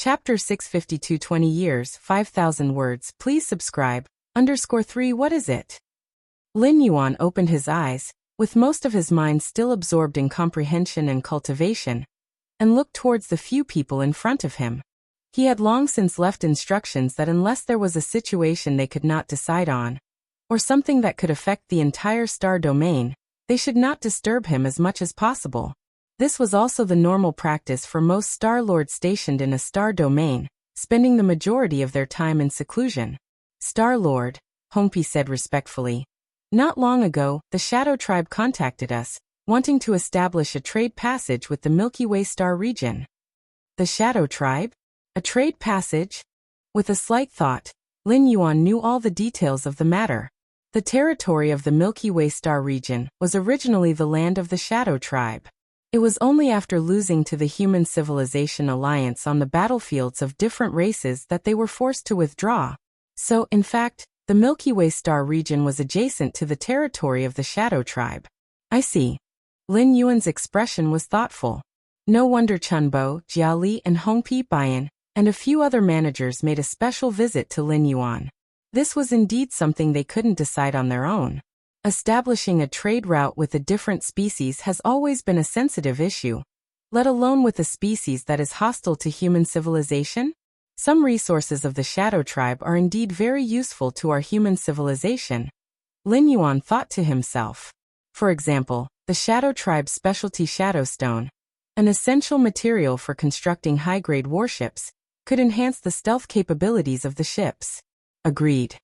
Chapter 652 20 years, 5,000 words. Please subscribe. _3 What is it? Lin Yuan opened his eyes, with most of his mind still absorbed in comprehension and cultivation, and looked towards the few people in front of him. He had long since left instructions that unless there was a situation they could not decide on, or something that could affect the entire star domain, they should not disturb him as much as possible. This was also the normal practice for most Star Lords stationed in a star domain, spending the majority of their time in seclusion. Star Lord, Hongpi said respectfully. Not long ago, the Shadow Tribe contacted us, wanting to establish a trade passage with the Milky Way star region. The Shadow Tribe? A trade passage? With a slight thought, Lin Yuan knew all the details of the matter. The territory of the Milky Way star region was originally the land of the Shadow Tribe. It was only after losing to the Human Civilization Alliance on the battlefields of different races that they were forced to withdraw. So, in fact, the Milky Way star region was adjacent to the territory of the Shadow Tribe. I see. Lin Yuan's expression was thoughtful. No wonder Chunbo, Jiali, and Hongpi Bayan, and a few other managers made a special visit to Lin Yuan. This was indeed something they couldn't decide on their own. Establishing a trade route with a different species has always been a sensitive issue, let alone with a species that is hostile to human civilization. Some resources of the Shadow Tribe are indeed very useful to our human civilization, Lin Yuan thought to himself. For example, the Shadow Tribe's specialty Shadowstone, an essential material for constructing high-grade warships, could enhance the stealth capabilities of the ships. Agreed.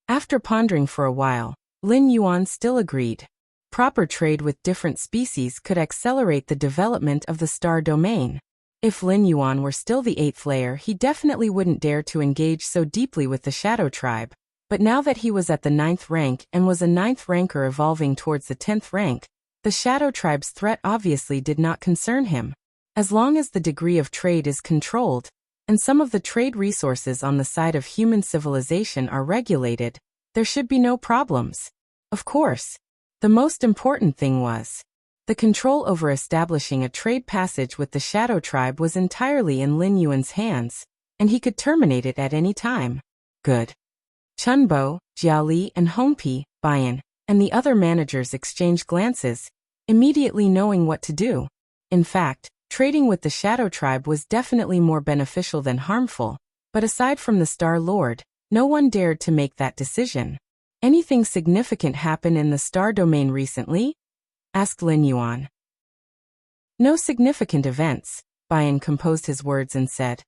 After pondering for a while, Lin Yuan still agreed. Proper trade with different species could accelerate the development of the star domain. If Lin Yuan were still the 8th layer, he definitely wouldn't dare to engage so deeply with the Shadow Tribe. But now that he was at the 9th rank and was a 9th ranker evolving towards the 10th rank, the Shadow Tribe's threat obviously did not concern him. As long as the degree of trade is controlled, and some of the trade resources on the side of human civilization are regulated, there should be no problems. Of course, the most important thing was the control over establishing a trade passage with the Shadow Tribe was entirely in Lin Yuan's hands, and he could terminate it at any time. Good. Chunbo, Jiali, and Hongpi, Bayan, and the other managers exchanged glances, immediately knowing what to do. In fact, trading with the Shadow Tribe was definitely more beneficial than harmful, but aside from the Star Lord, no one dared to make that decision. Anything significant happen in the star domain recently? Asked Lin Yuan. No significant events, Bayan composed his words and said.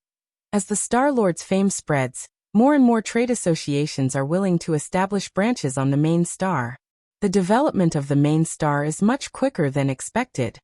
As the Star Lord's fame spreads, more and more trade associations are willing to establish branches on the main star. The development of the main star is much quicker than expected.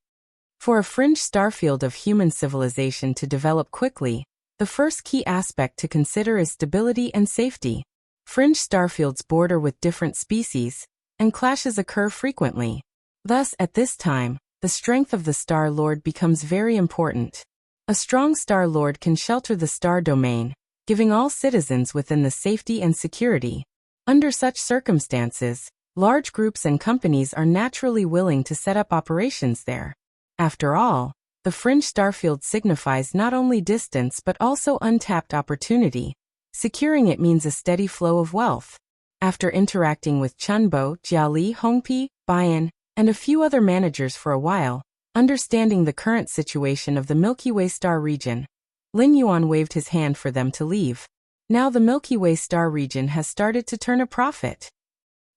For a fringe starfield of human civilization to develop quickly, the first key aspect to consider is stability and safety. Fringe starfields border with different species, and clashes occur frequently. Thus, at this time, the strength of the Star Lord becomes very important. A strong Star Lord can shelter the star domain, giving all citizens within the safety and security. Under such circumstances, large groups and companies are naturally willing to set up operations there. After all, the fringe starfield signifies not only distance but also untapped opportunity. Securing it means a steady flow of wealth. After interacting with Chunbo, Jiali, Hongpi, Bayan, and a few other managers for a while, understanding the current situation of the Milky Way star region, Lin Yuan waved his hand for them to leave. Now the Milky Way star region has started to turn a profit.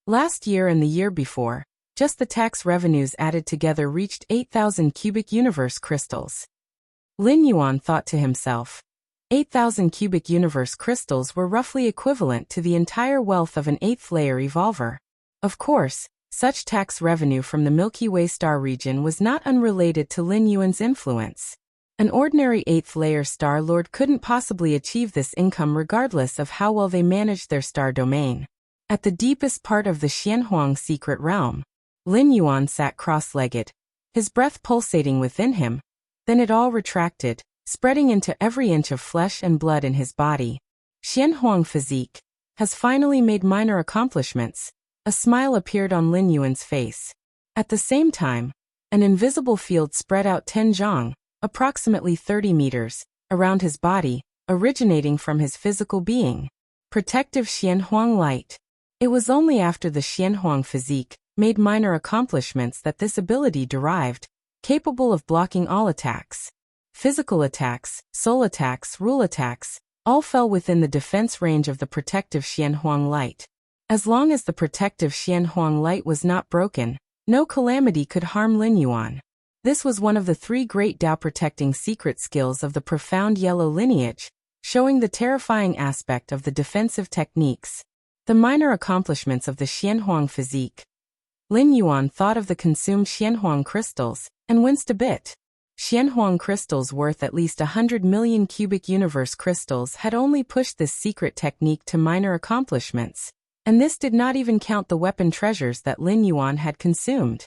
Last year and the year before, just the tax revenues added together reached 8,000 cubic universe crystals. Lin Yuan thought to himself. 8,000 cubic universe crystals were roughly equivalent to the entire wealth of an 8th layer evolver. Of course, such tax revenue from the Milky Way star region was not unrelated to Lin Yuan's influence. An ordinary 8th layer Star Lord couldn't possibly achieve this income regardless of how well they managed their star domain. At the deepest part of the Xianhuang secret realm, Lin Yuan sat cross-legged, his breath pulsating within him. Then it all retracted, spreading into every inch of flesh and blood in his body. Xianhuang physique has finally made minor accomplishments. A smile appeared on Lin Yuan's face. At the same time, an invisible field spread out 10 zhang, approximately 30 meters, around his body, originating from his physical being. Protective Xianhuang light. It was only after the Xianhuang physique made minor accomplishments that this ability derived, capable of blocking all attacks. Physical attacks, soul attacks, rule attacks, all fell within the defense range of the protective Xianhuang light. As long as the protective Xianhuang light was not broken, no calamity could harm Lin Yuan. This was one of the 3 great Dao protecting secret skills of the profound yellow lineage, showing the terrifying aspect of the defensive techniques. The minor accomplishments of the Xianhuang physique. Lin Yuan thought of the consumed Xianhuang crystals, and winced a bit. Xianhuang crystals worth at least 100 million cubic universe crystals had only pushed this secret technique to minor accomplishments, and this did not even count the weapon treasures that Lin Yuan had consumed.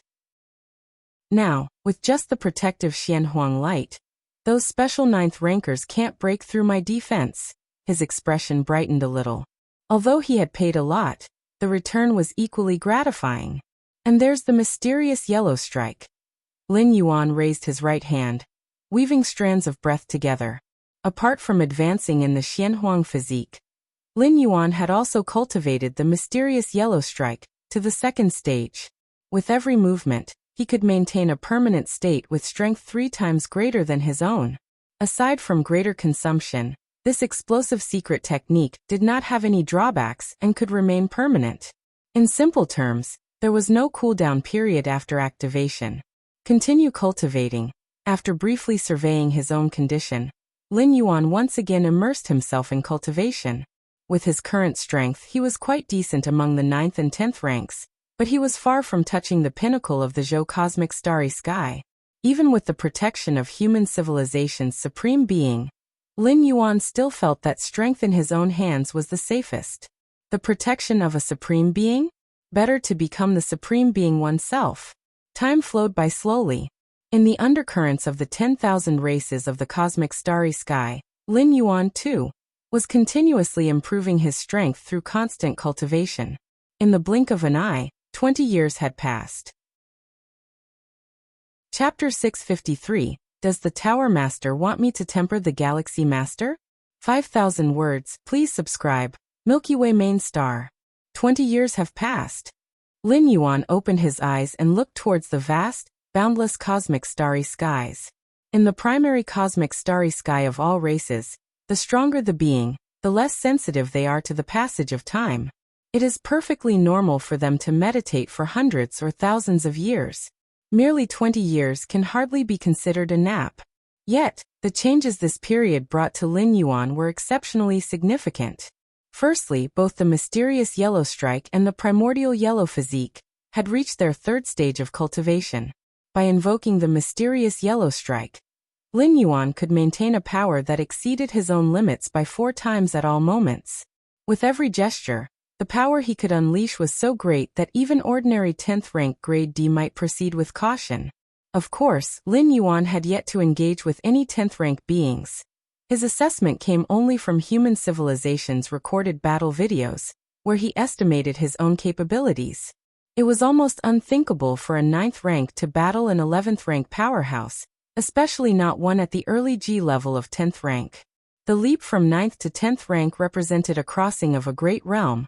Now, with just the protective Xianhuang light, those special 9th rankers can't break through my defense. His expression brightened a little. Although he had paid a lot, the return was equally gratifying. And there's the mysterious yellow strike. Lin Yuan raised his right hand, weaving strands of breath together. Apart from advancing in the Xianhuang physique, Lin Yuan had also cultivated the mysterious yellow strike to the 2nd stage. With every movement, he could maintain a permanent state with strength 3 times greater than his own. Aside from greater consumption, this explosive secret technique did not have any drawbacks and could remain permanent. In simple terms, there was no cooldown period after activation. Continue cultivating. After briefly surveying his own condition, Lin Yuan once again immersed himself in cultivation. With his current strength, he was quite decent among the 9th and 10th ranks, but he was far from touching the pinnacle of the Zhou cosmic starry sky. Even with the protection of human civilization's supreme being, Lin Yuan still felt that strength in his own hands was the safest. The protection of a supreme being? Better to become the supreme being oneself. Time flowed by slowly. In the undercurrents of the 10,000 races of the cosmic starry sky, Lin Yuan, too, was continuously improving his strength through constant cultivation. In the blink of an eye, 20 years had passed. Chapter 653, Does the Tower Master Want Me to Temper the Galaxy Master? 5,000 words, please subscribe. Milky Way main star. 20 years have passed. Lin Yuan opened his eyes and looked towards the vast, boundless cosmic starry skies. In the primary cosmic starry sky of all races, the stronger the being, the less sensitive they are to the passage of time. It is perfectly normal for them to meditate for hundreds or thousands of years. Merely 20 years can hardly be considered a nap. Yet, the changes this period brought to Lin Yuan were exceptionally significant. Firstly, both the mysterious yellow strike and the primordial yellow physique had reached their 3rd stage of cultivation. By invoking the mysterious yellow strike, Lin Yuan could maintain a power that exceeded his own limits by 4 times at all moments. With every gesture, the power he could unleash was so great that even ordinary 10th rank grade D might proceed with caution. Of course, Lin Yuan had yet to engage with any 10th rank beings. His assessment came only from human civilization's recorded battle videos, where he estimated his own capabilities. It was almost unthinkable for a 9th rank to battle an 11th rank powerhouse, especially not one at the early G level of 10th rank. The leap from 9th to 10th rank represented a crossing of a great realm,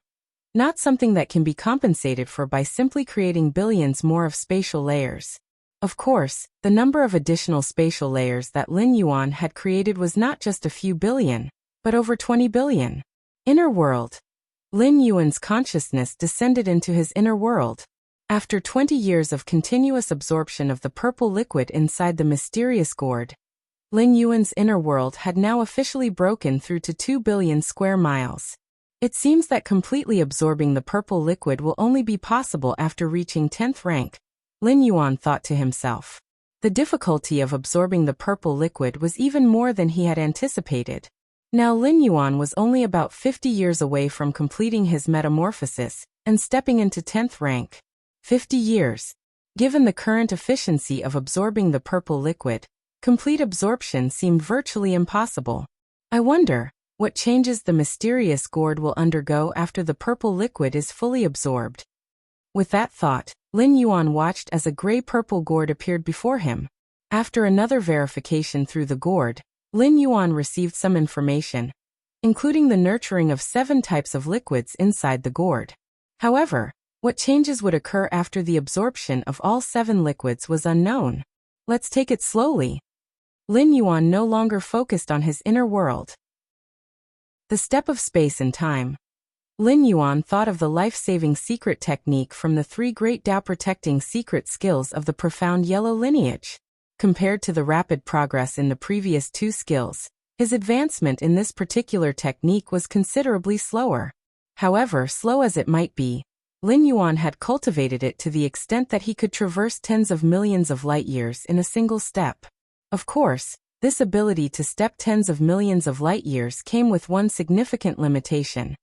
not something that can be compensated for by simply creating billions more of spatial layers. Of course, the number of additional spatial layers that Lin Yuan had created was not just a few billion, but over 20 billion. Inner world. Lin Yuan's consciousness descended into his inner world. After 20 years of continuous absorption of the purple liquid inside the mysterious gourd, Lin Yuan's inner world had now officially broken through to 2 billion square miles. It seems that completely absorbing the purple liquid will only be possible after reaching 10th rank, Lin Yuan thought to himself. The difficulty of absorbing the purple liquid was even more than he had anticipated. Now Lin Yuan was only about 50 years away from completing his metamorphosis and stepping into 10th rank. 50 years. Given the current efficiency of absorbing the purple liquid, complete absorption seemed virtually impossible. I wonder what changes the mysterious gourd will undergo after the purple liquid is fully absorbed. With that thought, Lin Yuan watched as a gray-purple gourd appeared before him. After another verification through the gourd, Lin Yuan received some information, including the nurturing of 7 types of liquids inside the gourd. However, what changes would occur after the absorption of all 7 liquids was unknown. Let's take it slowly. Lin Yuan no longer focused on his inner world. The step of space and time. Lin Yuan thought of the life-saving secret technique from the 3 great Tao-protecting secret skills of the profound yellow lineage. Compared to the rapid progress in the previous 2 skills, his advancement in this particular technique was considerably slower. However, slow as it might be, Lin Yuan had cultivated it to the extent that he could traverse tens of millions of light-years in a single step. Of course, this ability to step tens of millions of light-years came with one significant limitation.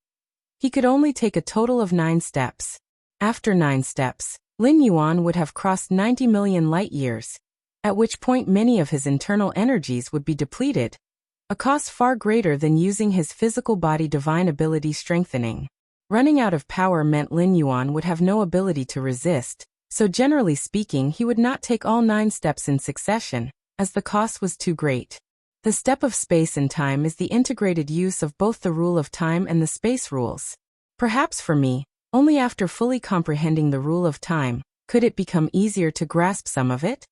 He could only take a total of 9 steps. After 9 steps, Lin Yuan would have crossed 90 million light-years, at which point many of his internal energies would be depleted, a cost far greater than using his physical body divine ability strengthening. Running out of power meant Lin Yuan would have no ability to resist, so generally speaking he would not take all 9 steps in succession, as the cost was too great. The step of space and time is the integrated use of both the rule of time and the space rules. Perhaps for me, only after fully comprehending the rule of time, could it become easier to grasp some of it?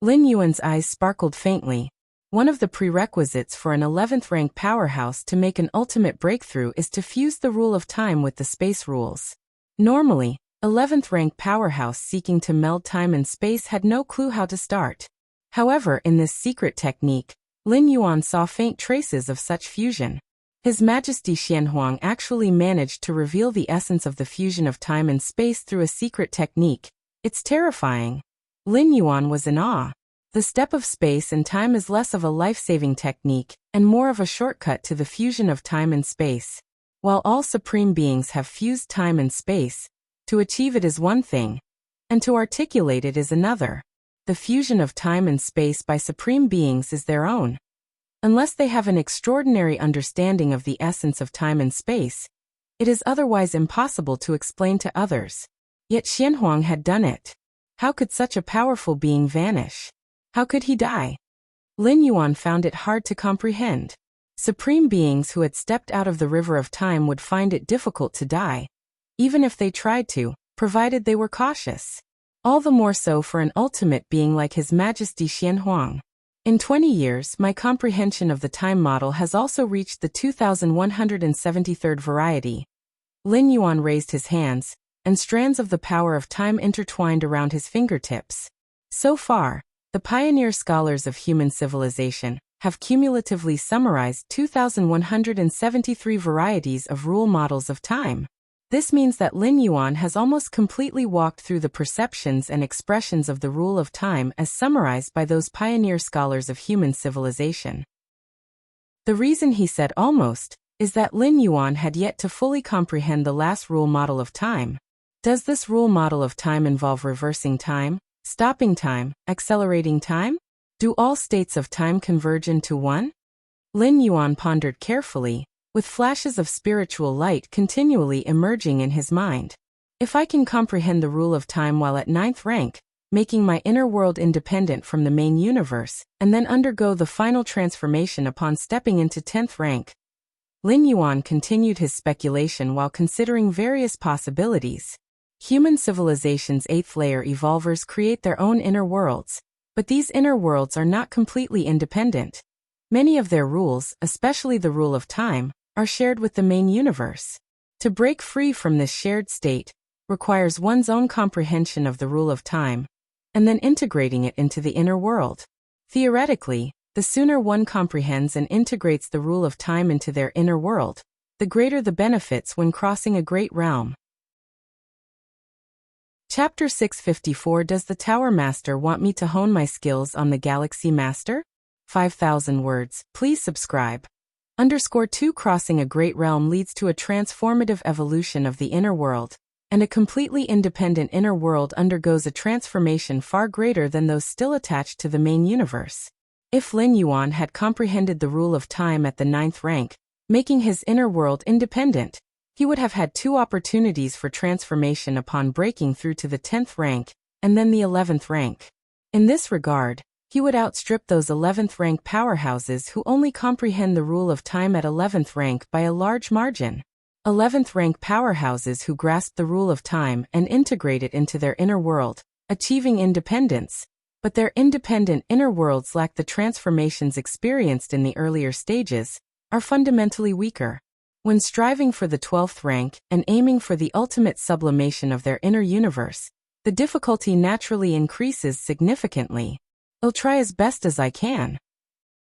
Lin Yuan's eyes sparkled faintly. One of the prerequisites for an 11th rank powerhouse to make an ultimate breakthrough is to fuse the rule of time with the space rules. Normally, 11th rank powerhouse seeking to meld time and space had no clue how to start. However, in this secret technique, Lin Yuan saw faint traces of such fusion. His Majesty Xianhuang actually managed to reveal the essence of the fusion of time and space through a secret technique. It's terrifying. Lin Yuan was in awe. The step of space and time is less of a life-saving technique, and more of a shortcut to the fusion of time and space. While all supreme beings have fused time and space, to achieve it is one thing, and to articulate it is another. The fusion of time and space by supreme beings is their own. Unless they have an extraordinary understanding of the essence of time and space, it is otherwise impossible to explain to others. Yet Xianhuang had done it. How could such a powerful being vanish? How could he die? Lin Yuan found it hard to comprehend. Supreme beings who had stepped out of the river of time would find it difficult to die, even if they tried to, provided they were cautious. All the more so for an ultimate being like His Majesty Xianhuang. In 20 years, my comprehension of the time model has also reached the 2173rd variety. Lin Yuan raised his hands, and strands of the power of time intertwined around his fingertips. So far, the pioneer scholars of human civilization have cumulatively summarized 2173 varieties of rule models of time. This means that Lin Yuan has almost completely walked through the perceptions and expressions of the rule of time as summarized by those pioneer scholars of human civilization. The reason he said almost is that Lin Yuan had yet to fully comprehend the last rule model of time. Does this rule model of time involve reversing time, stopping time, accelerating time? Do all states of time converge into one? Lin Yuan pondered carefully, with flashes of spiritual light continually emerging in his mind. If I can comprehend the rule of time while at 9th rank, making my inner world independent from the main universe, and then undergo the final transformation upon stepping into 10th rank. Lin Yuan continued his speculation while considering various possibilities. Human civilization's 8th layer evolvers create their own inner worlds, but these inner worlds are not completely independent. Many of their rules, especially the rule of time, are shared with the main universe. To break free from this shared state requires one's own comprehension of the rule of time, and then integrating it into the inner world. Theoretically, the sooner one comprehends and integrates the rule of time into their inner world, the greater the benefits when crossing a great realm. Chapter 654. Does the Tower Master want me to hone my skills on the Galaxy Master? 5,000 words. Please subscribe. _2 Crossing a great realm leads to a transformative evolution of the inner world, and a completely independent inner world undergoes a transformation far greater than those still attached to the main universe. If Lin Yuan had comprehended the rule of time at the 9th rank, making his inner world independent, he would have had 2 opportunities for transformation upon breaking through to the 10th rank, and then the 11th rank. In this regard, He would outstrip those 11th rank powerhouses who only comprehend the rule of time at 11th rank by a large margin. 11th rank powerhouses who grasp the rule of time and integrate it into their inner world, achieving independence. But their independent inner worlds lack the transformations experienced in the earlier stages, are fundamentally weaker. When striving for the 12th rank and aiming for the ultimate sublimation of their inner universe, the difficulty naturally increases significantly. I'll try as best as I can.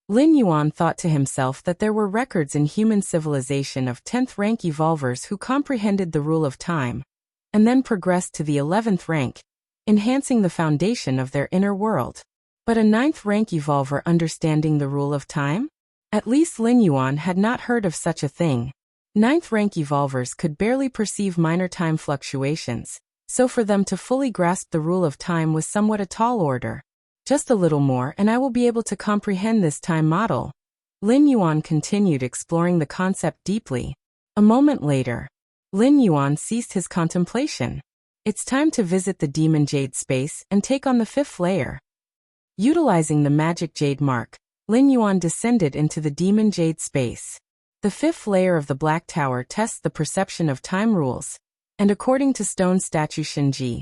Lin Yuan thought to himself that there were records in human civilization of 10th rank evolvers who comprehended the rule of time, and then progressed to the 11th rank, enhancing the foundation of their inner world. But a 9th rank evolver understanding the rule of time? At least Lin Yuan had not heard of such a thing. 9th rank evolvers could barely perceive minor time fluctuations, so for them to fully grasp the rule of time was somewhat a tall order. Just a little more and I will be able to comprehend this time model. Lin Yuan continued exploring the concept deeply. A moment later, Lin Yuan ceased his contemplation. It's time to visit the Demon Jade space and take on the 5th layer. Utilizing the magic jade mark, Lin Yuan descended into the Demon Jade space. The 5th layer of the Black Tower tests the perception of time rules, and according to Stone Statue Shinji,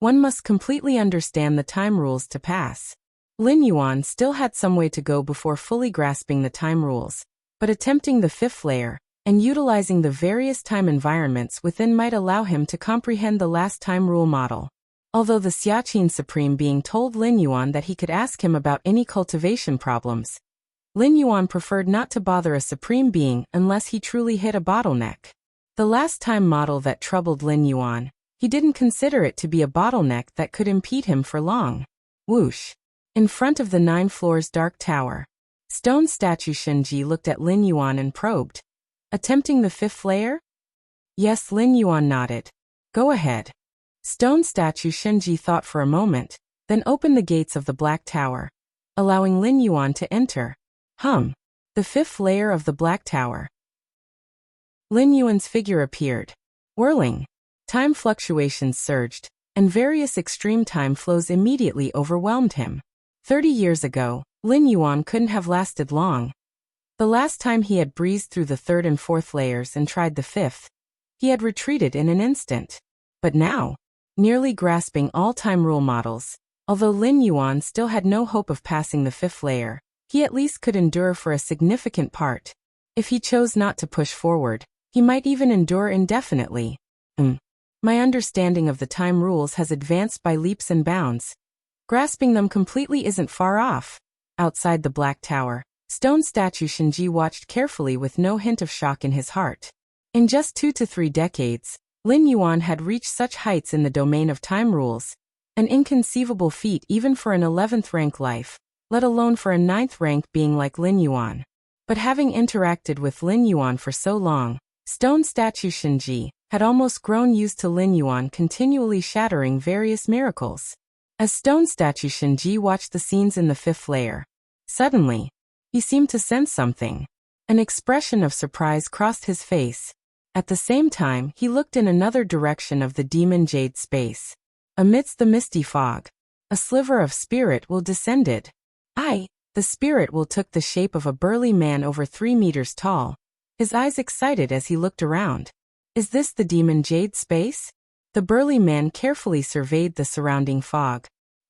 one must completely understand the time rules to pass. Lin Yuan still had some way to go before fully grasping the time rules, but attempting the 5th layer and utilizing the various time environments within might allow him to comprehend the last time rule model. Although the Xiaqin Supreme Being told Lin Yuan that he could ask him about any cultivation problems, Lin Yuan preferred not to bother a Supreme Being unless he truly hit a bottleneck. The last time model that troubled Lin Yuan, he didn't consider it to be a bottleneck that could impede him for long. Whoosh! In front of the 9 floors dark tower, Stone Statue Shinji looked at Lin Yuan and probed. Attempting the 5th layer? Yes, Lin Yuan nodded. Go ahead. Stone Statue Shinji thought for a moment, then opened the gates of the Black Tower, allowing Lin Yuan to enter. The 5th layer of the Black Tower. Lin Yuan's figure appeared. Whirling. Time fluctuations surged, and various extreme time flows immediately overwhelmed him. 30 years ago, Lin Yuan couldn't have lasted long. The last time he had breezed through the 3rd and 4th layers and tried the 5th, he had retreated in an instant. But now, nearly grasping all time rule models, although Lin Yuan still had no hope of passing the 5th layer, he at least could endure for a significant part. If he chose not to push forward, he might even endure indefinitely. My understanding of the time rules has advanced by leaps and bounds. Grasping them completely isn't far off. Outside the Black Tower, Stone Statue Shinji watched carefully with no hint of shock in his heart. In just 2 to 3 decades, Lin Yuan had reached such heights in the domain of time rules, an inconceivable feat even for an 11th rank life, let alone for a 9th rank being like Lin Yuan. But having interacted with Lin Yuan for so long, Stone Statue Shinji had almost grown used to Lin Yuan continually shattering various miracles. As Stone Statue Shinji watched the scenes in the 5th layer, suddenly, he seemed to sense something. An expression of surprise crossed his face. At the same time, he looked in another direction of the Demon Jade space. Amidst the misty fog, a sliver of spirit will descended. The spirit will took the shape of a burly man over 3 meters tall, his eyes excited as he looked around. Is this the Demon Jade space? The burly man carefully surveyed the surrounding fog.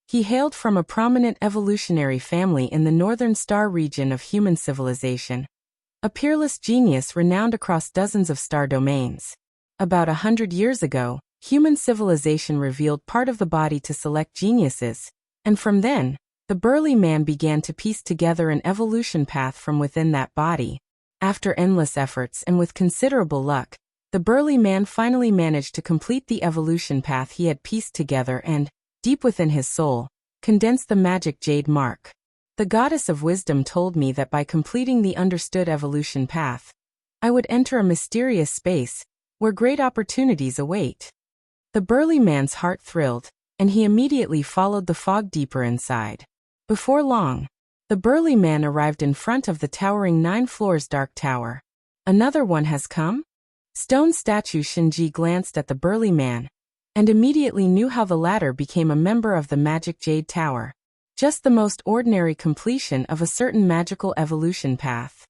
He hailed from a prominent evolutionary family in the northern star region of human civilization, a peerless genius renowned across dozens of star domains. About 100 years ago, human civilization revealed part of the body to select geniuses, and from then, the burly man began to piece together an evolution path from within that body. After endless efforts and with considerable luck, the burly man finally managed to complete the evolution path he had pieced together and, deep within his soul, condensed the magic jade mark. The goddess of wisdom told me that by completing the understood evolution path, I would enter a mysterious space, where great opportunities await. The burly man's heart thrilled, and he immediately followed the fog deeper inside. Before long, the burly man arrived in front of the towering 9 floors dark tower. Another one has come? Stone Statue Shinji glanced at the burly man, and immediately knew how the latter became a member of the Magic Jade Tower. Just the most ordinary completion of a certain magical evolution path.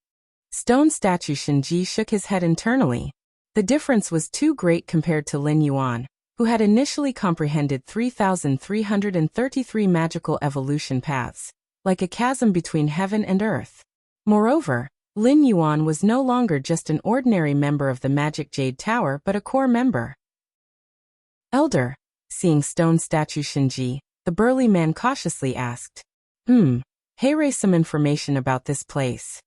Stone statue Shinji shook his head internally. The difference was too great compared to Lin Yuan, who had initially comprehended 3,333 magical evolution paths, like a chasm between heaven and earth. Moreover, Lin Yuan was no longer just an ordinary member of the Magic Jade Tower but a core member. Elder, seeing stone statue Shinji, the burly man cautiously asked, Hayrei some information about this place.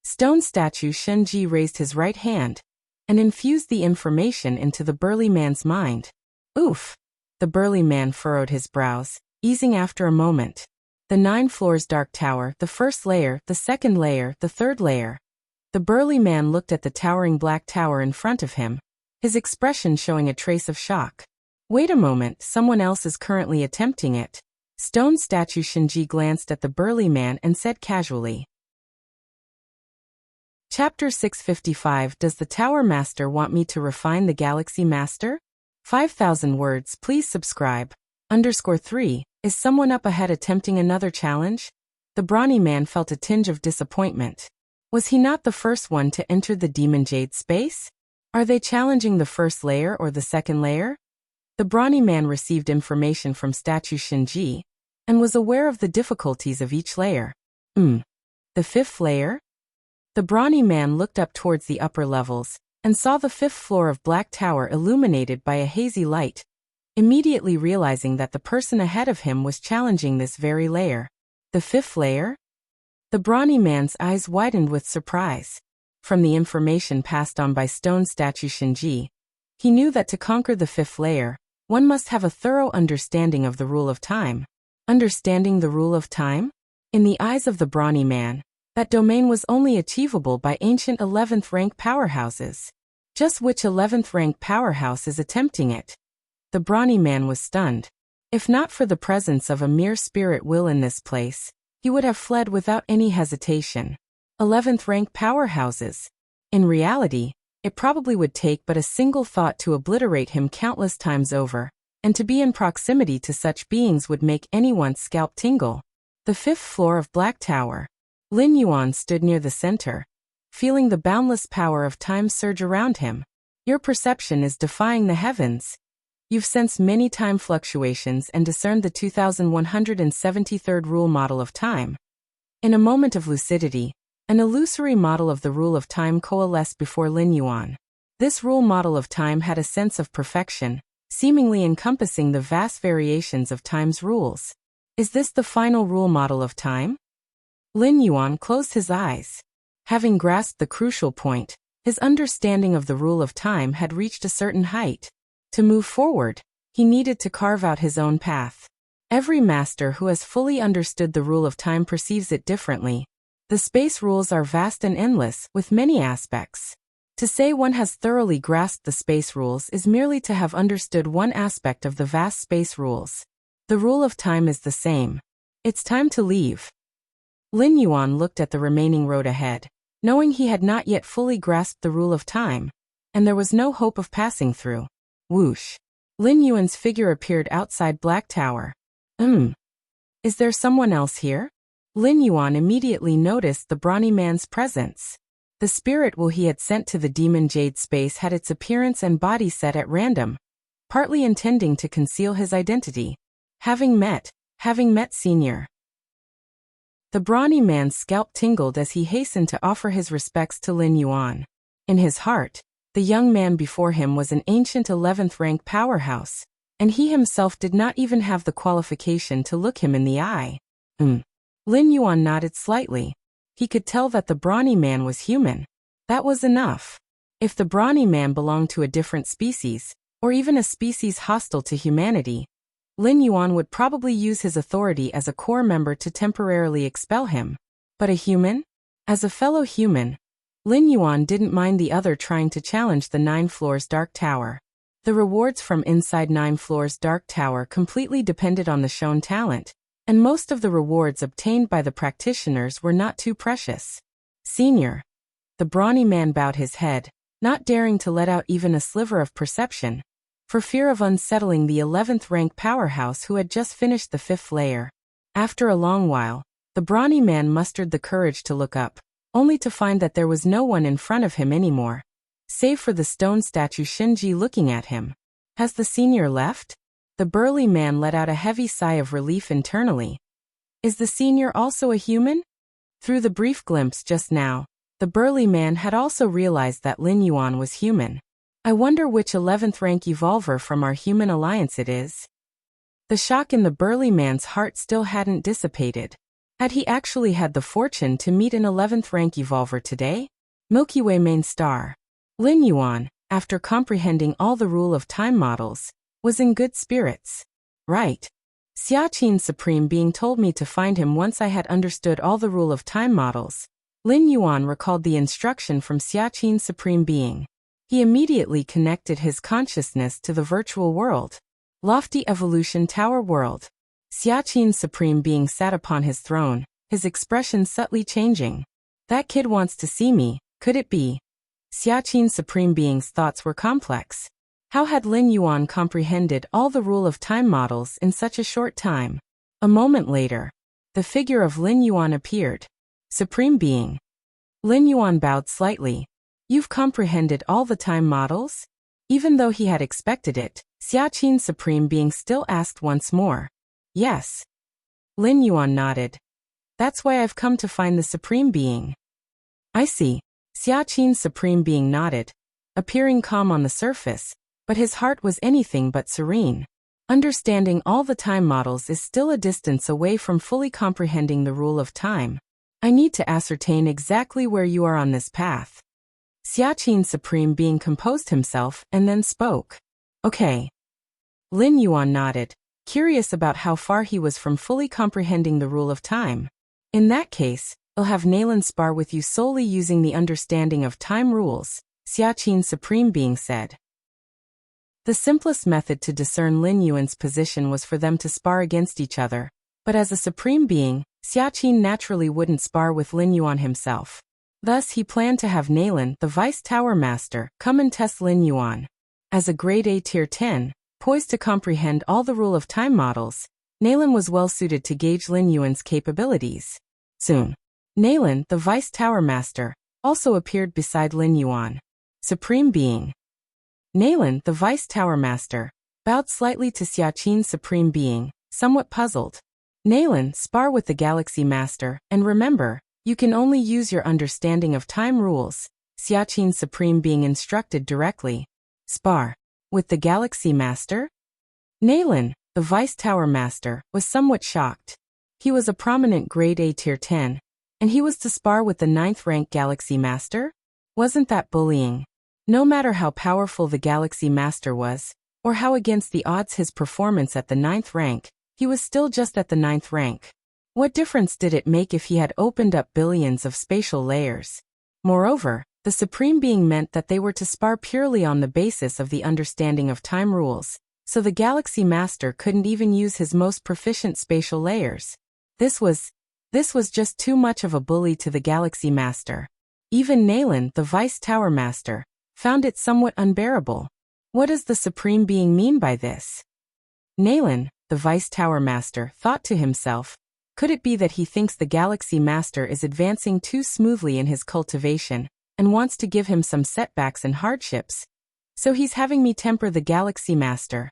Stone statue Shinji raised his right hand and infused the information into the burly man's mind. Oof! The burly man furrowed his brows, easing after a moment. The 9 floors dark tower, the first layer, the second layer, the third layer. The burly man looked at the towering black tower in front of him, his expression showing a trace of shock. Wait a moment, someone else is currently attempting it. Stone statue Shinji glanced at the burly man and said casually. Chapter 655. Does the Tower Master want me to refine the Galaxy Master? 5,000 words. Please subscribe. _3. Is someone up ahead attempting another challenge? The brawny man felt a tinge of disappointment. Was he not the first one to enter the Demon Jade space? Are they challenging the first layer or the second layer? The brawny man received information from statue Shinji and was aware of the difficulties of each layer. The 5th layer? The brawny man looked up towards the upper levels and saw the 5th floor of Black Tower illuminated by a hazy light, immediately realizing that the person ahead of him was challenging this very layer. The 5th layer? The brawny man's eyes widened with surprise. From the information passed on by stone statue Shinji, he knew that to conquer the 5th layer, one must have a thorough understanding of the rule of time. Understanding the rule of time? In the eyes of the brawny man, that domain was only achievable by ancient 11th rank powerhouses. Just which 11th rank powerhouse is attempting it? The brawny man was stunned. If not for the presence of a mere spirit will in this place, he would have fled without any hesitation. 11th rank powerhouses. In reality, it probably would take but a single thought to obliterate him countless times over, and to be in proximity to such beings would make anyone's scalp tingle. The 5th floor of Black Tower. Lin Yuan stood near the center, feeling the boundless power of time surge around him. Your perception is defying the heavens. You've sensed many time fluctuations and discerned the 2173rd rule model of time. In a moment of lucidity, an illusory model of the rule of time coalesced before Lin Yuan. This rule model of time had a sense of perfection, seemingly encompassing the vast variations of time's rules. Is this the final rule model of time? Lin Yuan closed his eyes. Having grasped the crucial point, his understanding of the rule of time had reached a certain height. To move forward, he needed to carve out his own path. Every master who has fully understood the rule of time perceives it differently. The space rules are vast and endless, with many aspects. To say one has thoroughly grasped the space rules is merely to have understood one aspect of the vast space rules. The rule of time is the same. It's time to leave. Lin Yuan looked at the remaining road ahead, knowing he had not yet fully grasped the rule of time, and there was no hope of passing through. Whoosh! Lin Yuan's figure appeared outside Black Tower. Is there someone else here? Lin Yuan immediately noticed the brawny man's presence. The spirit will he had sent to the Demon Jade space had its appearance and body set at random, partly intending to conceal his identity. Having met Senior. The brawny man's scalp tingled as he hastened to offer his respects to Lin Yuan. In his heart, the young man before him was an ancient 11th rank powerhouse, and he himself did not even have the qualification to look him in the eye. Lin Yuan nodded slightly. He could tell that the brawny man was human. That was enough. If the brawny man belonged to a different species, or even a species hostile to humanity, Lin Yuan would probably use his authority as a core member to temporarily expel him. But a human? As a fellow human, Lin Yuan didn't mind the other trying to challenge the 9 floors Dark Tower. The rewards from inside 9 floors Dark Tower completely depended on the shown talent, and most of the rewards obtained by the practitioners were not too precious. Senior. The brawny man bowed his head, not daring to let out even a sliver of perception, for fear of unsettling the 11th rank powerhouse who had just finished the 5th layer. After a long while, the brawny man mustered the courage to look up, only to find that there was no one in front of him anymore, save for the stone statue Shinji looking at him. Has the senior left? The burly man let out a heavy sigh of relief internally. Is the senior also a human? Through the brief glimpse just now, the burly man had also realized that Lin Yuan was human. I wonder which 11th rank evolver from our human alliance it is. The shock in the burly man's heart still hadn't dissipated. Had he actually had the fortune to meet an 11th rank evolver today? Milky Way main star. Lin Yuan, after comprehending all the rule of time models, was in good spirits. Right. Xiaqin Supreme Being told me to find him once I had understood all the rule of time models. Lin Yuan recalled the instruction from Xiaqin Supreme Being. He immediately connected his consciousness to the virtual world. Lofty Evolution Tower World. Xiaqin Supreme Being sat upon his throne, his expression subtly changing. That kid wants to see me, could it be? Xiaqin Supreme Being's thoughts were complex. How had Lin Yuan comprehended all the rule of time models in such a short time? A moment later, the figure of Lin Yuan appeared. Supreme Being. Lin Yuan bowed slightly. You've comprehended all the time models? Even though he had expected it, Xiaqin Supreme Being still asked once more. Yes. Lin Yuan nodded. That's why I've come to find the Supreme Being. I see. Xiaqin Supreme Being nodded, appearing calm on the surface, but his heart was anything but serene. Understanding all the time models is still a distance away from fully comprehending the rule of time. I need to ascertain exactly where you are on this path. Xiaqin Supreme Being composed himself and then spoke. Okay. Lin Yuan nodded, curious about how far he was from fully comprehending the rule of time. In that case, I'll have Nalan spar with you solely using the understanding of time rules, Xiaqin Supreme Being said. The simplest method to discern Lin Yuan's position was for them to spar against each other, but as a Supreme Being, Xiaqin naturally wouldn't spar with Lin Yuan himself. Thus he planned to have Nalan, the Vice Tower Master, come and test Lin Yuan. As a Grade A Tier 10, poised to comprehend all the rule of time models, Nalan was well suited to gauge Lin Yuan's capabilities. Soon, Nalan, the Vice Tower Master, also appeared beside Lin Yuan. Supreme Being. Nalan, the Vice Tower Master, bowed slightly to Xiaqin Supreme Being, somewhat puzzled. Nalan, spar with the Galaxy Master, and remember, you can only use your understanding of time rules, Xiaqin Supreme Being instructed directly. Spar. With the Galaxy Master? Nalan, the Vice Tower Master, was somewhat shocked. He was a prominent Grade A Tier 10, and he was to spar with the 9th rank Galaxy Master? Wasn't that bullying? No matter how powerful the Galaxy Master was, or how against the odds his performance at the 9th rank, he was still just at the 9th rank. What difference did it make if he had opened up billions of spatial layers? Moreover, the Supreme Being meant that they were to spar purely on the basis of the understanding of time rules, so the Galaxy Master couldn't even use his most proficient spatial layers. This was just too much of a bully to the Galaxy Master. Even Nalan, the Vice Tower Master, found it somewhat unbearable. What does the Supreme Being mean by this? Nalan, the Vice Tower Master, thought to himself, could it be that he thinks the Galaxy Master is advancing too smoothly in his cultivation, and wants to give him some setbacks and hardships? So he's having me temper the Galaxy Master.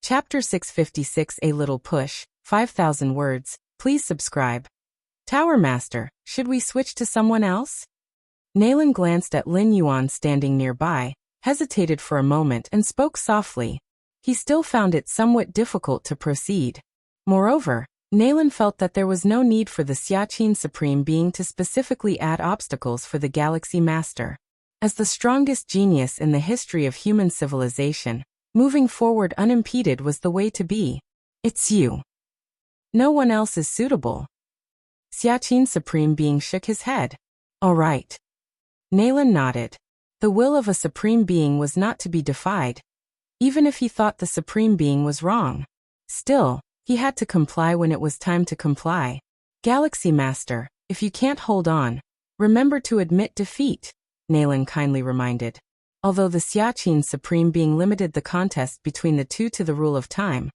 Chapter 656 A Little Push, 5,000 words, please subscribe. Tower Master, should we switch to someone else? Nalan glanced at Lin Yuan standing nearby, hesitated for a moment and spoke softly. He still found it somewhat difficult to proceed. Moreover, Nalan felt that there was no need for the Xiaqin Supreme Being to specifically add obstacles for the Galaxy Master. As the strongest genius in the history of human civilization, moving forward unimpeded was the way to be. It's you. No one else is suitable. Xiaqin Supreme Being shook his head. All right. Nalan nodded. The will of a Supreme Being was not to be defied, even if he thought the Supreme Being was wrong. Still, he had to comply when it was time to comply. Galaxy Master, if you can't hold on, remember to admit defeat, Nalan kindly reminded. Although the Xiaqin Supreme Being limited the contest between the two to the rule of time,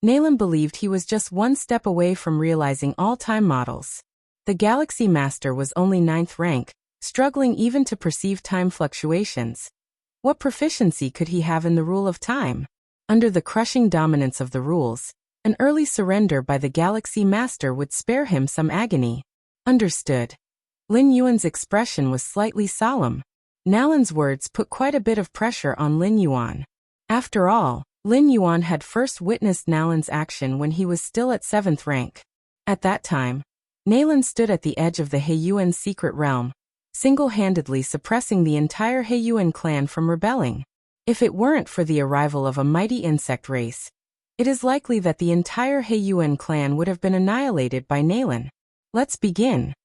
Nalan believed he was just one step away from realizing all time models. The Galaxy Master was only 9th rank, struggling even to perceive time fluctuations. What proficiency could he have in the rule of time? Under the crushing dominance of the rules, an early surrender by the Galaxy Master would spare him some agony. Understood. Lin Yuan's expression was slightly solemn. Nalan's words put quite a bit of pressure on Lin Yuan. After all, Lin Yuan had first witnessed Nalan's action when he was still at 7th rank. At that time, Nalan stood at the edge of the Heiyuan secret realm, single-handedly suppressing the entire Heiyuan clan from rebelling. If it weren't for the arrival of a mighty insect race, it is likely that the entire Heiyuan clan would have been annihilated by Nalan. Let's begin.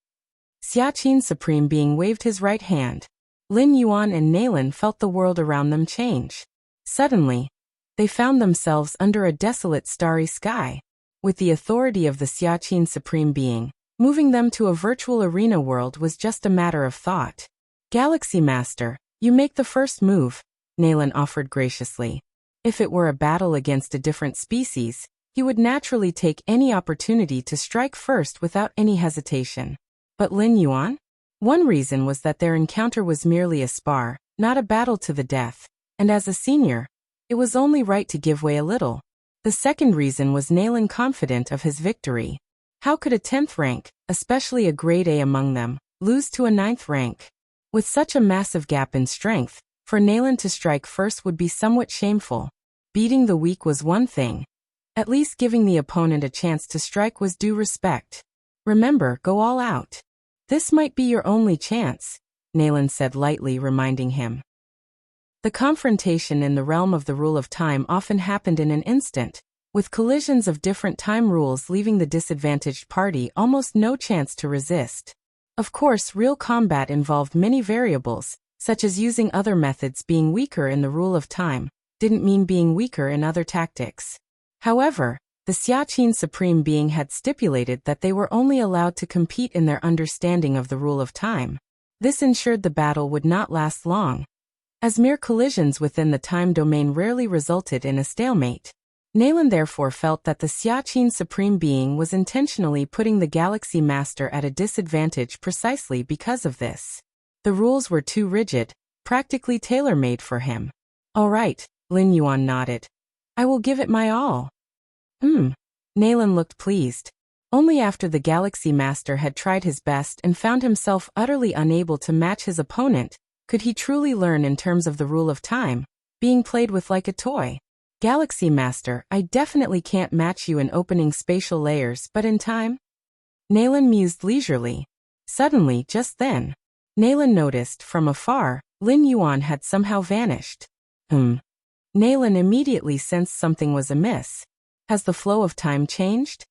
Xiaqin Supreme Being waved his right hand. Lin Yuan and Nalan felt the world around them change. Suddenly, they found themselves under a desolate starry sky. With the authority of the Xiaqin Supreme Being, moving them to a virtual arena world was just a matter of thought. Galaxy Master, you make the first move, Nalan offered graciously. If it were a battle against a different species, he would naturally take any opportunity to strike first without any hesitation. But Lin Yuan? One reason was that their encounter was merely a spar, not a battle to the death, and as a senior, it was only right to give way a little. The second reason was Nalan confident of his victory. How could a 10th rank, especially a grade A among them, lose to a 9th rank? With such a massive gap in strength, for Nalan to strike first would be somewhat shameful. Beating the weak was one thing. At least giving the opponent a chance to strike was due respect. Remember, go all out. This might be your only chance, Nalan said lightly, reminding him. The confrontation in the realm of the rule of time often happened in an instant, with collisions of different time rules leaving the disadvantaged party almost no chance to resist. Of course, real combat involved many variables, such as using other methods. Being weaker in the rule of time didn't mean being weaker in other tactics. However, the Xiaqin Supreme Being had stipulated that they were only allowed to compete in their understanding of the rule of time. This ensured the battle would not last long, as mere collisions within the time domain rarely resulted in a stalemate. Nalan therefore felt that the Xiaqin Supreme Being was intentionally putting the Galaxy Master at a disadvantage precisely because of this. The rules were too rigid, practically tailor-made for him. All right, Lin Yuan nodded. I will give it my all. Nalan looked pleased. Only after the Galaxy Master had tried his best and found himself utterly unable to match his opponent, could he truly learn in terms of the rule of time, being played with like a toy. Galaxy Master, I definitely can't match you in opening spatial layers, but in time? Nalan mused leisurely. Suddenly, just then, Nalan noticed, from afar, Lin Yuan had somehow vanished. Nalan immediately sensed something was amiss. Has the flow of time changed?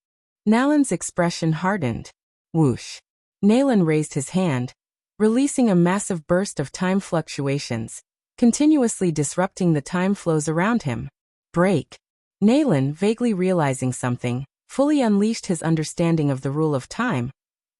Nalan's expression hardened. Whoosh. Nalan raised his hand, releasing a massive burst of time fluctuations, continuously disrupting the time flows around him. Break. Nalan, vaguely realizing something, fully unleashed his understanding of the rule of time,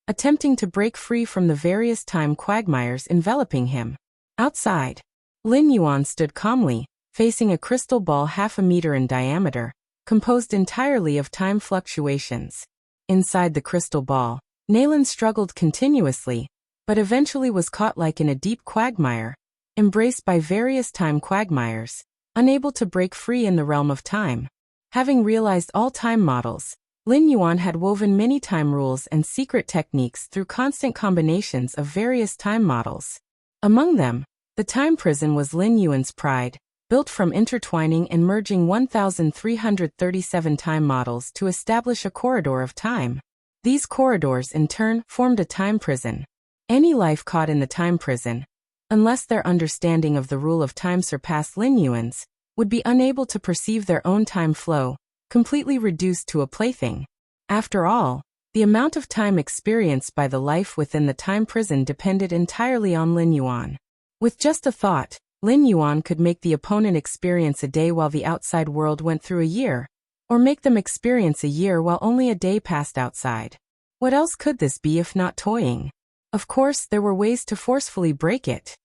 attempting to break free from the various time quagmires enveloping him. Outside, Lin Yuan stood calmly, facing a crystal ball half a meter in diameter, composed entirely of time fluctuations. Inside the crystal ball, Nalan struggled continuously, but eventually was caught like in a deep quagmire, embraced by various time quagmires, unable to break free in the realm of time. Having realized all time models, Lin Yuan had woven many time rules and secret techniques through constant combinations of various time models. Among them, the time prison was Lin Yuan's pride, built from intertwining and merging 1,337 time models to establish a corridor of time. These corridors in turn formed a time prison. Any life caught in the time prison, unless their understanding of the rule of time surpassed Lin Yuan's, would be unable to perceive their own time flow, completely reduced to a plaything. After all, the amount of time experienced by the life within the time prison depended entirely on Lin Yuan. With just a thought, Lin Yuan could make the opponent experience a day while the outside world went through a year, or make them experience a year while only a day passed outside. What else could this be if not toying? Of course, there were ways to forcefully break it.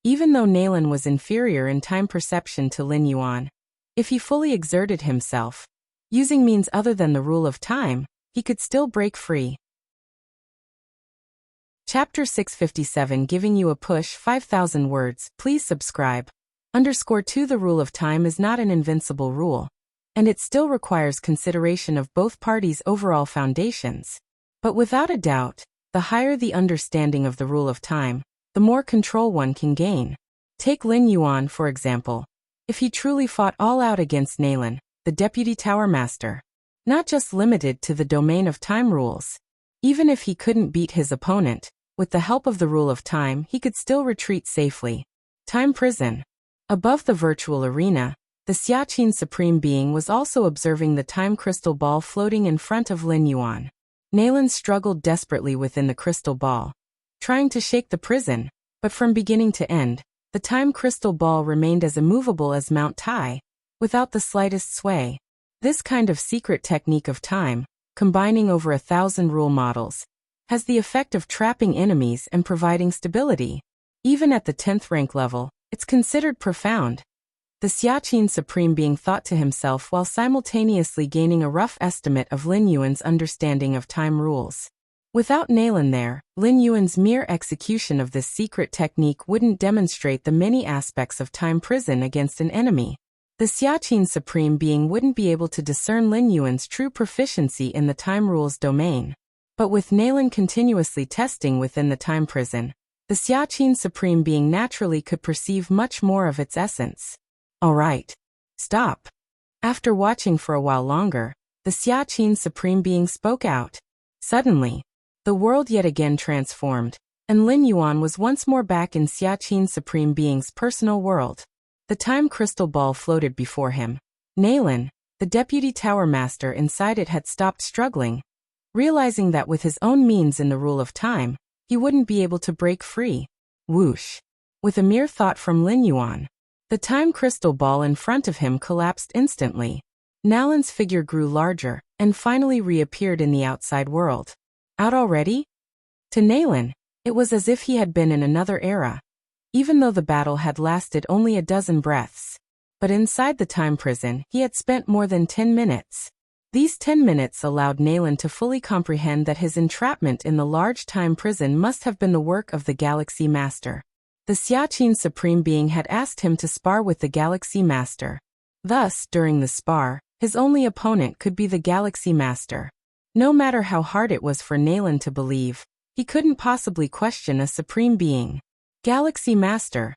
Even though Nalan was inferior in time perception to Lin Yuan, If he fully exerted himself, using means other than the rule of time, he could still break free. Chapter 657 Giving you a push 5,000 words. Please subscribe. _2 The rule of time is not an invincible rule, and it still requires consideration of both parties' overall foundations. But without a doubt, the higher the understanding of the rule of time, the more control one can gain. Take Lin Yuan for example. If he truly fought all out against Nalan, the deputy tower master, not just limited to the domain of time rules, even if he couldn't beat his opponent, with the help of the rule of time he could still retreat safely. Time prison. Above the virtual arena, the Xiaqin Supreme Being was also observing the time crystal ball floating in front of Lin Yuan. Nalan struggled desperately within the crystal ball, trying to shake the prison, but from beginning to end, the time crystal ball remained as immovable as Mount Tai, without the slightest sway. This kind of secret technique of time, combining over 1,000 rule models, has the effect of trapping enemies and providing stability. Even at the 10th rank level, it's considered profound. The Xiaqin Supreme Being thought to himself while simultaneously gaining a rough estimate of Lin Yuan's understanding of time rules. Without Nalan there, Lin Yuan's mere execution of this secret technique wouldn't demonstrate the many aspects of time prison against an enemy. The Xiaqin Supreme Being wouldn't be able to discern Lin Yuan's true proficiency in the time rules domain. But with Nalan continuously testing within the time prison, the Xiaqin Supreme Being naturally could perceive much more of its essence. Alright. Stop. After watching for a while longer, the Xiaqin Supreme Being spoke out. Suddenly, the world yet again transformed, and Lin Yuan was once more back in Xiaqin Supreme Being's personal world. The time crystal ball floated before him. Nalan, the deputy tower master inside it, had stopped struggling, realizing that with his own means in the rule of time, he wouldn't be able to break free. Whoosh. With a mere thought from Lin Yuan, the time crystal ball in front of him collapsed instantly. Nalan's figure grew larger, and finally reappeared in the outside world. Out already? To Nalan, it was as if he had been in another era, even though the battle had lasted only a dozen breaths. But inside the time prison, he had spent more than 10 minutes. These 10 minutes allowed Nalan to fully comprehend that his entrapment in the large time prison must have been the work of the Galaxy Master. The Xiaqin Supreme Being had asked him to spar with the Galaxy Master. Thus, during the spar, his only opponent could be the Galaxy Master. No matter how hard it was for Nalan to believe, he couldn't possibly question a Supreme Being. Galaxy Master.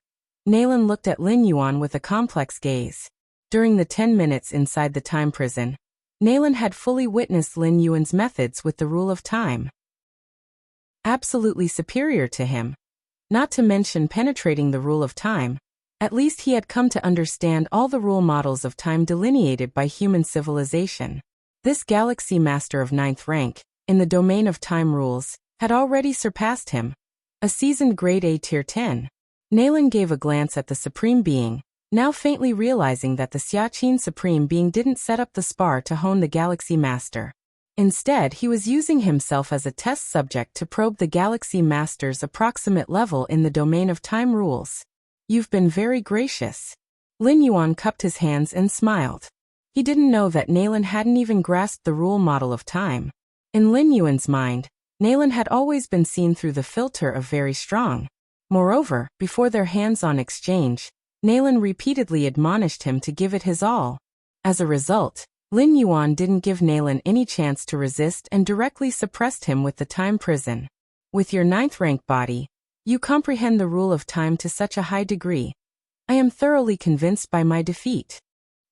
Nalan looked at Lin Yuan with a complex gaze. During the 10 minutes inside the time prison, Nalan had fully witnessed Lin Yuan's methods with the rule of time. Absolutely superior to him. Not to mention penetrating the rule of time, at least he had come to understand all the rule models of time delineated by human civilization. This Galaxy Master of 9th rank, in the domain of time rules, had already surpassed him. A seasoned grade A tier 10. Nalan gave a glance at the Supreme Being, now faintly realizing that the Xiaqin Supreme Being didn't set up the spar to hone the Galaxy Master. Instead, he was using himself as a test subject to probe the Galaxy Master's approximate level in the domain of time rules. You've been very gracious. Lin Yuan cupped his hands and smiled. He didn't know that Nalan hadn't even grasped the rule model of time. In Lin Yuan's mind, Nalan had always been seen through the filter of very strong. Moreover, before their hands-on exchange, Nalan repeatedly admonished him to give it his all. As a result, Lin Yuan didn't give Nalan any chance to resist and directly suppressed him with the time prison. With your 9th rank body, you comprehend the rule of time to such a high degree. I am thoroughly convinced by my defeat.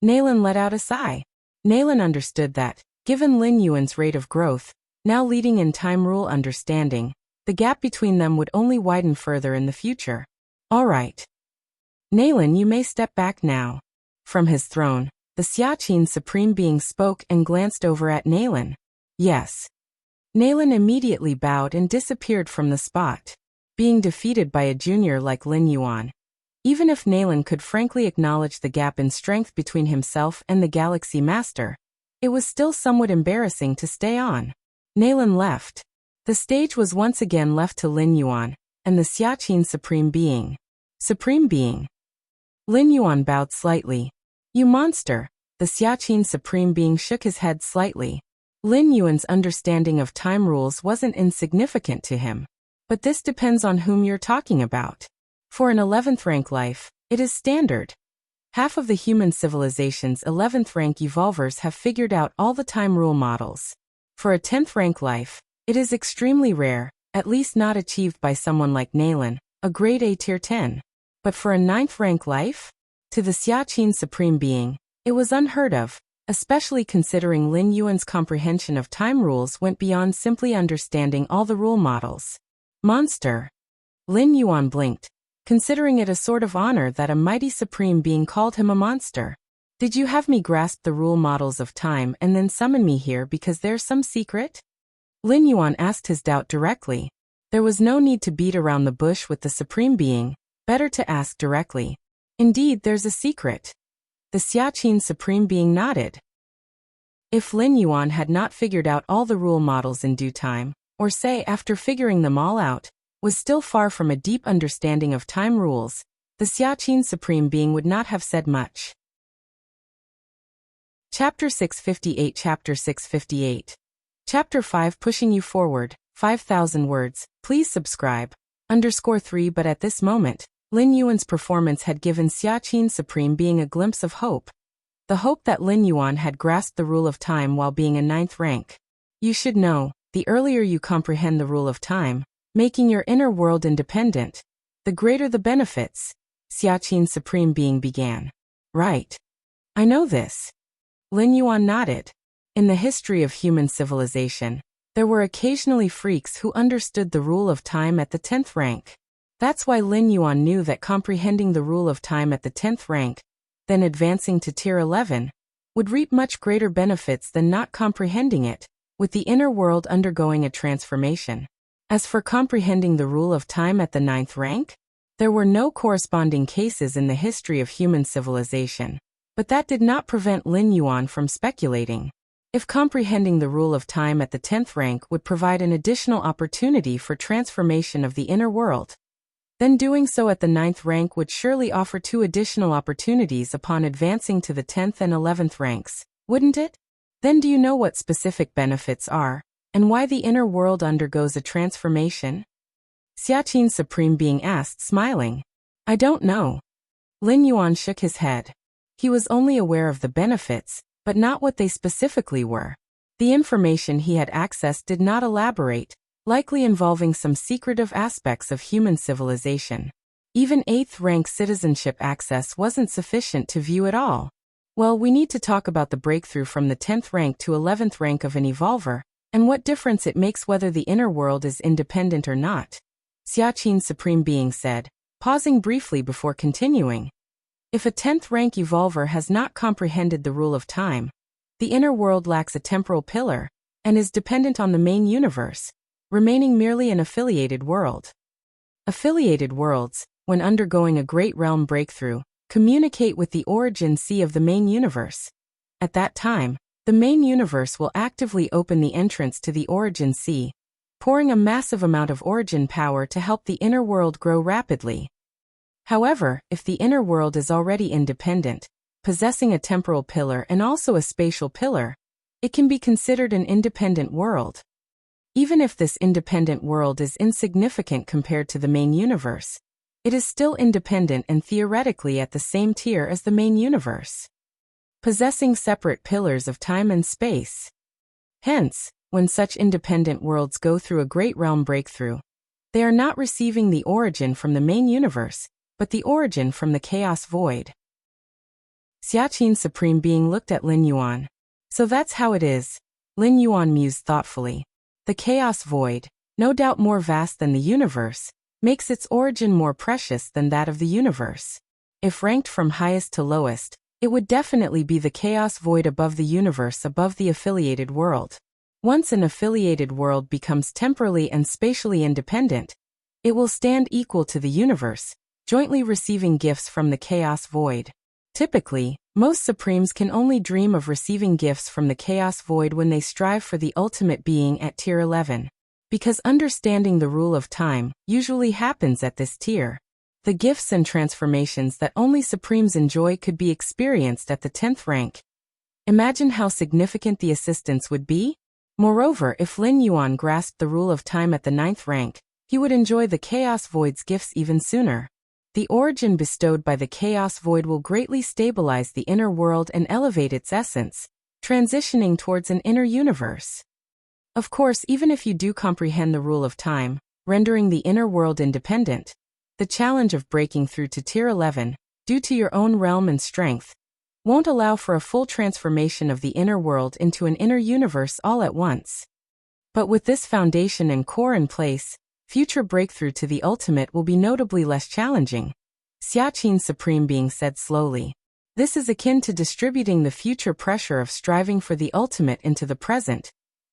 Nalan let out a sigh. Nalan understood that, given Lin Yuan's rate of growth, now leading in time rule understanding, the gap between them would only widen further in the future. All right. Nalan, you may step back now. From his throne, the Xiaqin Supreme Being spoke and glanced over at Nalan. Yes. Nalan immediately bowed and disappeared from the spot. Being defeated by a junior like Lin Yuan. Even if Nalan could frankly acknowledge the gap in strength between himself and the Galaxy Master, it was still somewhat embarrassing to stay on. Nalan left. The stage was once again left to Lin Yuan and the Xiaqin Supreme Being. Supreme Being. Lin Yuan bowed slightly. You monster! The Xiaqin Supreme Being shook his head slightly. Lin Yuan's understanding of time rules wasn't insignificant to him. But this depends on whom you're talking about. For an 11th rank life, it is standard. Half of the human civilization's 11th rank evolvers have figured out all the time rule models. For a 10th rank life, it is extremely rare, at least not achieved by someone like Naylan, a grade A tier 10. But for a 9th rank life? To the Xiaqin Supreme Being, it was unheard of, especially considering Lin Yuan's comprehension of time rules went beyond simply understanding all the rule models. Monster! Lin Yuan blinked, considering it a sort of honor that a mighty Supreme Being called him a monster. Did you have me grasp the rule models of time and then summon me here because there's some secret? Lin Yuan asked his doubt directly. There was no need to beat around the bush with the Supreme Being, better to ask directly. Indeed, there's a secret. The Xiaqin Supreme Being nodded. If Lin Yuan had not figured out all the rule models in due time, or say after figuring them all out, was still far from a deep understanding of time rules, the Xiaqin Supreme Being would not have said much. Chapter 658 Chapter 658 Chapter 5 Pushing You Forward, 5,000 words, please subscribe. _3 But at this moment, Lin Yuan's performance had given Xiaqin Supreme Being a glimpse of hope. The hope that Lin Yuan had grasped the rule of time while being a 9th rank. You should know, the earlier you comprehend the rule of time, making your inner world independent, the greater the benefits, Xiaqin Supreme Being began. Right. I know this. Lin Yuan nodded. In the history of human civilization, there were occasionally freaks who understood the rule of time at the 10th rank. That's why Lin Yuan knew that comprehending the rule of time at the 10th rank, then advancing to tier 11, would reap much greater benefits than not comprehending it, with the inner world undergoing a transformation. As for comprehending the rule of time at the 9th rank, there were no corresponding cases in the history of human civilization, but that did not prevent Lin Yuan from speculating. If comprehending the rule of time at the 10th rank would provide an additional opportunity for transformation of the inner world, then doing so at the 9th rank would surely offer 2 additional opportunities upon advancing to the 10th and 11th ranks, wouldn't it? Then do you know what specific benefits are, and why the inner world undergoes a transformation? Xiaqin Supreme Being asked, smiling. I don't know. Lin Yuan shook his head. He was only aware of the benefits, but not what they specifically were. The information he had accessed did not elaborate, likely involving some secretive aspects of human civilization. Even 8th rank citizenship access wasn't sufficient to view it all. Well, we need to talk about the breakthrough from the 10th rank to 11th rank of an evolver, and what difference it makes whether the inner world is independent or not. Xiaqin Supreme Being said, pausing briefly before continuing. If a 10th rank evolver has not comprehended the rule of time, the inner world lacks a temporal pillar, and is dependent on the main universe, remaining merely an affiliated world. Affiliated worlds, when undergoing a great realm breakthrough, communicate with the origin sea of the main universe. At that time, the main universe will actively open the entrance to the origin sea, pouring a massive amount of origin power to help the inner world grow rapidly. However, if the inner world is already independent, possessing a temporal pillar and also a spatial pillar, it can be considered an independent world. Even if this independent world is insignificant compared to the main universe, it is still independent and theoretically at the same tier as the main universe, possessing separate pillars of time and space. Hence, when such independent worlds go through a great realm breakthrough, they are not receiving the origin from the main universe, but the origin from the chaos void. Xiaqin Supreme Being looked at Lin Yuan. So that's how it is, Lin Yuan mused thoughtfully. The chaos void, no doubt more vast than the universe, makes its origin more precious than that of the universe. If ranked from highest to lowest, it would definitely be the chaos void above the universe above the affiliated world. Once an affiliated world becomes temporally and spatially independent, it will stand equal to the universe, jointly receiving gifts from the chaos void. Typically, most Supremes can only dream of receiving gifts from the chaos void when they strive for the ultimate being at tier 11. Because understanding the rule of time usually happens at this tier, The gifts and transformations that only Supremes enjoy could be experienced at the 10th rank. Imagine how significant the assistance would be. Moreover, if Lin Yuan grasped the rule of time at the 9th rank, he would enjoy the Chaos Void's gifts even sooner. The origin bestowed by the Chaos Void will greatly stabilize the inner world and elevate its essence, transitioning towards an inner universe. Of course, even if you do comprehend the rule of time, rendering the inner world independent, the challenge of breaking through to Tier 11, due to your own realm and strength, won't allow for a full transformation of the inner world into an inner universe all at once. But with this foundation and core in place, future breakthrough to the ultimate will be notably less challenging. Xiaqin Supreme Being said slowly. This is akin to distributing the future pressure of striving for the ultimate into the present,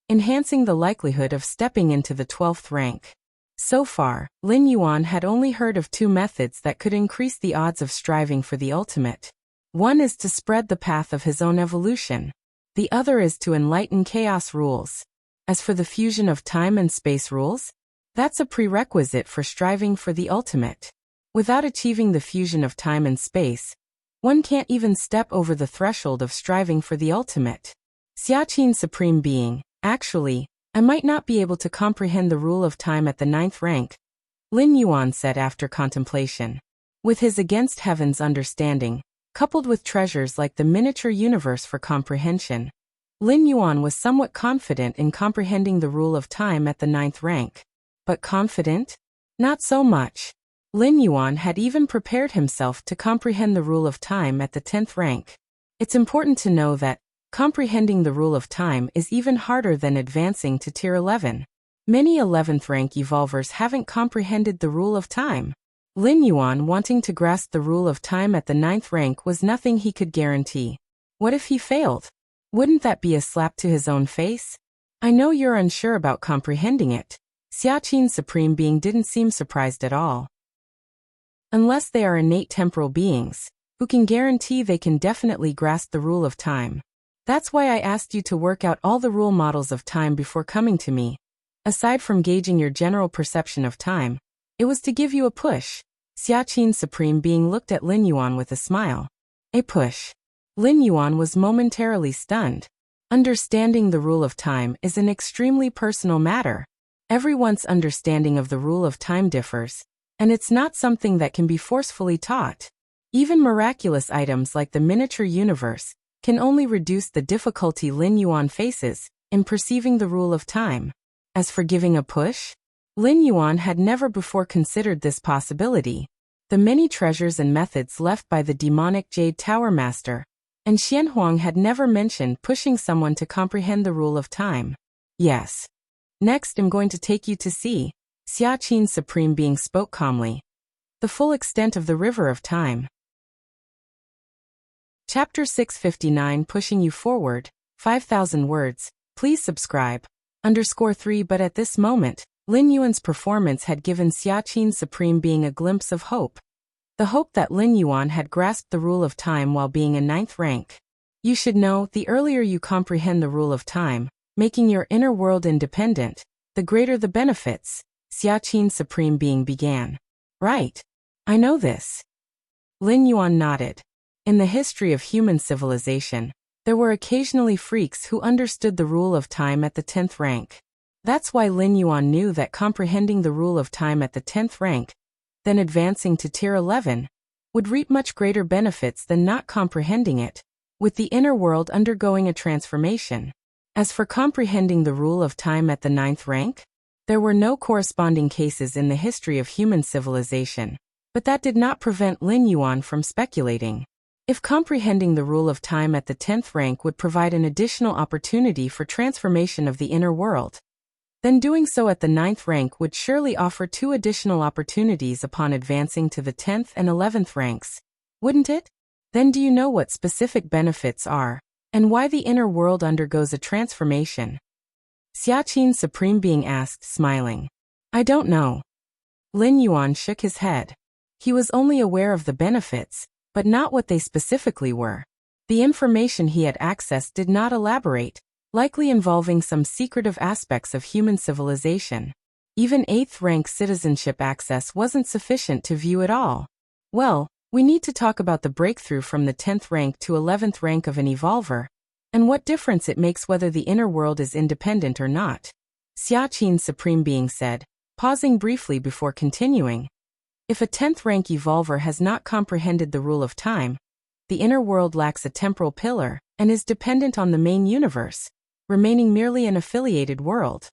enhancing the likelihood of stepping into the 12th rank. So far, Lin Yuan had only heard of 2 methods that could increase the odds of striving for the ultimate. One is to spread the path of his own evolution. The other is to enlighten chaos rules. As for the fusion of time and space rules, that's a prerequisite for striving for the ultimate. Without achieving the fusion of time and space, one can't even step over the threshold of striving for the ultimate. Xiaqin Supreme Being, actually, I might not be able to comprehend the rule of time at the 9th rank, Lin Yuan said after contemplation. With his against heaven's understanding, coupled with treasures like the miniature universe for comprehension, Lin Yuan was somewhat confident in comprehending the rule of time at the 9th rank. But confident? Not so much. Lin Yuan had even prepared himself to comprehend the rule of time at the 10th rank. It's important to know that comprehending the rule of time is even harder than advancing to Tier 11. Many 11th rank evolvers haven't comprehended the rule of time. Lin Yuan wanting to grasp the rule of time at the 9th rank was nothing he could guarantee. What if he failed? Wouldn't that be a slap to his own face? I know you're unsure about comprehending it. Xiaqin Supreme Being didn't seem surprised at all. Unless they are innate temporal beings, who can guarantee they can definitely grasp the rule of time. That's why I asked you to work out all the rule models of time before coming to me. Aside from gauging your general perception of time, it was to give you a push. Xiaqin Supreme Being looked at Lin Yuan with a smile. A push. Lin Yuan was momentarily stunned. Understanding the rule of time is an extremely personal matter. Everyone's understanding of the rule of time differs, and it's not something that can be forcefully taught. Even miraculous items like the miniature universe can only reduce the difficulty Lin Yuan faces in perceiving the rule of time. As for giving a push, Lin Yuan had never before considered this possibility. The many treasures and methods left by the demonic Jade Tower Master, and Xianhuang had never mentioned pushing someone to comprehend the rule of time. Yes. Next, I'm going to take you to see, Xiaqin Supreme Being spoke calmly, the full extent of the river of time. Chapter 659 Pushing You Forward, 5,000 words, please subscribe. _3 But at this moment, Lin Yuan's performance had given Xiaqin Supreme Being a glimpse of hope. The hope that Lin Yuan had grasped the rule of time while being in 9th rank. You should know, the earlier you comprehend the rule of time, making your inner world independent, the greater the benefits, Xiaqin Supreme Being began. Right. I know this. Lin Yuan nodded. In the history of human civilization, there were occasionally freaks who understood the rule of time at the 10th rank. That's why Lin Yuan knew that comprehending the rule of time at the 10th rank, then advancing to Tier 11, would reap much greater benefits than not comprehending it, with the inner world undergoing a transformation. As for comprehending the rule of time at the 9th rank, there were no corresponding cases in the history of human civilization, but that did not prevent Lin Yuan from speculating. If comprehending the rule of time at the 10th rank would provide an additional opportunity for transformation of the inner world, then doing so at the 9th rank would surely offer 2 additional opportunities upon advancing to the 10th and 11th ranks, wouldn't it? Then do you know what specific benefits are, and why the inner world undergoes a transformation? Xiaqin Supreme Being asked, smiling. I don't know. Lin Yuan shook his head. He was only aware of the benefits, but not what they specifically were. The information he had accessed did not elaborate, likely involving some secretive aspects of human civilization. Even 8th rank citizenship access wasn't sufficient to view it all. Well, we need to talk about the breakthrough from the 10th rank to 11th rank of an evolver, and what difference it makes whether the inner world is independent or not. Xia Qin's Supreme Being said, pausing briefly before continuing. If a 10th rank evolver has not comprehended the rule of time, the inner world lacks a temporal pillar and is dependent on the main universe, remaining merely an affiliated world.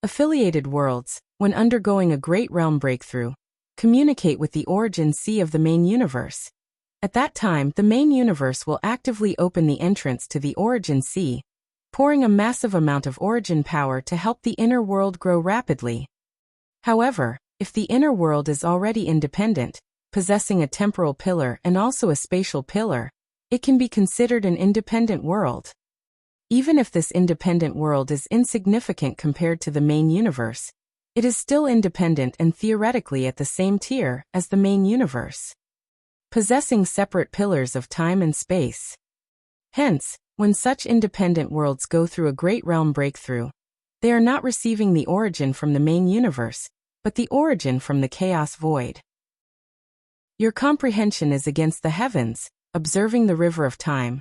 Affiliated worlds, when undergoing a great realm breakthrough, communicate with the origin sea of the main universe. At that time, the main universe will actively open the entrance to the origin sea, pouring a massive amount of origin power to help the inner world grow rapidly. However, if the inner world is already independent, possessing a temporal pillar and also a spatial pillar, it can be considered an independent world. Even if this independent world is insignificant compared to the main universe, it is still independent and theoretically at the same tier as the main universe, possessing separate pillars of time and space. Hence, when such independent worlds go through a great realm breakthrough, they are not receiving the origin from the main universe, but the origin from the chaos void. Your comprehension is against the heavens, observing the river of time.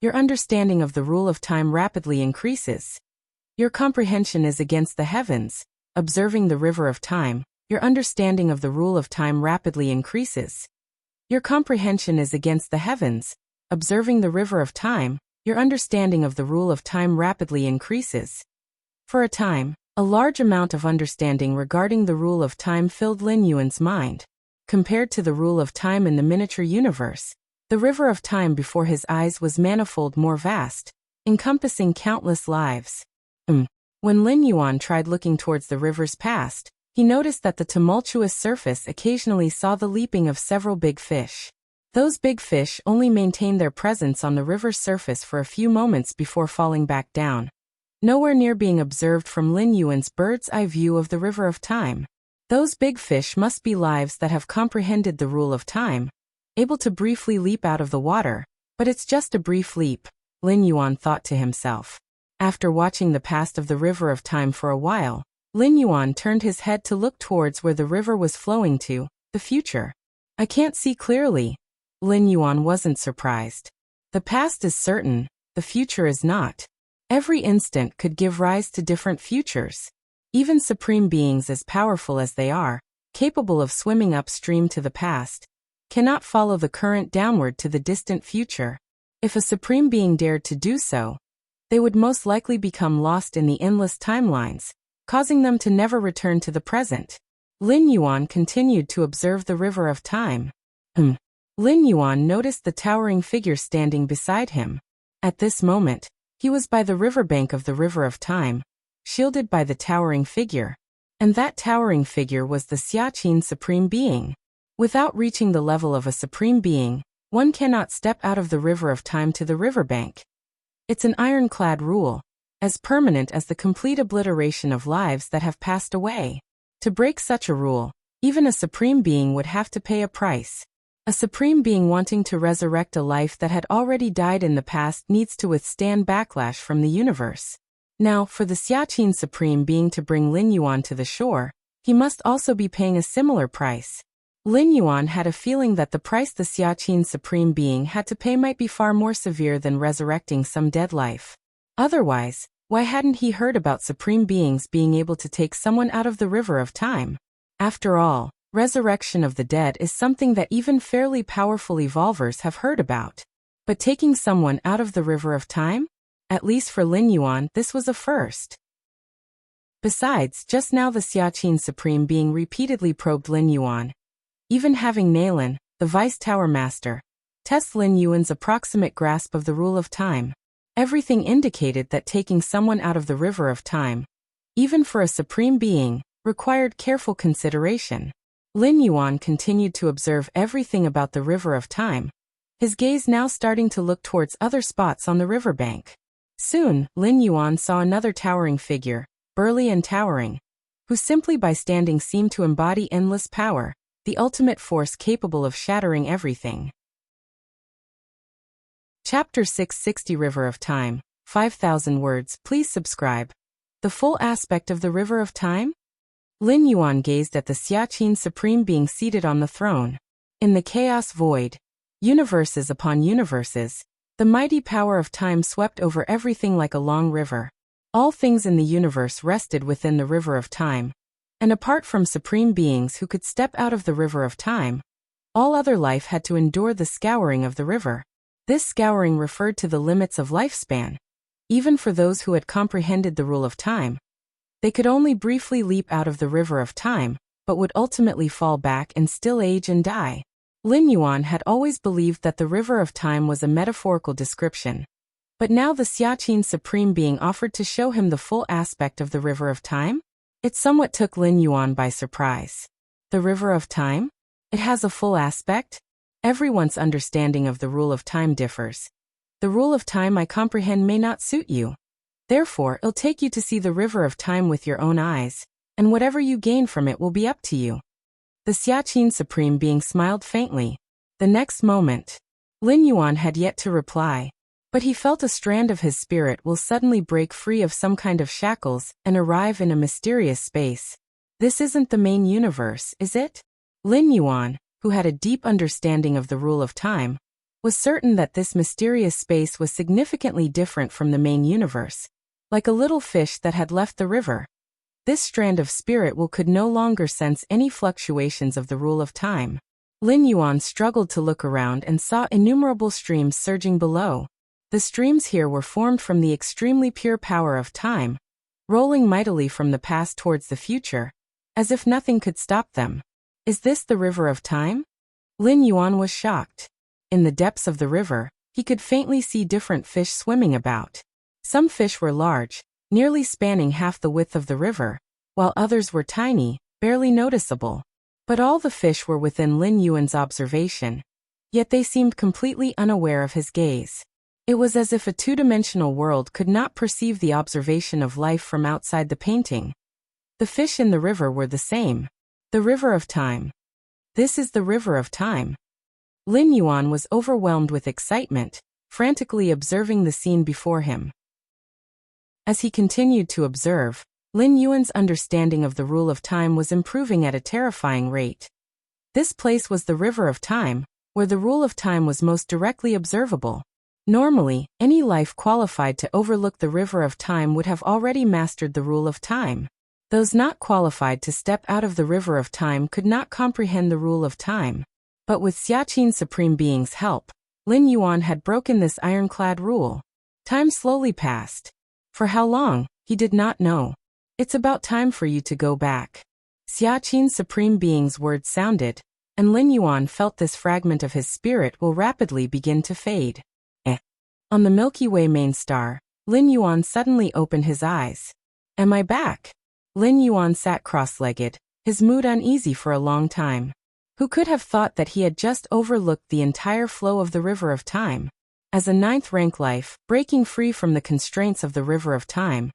Your understanding of the rule of time rapidly increases. Your comprehension is against the heavens, observing the river of time. Your understanding of the rule of time rapidly increases. Your comprehension is against the heavens, observing the river of time. Your understanding of the rule of time rapidly increases. For a time, a large amount of understanding regarding the rule of time filled Lin Yuan's mind. Compared to the rule of time in the miniature universe, the river of time before his eyes was manifold more vast, encompassing countless lives. When Lin Yuan tried looking towards the river's past, he noticed that the tumultuous surface occasionally saw the leaping of several big fish. Those big fish only maintained their presence on the river's surface for a few moments before falling back down, nowhere near being observed from Lin Yuan's bird's-eye view of the river of time. Those big fish must be lives that have comprehended the rule of time, able to briefly leap out of the water, but it's just a brief leap, Lin Yuan thought to himself. After watching the past of the river of time for a while, Lin Yuan turned his head to look towards where the river was flowing to, the future. I can't see clearly. Lin Yuan wasn't surprised. The past is certain, the future is not. Every instant could give rise to different futures. Even supreme beings as powerful as they are, capable of swimming upstream to the past, cannot follow the current downward to the distant future. If a supreme being dared to do so, they would most likely become lost in the endless timelines, causing them to never return to the present. Lin Yuan continued to observe the river of time. Lin Yuan noticed the towering figure standing beside him. At this moment, he was by the riverbank of the river of time, shielded by the towering figure. And that towering figure was the Xia Qin Supreme Being. Without reaching the level of a supreme being, one cannot step out of the river of time to the riverbank. It's an ironclad rule, as permanent as the complete obliteration of lives that have passed away. To break such a rule, even a supreme being would have to pay a price. A supreme being wanting to resurrect a life that had already died in the past needs to withstand backlash from the universe. Now, for the Xia Qin Supreme Being to bring Lin Yuan to the shore, he must also be paying a similar price. Lin Yuan had a feeling that the price the Xia Qin Supreme Being had to pay might be far more severe than resurrecting some dead life. Otherwise, why hadn't he heard about supreme beings being able to take someone out of the river of time? After all, resurrection of the dead is something that even fairly powerful evolvers have heard about. But taking someone out of the river of time? At least for Lin Yuan, this was a first. Besides, just now the Xia Qin Supreme Being repeatedly probed Lin Yuan. Even having Nailin, the Vice Tower Master, test Lin Yuan's approximate grasp of the rule of time. Everything indicated that taking someone out of the river of time, even for a supreme being, required careful consideration. Lin Yuan continued to observe everything about the river of time, his gaze now starting to look towards other spots on the riverbank. Soon, Lin Yuan saw another towering figure, burly and towering, who simply by standing seemed to embody endless power, the ultimate force capable of shattering everything. Chapter 660 River of Time, 5,000 words. Please subscribe. The full aspect of the River of Time? Lin Yuan gazed at the Xiaqin Supreme Being seated on the throne. In the chaos void, universes upon universes, the mighty power of time swept over everything like a long river. All things in the universe rested within the river of time. And apart from supreme beings who could step out of the river of time, all other life had to endure the scouring of the river. This scouring referred to the limits of lifespan. Even for those who had comprehended the rule of time, they could only briefly leap out of the river of time, but would ultimately fall back and still age and die. Lin Yuan had always believed that the river of time was a metaphorical description. But now the Xiaqin Supreme Being offered to show him the full aspect of the river of time? It somewhat took Lin Yuan by surprise. The river of time? It has a full aspect? Everyone's understanding of the rule of time differs. The rule of time I comprehend may not suit you. Therefore, it'll take you to see the river of time with your own eyes, and whatever you gain from it will be up to you. The Xiaqin Supreme Being smiled faintly. The next moment, Lin Yuan had yet to reply, but he felt a strand of his spirit will suddenly break free of some kind of shackles and arrive in a mysterious space. This isn't the main universe, is it? Lin Yuan, who had a deep understanding of the rule of time, was certain that this mysterious space was significantly different from the main universe, like a little fish that had left the river. This strand of spirit will could no longer sense any fluctuations of the rule of time. Lin Yuan struggled to look around and saw innumerable streams surging below. The streams here were formed from the extremely pure power of time, rolling mightily from the past towards the future, as if nothing could stop them. Is this the river of time? Lin Yuan was shocked. In the depths of the river, he could faintly see different fish swimming about. Some fish were large, nearly spanning half the width of the river, while others were tiny, barely noticeable. But all the fish were within Lin Yuan's observation, yet they seemed completely unaware of his gaze. It was as if a two-dimensional world could not perceive the observation of life from outside the painting. The fish in the river were the same. The river of time. This is the river of time. Lin Yuan was overwhelmed with excitement, frantically observing the scene before him. As he continued to observe, Lin Yuan's understanding of the rule of time was improving at a terrifying rate. This place was the river of time, where the rule of time was most directly observable. Normally, any life qualified to overlook the river of time would have already mastered the rule of time. Those not qualified to step out of the river of time could not comprehend the rule of time. But with Xiaqin Supreme Being's help, Lin Yuan had broken this ironclad rule. Time slowly passed. For how long, he did not know. It's about time for you to go back. Xiaqin Supreme Being's words sounded, and Lin Yuan felt this fragment of his spirit will rapidly begin to fade. On the Milky Way main star, Lin Yuan suddenly opened his eyes. Am I back? Lin Yuan sat cross-legged, his mood uneasy for a long time. Who could have thought that he had just overlooked the entire flow of the river of time? As a ninth-rank life, breaking free from the constraints of the river of time,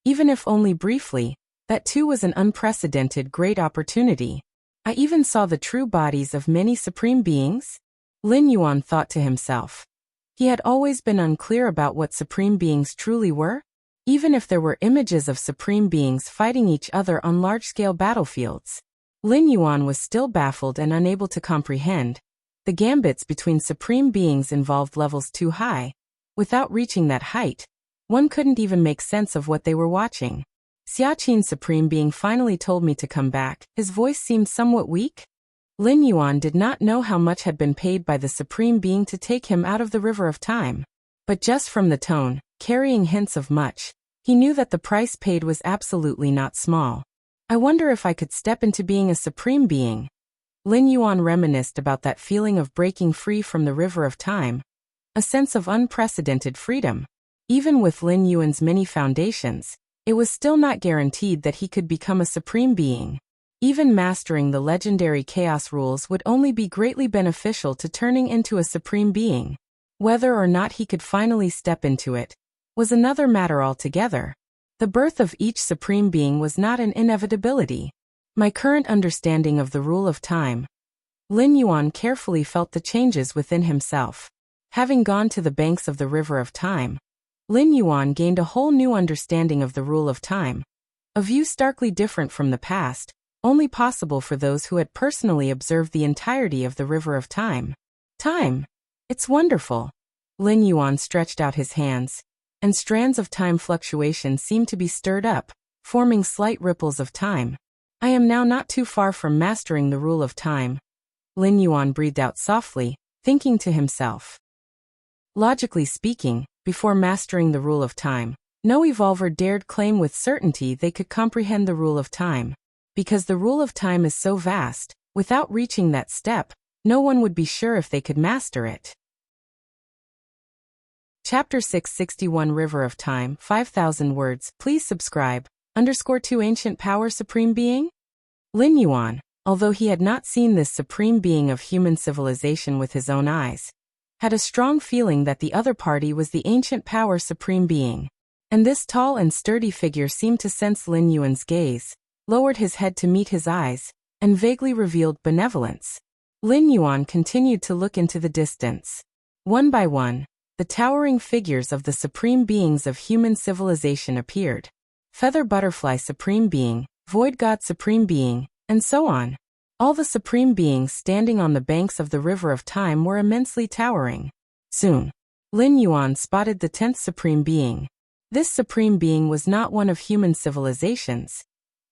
even if only briefly, that too was an unprecedented great opportunity. I even saw the true bodies of many supreme beings? Lin Yuan thought to himself. He had always been unclear about what supreme beings truly were. Even if there were images of supreme beings fighting each other on large-scale battlefields, Lin Yuan was still baffled and unable to comprehend. The gambits between supreme beings involved levels too high. Without reaching that height, one couldn't even make sense of what they were watching. Xiaqin Supreme Being finally told me to come back. His voice seemed somewhat weak. Lin Yuan did not know how much had been paid by the Supreme Being to take him out of the river of time. But just from the tone, carrying hints of much, he knew that the price paid was absolutely not small. I wonder if I could step into being a Supreme Being. Lin Yuan reminisced about that feeling of breaking free from the river of time. A sense of unprecedented freedom. Even with Lin Yuan's many foundations, it was still not guaranteed that he could become a Supreme Being. Even mastering the legendary chaos rules would only be greatly beneficial to turning into a Supreme Being. Whether or not he could finally step into it was another matter altogether. The birth of each Supreme Being was not an inevitability. My current understanding of the rule of time. Lin Yuan carefully felt the changes within himself. Having gone to the banks of the river of time, Lin Yuan gained a whole new understanding of the rule of time. A view starkly different from the past, only possible for those who had personally observed the entirety of the river of time. Time. It's wonderful. Lin Yuan stretched out his hands, and strands of time fluctuation seemed to be stirred up, forming slight ripples of time. I am now not too far from mastering the rule of time. Lin Yuan breathed out softly, thinking to himself. Logically speaking, before mastering the rule of time, no evolver dared claim with certainty they could comprehend the rule of time. Because the rule of time is so vast, without reaching that step, no one would be sure if they could master it. Chapter 661 River of Time, 5,000 words. Please subscribe. _2 Ancient Power Supreme Being? Lin Yuan, although he had not seen this supreme being of human civilization with his own eyes, had a strong feeling that the other party was the ancient power supreme being. And this tall and sturdy figure seemed to sense Lin Yuan's gaze, lowered his head to meet his eyes, and vaguely revealed benevolence. Lin Yuan continued to look into the distance. One by one, the towering figures of the supreme beings of human civilization appeared. Feather Butterfly Supreme Being, Void God Supreme Being, and so on. All the supreme beings standing on the banks of the river of time were immensely towering. Soon, Lin Yuan spotted the 10th supreme being. This supreme being was not one of human civilizations.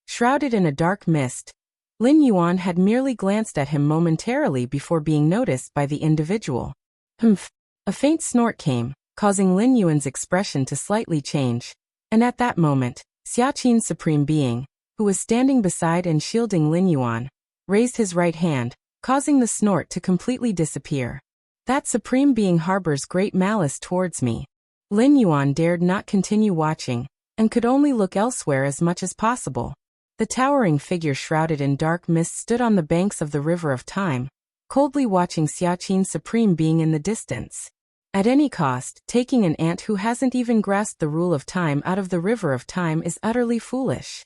Shrouded in a dark mist, Lin Yuan had merely glanced at him momentarily before being noticed by the individual. Humph! A faint snort came, causing Lin Yuan's expression to slightly change, and at that moment, Xiaqin's supreme being, who was standing beside and shielding Lin Yuan, raised his right hand, causing the snort to completely disappear. That supreme being harbors great malice towards me. Lin Yuan dared not continue watching, and could only look elsewhere as much as possible. The towering figure shrouded in dark mist stood on the banks of the river of time, coldly watching Xiaqin's supreme being in the distance. At any cost, taking an ant who hasn't even grasped the rule of time out of the river of time is utterly foolish.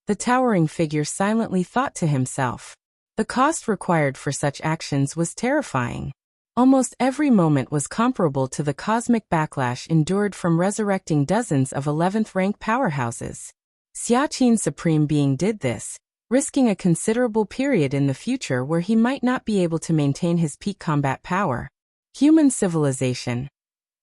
The towering figure silently thought to himself. The cost required for such actions was terrifying. Almost every moment was comparable to the cosmic backlash endured from resurrecting dozens of 11th rank powerhouses. Xiaqin's supreme being did this, risking a considerable period in the future where he might not be able to maintain his peak combat power. Human civilization.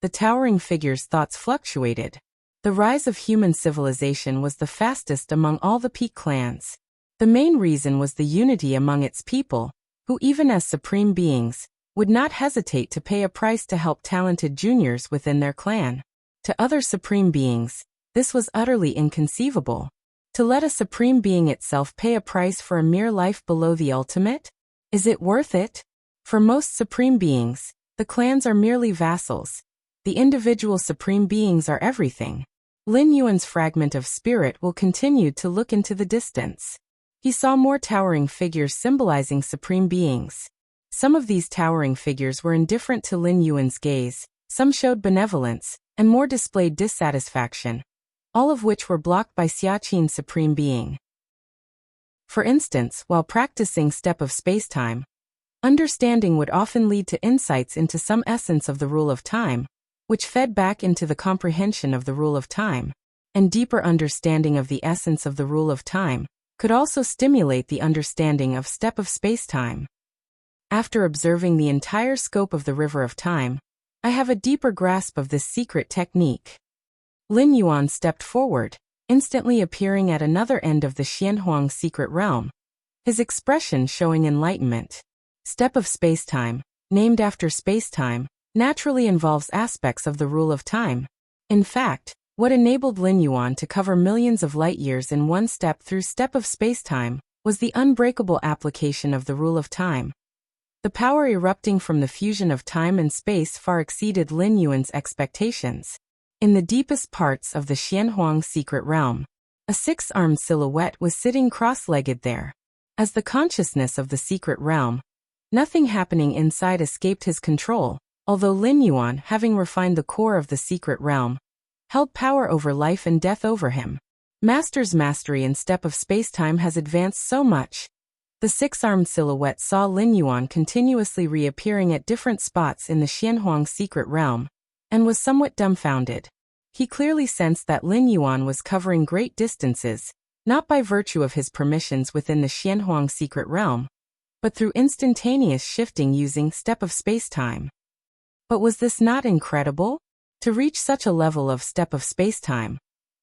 The towering figure's thoughts fluctuated. The rise of human civilization was the fastest among all the peak clans. The main reason was the unity among its people, who even as supreme beings, would not hesitate to pay a price to help talented juniors within their clan. To other supreme beings, this was utterly inconceivable. To let a supreme being itself pay a price for a mere life below the ultimate? Is it worth it? For most supreme beings, the clans are merely vassals. The individual supreme beings are everything. Lin Yuan's fragment of spirit will continue to look into the distance. He saw more towering figures symbolizing supreme beings. Some of these towering figures were indifferent to Lin Yuan's gaze, some showed benevolence, and more displayed dissatisfaction, all of which were blocked by Xiaqin's supreme being. For instance, while practicing Step of Spacetime, understanding would often lead to insights into some essence of the rule of time, which fed back into the comprehension of the rule of time, and deeper understanding of the essence of the rule of time could also stimulate the understanding of Step of Spacetime. After observing the entire scope of the river of time, I have a deeper grasp of this secret technique. Lin Yuan stepped forward, instantly appearing at another end of the Xianhuang secret realm, his expression showing enlightenment. Step of Spacetime, named after spacetime, naturally involves aspects of the rule of time. In fact, what enabled Lin Yuan to cover millions of light years in one step through Step of Spacetime was the unbreakable application of the rule of time. The power erupting from the fusion of time and space far exceeded Lin Yuan's expectations. In the deepest parts of the Xianhuang secret realm, a six-armed silhouette was sitting cross-legged there. As the consciousness of the secret realm, nothing happening inside escaped his control, although Lin Yuan, having refined the core of the secret realm, held power over life and death over him. Master's mastery in Step of Spacetime has advanced so much. The six-armed silhouette saw Lin Yuan continuously reappearing at different spots in the Xianhuang secret realm, and was somewhat dumbfounded. He clearly sensed that Lin Yuan was covering great distances, not by virtue of his permissions within the Xianhuang secret realm, but through instantaneous shifting using step of spacetime. But was this not incredible? To reach such a level of step of spacetime,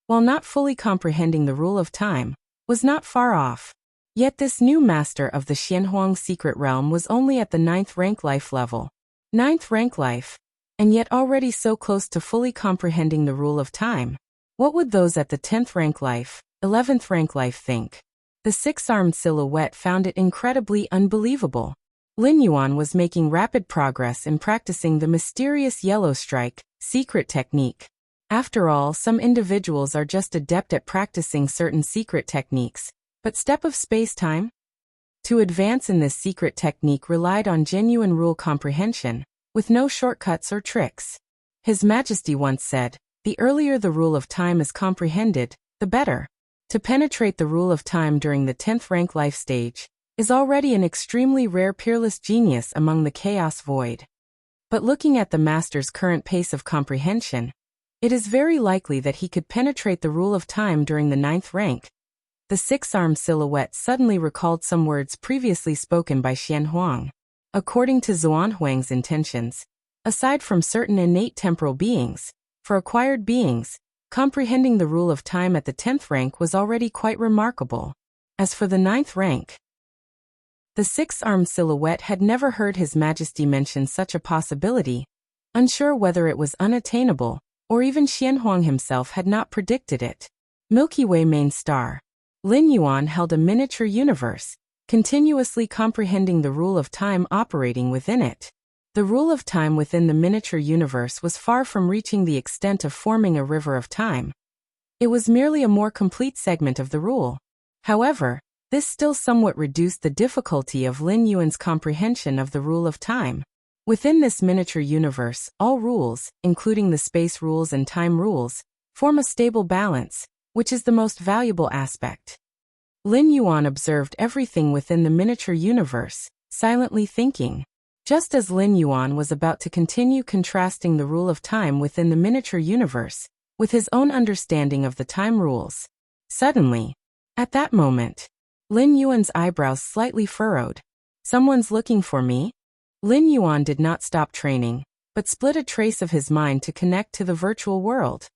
while not fully comprehending the rule of time, was not far off. Yet this new master of the Xianhuang secret realm was only at the 9th rank life level. 9th rank life, and yet already so close to fully comprehending the rule of time. What would those at the 10th rank life, 11th rank life think? The six-armed silhouette found it incredibly unbelievable. Lin Yuan was making rapid progress in practicing the mysterious yellow strike, secret technique. After all, some individuals are just adept at practicing certain secret techniques, but step of space-time? To advance in this secret technique relied on genuine rule comprehension, with no shortcuts or tricks. His Majesty once said, "The earlier the rule of time is comprehended, the better." To penetrate the rule of time during the 10th rank life stage is already an extremely rare peerless genius among the chaos void. But looking at the master's current pace of comprehension, it is very likely that he could penetrate the rule of time during the 9th rank. The six-armed silhouette suddenly recalled some words previously spoken by Xianhuang. According to Xuanhuang's intentions, aside from certain innate temporal beings, for acquired beings, comprehending the rule of time at the 10th rank was already quite remarkable. As for the 9th rank, the six-armed silhouette had never heard His Majesty mention such a possibility, unsure whether it was unattainable, or even Xianhuang himself had not predicted it. Milky Way main star. Lin Yuan held a miniature universe, continuously comprehending the rule of time operating within it. The rule of time within the miniature universe was far from reaching the extent of forming a river of time. It was merely a more complete segment of the rule. However, this still somewhat reduced the difficulty of Lin Yuan's comprehension of the rule of time. Within this miniature universe, all rules, including the space rules and time rules, form a stable balance, which is the most valuable aspect. Lin Yuan observed everything within the miniature universe, silently thinking. Just as Lin Yuan was about to continue contrasting the rule of time within the miniature universe with his own understanding of the time rules, suddenly, at that moment, Lin Yuan's eyebrows slightly furrowed. "Someone's looking for me?" Lin Yuan did not stop training, but split a trace of his mind to connect to the virtual world.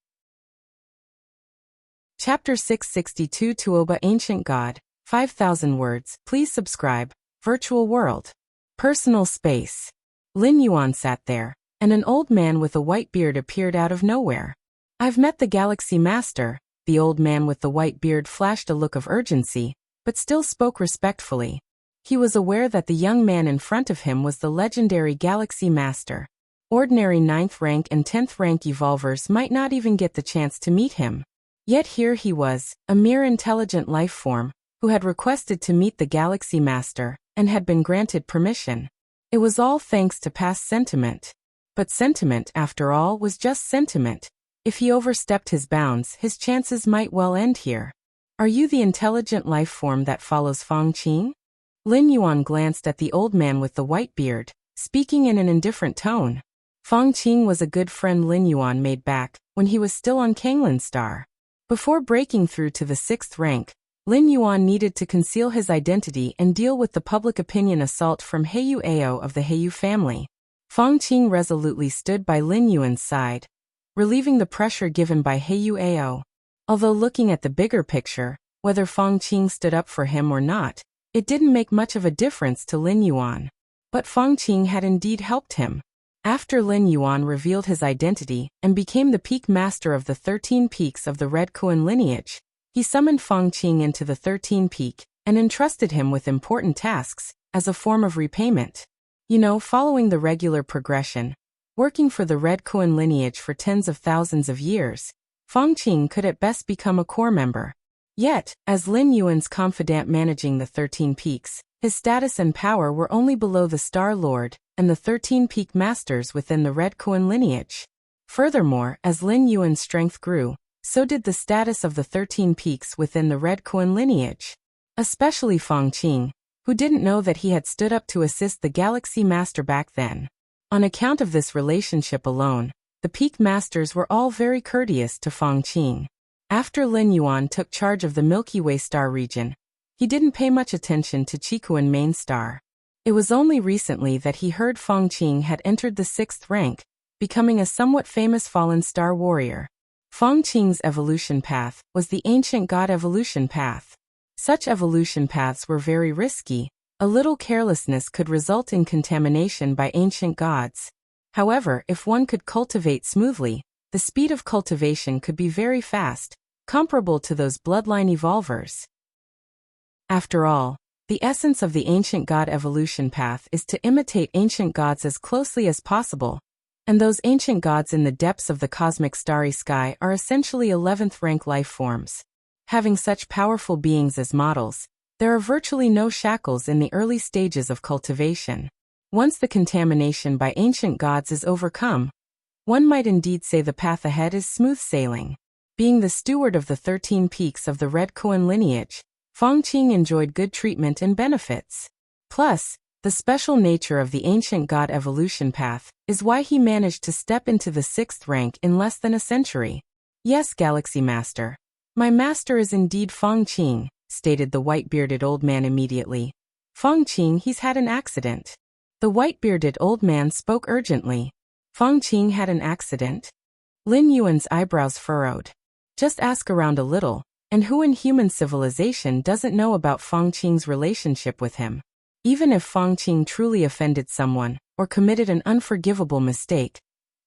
Chapter 662 Tuoba Ancient God, 5,000 words. Please subscribe. Virtual world. Personal space. Lin Yuan sat there, and an old man with a white beard appeared out of nowhere. "I've met the Galaxy Master." The old man with the white beard flashed a look of urgency, but still spoke respectfully. He was aware that the young man in front of him was the legendary Galaxy Master. Ordinary 9th rank and 10th rank evolvers might not even get the chance to meet him. Yet here he was, a mere intelligent life form, who had requested to meet the Galaxy Master, and had been granted permission. It was all thanks to past sentiment. But sentiment, after all, was just sentiment. If he overstepped his bounds, his chances might well end here. "Are you the intelligent life form that follows Fang Qing?" Lin Yuan glanced at the old man with the white beard, speaking in an indifferent tone. Fang Qing was a good friend Lin Yuan made back when he was still on Kanglan Star. Before breaking through to the 6th rank, Lin Yuan needed to conceal his identity and deal with the public opinion assault from Heyu Ao of the Heyu family. Fang Qing resolutely stood by Lin Yuan's side, relieving the pressure given by Heyu Ao. Although looking at the bigger picture, whether Fang Qing stood up for him or not, it didn't make much of a difference to Lin Yuan. But Fang Qing had indeed helped him. After Lin Yuan revealed his identity and became the peak master of the 13 peaks of the Red Kuan lineage, he summoned Fang Qing into the 13 peak and entrusted him with important tasks as a form of repayment. Following the regular progression, working for the Red Kuan lineage for tens of thousands of years, Fang Qing could at best become a core member. Yet, as Lin Yuan's confidant managing the 13 peaks, his status and power were only below the Star Lord and the 13 peak masters within the Red Kuan lineage. Furthermore, as Lin Yuan's strength grew, so did the status of the 13 peaks within the Red Kuan lineage. Especially Fang Qing, who didn't know that he had stood up to assist the Galaxy Master back then. On account of this relationship alone, the peak masters were all very courteous to Fang Qing. After Lin Yuan took charge of the Milky Way star region, he didn't pay much attention to Qikuan main star. It was only recently that he heard Feng Qing had entered the 6th rank, becoming a somewhat famous fallen star warrior. Feng Qing's evolution path was the ancient god evolution path. Such evolution paths were very risky. A little carelessness could result in contamination by ancient gods. However, if one could cultivate smoothly, the speed of cultivation could be very fast, comparable to those bloodline evolvers. After all, the essence of the ancient god evolution path is to imitate ancient gods as closely as possible, and those ancient gods in the depths of the cosmic starry sky are essentially 11th rank life forms. Having such powerful beings as models, there are virtually no shackles in the early stages of cultivation. Once the contamination by ancient gods is overcome, one might indeed say the path ahead is smooth sailing. Being the steward of the 13 peaks of the Red Koan lineage, Feng Qing enjoyed good treatment and benefits. Plus, the special nature of the ancient god evolution path is why he managed to step into the 6th rank in less than a century. Yes, Galaxy Master. My master is indeed Feng Qing, stated the white-bearded old man immediately. Feng Qing, he's had an accident. The white-bearded old man spoke urgently. Feng Qing had an accident? Lin Yuan's eyebrows furrowed. Just ask around a little, and who in human civilization doesn't know about Feng Qing's relationship with him? Even if Feng Qing truly offended someone, or committed an unforgivable mistake,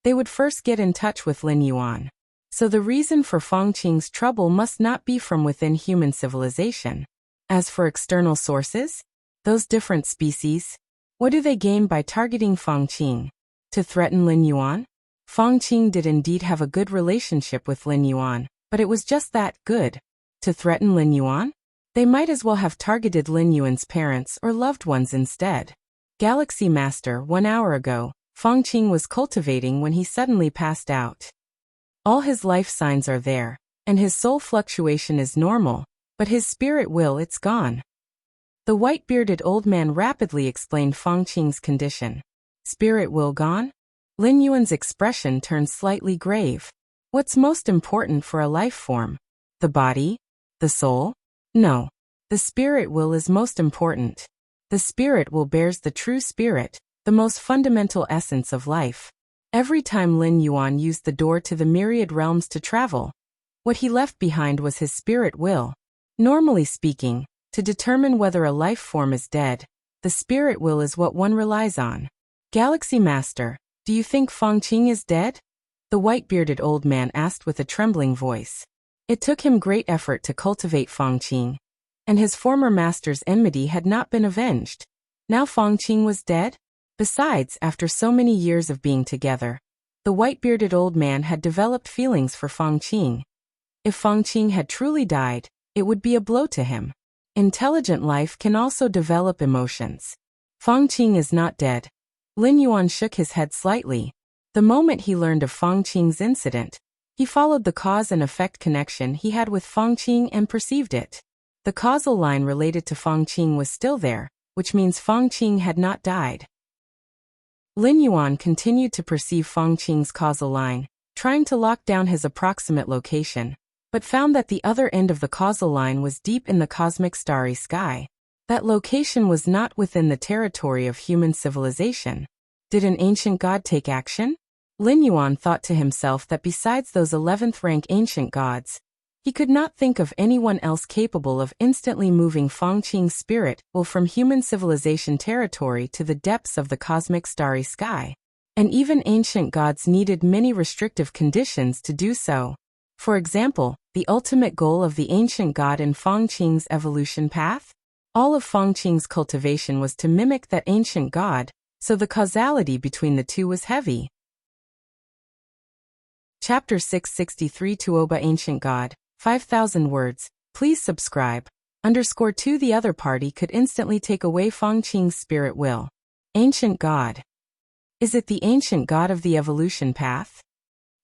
they would first get in touch with Lin Yuan. So the reason for Feng Qing's trouble must not be from within human civilization. As for external sources, those different species, what do they gain by targeting Feng Qing? To threaten Lin Yuan? Feng Qing did indeed have a good relationship with Lin Yuan, but it was just that good. To threaten Lin Yuan? They might as well have targeted Lin Yuan's parents or loved ones instead. Galaxy Master, 1 hour ago, Feng Qing was cultivating when he suddenly passed out. All his life signs are there, and his soul fluctuation is normal, but his spirit will, it's gone. The white-bearded old man rapidly explained Feng Qing's condition. Spirit will gone? Lin Yuan's expression turned slightly grave. What's most important for a life form? The body? The soul? No. The spirit will is most important. The spirit will bears the true spirit, the most fundamental essence of life. Every time Lin Yuan used the door to the myriad realms to travel, what he left behind was his spirit will. Normally speaking, to determine whether a life form is dead, the spirit will is what one relies on. Galaxy Master, do you think Feng Qing is dead? The white-bearded old man asked with a trembling voice. It took him great effort to cultivate Feng Qing, and his former master's enmity had not been avenged. Now Feng Qing was dead? Besides, after so many years of being together, the white-bearded old man had developed feelings for Feng Qing. If Feng Qing had truly died, it would be a blow to him. Intelligent life can also develop emotions. Feng Qing is not dead. Lin Yuan shook his head slightly. The moment he learned of Feng Qing's incident, he followed the cause and effect connection he had with Feng Qing and perceived it. The causal line related to Feng Qing was still there, which means Feng Qing had not died. Lin Yuan continued to perceive Feng Qing's causal line, trying to lock down his approximate location, but found that the other end of the causal line was deep in the cosmic starry sky. That location was not within the territory of human civilization. Did an ancient god take action? Lin Yuan thought to himself that besides those 11th rank ancient gods, he could not think of anyone else capable of instantly moving Feng Qing's spirit will from human civilization territory to the depths of the cosmic starry sky. And even ancient gods needed many restrictive conditions to do so. For example, the ultimate goal of the ancient god in Feng Qing's evolution path? All of Feng Qing's cultivation was to mimic that ancient god, so the causality between the two was heavy. Chapter 663 Tuoba Ancient God, 5,000 words, please subscribe. _2 The other party could instantly take away Feng Qing's spirit will. Ancient God. Is it the ancient god of the evolution path?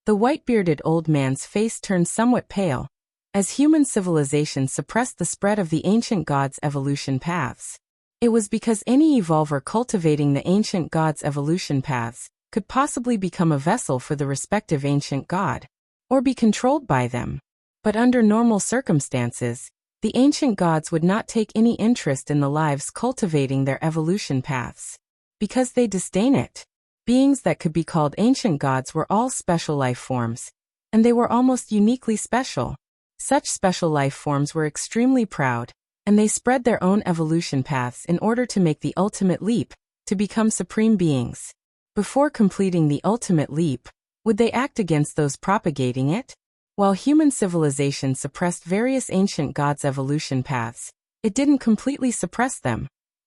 The white-bearded old man's face turned somewhat pale, as human civilization suppressed the spread of the ancient god's evolution paths. It was because any evolver cultivating the ancient god's evolution paths could possibly become a vessel for the respective ancient god, or be controlled by them. But under normal circumstances, the ancient gods would not take any interest in the lives cultivating their evolution paths, because they disdain it. Beings that could be called ancient gods were all special life forms, and they were almost uniquely special. Such special life forms were extremely proud, and they spread their own evolution paths in order to make the ultimate leap, to become supreme beings. Before completing the ultimate leap, would they act against those propagating it? While human civilization suppressed various ancient gods' evolution paths, it didn't completely suppress them.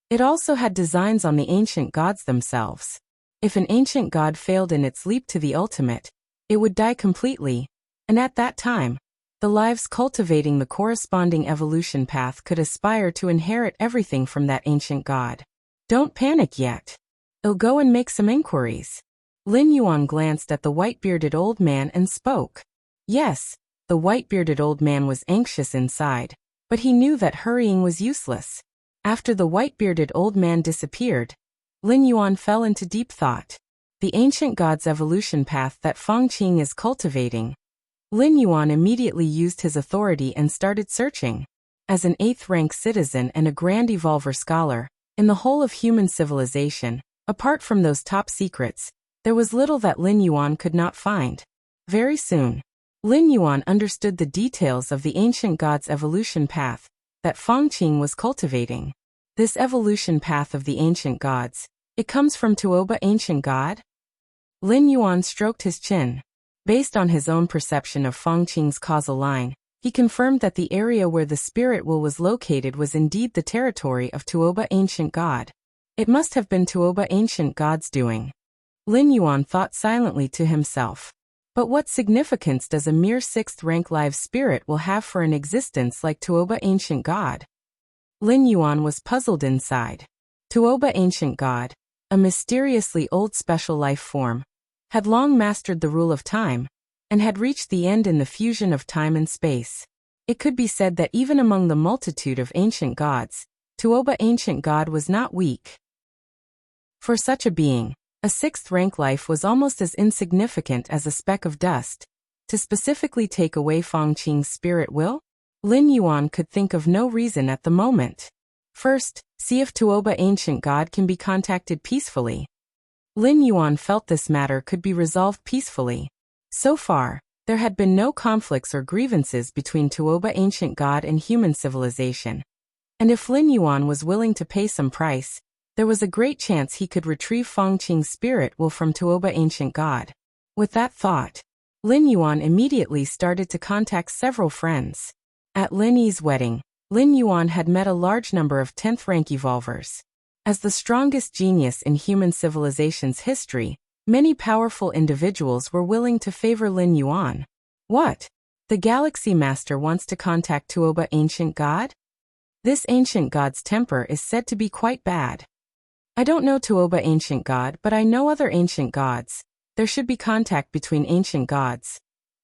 It also had designs on the ancient gods themselves. If an ancient god failed in its leap to the ultimate, it would die completely, and at that time, the lives cultivating the corresponding evolution path could aspire to inherit everything from that ancient god. Don't panic yet. I'll go and make some inquiries. Lin Yuan glanced at the white-bearded old man and spoke. Yes, the white-bearded old man was anxious inside, but he knew that hurrying was useless. After the white-bearded old man disappeared, Lin Yuan fell into deep thought. The ancient god's evolution path that Feng Qing is cultivating. Lin Yuan immediately used his authority and started searching. As an 8th-rank citizen and a grand evolver scholar, in the whole of human civilization, apart from those top secrets, there was little that Lin Yuan could not find. Very soon, Lin Yuan understood the details of the ancient god's evolution path that Feng Qing was cultivating. This evolution path of the ancient gods, it comes from Tuoba ancient god? Lin Yuan stroked his chin. Based on his own perception of Feng Qing's causal line, he confirmed that the area where the spirit will was located was indeed the territory of Tuoba ancient god. It must have been Tuoba ancient god's doing. Lin Yuan thought silently to himself. But what significance does a mere 6th-rank live spirit will have for an existence like Tuoba ancient god? Lin Yuan was puzzled inside. Tuoba ancient god, a mysteriously old special life form, had long mastered the rule of time, and had reached the end in the fusion of time and space. It could be said that even among the multitude of ancient gods, Tuoba ancient god was not weak. For such a being, a 6th-rank life was almost as insignificant as a speck of dust. To specifically take away Feng Qing's spirit will? Lin Yuan could think of no reason at the moment. First, see if Tuoba ancient god can be contacted peacefully. Lin Yuan felt this matter could be resolved peacefully. So far, there had been no conflicts or grievances between Tuoba ancient god and human civilization. And if Lin Yuan was willing to pay some price, there was a great chance he could retrieve Feng Qing's spirit will from Tuoba ancient god. With that thought, Lin Yuan immediately started to contact several friends. At Lin Yi's wedding, Lin Yuan had met a large number of 10th-rank evolvers. As the strongest genius in human civilization's history, many powerful individuals were willing to favor Lin Yuan. What? The Galaxy Master wants to contact Tuoba ancient god? This ancient god's temper is said to be quite bad. I don't know Tuoba ancient god, but I know other ancient gods. There should be contact between ancient gods.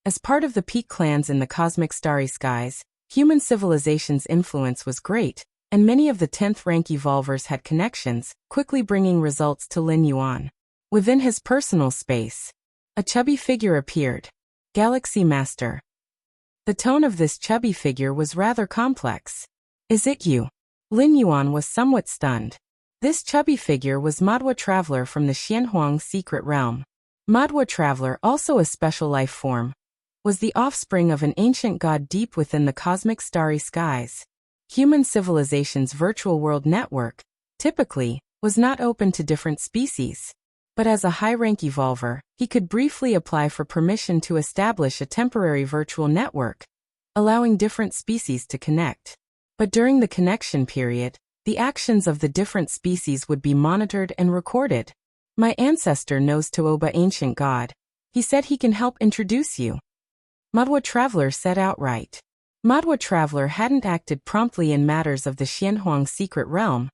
As part of the peak clans in the cosmic starry skies, human civilization's influence was great, and many of the 10th-rank evolvers had connections, quickly bringing results to Lin Yuan. Within his personal space, a chubby figure appeared. Galaxy Master. The tone of this chubby figure was rather complex. Is it you? Lin Yuan was somewhat stunned. This chubby figure was Madwa Traveler from the Xianhuang secret realm. Madwa Traveler, also a special life form, was the offspring of an ancient god deep within the cosmic starry skies. Human civilization's virtual world network, typically, was not open to different species. But as a high-rank evolver, he could briefly apply for permission to establish a temporary virtual network, allowing different species to connect. But during the connection period, the actions of the different species would be monitored and recorded. My ancestor knows Tuoba ancient god. He said he can help introduce you. Madwa Traveler said outright. Madwa Traveler hadn't acted promptly in matters of the Xianhuang secret realm,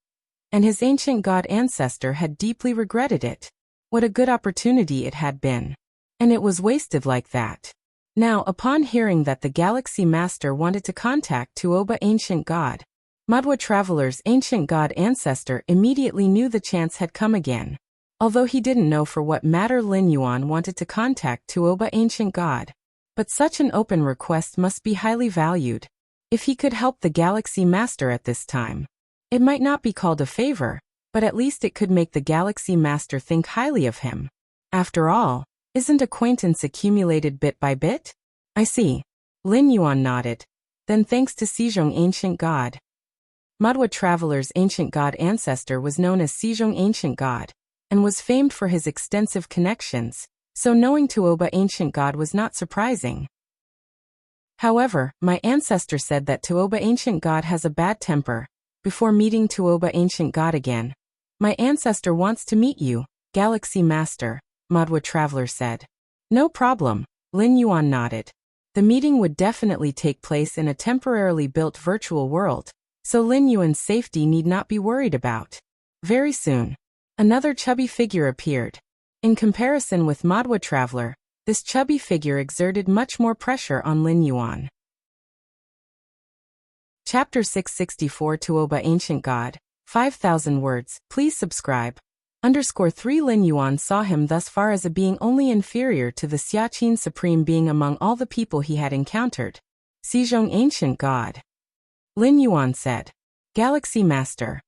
and his ancient god ancestor had deeply regretted it. What a good opportunity it had been. And it was wasted like that. Now, upon hearing that the Galaxy Master wanted to contact Tuoba ancient god, Madwa Traveler's ancient god ancestor immediately knew the chance had come again. Although he didn't know for what matter Lin Yuan wanted to contact Tuoba ancient god. But such an open request must be highly valued. If he could help the Galaxy Master at this time, it might not be called a favor, but at least it could make the Galaxy Master think highly of him. After all, isn't acquaintance accumulated bit by bit? I see. Lin Yuan nodded. Then thanks to Sejong Ancient God. Mudwa Traveler's ancient god ancestor was known as Sejong Ancient God, and was famed for his extensive connections, so knowing Tuoba Ancient God was not surprising. However, my ancestor said that Tuoba Ancient God has a bad temper. Before meeting Tuoba Ancient God again, my ancestor wants to meet you, Galaxy Master, Mudwa Traveler said. No problem, Lin Yuan nodded. The meeting would definitely take place in a temporarily built virtual world, so Lin Yuan's safety need not be worried about. Very soon, another chubby figure appeared. In comparison with Mudwa Traveler, this chubby figure exerted much more pressure on Lin Yuan. Chapter 664 Tuoba Ancient God, 5,000 words, please subscribe. _3 Lin Yuan saw him thus far as a being only inferior to the Xiaqin Supreme Being among all the people he had encountered. Sejong Ancient God. Lin Yuan said. Galaxy Master.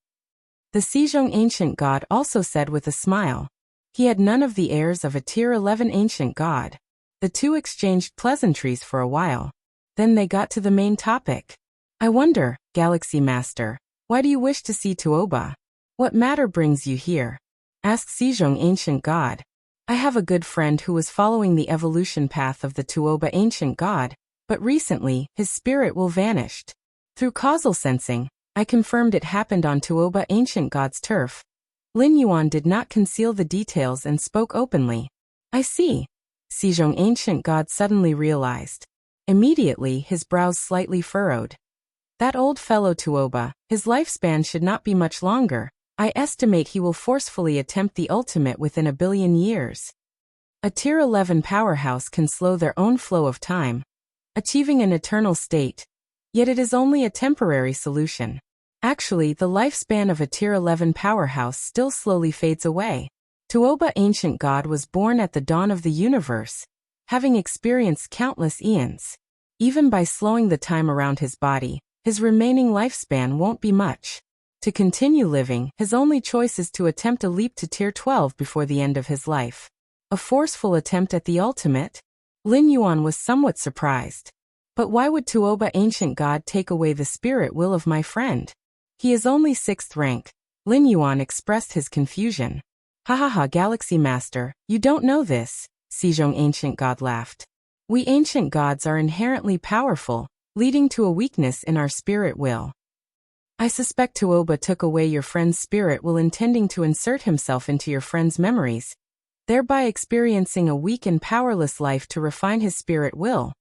The Sejong Ancient God also said with a smile. He had none of the airs of a Tier 11 Ancient God. The two exchanged pleasantries for a while. Then they got to the main topic. I wonder, Galaxy Master, why do you wish to see Tuoba? What matter brings you here? Asked Sejong Ancient God. I have a good friend who was following the evolution path of the Tuoba Ancient God, but recently, his spirit will vanished. Through causal sensing, I confirmed it happened on Tuoba Ancient God's turf. Lin Yuan did not conceal the details and spoke openly. I see. Sejong Ancient God suddenly realized. Immediately, his brows slightly furrowed. That old fellow Tuoba, his lifespan should not be much longer. I estimate he will forcefully attempt the ultimate within 1 billion years. A Tier 11 powerhouse can slow their own flow of time, achieving an eternal state. Yet it is only a temporary solution. Actually, the lifespan of a Tier 11 powerhouse still slowly fades away. Tuoba Ancient God was born at the dawn of the universe, having experienced countless eons. Even by slowing the time around his body, his remaining lifespan won't be much. To continue living, his only choice is to attempt a leap to Tier 12 before the end of his life. A forceful attempt at the ultimate? Lin Yuan was somewhat surprised. But why would Tuoba Ancient God take away the spirit will of my friend? He is only 6th rank. Lin Yuan expressed his confusion. Ha, Galaxy Master, you don't know this, Sejong Ancient God laughed. We ancient gods are inherently powerful, leading to a weakness in our spirit will. I suspect Tuoba took away your friend's spirit will intending to insert himself into your friend's memories, thereby experiencing a weak and powerless life to refine his spirit will.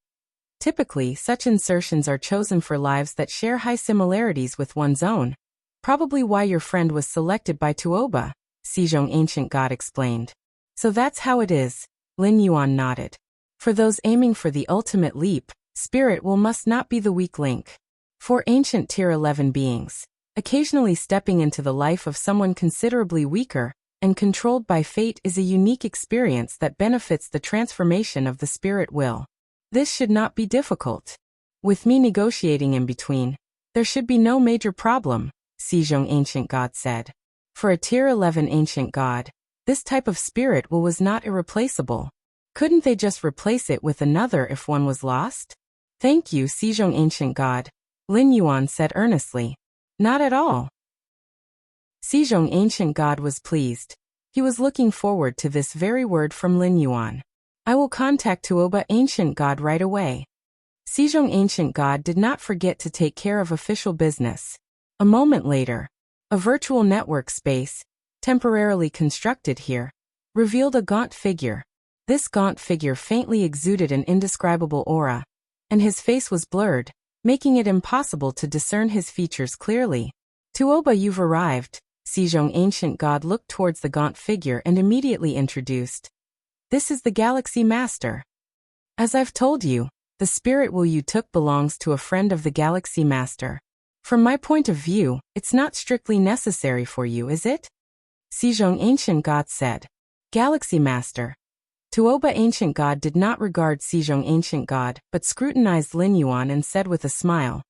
Typically, such insertions are chosen for lives that share high similarities with one's own. Probably why your friend was selected by Tuoba, Sejong Ancient God explained. So that's how it is, Lin Yuan nodded. For those aiming for the ultimate leap, spirit will must not be the weak link. For ancient Tier 11 beings, occasionally stepping into the life of someone considerably weaker and controlled by fate is a unique experience that benefits the transformation of the spirit will. This should not be difficult. With me negotiating in between, there should be no major problem, Sejong Ancient God said. For a Tier 11 Ancient God, this type of spirit will was not irreplaceable. Couldn't they just replace it with another if one was lost? Thank you, Sejong Ancient God, Lin Yuan said earnestly. Not at all. Sejong Ancient God was pleased. He was looking forward to this very word from Lin Yuan. I will contact Tuoba Ancient God right away. Sejong Ancient God did not forget to take care of official business. A moment later, a virtual network space, temporarily constructed here, revealed a gaunt figure. This gaunt figure faintly exuded an indescribable aura, and his face was blurred, making it impossible to discern his features clearly. Tuoba, you've arrived. Sejong Ancient God looked towards the gaunt figure and immediately introduced. This is the Galaxy Master. As I've told you, the spirit will you took belongs to a friend of the Galaxy Master. From my point of view, it's not strictly necessary for you, is it? Sejong Ancient God said. Galaxy Master. Tuoba Ancient God did not regard Sejong Ancient God, but scrutinized Lin Yuan and said with a smile,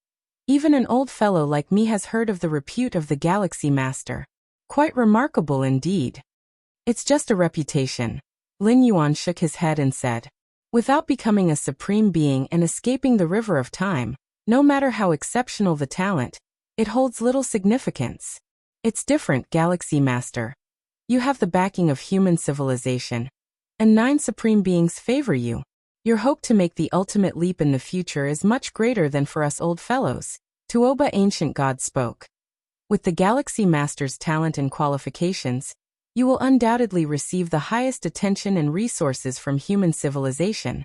"Even an old fellow like me has heard of the repute of the Galaxy Master. Quite remarkable indeed." "It's just a reputation." Lin Yuan shook his head and said, "Without becoming a supreme being and escaping the river of time, no matter how exceptional the talent, it holds little significance. It's different, Galaxy Master. You have the backing of human civilization, and 9 supreme beings favor you. Your hope to make the ultimate leap in the future is much greater than for us old fellows." Tuoba Ancient God spoke. "With the Galaxy Master's talent and qualifications, you will undoubtedly receive the highest attention and resources from human civilization,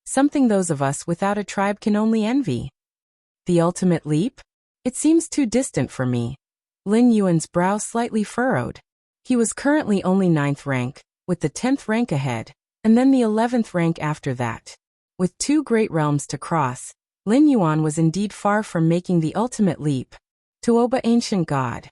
something those of us without a tribe can only envy." "The ultimate leap? It seems too distant for me." Lin Yuan's brow slightly furrowed. He was currently only 9th rank, with the 10th rank ahead, and then the 11th rank after that. With 2 great realms to cross, Lin Yuan was indeed far from making the ultimate leap. Tuoba Ancient God.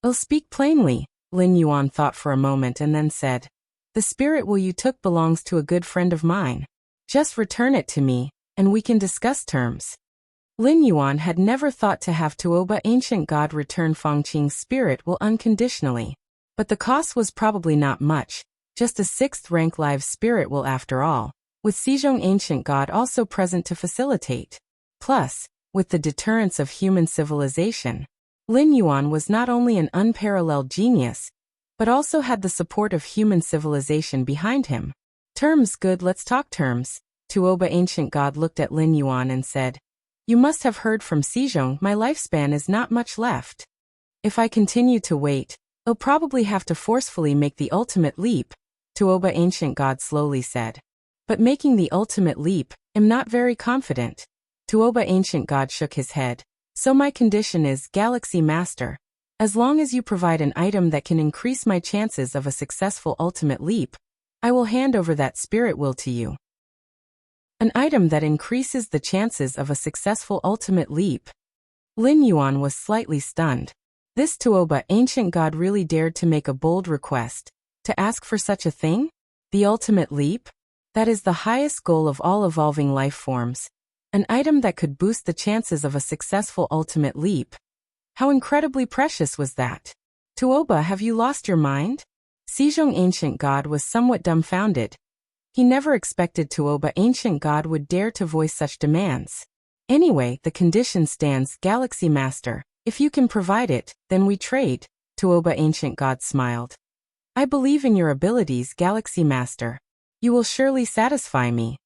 "I'll speak plainly," Lin Yuan thought for a moment and then said, "The spirit will you took belongs to a good friend of mine. Just return it to me, and we can discuss terms." Lin Yuan had never thought to have Tuoba Ancient God return Fangqing's spirit will unconditionally, but the cost was probably not much, just a 6th rank live spirit will after all, with Sejong Ancient God also present to facilitate. Plus, with the deterrence of human civilization, Lin Yuan was not only an unparalleled genius, but also had the support of human civilization behind him. "Terms good, let's talk terms." Tuoba Ancient God looked at Lin Yuan and said, "You must have heard from Sejong my lifespan is not much left. If I continue to wait, I'll probably have to forcefully make the ultimate leap," Tuoba Ancient God slowly said. "But making the ultimate leap, I'm not very confident." Tuoba Ancient God shook his head. "So my condition is, Galaxy Master, as long as you provide an item that can increase my chances of a successful ultimate leap, I will hand over that spirit will to you." An item that increases the chances of a successful ultimate leap. Lin Yuan was slightly stunned. This Tuoba Ancient God really dared to make a bold request, to ask for such a thing? The ultimate leap? That is the highest goal of all evolving life forms. An item that could boost the chances of a successful ultimate leap. How incredibly precious was that? "Tuoba, have you lost your mind?" Sejong Ancient God was somewhat dumbfounded. He never expected Tuoba Ancient God would dare to voice such demands. "Anyway, the condition stands, Galaxy Master. If you can provide it, then we trade," Tuoba Ancient God smiled. "I believe in your abilities, Galaxy Master. You will surely satisfy me."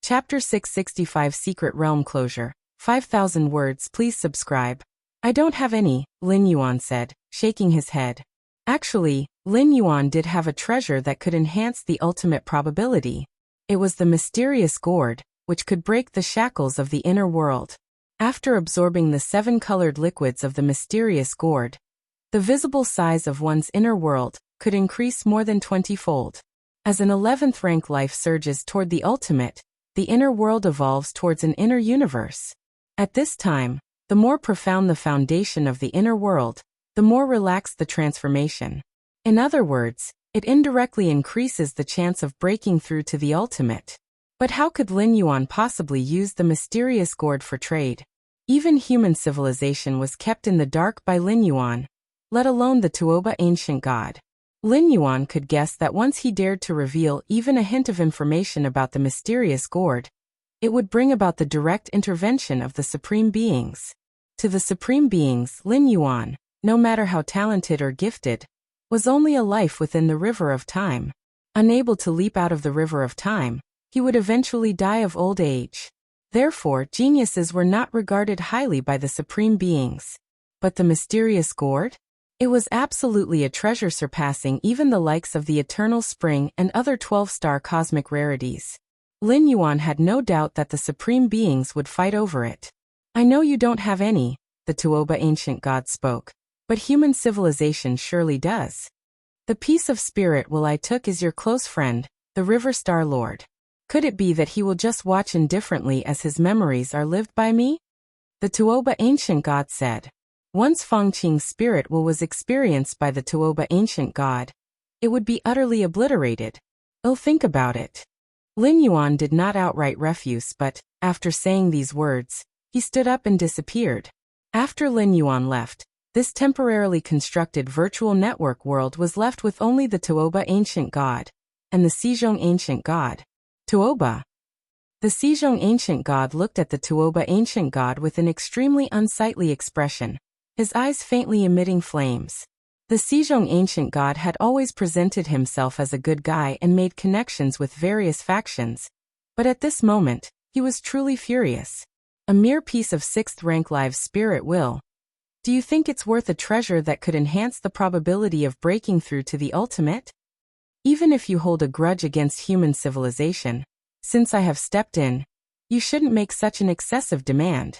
Chapter 665 Secret Realm Closure. 5,000 words, please subscribe. "I don't have any," Lin Yuan said, shaking his head. Actually, Lin Yuan did have a treasure that could enhance the ultimate probability. It was the mysterious gourd, which could break the shackles of the inner world. After absorbing the 7 colored liquids of the mysterious gourd, the visible size of one's inner world could increase more than 20-fold. As an 11th rank life surges toward the ultimate, the inner world evolves towards an inner universe. At this time, the more profound the foundation of the inner world, the more relaxed the transformation. In other words, it indirectly increases the chance of breaking through to the ultimate. But how could Lin Yuan possibly use the mysterious gourd for trade? Even human civilization was kept in the dark by Lin Yuan, let alone the Tuoba Ancient God. Lin Yuan could guess that once he dared to reveal even a hint of information about the mysterious gourd, it would bring about the direct intervention of the Supreme Beings. To the Supreme Beings, Lin Yuan, no matter how talented or gifted, was only a life within the river of time. Unable to leap out of the river of time, he would eventually die of old age. Therefore, geniuses were not regarded highly by the Supreme Beings. But the mysterious gourd? It was absolutely a treasure surpassing even the likes of the Eternal Spring and other 12-star cosmic rarities. Lin Yuan had no doubt that the Supreme Beings would fight over it. "I know you don't have any," the Tuoba Ancient God spoke. "But human civilization surely does. The piece of spirit will I took is your close friend, the River Star Lord. Could it be that he will just watch indifferently as his memories are lived by me?" The Tuoba Ancient God said. Once Fangqing's spirit will was experienced by the Tuoba Ancient God, it would be utterly obliterated. Oh, think about it. Lin Yuan did not outright refuse, but, after saying these words, he stood up and disappeared. After Lin Yuan left, this temporarily constructed virtual network world was left with only the Tuoba ancient god and the Xizhong ancient god. Tuoba. The Xizhong ancient god looked at the Tuoba ancient god with an extremely unsightly expression, his eyes faintly emitting flames. The Xizhong ancient god had always presented himself as a good guy and made connections with various factions, but at this moment, he was truly furious. A mere piece of 6th rank live spirit will. Do you think it's worth a treasure that could enhance the probability of breaking through to the ultimate? Even if you hold a grudge against human civilization, since I have stepped in, you shouldn't make such an excessive demand.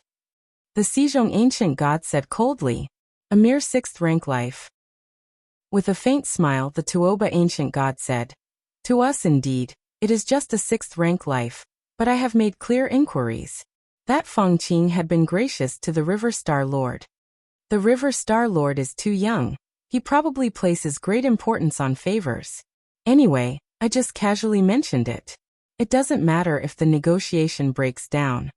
The Xizhong ancient god said coldly, a mere 6th rank life. With a faint smile, the Tuoba ancient god said, to us indeed, it is just a 6th rank life, but I have made clear inquiries. That Feng Qing had been gracious to the River Star Lord. The River Star Lord is too young. He probably places great importance on favors. Anyway, I just casually mentioned it. It doesn't matter if the negotiation breaks down.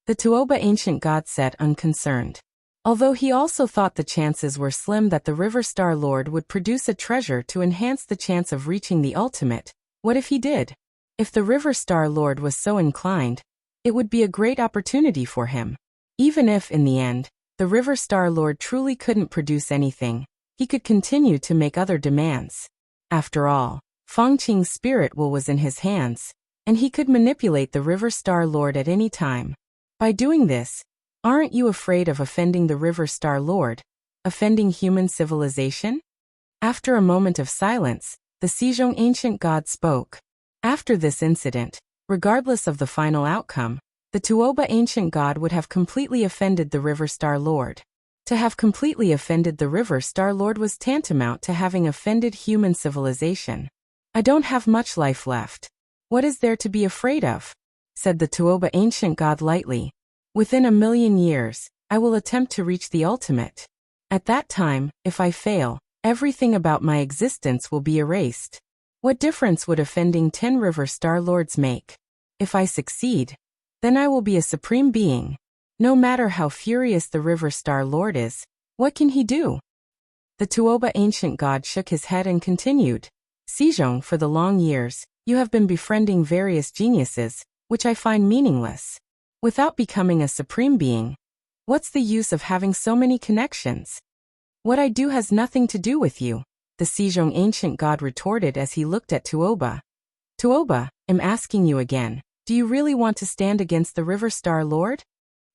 The Tuoba ancient god said unconcerned. Although he also thought the chances were slim that the River Star Lord would produce a treasure to enhance the chance of reaching the ultimate, what if he did? If the River Star Lord was so inclined, it would be a great opportunity for him. Even if, in the end, the River Star Lord truly couldn't produce anything, he could continue to make other demands. After all, Feng Qing's spirit will was in his hands, and he could manipulate the River Star Lord at any time. By doing this, aren't you afraid of offending the River Star Lord, offending human civilization? After a moment of silence, the Xizhong ancient god spoke. After this incident, regardless of the final outcome, the Tuoba ancient god would have completely offended the River Star Lord. To have completely offended the River Star Lord was tantamount to having offended human civilization. I don't have much life left. What is there to be afraid of? Said the Tuoba ancient god lightly. Within 1,000,000 years, I will attempt to reach the ultimate. At that time, if I fail, everything about my existence will be erased. What difference would offending 10 River Star Lords make? If I succeed, then I will be a supreme being. No matter how furious the River Star Lord is, what can he do? The Tuoba ancient god shook his head and continued. Xizhong, for the long years, you have been befriending various geniuses, which I find meaningless. Without becoming a supreme being, what's the use of having so many connections? What I do has nothing to do with you, the Xizhong ancient god retorted as he looked at Tuoba. Tuoba, I'm asking you again, do you really want to stand against the River Star Lord?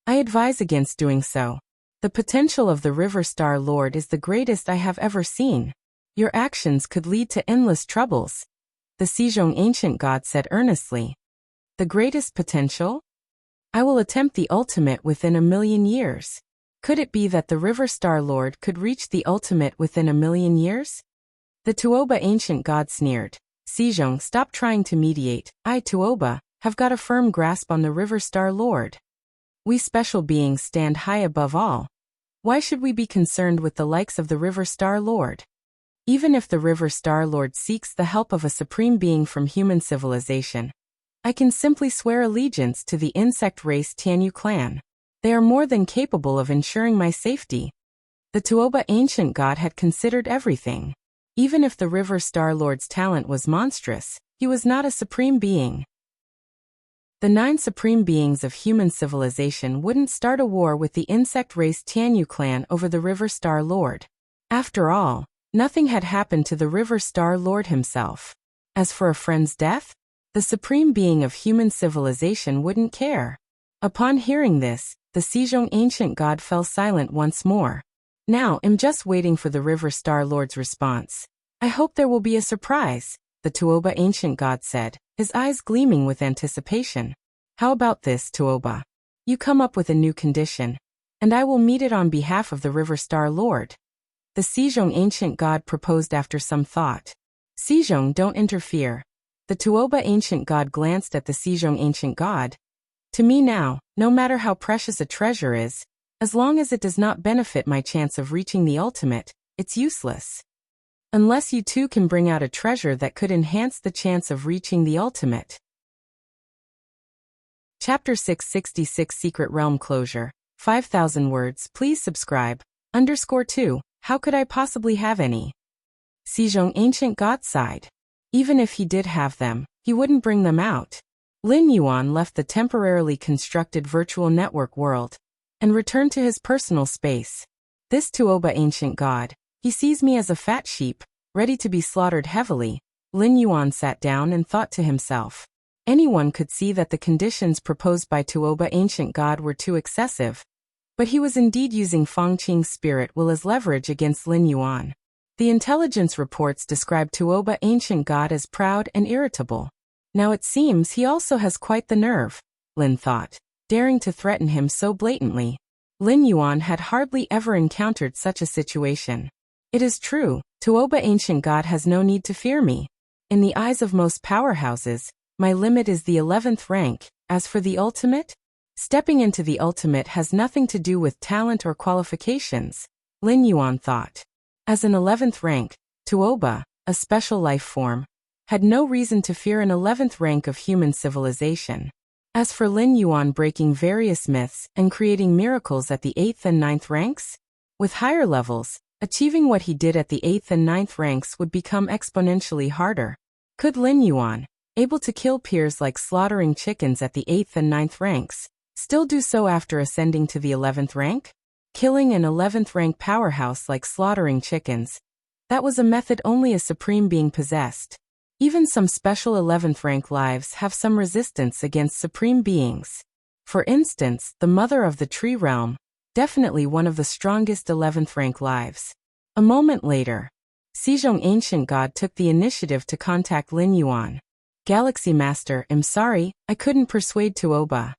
I advise against doing so. The potential of the River Star Lord is the greatest I have ever seen. Your actions could lead to endless troubles, the Xizhong ancient god said earnestly. The greatest potential? I will attempt the ultimate within 1,000,000 years. Could it be that the River Star Lord could reach the ultimate within 1,000,000 years? The Tuoba ancient god sneered. Xizhong, stop trying to mediate. I, Tuoba, have got a firm grasp on the River Star Lord. We special beings stand high above all. Why should we be concerned with the likes of the River Star Lord? Even if the River Star Lord seeks the help of a supreme being from human civilization, I can simply swear allegiance to the insect race Tianyu clan. They are more than capable of ensuring my safety. The Tuoba ancient god had considered everything. Even if the River Star Lord's talent was monstrous, he was not a supreme being. The 9 supreme beings of human civilization wouldn't start a war with the insect race Tianyu clan over the River Star Lord. After all, nothing had happened to the River Star Lord himself. As for a friend's death, the supreme being of human civilization wouldn't care. Upon hearing this, the Xizhong ancient god fell silent once more. Now I'm just waiting for the River Star Lord's response. I hope there will be a surprise, the Tuoba ancient god said, his eyes gleaming with anticipation. How about this, Tuoba? You come up with a new condition, and I will meet it on behalf of the River Star Lord. The Xizhong ancient god proposed after some thought. Xizhong, don't interfere. The Tuoba ancient god glanced at the Xizhong ancient god. To me now, no matter how precious a treasure is, as long as it does not benefit my chance of reaching the ultimate, it's useless. unless you too can bring out a treasure that could enhance the chance of reaching the ultimate. Chapter 666 Secret Realm Closure. 5,000 words. Please subscribe. _2. How could I possibly have any? Sejong Ancient God sighed. Even if he did have them, he wouldn't bring them out. Lin Yuan left the temporarily constructed virtual network world and returned to his personal space. This Tuoba Ancient God, he sees me as a fat sheep, ready to be slaughtered heavily. Lin Yuan sat down and thought to himself. Anyone could see that the conditions proposed by Tuoba Ancient God were too excessive. But he was indeed using Feng Qing's spirit will as leverage against Lin Yuan. The intelligence reports describe Tuoba Ancient God as proud and irritable. Now it seems he also has quite the nerve, Lin thought, daring to threaten him so blatantly. Lin Yuan had hardly ever encountered such a situation. It is true, Tuoba Ancient God has no need to fear me. In the eyes of most powerhouses, my limit is the 11th rank. As for the ultimate? Stepping into the ultimate has nothing to do with talent or qualifications, Lin Yuan thought. As an 11th rank, Tuoba, a special life form, had no reason to fear an 11th rank of human civilization. As for Lin Yuan breaking various myths and creating miracles at the 8th and 9th ranks, with higher levels, achieving what he did at the 8th and 9th ranks would become exponentially harder. Could Lin Yuan, able to kill peers like slaughtering chickens at the 8th and 9th ranks, still do so after ascending to the 11th rank? Killing an 11th rank powerhouse like slaughtering chickens, that was a method only a supreme being possessed. Even some special 11th rank lives have some resistance against supreme beings. For instance, the mother of the tree realm, definitely one of the strongest 11th rank lives. A moment later, Sejong Ancient God took the initiative to contact Lin Yuan. Galaxy Master, I'm sorry, I couldn't persuade Tuoba.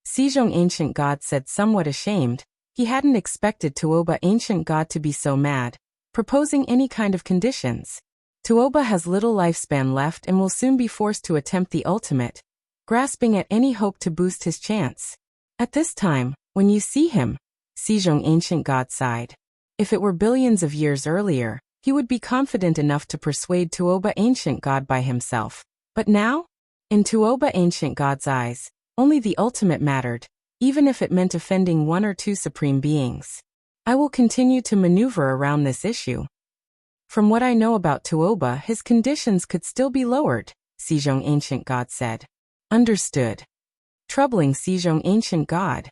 Sejong Ancient God said somewhat ashamed. He hadn't expected Tuoba Ancient God to be so mad, proposing any kind of conditions. Tuoba has little lifespan left and will soon be forced to attempt the ultimate, grasping at any hope to boost his chance. At this time, when you see him, Sejong Ancient God sighed. If it were billions of years earlier, he would be confident enough to persuade Tuoba Ancient God by himself. But now? In Tuoba Ancient God's eyes, only the ultimate mattered, even if it meant offending one or two supreme beings. I will continue to maneuver around this issue. From what I know about Tuoba, his conditions could still be lowered, Sejong Ancient God said. Understood. Troubling Sejong Ancient God.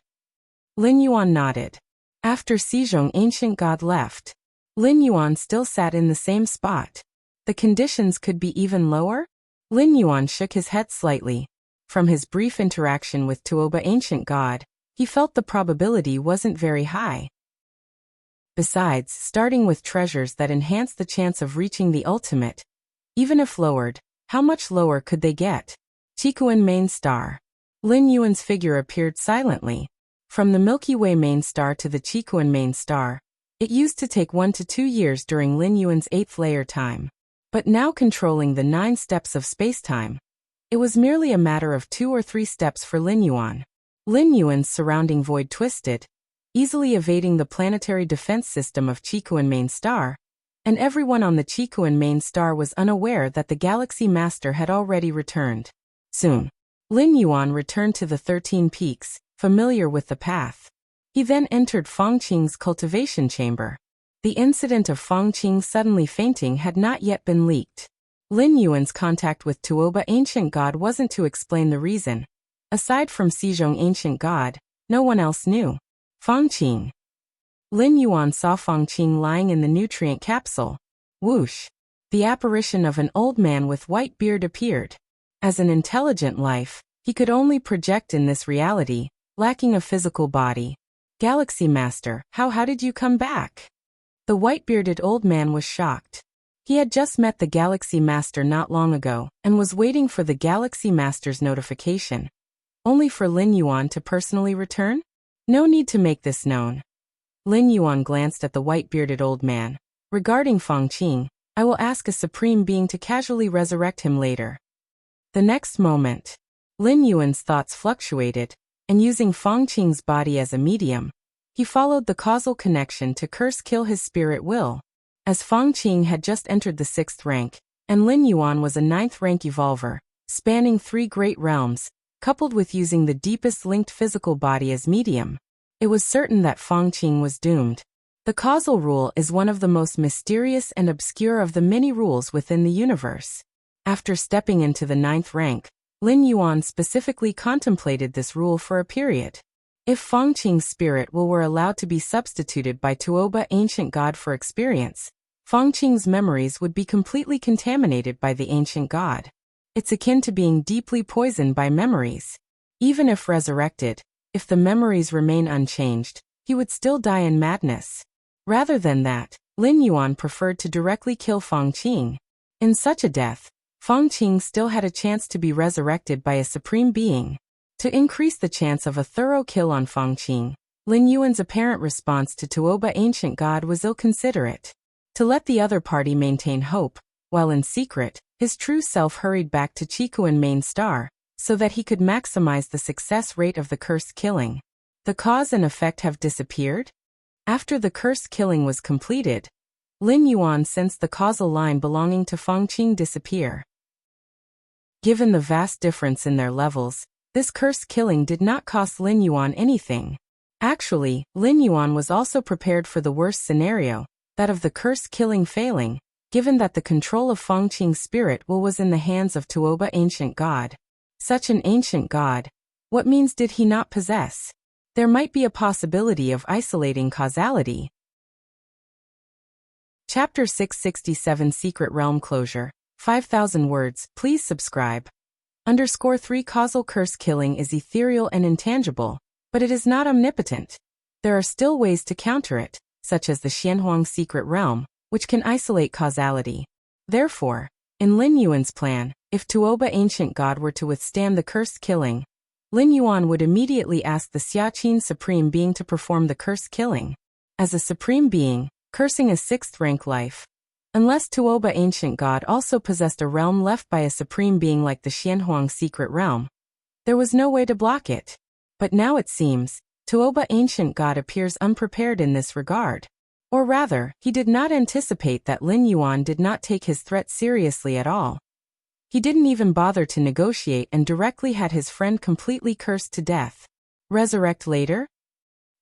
Lin Yuan nodded. After Sejong Ancient God left, Lin Yuan still sat in the same spot. The conditions could be even lower? Lin Yuan shook his head slightly. From his brief interaction with Tuoba Ancient God, he felt the probability wasn't very high. Besides, starting with treasures that enhance the chance of reaching the ultimate, even if lowered, how much lower could they get? Chikuan Main Star. Lin Yuan's figure appeared silently. From the Milky Way main star to the Chikuan main star, it used to take 1 to 2 years during Lin Yuan's 8th layer time. But now controlling the 9 steps of spacetime, it was merely a matter of 2 or 3 steps for Lin Yuan. Lin Yuan's surrounding void twisted, easily evading the planetary defense system of Chikuan main star, and everyone on the Chikuan main star was unaware that the Galaxy Master had already returned. Soon, Lin Yuan returned to the 13 peaks, familiar with the path. He then entered Feng Qing's cultivation chamber. The incident of Feng Qing suddenly fainting had not yet been leaked. Lin Yuan's contact with Tuoba Ancient God wasn't to explain the reason. Aside from Sejong Ancient God, no one else knew. Feng Qing. Lin Yuan saw Feng Qing lying in the nutrient capsule. Whoosh! The apparition of an old man with white beard appeared. As an intelligent life, he could only project in this reality, lacking a physical body. Galaxy Master, how did you come back? The white-bearded old man was shocked. He had just met the Galaxy Master not long ago, and was waiting for the Galaxy Master's notification. Only for Lin Yuan to personally return? No need to make this known. Lin Yuan glanced at the white-bearded old man. Regarding Feng Qing, I will ask a supreme being to casually resurrect him later. The next moment, Lin Yuan's thoughts fluctuated, and using Feng Qing's body as a medium, he followed the causal connection to curse-kill his spirit will. as Fang Qing had just entered the 6th rank, and Lin Yuan was a 9th rank evolver, spanning 3 great realms, coupled with using the deepest linked physical body as medium. It was certain that Fang Qing was doomed. The causal rule is one of the most mysterious and obscure of the many rules within the universe. After stepping into the 9th rank, Lin Yuan specifically contemplated this rule for a period. If Fang Qing's spirit will were allowed to be substituted by Tuoba ancient god for experience, Fang Qing's memories would be completely contaminated by the ancient god. It's akin to being deeply poisoned by memories. Even if resurrected, if the memories remain unchanged, he would still die in madness. Rather than that, Lin Yuan preferred to directly kill Fang Qing. In such a death, Fang Qing still had a chance to be resurrected by a supreme being. To increase the chance of a thorough kill on Fang Qing, Lin Yuan's apparent response to Tuoba ancient god was ill-considerate. To let the other party maintain hope, while in secret, his true self hurried back to Chikuan main star, so that he could maximize the success rate of the cursed killing. The cause and effect have disappeared? After the cursed killing was completed, Lin Yuan sensed the causal line belonging to Fang Qing disappear. Given the vast difference in their levels, this cursed killing did not cost Lin Yuan anything. Actually, Lin Yuan was also prepared for the worst scenario, that of the cursed killing failing, given that the control of Fang Qing's spirit was in the hands of Tuoba ancient god. Such an ancient god, what means did he not possess? There might be a possibility of isolating causality. Chapter 667 Secret Realm Closure, 5,000 words, please subscribe. _3 Causal curse killing is ethereal and intangible, but it is not omnipotent. There are still ways to counter it, such as the Xianhuang secret realm, which can isolate causality. Therefore, in Lin Yuan's plan, if Tuoba ancient god were to withstand the cursed killing, Lin Yuan would immediately ask the Xiaqin supreme being to perform the cursed killing. As a supreme being, cursing a 6th rank life, unless Tuoba ancient god also possessed a realm left by a supreme being like the Xianhuang secret realm, there was no way to block it. But now it seems, Tuoba ancient god appears unprepared in this regard. Or rather, he did not anticipate that Lin Yuan did not take his threat seriously at all. He didn't even bother to negotiate and directly had his friend completely cursed to death. Resurrect later?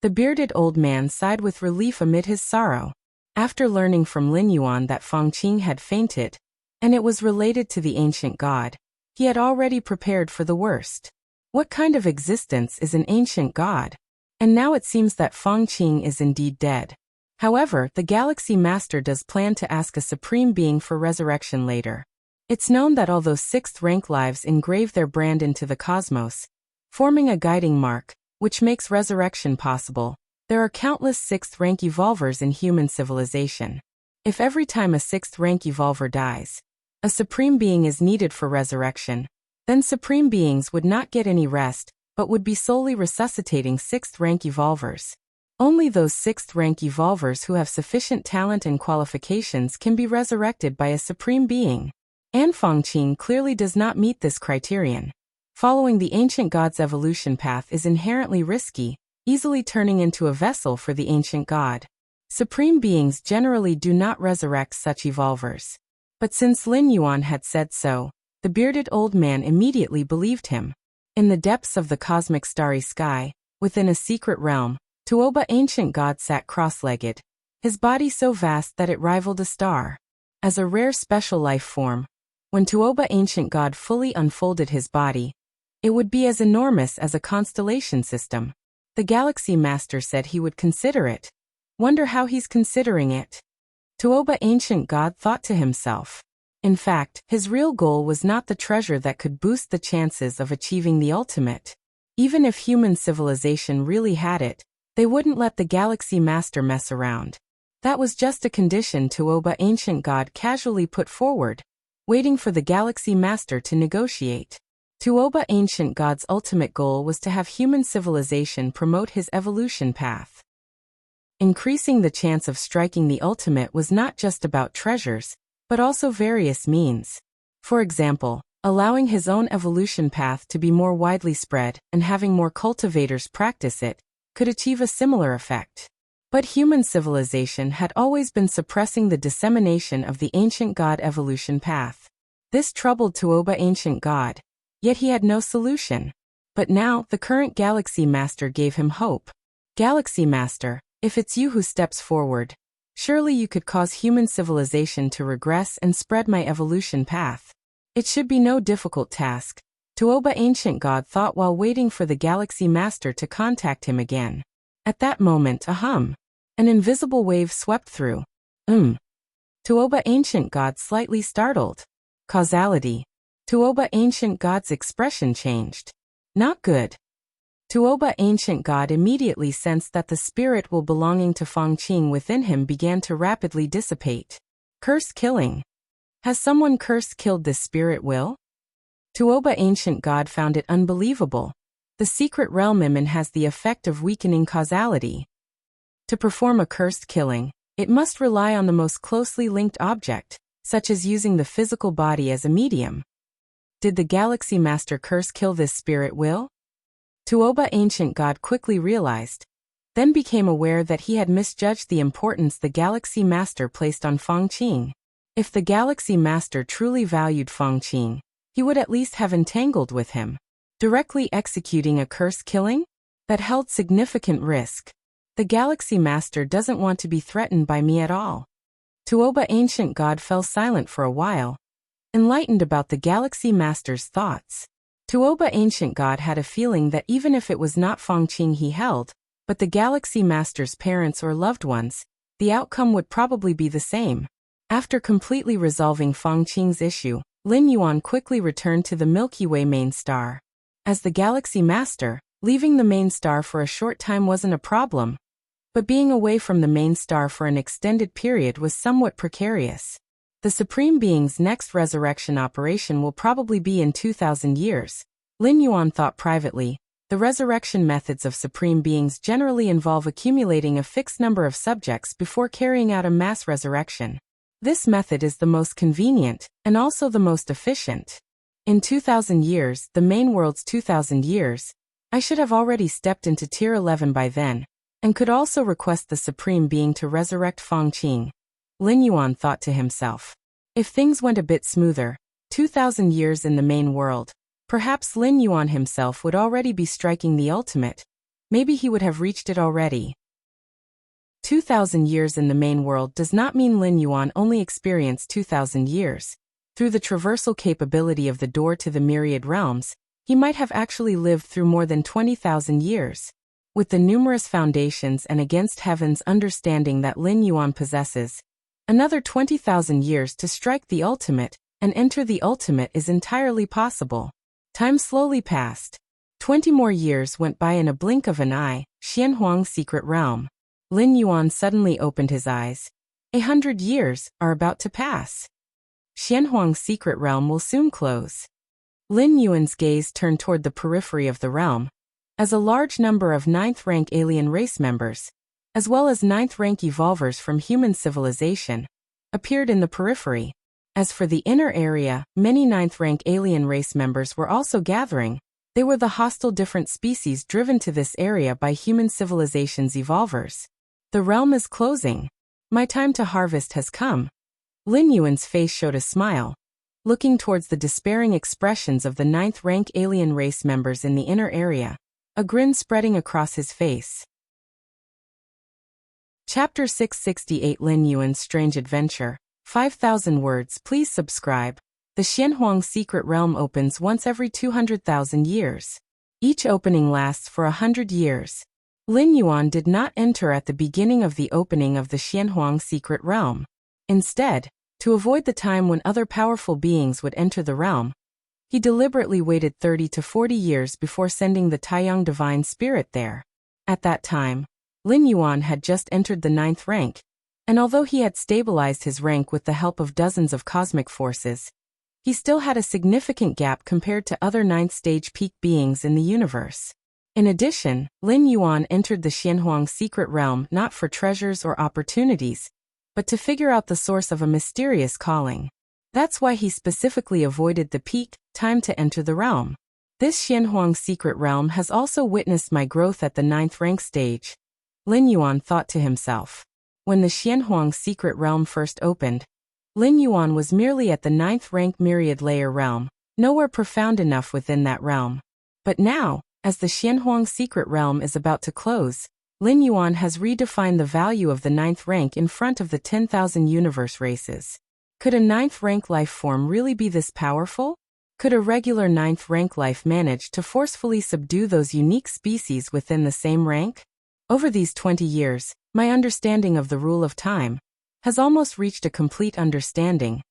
The bearded old man sighed with relief amid his sorrow. After learning from Lin Yuan that Fang Qing had fainted, and it was related to the ancient god, he had already prepared for the worst. What kind of existence is an ancient god? And now it seems that Fang Qing is indeed dead. However, the Galaxy Master does plan to ask a supreme being for resurrection later. It's known that although 6th rank lives engrave their brand into the cosmos, forming a guiding mark, which makes resurrection possible, there are countless 6th rank evolvers in human civilization. If every time a 6th rank evolver dies, a supreme being is needed for resurrection, then supreme beings would not get any rest, but would be solely resuscitating 6th rank evolvers. Only those 6th rank evolvers who have sufficient talent and qualifications can be resurrected by a supreme being. And Fang Qing clearly does not meet this criterion. Following the ancient god's evolution path is inherently risky, easily turning into a vessel for the ancient god. Supreme beings generally do not resurrect such evolvers. But since Lin Yuan had said so, the bearded old man immediately believed him. In the depths of the cosmic starry sky, within a secret realm, Tuoba ancient god sat cross-legged, his body so vast that it rivaled a star. As a rare special life form, when Tuoba ancient god fully unfolded his body, it would be as enormous as a constellation system. The Galaxy Master said he would consider it. Wonder how he's considering it. Tuoba ancient god thought to himself. In fact, his real goal was not the treasure that could boost the chances of achieving the ultimate. Even if human civilization really had it, they wouldn't let the Galaxy Master mess around. That was just a condition Tuoba ancient god casually put forward, waiting for the Galaxy Master to negotiate. Tuoba ancient god's ultimate goal was to have human civilization promote his evolution path. Increasing the chance of striking the ultimate was not just about treasures, but also various means. For example, allowing his own evolution path to be more widely spread and having more cultivators practice it could achieve a similar effect. But human civilization had always been suppressing the dissemination of the ancient god evolution path. This troubled Tuoba ancient god, yet he had no solution. But now, the current Galaxy Master gave him hope. Galaxy Master, if it's you who steps forward, surely you could cause human civilization to regress and spread my evolution path. It should be no difficult task, Tuoba ancient god thought while waiting for the Galaxy Master to contact him again. At that moment an invisible wave swept through. Tuoba ancient god slightly startled. Causality. Tuoba ancient god's expression changed. Not good. Tuoba ancient god immediately sensed that the spirit will belonging to Fangqing within him began to rapidly dissipate. Curse killing. Has someone curse killed this spirit will? Tuoba ancient god found it unbelievable. The secret realm Iman has the effect of weakening causality. To perform a cursed killing, it must rely on the most closely linked object, such as using the physical body as a medium. Did the Galaxy Master curse kill this spirit will? Tuoba ancient god quickly realized, then became aware that he had misjudged the importance the Galaxy Master placed on Fangqing. If the Galaxy Master truly valued Fangqing, he would at least have entangled with him. Directly executing a curse killing? That held significant risk. The Galaxy Master doesn't want to be threatened by me at all. Tuoba ancient god fell silent for a while, enlightened about the Galaxy Master's thoughts. Tuoba ancient god had a feeling that even if it was not Fangqing he held, but the Galaxy Master's parents or loved ones, the outcome would probably be the same. After completely resolving Fangqing's issue, Lin Yuan quickly returned to the Milky Way main star. As the Galaxy Master, leaving the main star for a short time wasn't a problem, but being away from the main star for an extended period was somewhat precarious. The Supreme Being's next resurrection operation will probably be in 2,000 years. Lin Yuan thought privately. The resurrection methods of Supreme Beings generally involve accumulating a fixed number of subjects before carrying out a mass resurrection. This method is the most convenient, and also the most efficient. In 2,000 years, the main world's 2,000 years, I should have already stepped into Tier 11 by then, and could also request the Supreme Being to resurrect Fangqing. Lin Yuan thought to himself. If things went a bit smoother, 2,000 years in the main world, perhaps Lin Yuan himself would already be striking the ultimate. Maybe he would have reached it already. 2,000 years in the main world does not mean Lin Yuan only experienced 2,000 years. Through the traversal capability of the door to the myriad realms, he might have actually lived through more than 20,000 years. With the numerous foundations and against heaven's understanding that Lin Yuan possesses, another 20,000 years to strike the ultimate and enter the ultimate is entirely possible. Time slowly passed. 20 more years went by in a blink of an eye. Xianhuang's secret realm. Lin Yuan suddenly opened his eyes. 100 years are about to pass. Xianhuang's secret realm will soon close. Lin Yuan's gaze turned toward the periphery of the realm, as a large number of 9th-rank alien race members, as well as 9th-rank evolvers from human civilization, appeared in the periphery. As for the inner area, many 9th-rank alien race members were also gathering. They were the hostile different species driven to this area by human civilization's evolvers. The realm is closing. My time to harvest has come. Lin Yuan's face showed a smile, looking towards the despairing expressions of the 9th-rank alien race members in the inner area, a grin spreading across his face. Chapter 668 Lin Yuan's Strange Adventure. 5,000 words. Please subscribe. The Xianhuang Secret Realm opens once every 200,000 years. Each opening lasts for 100 years. Lin Yuan did not enter at the beginning of the opening of the Xianhuang Secret Realm. Instead, to avoid the time when other powerful beings would enter the realm, he deliberately waited 30 to 40 years before sending the Taiyang Divine Spirit there. At that time, Lin Yuan had just entered the 9th rank, and although he had stabilized his rank with the help of dozens of cosmic forces, he still had a significant gap compared to other 9th stage peak beings in the universe. In addition, Lin Yuan entered the Xianhuang Secret Realm not for treasures or opportunities, but to figure out the source of a mysterious calling. That's why he specifically avoided the peak time to enter the realm. This Xianhuang Secret Realm has also witnessed my growth at the 9th rank stage. Lin Yuan thought to himself. When the Xianhuang secret realm first opened, Lin Yuan was merely at the 9th rank myriad layer realm, nowhere profound enough within that realm. But now, as the Xianhuang secret realm is about to close, Lin Yuan has redefined the value of the 9th rank in front of the 10,000 universe races. Could a 9th rank life form really be this powerful? Could a regular 9th rank life manage to forcefully subdue those unique species within the same rank? Over these 20 years, my understanding of the rule of time has almost reached a complete understanding.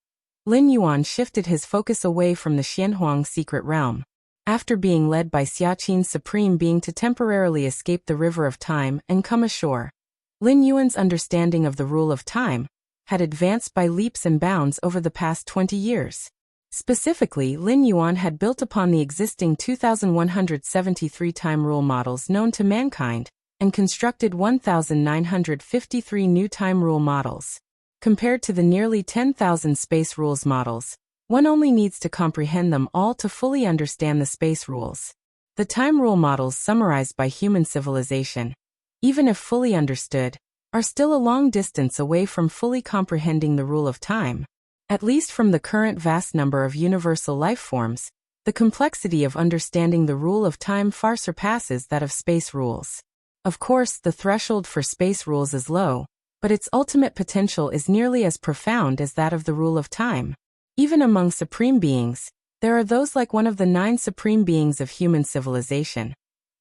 Lin Yuan shifted his focus away from the Xianhuang secret realm. After being led by Xiaqin's supreme being to temporarily escape the river of time and come ashore, Lin Yuan's understanding of the rule of time had advanced by leaps and bounds over the past 20 years. Specifically, Lin Yuan had built upon the existing 2,173 time rule models known to mankind and constructed 1,953 new time rule models. Compared to the nearly 10,000 space rules models, one only needs to comprehend them all to fully understand the space rules. The time rule models summarized by human civilization, even if fully understood, are still a long distance away from fully comprehending the rule of time. At least from the current vast number of universal life forms, the complexity of understanding the rule of time far surpasses that of space rules. Of course, the threshold for space rules is low, but its ultimate potential is nearly as profound as that of the rule of time. Even among supreme beings, there are those like one of the 9 supreme beings of human civilization,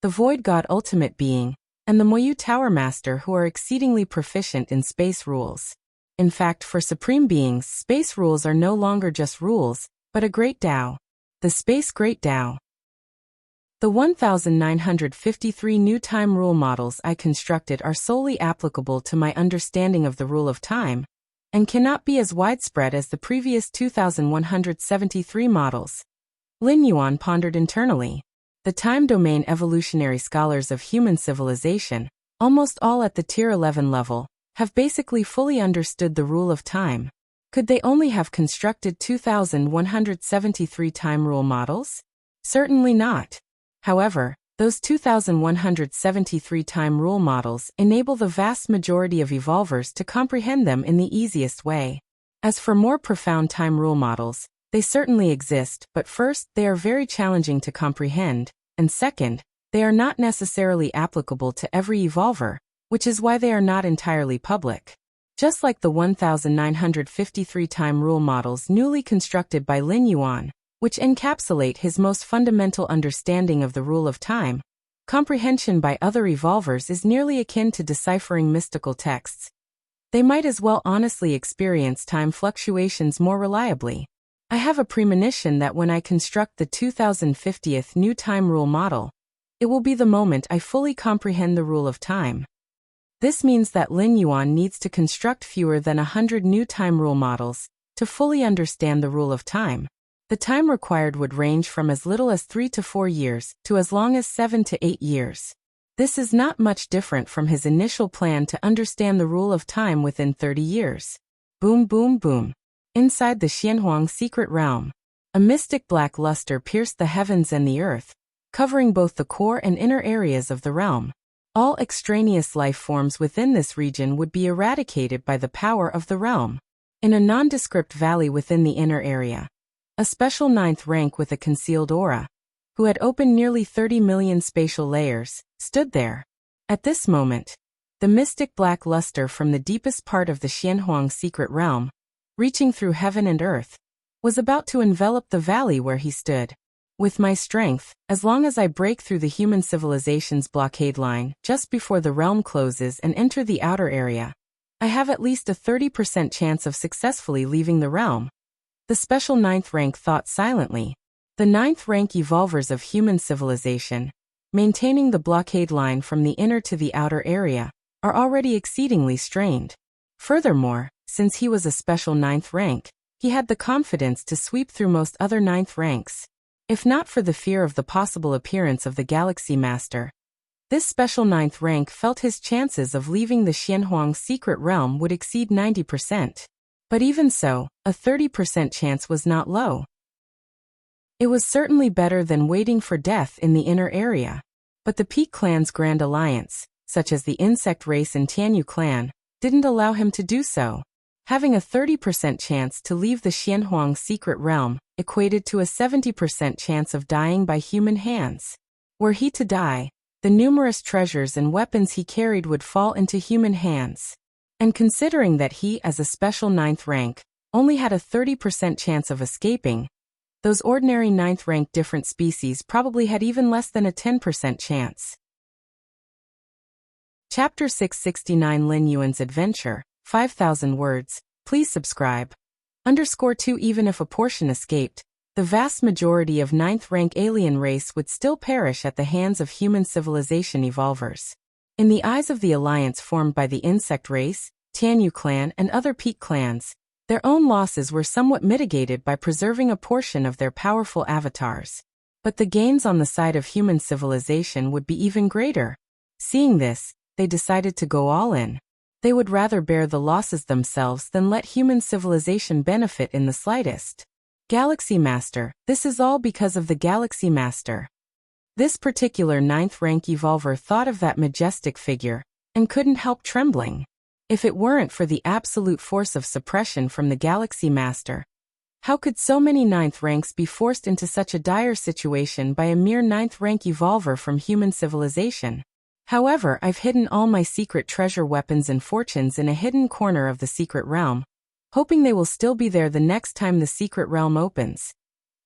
the Void God Ultimate Being, and the Moyu Tower Master, who are exceedingly proficient in space rules. In fact, for supreme beings, space rules are no longer just rules, but a great Tao. The Space Great Tao. The 1,953 new time rule models I constructed are solely applicable to my understanding of the rule of time, and cannot be as widespread as the previous 2,173 models. Lin Yuan pondered internally. The time domain evolutionary scholars of human civilization, almost all at the Tier 11 level, have basically fully understood the rule of time. Could they only have constructed 2,173 time rule models? Certainly not. However, those 2,173 time rule models enable the vast majority of evolvers to comprehend them in the easiest way. As for more profound time rule models, they certainly exist, but first, they are very challenging to comprehend, and second, they are not necessarily applicable to every evolver, which is why they are not entirely public. Just like the 1,953 time rule models newly constructed by Lin Yuan, which encapsulate his most fundamental understanding of the rule of time, comprehension by other evolvers is nearly akin to deciphering mystical texts. They might as well honestly experience time fluctuations more reliably. I have a premonition that when I construct the 2050th new time rule model, it will be the moment I fully comprehend the rule of time. This means that Lin Yuan needs to construct fewer than 100 new time rule models to fully understand the rule of time. The time required would range from as little as 3 to 4 years to as long as 7 to 8 years. This is not much different from his initial plan to understand the rule of time within 30 years. Boom, boom, boom. Inside the Xianhuang secret realm, a mystic black luster pierced the heavens and the earth, covering both the core and inner areas of the realm. All extraneous life forms within this region would be eradicated by the power of the realm. In a nondescript valley within the inner area, a special 9th rank with a concealed aura, who had opened nearly 30 million spatial layers, stood there. At this moment, the mystic black luster from the deepest part of the Xianhuang secret realm, reaching through heaven and earth, was about to envelop the valley where he stood. With my strength, as long as I break through the human civilization's blockade line just before the realm closes and enter the outer area, I have at least a 30% chance of successfully leaving the realm. The special 9th rank thought silently. The 9th rank evolvers of human civilization, maintaining the blockade line from the inner to the outer area, are already exceedingly strained. Furthermore, since he was a special 9th rank, he had the confidence to sweep through most other 9th ranks. If not for the fear of the possible appearance of the Galaxy Master, this special 9th rank felt his chances of leaving the Xianhuang secret realm would exceed 90%. But even so, a 30% chance was not low. It was certainly better than waiting for death in the inner area. But the Peak Clan's Grand Alliance, such as the insect race and Tianyu clan, didn't allow him to do so. Having a 30% chance to leave the Xianhuang secret realm equated to a 70% chance of dying by human hands. Were he to die, the numerous treasures and weapons he carried would fall into human hands. And considering that he, as a special 9th rank, only had a 30% chance of escaping, those ordinary 9th rank different species probably had even less than a 10% chance. Chapter 669 Lin Yuan's Adventure, 5,000 words, please subscribe. _2 Even if a portion escaped, the vast majority of 9th rank alien race would still perish at the hands of human civilization evolvers. In the eyes of the alliance formed by the insect race, Tianyu clan and other peak clans, their own losses were somewhat mitigated by preserving a portion of their powerful avatars. But the gains on the side of human civilization would be even greater. Seeing this, they decided to go all in. They would rather bear the losses themselves than let human civilization benefit in the slightest. Galaxy Master, this is all because of the Galaxy Master. This particular 9th rank evolver thought of that majestic figure, and couldn't help trembling. If it weren't for the absolute force of suppression from the Galaxy Master, how could so many 9th ranks be forced into such a dire situation by a mere 9th rank evolver from human civilization? However, I've hidden all my secret treasure weapons and fortunes in a hidden corner of the secret realm, hoping they will still be there the next time the secret realm opens.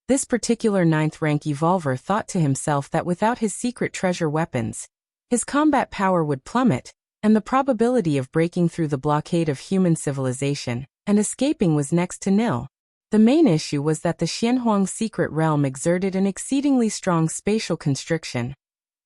This particular 9th rank evolver thought to himself that without his secret treasure weapons, his combat power would plummet, and the probability of breaking through the blockade of human civilization and escaping was next to nil. The main issue was that the Xianhuang secret realm exerted an exceedingly strong spatial constriction,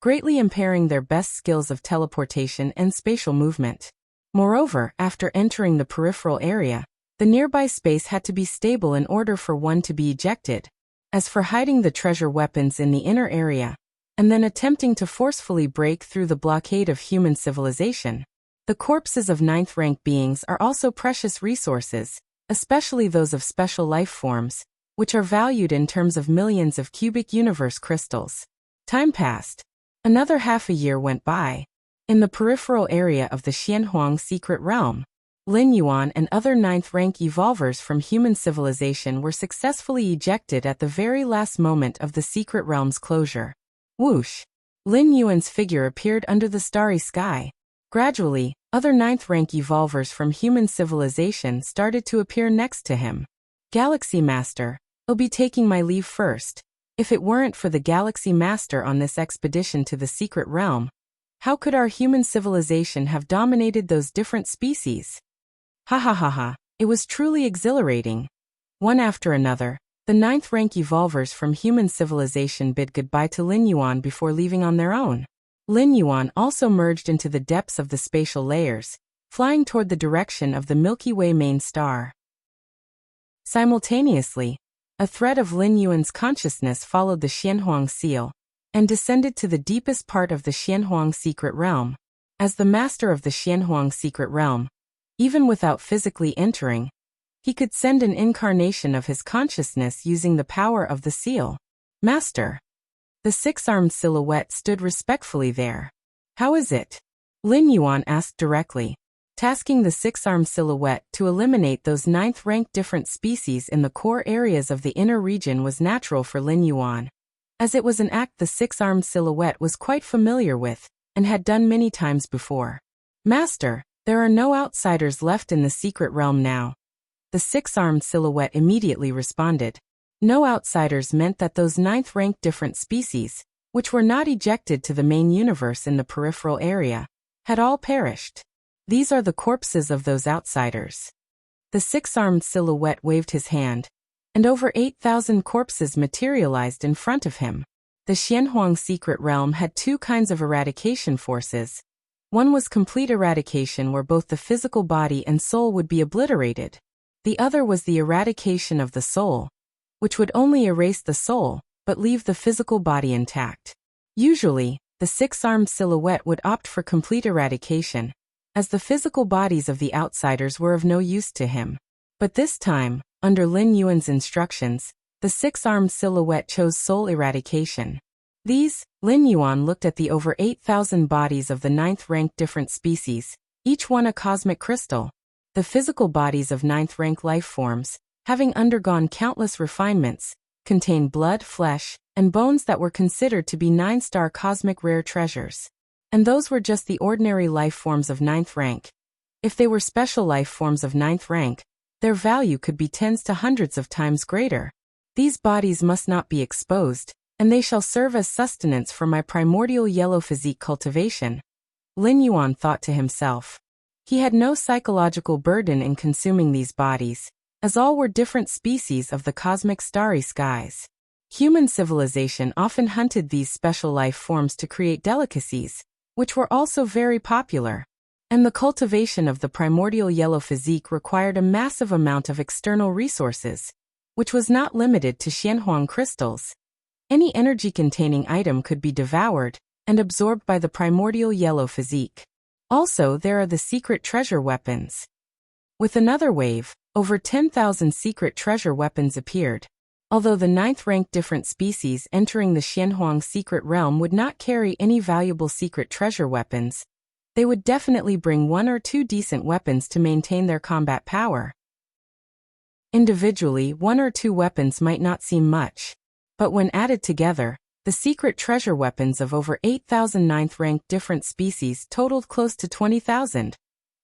greatly impairing their best skills of teleportation and spatial movement. Moreover, after entering the peripheral area, the nearby space had to be stable in order for one to be ejected. As for hiding the treasure weapons in the inner area, and then attempting to forcefully break through the blockade of human civilization, the corpses of 9th rank beings are also precious resources, especially those of special life forms, which are valued in terms of millions of cubic universe crystals. Time passed. Another half a year went by. In the peripheral area of the Xianhuang secret realm, Lin Yuan and other 9th rank evolvers from human civilization were successfully ejected at the very last moment of the secret realm's closure. Whoosh! Lin Yuan's figure appeared under the starry sky. Gradually, other 9th rank evolvers from human civilization started to appear next to him. Galaxy Master, I'll be taking my leave first. If it weren't for the Galaxy Master on this expedition to the secret realm, how could our human civilization have dominated those different species? Ha ha ha ha, it was truly exhilarating. One after another, the 9th rank evolvers from human civilization bid goodbye to Lin Yuan before leaving on their own. Lin Yuan also merged into the depths of the spatial layers, flying toward the direction of the Milky Way main star. Simultaneously, a thread of Lin Yuan's consciousness followed the Xianhuang seal, and descended to the deepest part of the Xianhuang secret realm. As the master of the Xianhuang secret realm, even without physically entering, he could send an incarnation of his consciousness using the power of the seal. Master. The 6-armed silhouette stood respectfully there. How is it? Lin Yuan asked directly, tasking the 6-armed silhouette to eliminate those 9th rank different species in the core areas of the inner region was natural for Lin Yuan, as it was an act the 6-armed silhouette was quite familiar with, and had done many times before. Master, there are no outsiders left in the secret realm now. The 6-armed silhouette immediately responded. No outsiders meant that those 9th rank different species, which were not ejected to the main universe in the peripheral area, had all perished. These are the corpses of those outsiders. The 6-armed silhouette waved his hand, and over 8,000 corpses materialized in front of him. The Xianhuang secret realm had 2 kinds of eradication forces. One was complete eradication where both the physical body and soul would be obliterated. The other was the eradication of the soul, which would only erase the soul, but leave the physical body intact. Usually, the 6-armed silhouette would opt for complete eradication, as the physical bodies of the outsiders were of no use to him. But this time, under Lin Yuan's instructions, the 6-armed silhouette chose soul eradication. Lin Yuan looked at the over 8,000 bodies of the ninth-rank different species, each one a cosmic crystal. The physical bodies of ninth-rank life forms, having undergone countless refinements, contain blood, flesh, and bones that were considered to be 9-star cosmic rare treasures. And those were just the ordinary life forms of ninth rank. If they were special life forms of ninth rank, their value could be tens to hundreds of times greater. These bodies must not be exposed, and they shall serve as sustenance for my primordial yellow physique cultivation. Lin Yuan thought to himself. He had no psychological burden in consuming these bodies, as all were different species of the cosmic starry skies. Human civilization often hunted these special life forms to create delicacies, which were also very popular. And the cultivation of the primordial yellow physique required a massive amount of external resources, which was not limited to Xianhuang crystals. Any energy-containing item could be devoured and absorbed by the primordial yellow physique. Also, there are the secret treasure weapons. With another wave, over 10,000 secret treasure weapons appeared. Although the ninth-rank different species entering the Xianhuang secret realm would not carry any valuable secret treasure weapons, they would definitely bring 1 or 2 decent weapons to maintain their combat power. Individually, 1 or 2 weapons might not seem much, but when added together, the secret treasure weapons of over 8,000 ninth-rank different species totaled close to 20,000,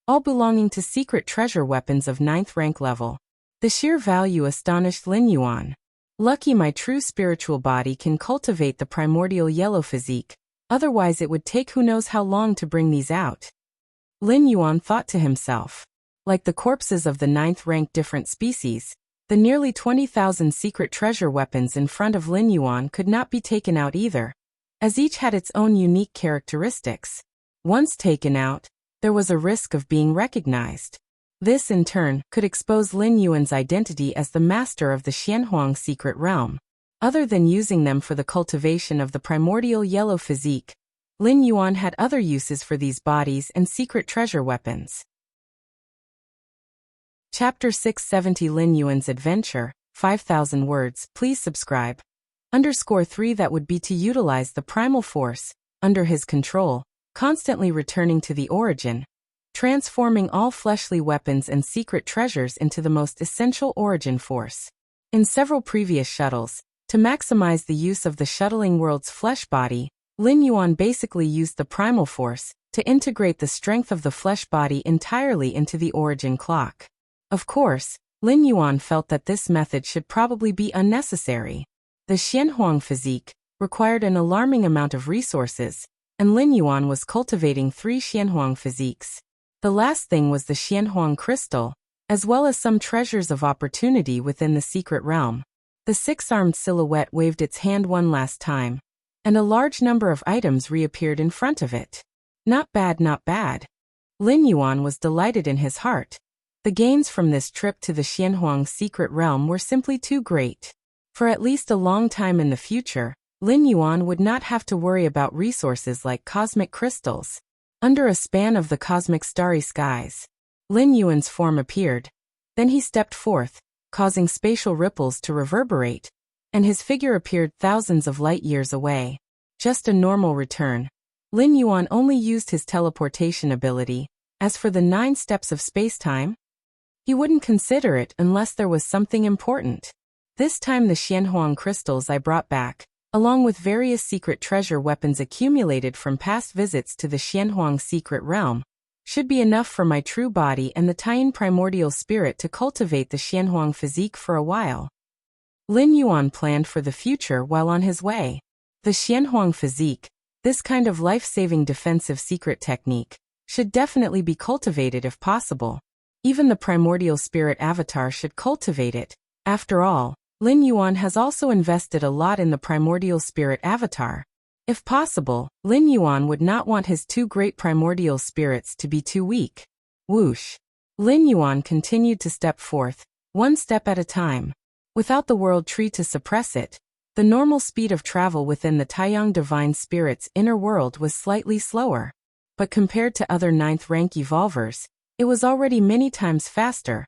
all belonging to secret treasure weapons of 9th rank level. The sheer value astonished Lin Yuan. Lucky my true spiritual body can cultivate the primordial yellow physique, otherwise it would take who knows how long to bring these out. Lin Yuan thought to himself. Like the corpses of the 9th rank different species, the nearly 20,000 secret treasure weapons in front of Lin Yuan could not be taken out either, as each had its own unique characteristics. Once taken out, there was a risk of being recognized. This, in turn, could expose Lin Yuan's identity as the master of the Xianhuang secret realm. Other than using them for the cultivation of the primordial yellow physique, Lin Yuan had other uses for these bodies and secret treasure weapons. Chapter 670 Lin Yuan's Adventure, 5,000 words. Please subscribe. _3 That would be to utilize the primal force, under his control, constantly returning to the origin, transforming all fleshly weapons and secret treasures into the most essential origin force. In several previous shuttles, to maximize the use of the shuttling world's flesh body, Lin Yuan basically used the primal force to integrate the strength of the flesh body entirely into the origin clock. Of course, Lin Yuan felt that this method should probably be unnecessary. The Xianhuang physique required an alarming amount of resources, and Lin Yuan was cultivating 3 Xianhuang physiques. The last thing was the Xianhuang crystal, as well as some treasures of opportunity within the secret realm. The 6-armed silhouette waved its hand one last time, and a large number of items reappeared in front of it. Not bad, not bad. Lin Yuan was delighted in his heart. The gains from this trip to the Xianhuang secret realm were simply too great. For at least a long time in the future, Lin Yuan would not have to worry about resources like cosmic crystals. Under a span of the cosmic starry skies, Lin Yuan's form appeared. Then he stepped forth, causing spatial ripples to reverberate, and his figure appeared thousands of light years away. Just a normal return. Lin Yuan only used his teleportation ability. As for the 9 steps of space-time, he wouldn't consider it unless there was something important. This time the Xianhuang crystals I brought back, along with various secret treasure weapons accumulated from past visits to the Xianhuang secret realm, should be enough for my true body and the Taiyin primordial spirit to cultivate the Xianhuang physique for a while. Lin Yuan planned for the future while on his way. The Xianhuang physique, this kind of life-saving defensive secret technique, should definitely be cultivated if possible. Even the primordial spirit avatar should cultivate it. After all, Lin Yuan has also invested a lot in the primordial spirit avatar. If possible, Lin Yuan would not want his 2 great primordial spirits to be too weak. Whoosh! Lin Yuan continued to step forth, 1 step at a time. Without the world tree to suppress it, the normal speed of travel within the Taiyang divine spirit's inner world was slightly slower. But compared to other 9th rank evolvers, it was already many times faster,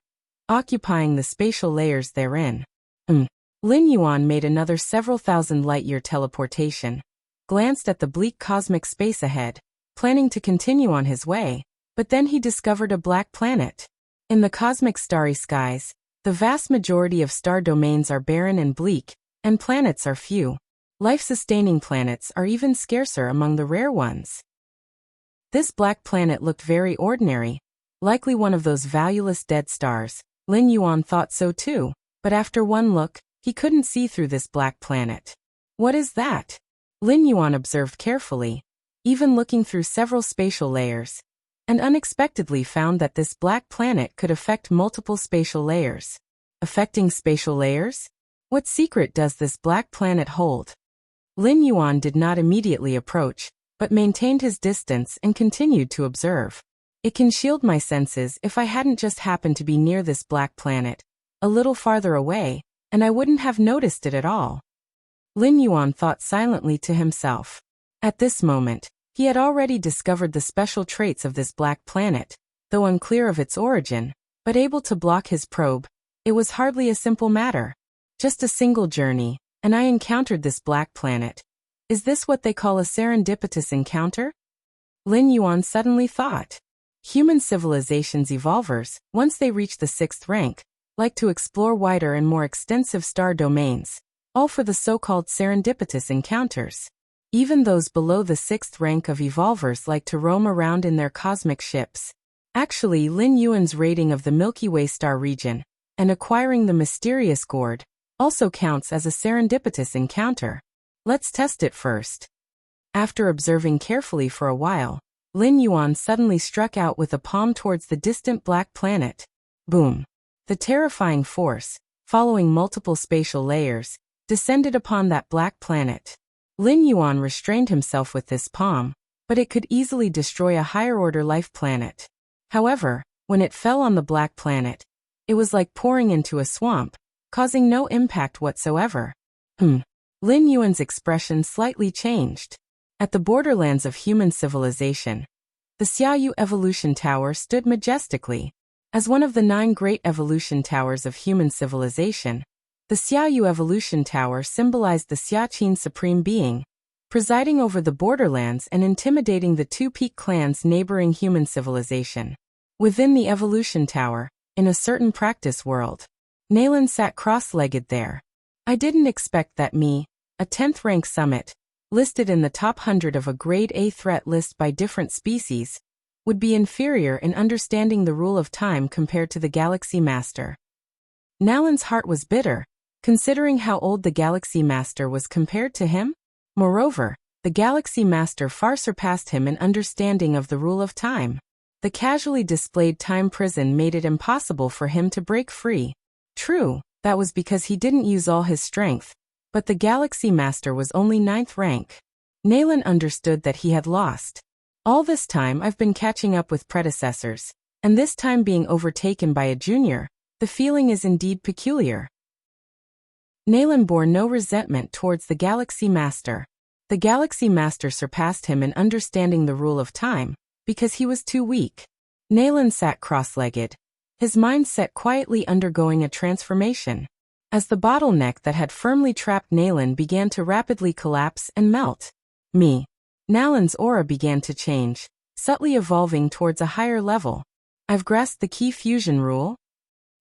occupying the spatial layers therein. Lin Yuan made another several thousand light-year teleportation, glanced at the bleak cosmic space ahead, planning to continue on his way, but then he discovered a black planet. In the cosmic starry skies, the vast majority of star domains are barren and bleak, and planets are few. Life-sustaining planets are even scarcer among the rare ones. This black planet looked very ordinary, likely one of those valueless dead stars. Lin Yuan thought so too, but after one look, he couldn't see through this black planet. What is that? Lin Yuan observed carefully, even looking through several spatial layers, and unexpectedly found that this black planet could affect multiple spatial layers. Affecting spatial layers? What secret does this black planet hold? Lin Yuan did not immediately approach, but maintained his distance and continued to observe. It can shield my senses if I hadn't just happened to be near this black planet, a little farther away, and I wouldn't have noticed it at all. Lin Yuan thought silently to himself. At this moment, he had already discovered the special traits of this black planet, though unclear of its origin, but able to block his probe. It was hardly a simple matter. Just a single journey, and I encountered this black planet. Is this what they call a serendipitous encounter? Lin Yuan suddenly thought. Human civilizations evolvers, once they reach the 6th rank, like to explore wider and more extensive star domains, all for the so-called serendipitous encounters. Even those below the 6th rank of evolvers like to roam around in their cosmic ships. Actually, Lin Yuan's raiding of the Milky Way star region, and acquiring the mysterious gourd, also counts as a serendipitous encounter. Let's test it first. After observing carefully for a while, Lin Yuan suddenly struck out with a palm towards the distant black planet. Boom! The terrifying force, following multiple spatial layers, descended upon that black planet. Lin Yuan restrained himself with this palm, but it could easily destroy a higher-order life planet. However, when it fell on the black planet, it was like pouring into a swamp, causing no impact whatsoever. Lin Yuan's expression slightly changed. At the borderlands of human civilization, the Xiaoyu Evolution Tower stood majestically. As one of the 9 great evolution towers of human civilization, the Xiaoyu Evolution Tower symbolized the Xiaqin Supreme Being, presiding over the borderlands and intimidating the 2 peak clans neighboring human civilization. Within the Evolution Tower, in a certain practice world, Nalan sat cross-legged there. I didn't expect that me, a 10th rank summit, listed in the top 100 of a grade A threat list by different species, would be inferior in understanding the rule of time compared to the Galaxy Master. Nalan's heart was bitter, considering how old the Galaxy Master was compared to him. Moreover, the Galaxy Master far surpassed him in understanding of the rule of time. The casually displayed time prison made it impossible for him to break free. True, that was because he didn't use all his strength, but the Galaxy Master was only 9th rank. Nalan understood that he had lost. All this time I've been catching up with predecessors, and this time being overtaken by a junior, the feeling is indeed peculiar. Nalan bore no resentment towards the Galaxy Master. The Galaxy Master surpassed him in understanding the rule of time, because he was too weak. Nalan sat cross-legged, his mind set quietly undergoing a transformation. As the bottleneck that had firmly trapped Nalan began to rapidly collapse and melt, Nalan's aura began to change, subtly evolving towards a higher level. I've grasped the key fusion rule.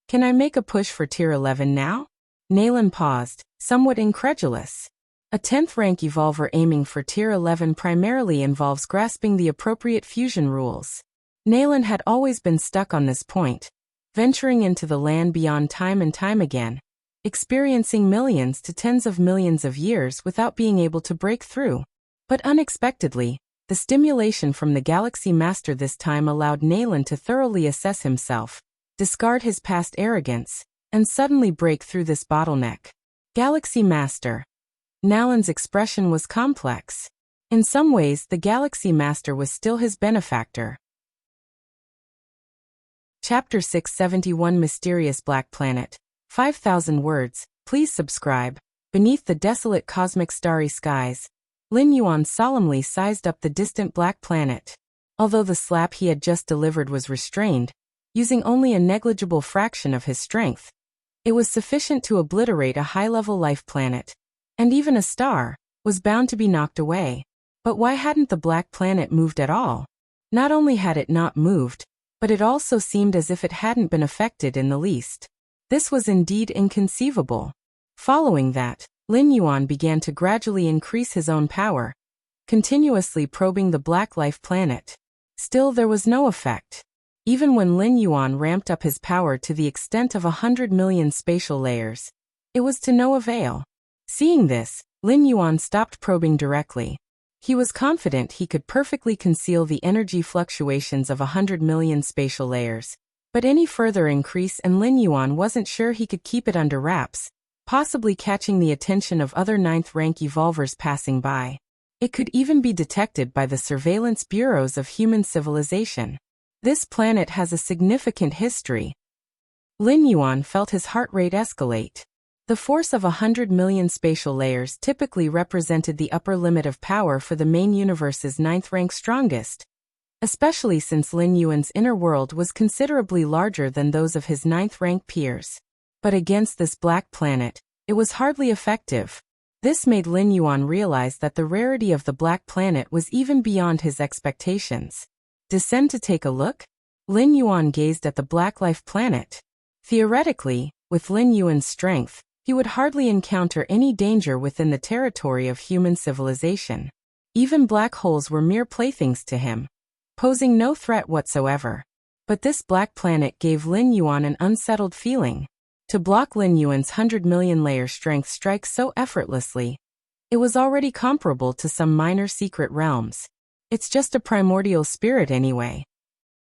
Can I make a push for tier 11 now? Nalan paused, somewhat incredulous. A 10th rank evolver aiming for tier 11 primarily involves grasping the appropriate fusion rules. Nalan had always been stuck on this point, venturing into the land beyond time and time again, experiencing millions to tens of millions of years without being able to break through. But unexpectedly, the stimulation from the Galaxy Master this time allowed Nalan to thoroughly assess himself, discard his past arrogance, and suddenly break through this bottleneck. Galaxy Master. Nalan's expression was complex. In some ways, the Galaxy Master was still his benefactor. Chapter 671 Mysterious Black Planet. 5,000 words. Please subscribe. Beneath the desolate cosmic starry skies, Lin Yuan solemnly sized up the distant black planet. Although the slap he had just delivered was restrained, using only a negligible fraction of his strength, it was sufficient to obliterate a high-level life planet, and even a star, was bound to be knocked away. But why hadn't the black planet moved at all? Not only had it not moved, but it also seemed as if it hadn't been affected in the least. This was indeed inconceivable. Following that, Lin Yuan began to gradually increase his own power, continuously probing the black life planet. Still there was no effect. Even when Lin Yuan ramped up his power to the extent of 100 million spatial layers, it was to no avail. Seeing this, Lin Yuan stopped probing directly. He was confident he could perfectly conceal the energy fluctuations of 100 million spatial layers, but any further increase and Lin Yuan wasn't sure he could keep it under wraps, possibly catching the attention of other 9th rank evolvers passing by. It could even be detected by the surveillance bureaus of human civilization. This planet has a significant history. Lin Yuan felt his heart rate escalate. The force of 100 million spatial layers typically represented the upper limit of power for the main universe's 9th rank strongest, especially since Lin Yuan's inner world was considerably larger than those of his 9th rank peers. But against this black planet, it was hardly effective. This made Lin Yuan realize that the rarity of the black planet was even beyond his expectations. Descend to take a look? Lin Yuan gazed at the black life planet. Theoretically, with Lin Yuan's strength, he would hardly encounter any danger within the territory of human civilization. Even black holes were mere playthings to him, posing no threat whatsoever. But this black planet gave Lin Yuan an unsettled feeling. To block Lin Yuan's 100 million layer strength strike so effortlessly, it was already comparable to some minor secret realms. It's just a primordial spirit anyway.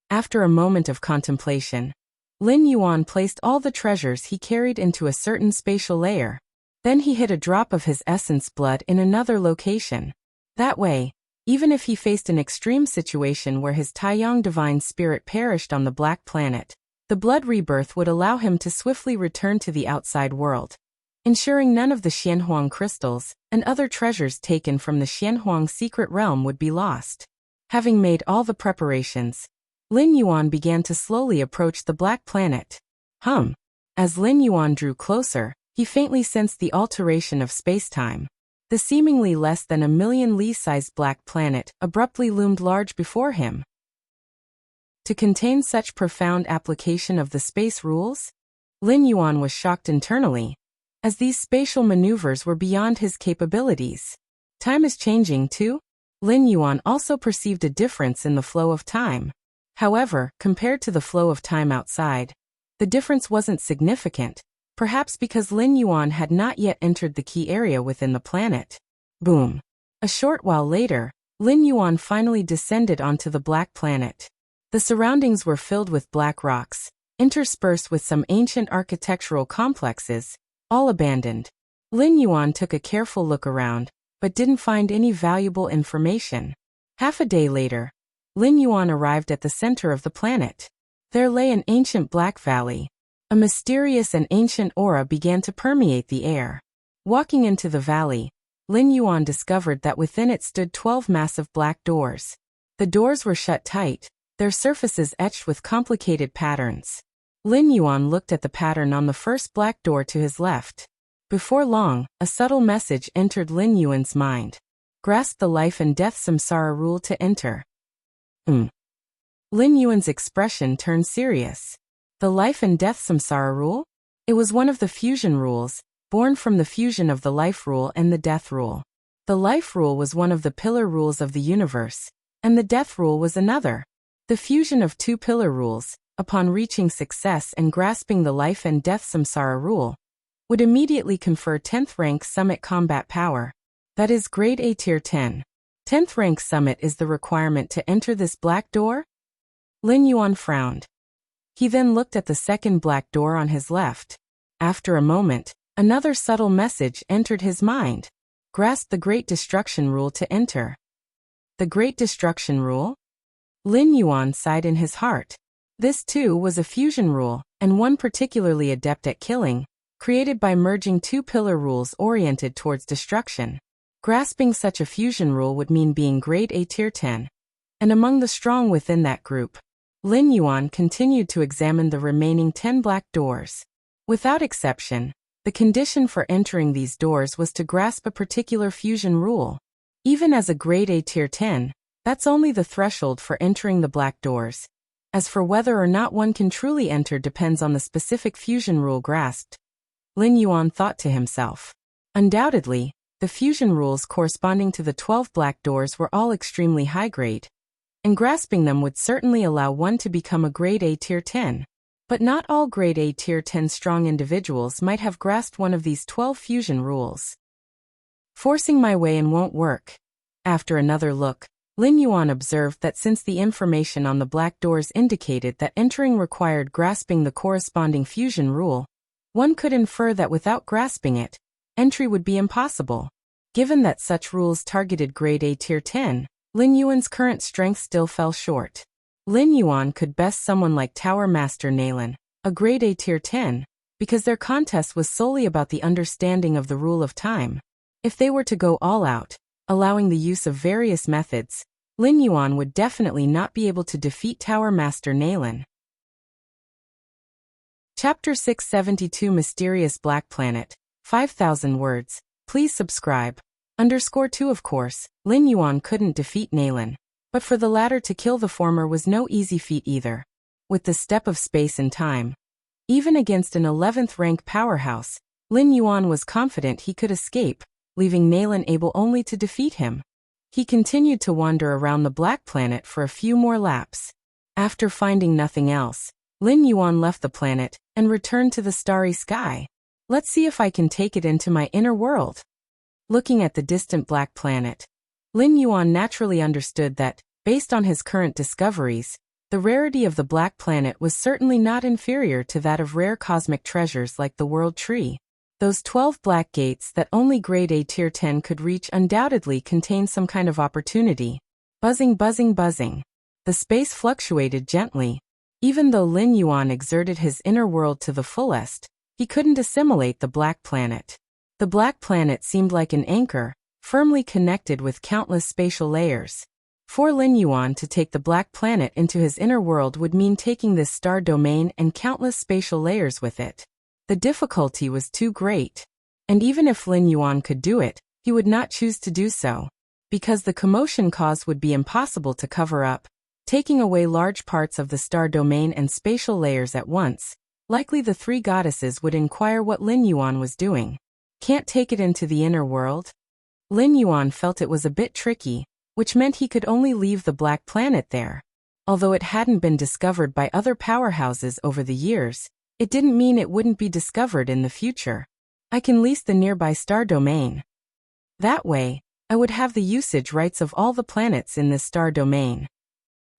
After a moment of contemplation, Lin Yuan placed all the treasures he carried into a certain spatial layer. Then he hid a drop of his essence blood in another location. That way, even if he faced an extreme situation where his Taiyang divine spirit perished on the black planet, the blood rebirth would allow him to swiftly return to the outside world, ensuring none of the Xianhuang crystals and other treasures taken from the Xianhuang secret realm would be lost. Having made all the preparations, Lin Yuan began to slowly approach the black planet. As Lin Yuan drew closer, he faintly sensed the alteration of space-time. The seemingly less than a million Li-sized black planet abruptly loomed large before him. To contain such profound application of the space rules, Lin Yuan was shocked internally, as these spatial maneuvers were beyond his capabilities. Time is changing too? Lin Yuan also perceived a difference in the flow of time. However, compared to the flow of time outside, the difference wasn't significant, perhaps because Lin Yuan had not yet entered the key area within the planet. Boom. A short while later, Lin Yuan finally descended onto the black planet. The surroundings were filled with black rocks, interspersed with some ancient architectural complexes, all abandoned. Lin Yuan took a careful look around, but didn't find any valuable information. Half a day later, Lin Yuan arrived at the center of the planet. There lay an ancient black valley. A mysterious and ancient aura began to permeate the air. Walking into the valley, Lin Yuan discovered that within it stood 12 massive black doors. The doors were shut tight, their surfaces etched with complicated patterns. Lin Yuan looked at the pattern on the first black door to his left. Before long, a subtle message entered Lin Yuan's mind. Grasp the life and death samsara rule to enter. Lin Yuan's expression turned serious. The life and death samsara rule? It was one of the fusion rules, born from the fusion of the life rule and the death rule. The life rule was one of the pillar rules of the universe, and the death rule was another. The fusion of two pillar rules, upon reaching success and grasping the life and death samsara rule, would immediately confer 10th rank summit combat power. That is grade A tier 10. 10th rank summit is the requirement to enter this black door? Lin Yuan frowned. He then looked at the second black door on his left. After a moment, another subtle message entered his mind. Grasp the Great Destruction Rule to enter. The Great Destruction Rule? Lin Yuan sighed in his heart. This too was a fusion rule, and one particularly adept at killing, created by merging two pillar rules oriented towards destruction. Grasping such a fusion rule would mean being grade A tier 10, and among the strong within that group. Lin Yuan continued to examine the remaining 10 black doors. Without exception, The condition for entering these doors was to grasp a particular fusion rule. Even as a grade A tier 10, that's only the threshold for entering the black doors. As for whether or not one can truly enter depends on the specific fusion rule grasped. Lin Yuan thought to himself. Undoubtedly, the fusion rules corresponding to the 12 black doors were all extremely high grade, and grasping them would certainly allow one to become a grade A tier 10. But not all grade A tier 10 strong individuals might have grasped one of these 12 fusion rules. Forcing my way in won't work. After another look, Lin Yuan observed that since the information on the black doors indicated that entering required grasping the corresponding fusion rule, one could infer that without grasping it, entry would be impossible. Given that such rules targeted grade A tier 10, Lin Yuan's current strength still fell short. Lin Yuan could best someone like Tower Master Nalan, a grade A tier 10, because their contest was solely about the understanding of the rule of time. If they were to go all out, allowing the use of various methods, Lin Yuan would definitely not be able to defeat Tower Master Nalan. Chapter 672 Mysterious Black Planet, 5,000 words. Please subscribe. _2 Of course, Lin Yuan couldn't defeat Nalan, but for the latter to kill the former was no easy feat either. With the step of space and time, even against an 11th rank powerhouse, Lin Yuan was confident he could escape, leaving Nalan able only to defeat him. He continued to wander around the Black Planet for a few more laps. After finding nothing else, Lin Yuan left the planet and returned to the starry sky. Let's see if I can take it into my inner world. Looking at the distant Black Planet, Lin Yuan naturally understood that, based on his current discoveries, the rarity of the Black Planet was certainly not inferior to that of rare cosmic treasures like the World Tree. Those 12 black gates that only grade A tier 10 could reach undoubtedly contained some kind of opportunity. Buzzing, buzzing, buzzing. The space fluctuated gently. Even though Lin Yuan exerted his inner world to the fullest, he couldn't assimilate the Black Planet. The Black Planet seemed like an anchor, firmly connected with countless spatial layers. For Lin Yuan to take the Black Planet into his inner world would mean taking this star domain and countless spatial layers with it. The difficulty was too great. And even if Lin Yuan could do it, he would not choose to do so. Because the commotion caused would be impossible to cover up, taking away large parts of the star domain and spatial layers at once. Likely the three goddesses would inquire what Lin Yuan was doing. Can't take it into the inner world? Lin Yuan felt it was a bit tricky, which meant he could only leave the Black Planet there. Although it hadn't been discovered by other powerhouses over the years, it didn't mean it wouldn't be discovered in the future. I can lease the nearby star domain. That way, I would have the usage rights of all the planets in this star domain.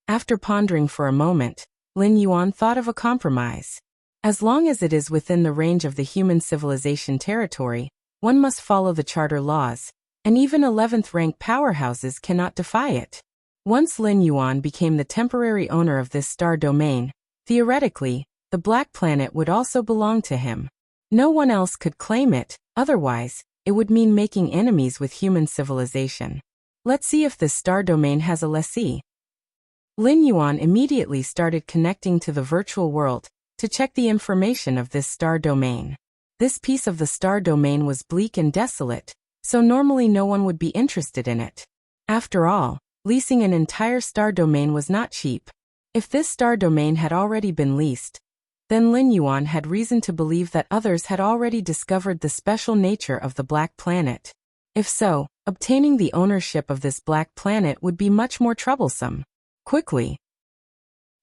After pondering for a moment, Lin Yuan thought of a compromise. As long as it is within the range of the human civilization territory, one must follow the charter laws, and even 11th rank powerhouses cannot defy it. Once Lin Yuan became the temporary owner of this star domain, theoretically, the Black Planet would also belong to him. No one else could claim it, otherwise, it would mean making enemies with human civilization. Let's see if this star domain has a lessee. Lin Yuan immediately started connecting to the virtual world to check the information of this star domain. This piece of the star domain was bleak and desolate, so normally no one would be interested in it. After all, leasing an entire star domain was not cheap. If this star domain had already been leased, then Lin Yuan had reason to believe that others had already discovered the special nature of the Black Planet. If so, obtaining the ownership of this Black Planet would be much more troublesome. Quickly,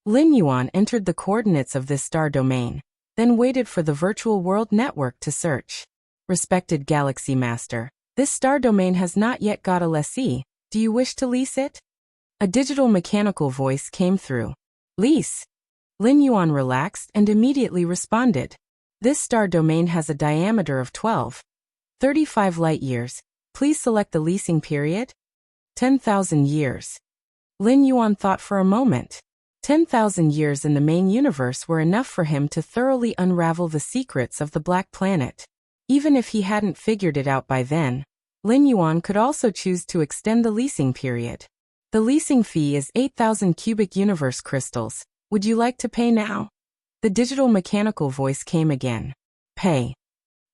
Lin Yuan entered the coordinates of this star domain, then waited for the virtual world network to search. Respected Galaxy Master, this star domain has not yet got a lessee. Do you wish to lease it? A digital mechanical voice came through. Lease. Lin Yuan relaxed and immediately responded. This star domain has a diameter of 12.35 light years. Please select the leasing period. 10,000 years. Lin Yuan thought for a moment. 10,000 years in the main universe were enough for him to thoroughly unravel the secrets of the Black Planet. Even if he hadn't figured it out by then, Lin Yuan could also choose to extend the leasing period. The leasing fee is 8,000 cubic universe crystals. Would you like to pay now? The digital mechanical voice came again. Pay.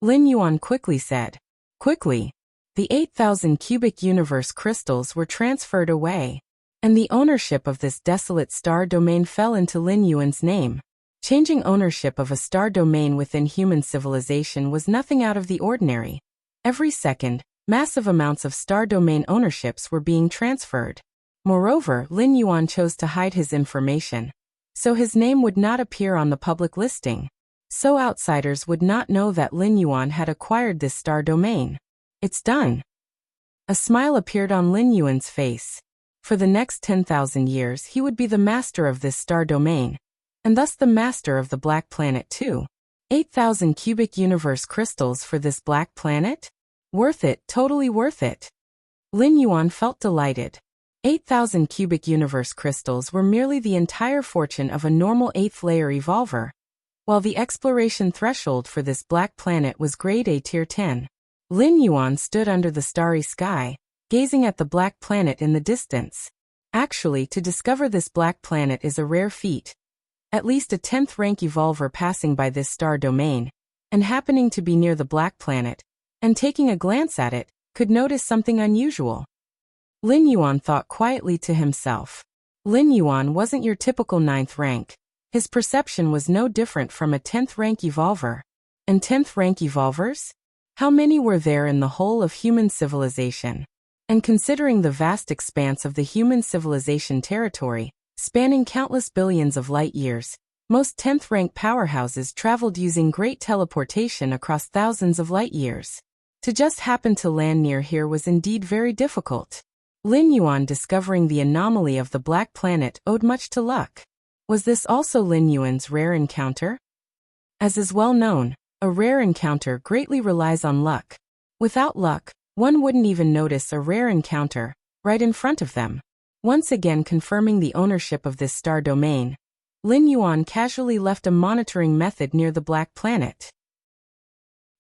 Lin Yuan quickly said. Quickly. The 8,000 cubic universe crystals were transferred away, and the ownership of this desolate star domain fell into Lin Yuan's name. Changing ownership of a star domain within human civilization was nothing out of the ordinary. Every second, massive amounts of star domain ownerships were being transferred. Moreover, Lin Yuan chose to hide his information, so his name would not appear on the public listing. So outsiders would not know that Lin Yuan had acquired this star domain. It's done. A smile appeared on Lin Yuan's face. For the next 10,000 years he would be the master of this star domain, and thus the master of the Black Planet too. 8,000 cubic universe crystals for this Black Planet? Worth it, totally worth it. Lin Yuan felt delighted. 8,000 cubic universe crystals were merely the entire fortune of a normal 8th layer evolver, while the exploration threshold for this Black Planet was grade A tier 10. Lin Yuan stood under the starry sky, gazing at the Black Planet in the distance. Actually, to discover this Black Planet is a rare feat. At least a 10th rank evolver passing by this star domain, and happening to be near the Black Planet, and taking a glance at it, could notice something unusual. Lin Yuan thought quietly to himself. Lin Yuan wasn't your typical 9th rank. His perception was no different from a 10th rank evolver. And 10th rank evolvers? How many were there in the whole of human civilization? And considering the vast expanse of the human civilization territory, spanning countless billions of light years, most 10th rank powerhouses traveled using great teleportation across thousands of light years. To just happen to land near here was indeed very difficult. Lin Yuan discovering the anomaly of the Black Planet owed much to luck. Was this also Lin Yuan's rare encounter? As is well known, a rare encounter greatly relies on luck. Without luck, one wouldn't even notice a rare encounter right in front of them. Once again confirming the ownership of this star domain, Lin Yuan casually left a monitoring method near the Black Planet.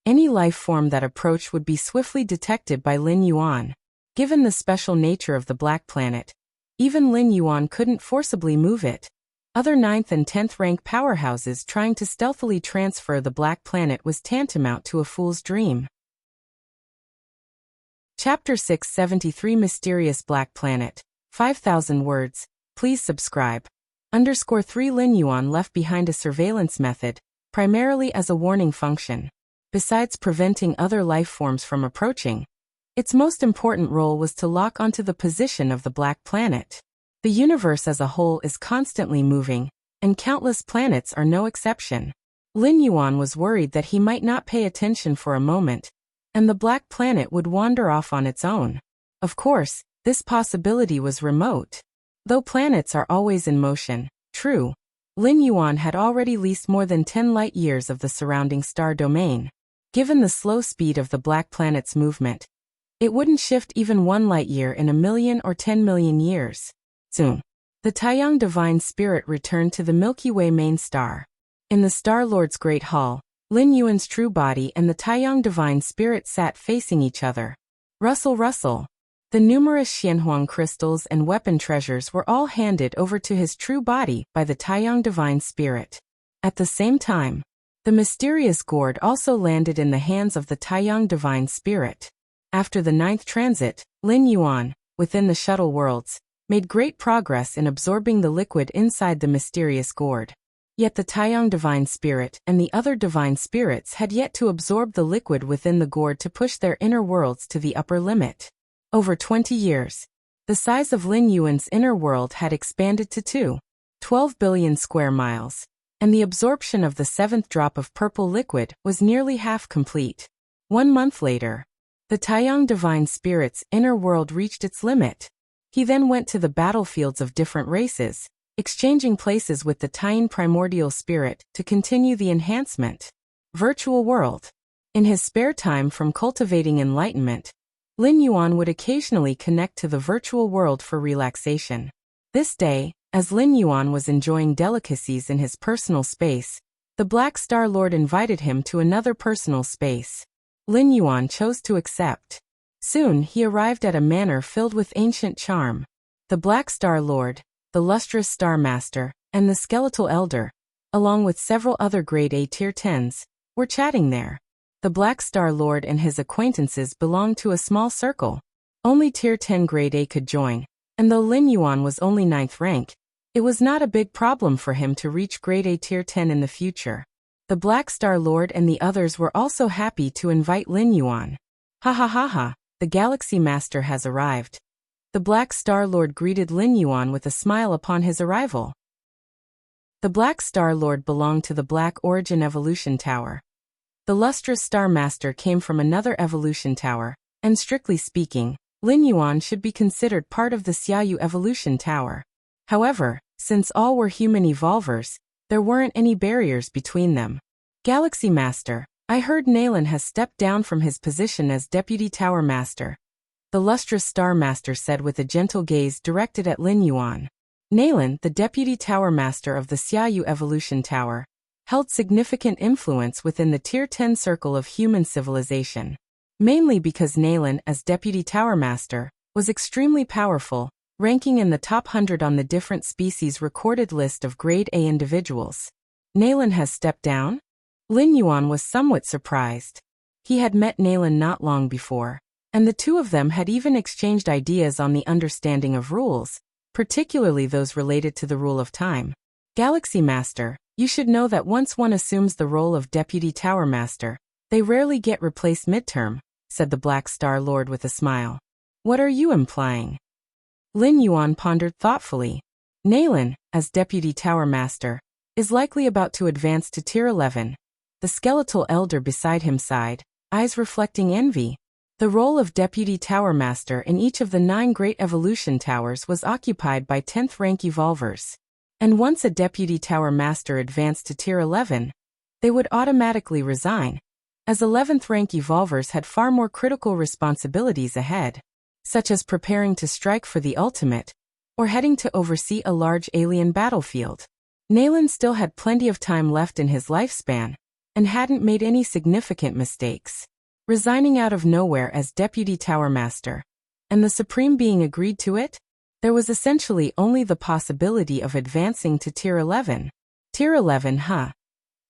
Any life form that approached would be swiftly detected by Lin Yuan. Given the special nature of the Black Planet, even Lin Yuan couldn't forcibly move it. Other 9th and 10th rank powerhouses trying to stealthily transfer the Black Planet was tantamount to a fool's dream. Chapter 673 Mysterious Black Planet. 5,000 words. Please subscribe. _3 Lin Yuan left behind a surveillance method, primarily as a warning function. Besides preventing other life forms from approaching, its most important role was to lock onto the position of the Black Planet. The universe as a whole is constantly moving, and countless planets are no exception. Lin Yuan was worried that he might not pay attention for a moment, and the Black Planet would wander off on its own. Of course, this possibility was remote. Though planets are always in motion, true, Lin Yuan had already leased more than 10 light years of the surrounding star domain. Given the slow speed of the Black Planet's movement, it wouldn't shift even 1 light year in 1,000,000 or 10,000,000 years. Soon, the Taiyang Divine Spirit returned to the Milky Way main star. In the Star Lord's Great Hall, Lin Yuan's true body and the Taiyang Divine Spirit sat facing each other. Rustle, rustle. The numerous Xianhuang crystals and weapon treasures were all handed over to his true body by the Taiyang Divine Spirit. At the same time, the mysterious gourd also landed in the hands of the Taiyang Divine Spirit. After the 9th transit, Lin Yuan, within the shuttle worlds, made great progress in absorbing the liquid inside the mysterious gourd. Yet the Taiyang Divine Spirit and the other Divine Spirits had yet to absorb the liquid within the gourd to push their inner worlds to the upper limit. Over 20 years, the size of Lin Yuan's inner world had expanded to 12 billion square miles, and the absorption of the 7th drop of purple liquid was nearly half complete. 1 month later, the Taiyang Divine Spirit's inner world reached its limit. He then went to the battlefields of different races, exchanging places with the Taiyan Primordial Spirit to continue the enhancement. Virtual world. In his spare time from cultivating enlightenment, Lin Yuan would occasionally connect to the virtual world for relaxation. This day, as Lin Yuan was enjoying delicacies in his personal space, the Black Star Lord invited him to another personal space. Lin Yuan chose to accept. Soon he arrived at a manor filled with ancient charm. The Black Star Lord, the lustrous Star Master, and the Skeletal Elder, along with several other grade A tier 10s, were chatting there. The Black Star Lord and his acquaintances belonged to a small circle. Only Tier 10 Grade A could join, and though Lin Yuan was only 9th rank, it was not a big problem for him to reach Grade A Tier 10 in the future. The Black Star Lord and the others were also happy to invite Lin Yuan. Ha ha ha ha, the Galaxy Master has arrived. The Black Star Lord greeted Lin Yuan with a smile upon his arrival. The Black Star Lord belonged to the Black Origin Evolution Tower. The lustrous Star Master came from another evolution tower, and strictly speaking, Lin Yuan should be considered part of the Xiaoyu Evolution Tower. However, since all were human evolvers, there weren't any barriers between them. Galaxy Master, I heard Nalen has stepped down from his position as Deputy Tower Master. The lustrous Star Master said with a gentle gaze directed at Lin Yuan. Nalen, the Deputy Tower Master of the Xiaoyu Evolution Tower, held significant influence within the Tier 10 circle of human civilization. Mainly because Nalen, as Deputy Tower Master, was extremely powerful, ranking in the top 100 on the different species recorded list of Grade A individuals. Nalen has stepped down? Lin Yuan was somewhat surprised. He had met Nalen not long before, and the two of them had even exchanged ideas on the understanding of rules, particularly those related to the rule of time. Galaxy Master, you should know that once one assumes the role of Deputy Tower Master, they rarely get replaced midterm, said the Black Star Lord with a smile. What are you implying? Lin Yuan pondered thoughtfully. Nalen, as Deputy Tower Master, is likely about to advance to Tier 11. The skeletal elder beside him sighed, eyes reflecting envy. The role of Deputy Tower Master in each of the 9 Great Evolution Towers was occupied by 10th rank evolvers. And once a Deputy Tower Master advanced to Tier 11, they would automatically resign, as 11th rank evolvers had far more critical responsibilities ahead, such as preparing to strike for the ultimate, or heading to oversee a large alien battlefield. Nalen still had plenty of time left in his lifespan, and hadn't made any significant mistakes. Resigning out of nowhere as Deputy Tower Master, and the Supreme Being agreed to it, there was essentially only the possibility of advancing to Tier 11. Tier 11, huh?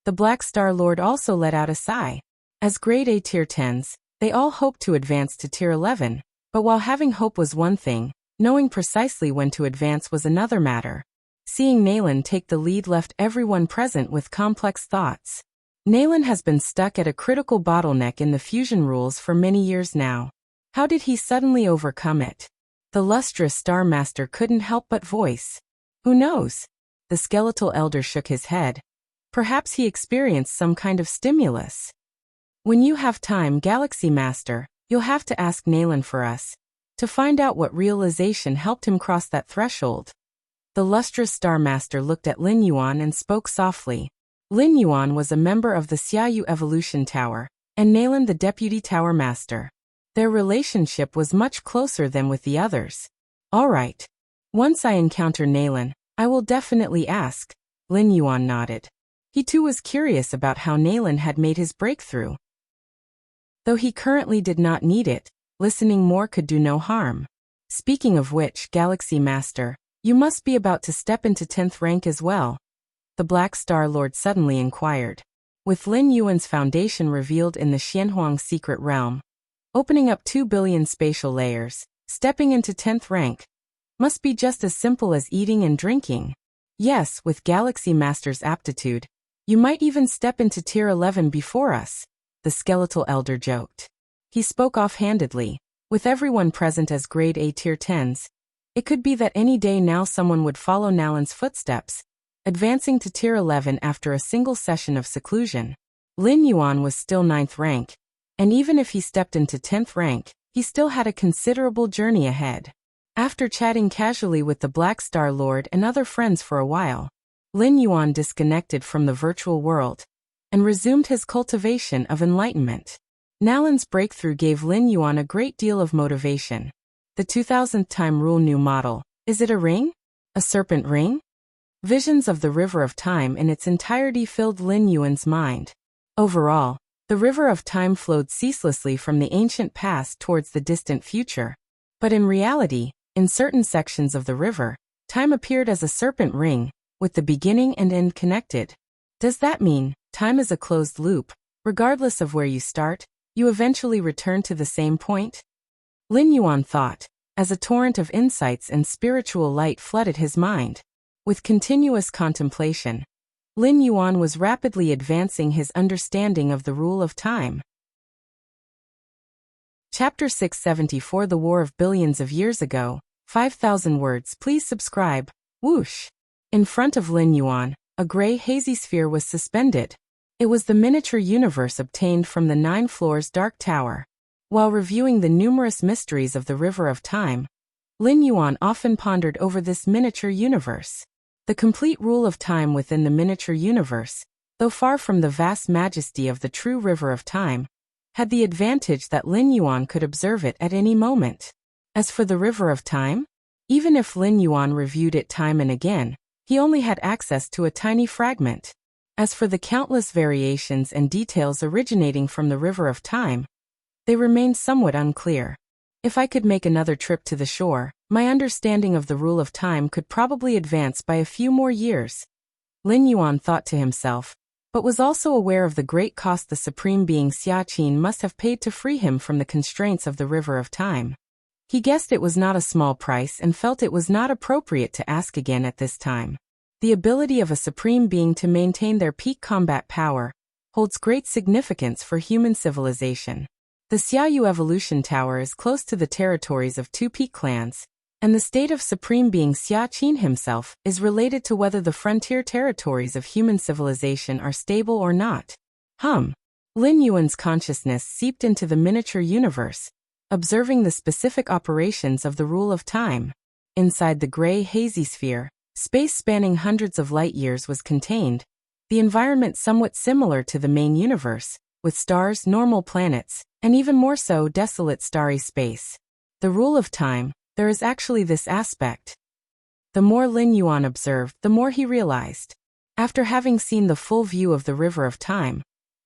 The Black Star Lord also let out a sigh. As Grade A Tier 10s, they all hoped to advance to Tier 11, but while having hope was one thing, knowing precisely when to advance was another matter. Seeing Nalen take the lead left everyone present with complex thoughts. Nalen has been stuck at a critical bottleneck in the fusion rules for many years now. How did he suddenly overcome it? The lustrous Star Master couldn't help but voice. Who knows? The skeletal elder shook his head. Perhaps he experienced some kind of stimulus. When you have time, Galaxy Master, you'll have to ask Nalen for us, to find out what realization helped him cross that threshold. The lustrous Star Master looked at Lin Yuan and spoke softly. Lin Yuan was a member of the Xiaoyu Evolution Tower, and Nalen the Deputy Tower Master. Their relationship was much closer than with the others. All right. Once I encounter Nalen, I will definitely ask. Lin Yuan nodded. He too was curious about how Nalen had made his breakthrough. Though he currently did not need it, listening more could do no harm. Speaking of which, Galaxy Master, you must be about to step into 10th rank as well. The Black Star Lord suddenly inquired. With Lin Yuan's foundation revealed in the Xianhuang secret realm, opening up 2 billion spatial layers, stepping into 10th rank, must be just as simple as eating and drinking. Yes, with Galaxy Master's aptitude, you might even step into Tier 11 before us, the skeletal elder joked. He spoke offhandedly, with everyone present as Grade A Tier 10s. It could be that any day now someone would follow Nalen's footsteps, advancing to Tier 11 after a single session of seclusion. Lin Yuan was still 9th rank, and even if he stepped into 10th rank, he still had a considerable journey ahead. After chatting casually with the Black Star Lord and other friends for a while, Lin Yuan disconnected from the virtual world and resumed his cultivation of enlightenment. Nalen's breakthrough gave Lin Yuan a great deal of motivation. The 2000th time rule new model. Is it a ring? A serpent ring? Visions of the River of Time in its entirety filled Lin Yuan's mind. Overall, the River of Time flowed ceaselessly from the ancient past towards the distant future. But in reality, in certain sections of the river, time appeared as a serpent ring, with the beginning and end connected. Does that mean time is a closed loop, Regardless of where you start, you eventually return to the same point? Lin Yuan thought, as a torrent of insights and spiritual light flooded his mind. With continuous contemplation, Lin Yuan was rapidly advancing his understanding of the rule of time. Chapter 674 The War of Billions of Years Ago, 5,000 words. Please subscribe. Whoosh! In front of Lin Yuan, a gray hazy sphere was suspended. It was the miniature universe obtained from the 9 floors dark tower. While reviewing the numerous mysteries of the river of time, Lin Yuan often pondered over this miniature universe. The complete rule of time within the miniature universe, though far from the vast majesty of the true river of time, had the advantage that Lin Yuan could observe it at any moment. As for the river of time, even if Lin Yuan reviewed it time and again, he only had access to a tiny fragment. As for the countless variations and details originating from the river of time, they remained somewhat unclear. If I could make another trip to the shore, my understanding of the rule of time could probably advance by a few more years, Lin Yuan thought to himself, but was also aware of the great cost the supreme being Xia Qin must have paid to free him from the constraints of the river of time. He guessed it was not a small price and felt it was not appropriate to ask again at this time. The ability of a supreme being to maintain their peak combat power holds great significance for human civilization. The Xiaoyu Evolution Tower is close to the territories of 2 peak clans, and the state of supreme being Xia Qin himself is related to whether the frontier territories of human civilization are stable or not. Lin Yuan's consciousness seeped into the miniature universe, observing the specific operations of the rule of time. Inside the gray hazy sphere, space spanning hundreds of light years was contained, the environment somewhat similar to the main universe, with stars, normal planets, and even more so desolate starry space. The rule of time, there is actually this aspect. The more Lin Yuan observed, the more he realized. After having seen the full view of the river of time,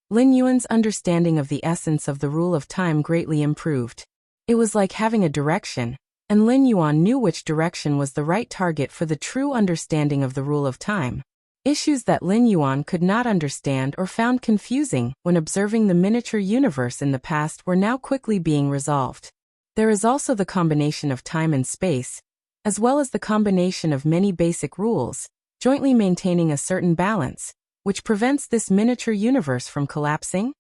Lin Yuan's understanding of the essence of the rule of time greatly improved. It was like having a direction, and Lin Yuan knew which direction was the right target for the true understanding of the rule of time. Issues that Lin Yuan could not understand or found confusing when observing the miniature universe in the past were now quickly being resolved. There is also the combination of time and space, as well as the combination of many basic rules, jointly maintaining a certain balance, which prevents this miniature universe from collapsing.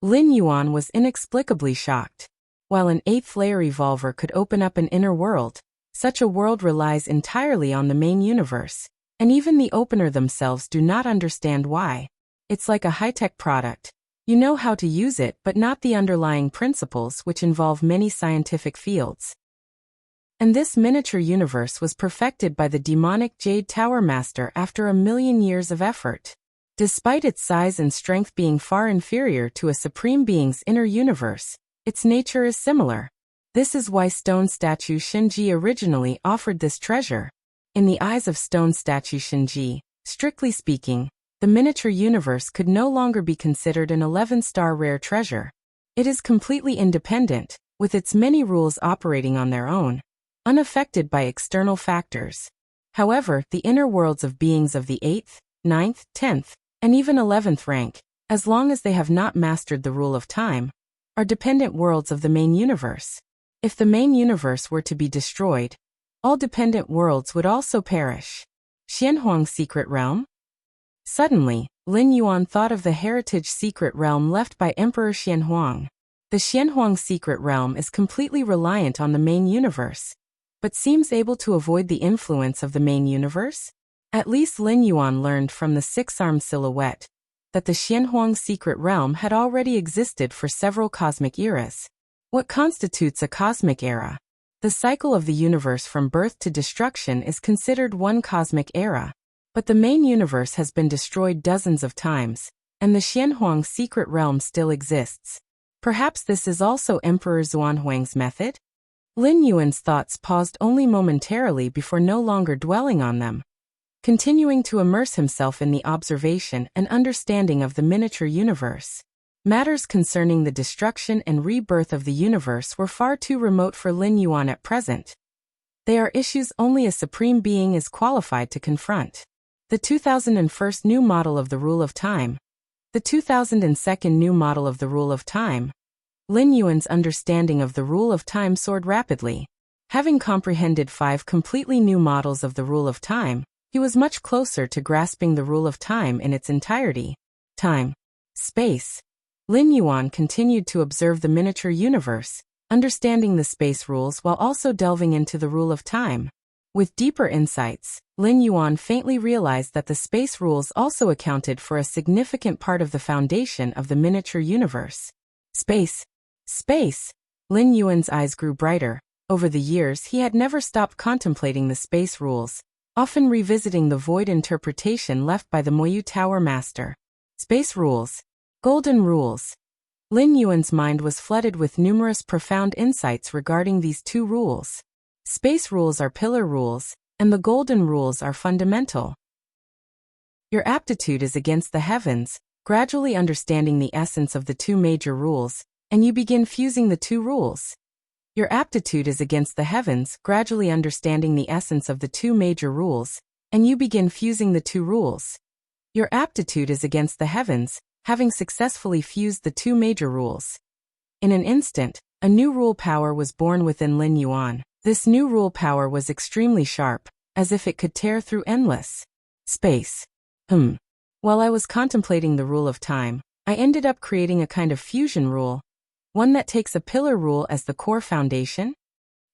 Lin Yuan was inexplicably shocked. While an 8th layer evolver could open up an inner world, such a world relies entirely on the main universe, and even the opener themselves do not understand why. It's like a high-tech product. You know how to use it but not the underlying principles which involve many scientific fields. And this miniature universe was perfected by the demonic Jade Tower Master after 1,000,000 years of effort. Despite its size and strength being far inferior to a supreme being's inner universe, its nature is similar. This is why stone statue Shinji originally offered this treasure. In the eyes of stone statue Shinji, strictly speaking, the miniature universe could no longer be considered an 11-star rare treasure. It is completely independent, with its many rules operating on their own, unaffected by external factors. However, the inner worlds of beings of the 8th, 9th, 10th, and even 11th rank, as long as they have not mastered the rule of time, are dependent worlds of the main universe. If the main universe were to be destroyed, all dependent worlds would also perish. Xianhuang's secret realm? Suddenly, Lin Yuan thought of the heritage secret realm left by Emperor Xianhuang. The Xianhuang secret realm is completely reliant on the main universe, but seems able to avoid the influence of the main universe? At least Lin Yuan learned from the 6-armed silhouette that the Xianhuang secret realm had already existed for several cosmic eras. What constitutes a cosmic era? The cycle of the universe from birth to destruction is considered one cosmic era. But the main universe has been destroyed dozens of times, and the Xianhuang secret realm still exists. Perhaps this is also Emperor Xuanhuang's method? Lin Yuan's thoughts paused only momentarily before no longer dwelling on them. Continuing to immerse himself in the observation and understanding of the miniature universe. Matters concerning the destruction and rebirth of the universe were far too remote for Lin Yuan at present. They are issues only a supreme being is qualified to confront. The 2001 new model of the rule of time, The 2002 new model of the rule of time. Lin Yuan's understanding of the rule of time soared rapidly. Having comprehended 5 completely new models of the rule of time, he was much closer to grasping the rule of time in its entirety. Time. Space. Lin Yuan continued to observe the miniature universe, understanding the space rules while also delving into the rule of time. With deeper insights, Lin Yuan faintly realized that the space rules also accounted for a significant part of the foundation of the miniature universe. Space. Space. Lin Yuan's eyes grew brighter. Over the years he had never stopped contemplating the space rules, often revisiting the void interpretation left by the Moyu Tower Master. Space rules. Golden rules. Lin Yuan's mind was flooded with numerous profound insights regarding these 2 rules. Space rules are pillar rules, and the golden rules are fundamental. Your aptitude is against the heavens, gradually understanding the essence of the 2 major rules, and you begin fusing the 2 rules. Your aptitude is against the heavens, gradually understanding the essence of the 2 major rules, and you begin fusing the 2 rules. Your aptitude is against the heavens, having successfully fused the 2 major rules. In an instant, a new rule power was born within Lin Yuan. This new rule power was extremely sharp, as if it could tear through endless space. While I was contemplating the rule of time, I ended up creating a kind of fusion rule, one that takes a pillar rule as the core foundation.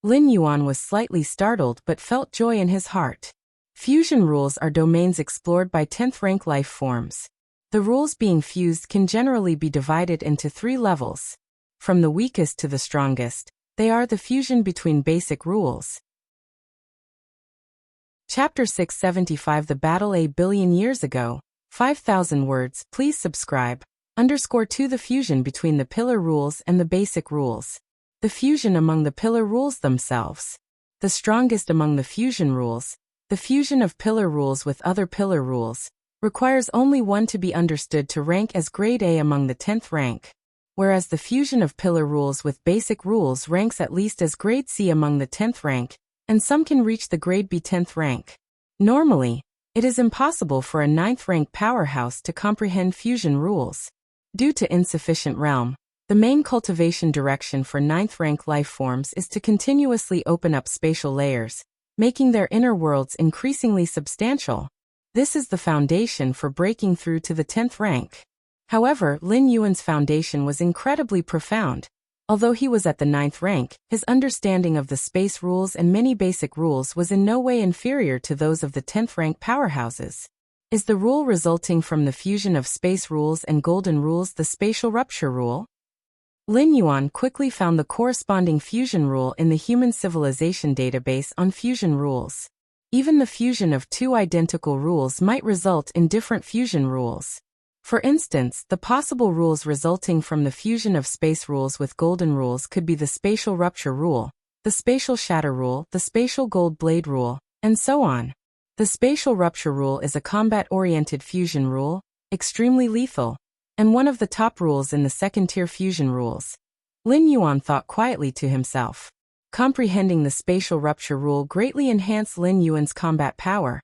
Lin Yuan was slightly startled but felt joy in his heart. Fusion rules are domains explored by 10th rank life forms. The rules being fused can generally be divided into 3 levels. From the weakest to the strongest, they are the fusion between basic rules. Chapter 675 The Battle a Billion Years Ago. 5,000 words. Please subscribe. _2 The fusion between the pillar rules and the basic rules. The fusion among the pillar rules themselves. The strongest among the fusion rules. The fusion of pillar rules with other pillar rules requires only one to be understood to rank as grade A among the 10th rank, whereas the fusion of pillar rules with basic rules ranks at least as grade C among the 10th rank, and some can reach the grade B 10th rank. Normally, it is impossible for a 9th rank powerhouse to comprehend fusion rules. Due to insufficient realm, the main cultivation direction for 9th rank life forms is to continuously open up spatial layers, making their inner worlds increasingly substantial. This is the foundation for breaking through to the 10th rank. However, Lin Yuan's foundation was incredibly profound. Although he was at the 9th rank, his understanding of the space rules and many basic rules was in no way inferior to those of the 10th rank powerhouses. Is the rule resulting from the fusion of space rules and golden rules the spatial rupture rule? Lin Yuan quickly found the corresponding fusion rule in the human civilization database on fusion rules. Even the fusion of 2 identical rules might result in different fusion rules. For instance, the possible rules resulting from the fusion of space rules with golden rules could be the spatial rupture rule, the spatial shatter rule, the spatial gold blade rule, and so on. The spatial rupture rule is a combat-oriented fusion rule, extremely lethal, and one of the top rules in the second-tier fusion rules. Lin Yuan thought quietly to himself. Comprehending the spatial rupture rule greatly enhanced Lin Yuan's combat power,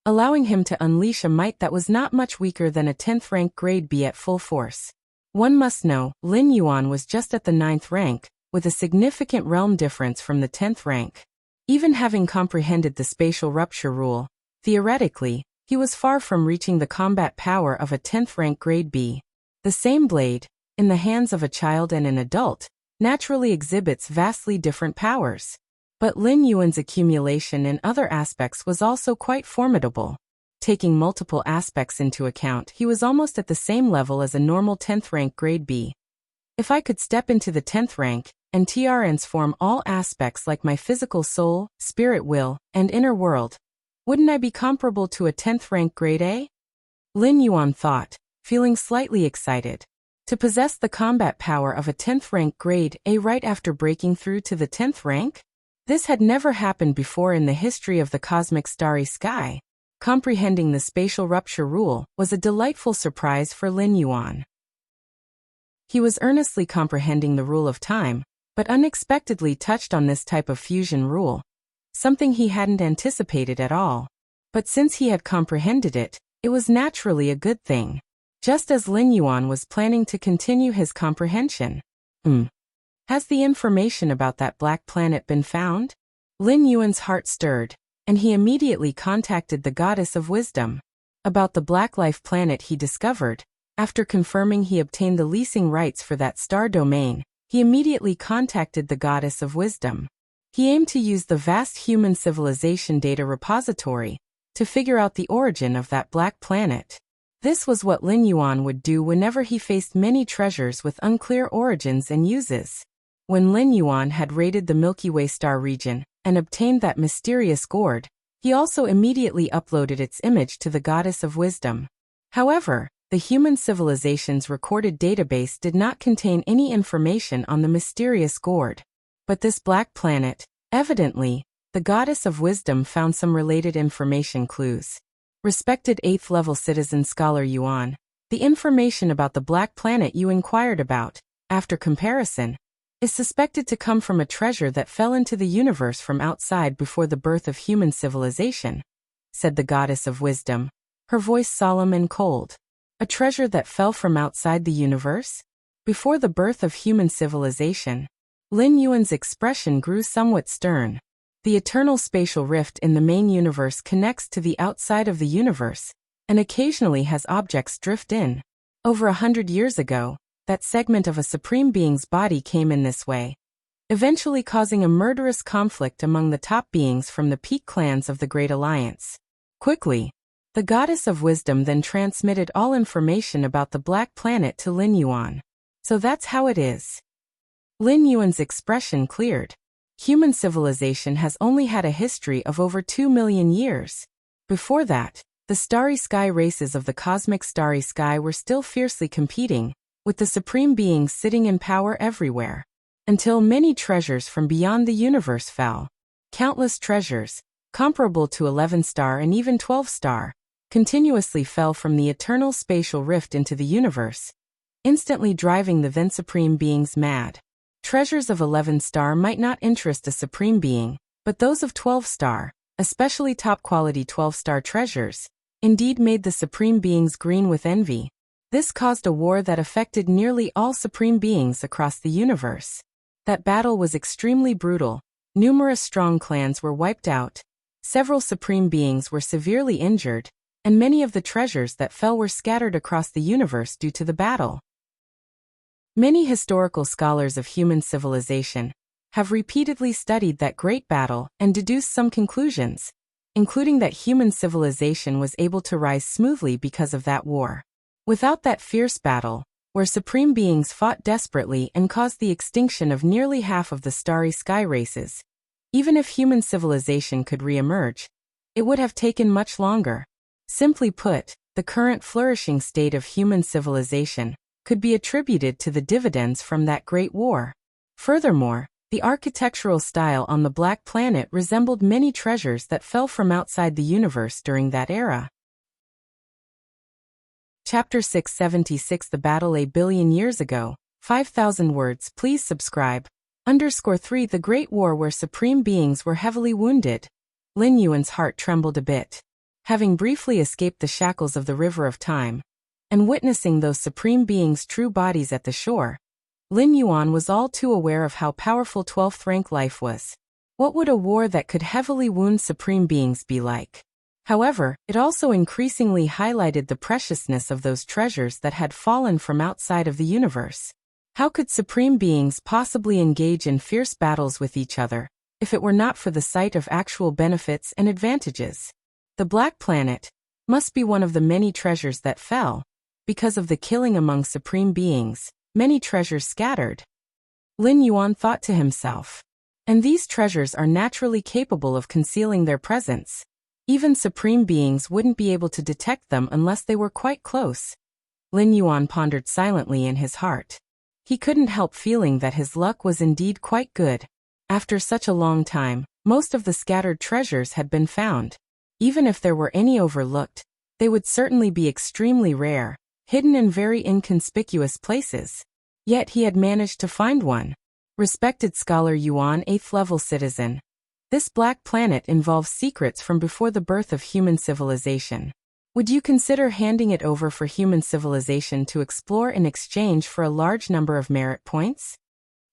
allowing him to unleash a might that was not much weaker than a 10th rank grade B at full force. One must know, Lin Yuan was just at the 9th rank, with a significant realm difference from the 10th rank. Even having comprehended the spatial rupture rule, theoretically, he was far from reaching the combat power of a 10th rank grade B. The same blade, in the hands of a child and an adult, naturally exhibits vastly different powers. But Lin Yuan's accumulation in other aspects was also quite formidable. Taking multiple aspects into account, he was almost at the same level as a normal 10th rank grade B. If I could step into the 10th rank, and transform all aspects like my physical soul, spirit will, and inner world, wouldn't I be comparable to a 10th rank grade A? Lin Yuan thought, feeling slightly excited. To possess the combat power of a 10th rank grade A right after breaking through to the 10th rank? This had never happened before in the history of the cosmic starry sky. Comprehending the spatial rupture rule was a delightful surprise for Lin Yuan. He was earnestly comprehending the rule of time, but unexpectedly touched on this type of fusion rule, something he hadn't anticipated at all. But since he had comprehended it, it was naturally a good thing. just as Lin Yuan was planning to continue his comprehension. Has the information about that black planet been found? Lin Yuan's heart stirred, and he immediately contacted the goddess of wisdom. About the black life planet he discovered, after confirming he obtained the leasing rights for that star domain, he immediately contacted the goddess of wisdom. He aimed to use the vast human civilization data repository to figure out the origin of that black planet. This was what Lin Yuan would do whenever he faced many treasures with unclear origins and uses. When Lin Yuan had raided the Milky Way star region and obtained that mysterious gourd, he also immediately uploaded its image to the goddess of wisdom. However, the human civilization's recorded database did not contain any information on the mysterious gourd. But this black planet, evidently, the goddess of wisdom found some related information clues. Respected 8th level citizen scholar Yuan, the information about the black planet you inquired about, after comparison, is suspected to come from a treasure that fell into the universe from outside before the birth of human civilization, said the goddess of wisdom, her voice solemn and cold. A treasure that fell from outside the universe? Before the birth of human civilization? Lin Yuan's expression grew somewhat stern. The eternal spatial rift in the main universe connects to the outside of the universe, and occasionally has objects drift in. Over 100 years ago, that segment of a supreme being's body came in this way, eventually causing a murderous conflict among the top beings from the peak clans of the Great Alliance. Quickly, the goddess of wisdom then transmitted all information about the black planet to Lin Yuan. So that's how it is. Lin Yuan's expression cleared. Human civilization has only had a history of over 2 million years. Before that, the starry sky races of the cosmic starry sky were still fiercely competing, with the supreme beings sitting in power everywhere. Until many treasures from beyond the universe fell. Countless treasures, comparable to 11-star and even 12-star, continuously fell from the eternal spatial rift into the universe, instantly driving the then supreme beings mad. Treasures of 11-star might not interest a supreme being, but those of 12-star, especially top-quality 12-star treasures, indeed made the supreme beings green with envy. This caused a war that affected nearly all supreme beings across the universe. That battle was extremely brutal. Numerous strong clans were wiped out, several supreme beings were severely injured, and many of the treasures that fell were scattered across the universe due to the battle. Many historical scholars of human civilization have repeatedly studied that great battle and deduced some conclusions, including that human civilization was able to rise smoothly because of that war. Without that fierce battle, where supreme beings fought desperately and caused the extinction of nearly half of the starry sky races, even if human civilization could re-emerge, it would have taken much longer. Simply put, the current flourishing state of human civilization could be attributed to the dividends from that great war. Furthermore, the architectural style on the black planet resembled many treasures that fell from outside the universe during that era. Chapter 676 The Battle a Billion Years Ago, 5,000 words. Please subscribe. _3 The Great War where supreme beings were heavily wounded. Lin Yuan's heart trembled a bit. Having briefly escaped the shackles of the river of time, and witnessing those supreme beings' true bodies at the shore, Lin Yuan was all too aware of how powerful 12th rank life was. What would a war that could heavily wound supreme beings be like? However, it also increasingly highlighted the preciousness of those treasures that had fallen from outside of the universe. How could supreme beings possibly engage in fierce battles with each other, if it were not for the sight of actual benefits and advantages? The Black Planet must be one of the many treasures that fell, because of the killing among supreme beings, many treasures scattered. Lin Yuan thought to himself. And these treasures are naturally capable of concealing their presence. Even supreme beings wouldn't be able to detect them unless they were quite close. Lin Yuan pondered silently in his heart. He couldn't help feeling that his luck was indeed quite good. After such a long time, most of the scattered treasures had been found. Even if there were any overlooked, they would certainly be extremely rare, hidden in very inconspicuous places. Yet he had managed to find one. Respected scholar Yuan, 8th level citizen. This Black Planet involves secrets from before the birth of human civilization. Would you consider handing it over for human civilization to explore in exchange for a large number of merit points?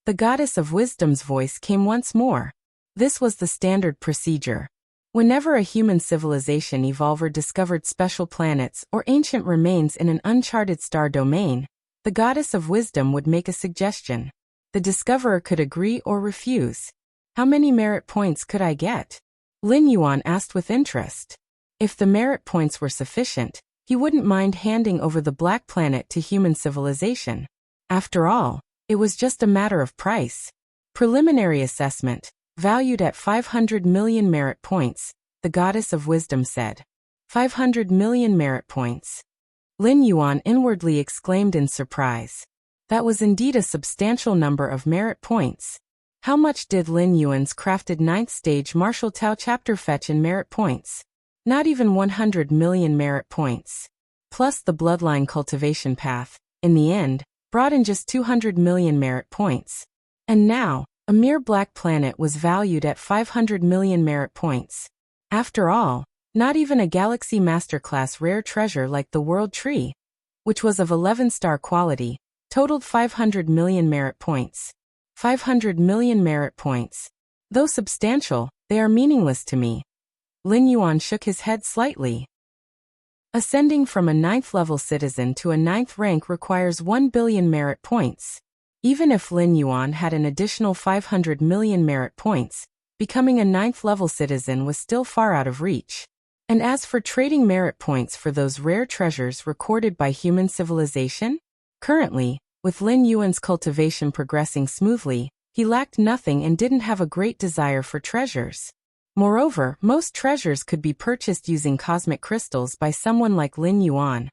The goddess of wisdom's voice came once more. This was the standard procedure. Whenever a human civilization evolver discovered special planets or ancient remains in an uncharted star domain, the goddess of wisdom would make a suggestion. The discoverer could agree or refuse. How many merit points could I get? Lin Yuan asked with interest. If the merit points were sufficient, he wouldn't mind handing over the Black Planet to human civilization. After all, it was just a matter of price. Preliminary assessment, valued at 500 million merit points, the goddess of wisdom said. 500 million merit points. Lin Yuan inwardly exclaimed in surprise. That was indeed a substantial number of merit points. How much did Lin Yuan's crafted 9th stage martial Tao chapter fetch in merit points? Not even 100 million merit points. Plus the bloodline cultivation path, in the end, brought in just 200 million merit points. And now, a mere Black Planet was valued at 500 million merit points. After all, not even a Galaxy Masterclass rare treasure like the World Tree, which was of 11-star quality, totaled 500 million merit points. 500 million merit points. Though substantial, they are meaningless to me. Lin Yuan shook his head slightly. Ascending from a 9th-level citizen to a 9th rank requires 1 billion merit points. Even if Lin Yuan had an additional 500 million merit points, becoming a 9th-level citizen was still far out of reach. And as for trading merit points for those rare treasures recorded by human civilization? Currently, with Lin Yuan's cultivation progressing smoothly, he lacked nothing and didn't have a great desire for treasures. Moreover, most treasures could be purchased using cosmic crystals by someone like Lin Yuan.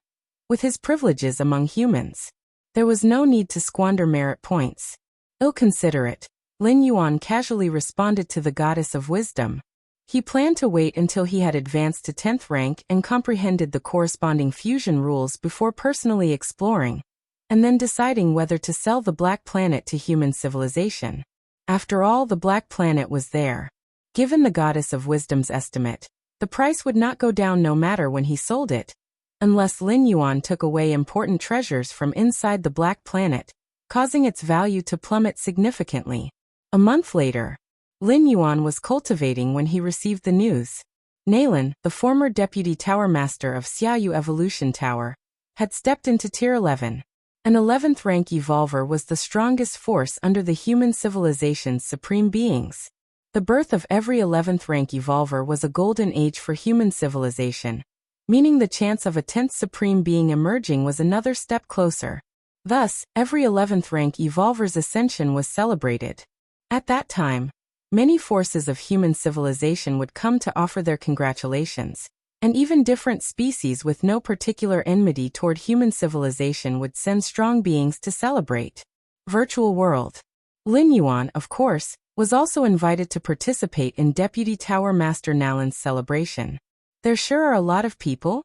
With his privileges among humans, there was no need to squander merit points. Ill-considerate, Lin Yuan casually responded to the goddess of wisdom. He planned to wait until he had advanced to 10th rank and comprehended the corresponding fusion rules before personally exploring, and then deciding whether to sell the Black Planet to human civilization. After all, the Black Planet was there. Given the goddess of wisdom's estimate, the price would not go down no matter when he sold it, unless Lin Yuan took away important treasures from inside the Black Planet, causing its value to plummet significantly. A month later, Lin Yuan was cultivating when he received the news. Nalan, the former deputy tower master of Xiaoyu Evolution Tower, had stepped into Tier 11. An 11th rank evolver was the strongest force under the human civilization's supreme beings. The birth of every 11th rank evolver was a golden age for human civilization, meaning the chance of a 10th supreme being emerging was another step closer. Thus, every 11th rank evolver's ascension was celebrated. At that time, many forces of human civilization would come to offer their congratulations, and even different species with no particular enmity toward human civilization would send strong beings to celebrate. Virtual world. Lin Yuan, of course, was also invited to participate in Deputy Tower Master Nalan's celebration. There sure are a lot of people.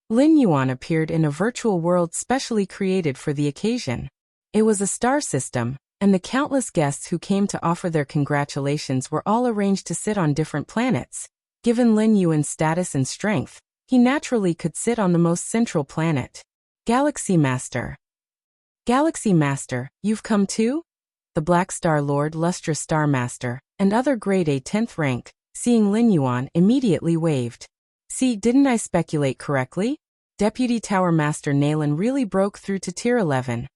Lin Yuan appeared in a virtual world specially created for the occasion. It was a star system, and the countless guests who came to offer their congratulations were all arranged to sit on different planets. Given Lin Yuan's status and strength, he naturally could sit on the most central planet. Galaxy Master. Galaxy Master, you've come too? The Black Star Lord, Lustrous Star Master, and other grade A 10th rank, seeing Lin Yuan, immediately waved. See, didn't I speculate correctly? Deputy Tower Master Nalan really broke through to Tier 11.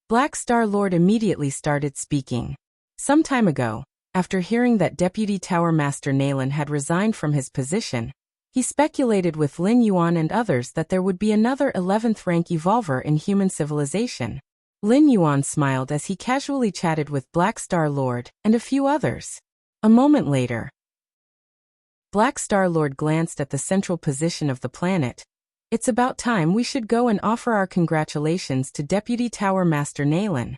Black Star Lord immediately started speaking. Some time ago, after hearing that Deputy Tower Master Nalan had resigned from his position, he speculated with Lin Yuan and others that there would be another 11th rank evolver in human civilization. Lin Yuan smiled as he casually chatted with Black Star Lord and a few others. A moment later, Black Star Lord glanced at the central position of the planet. It's about time we should go and offer our congratulations to Deputy Tower Master Nalan.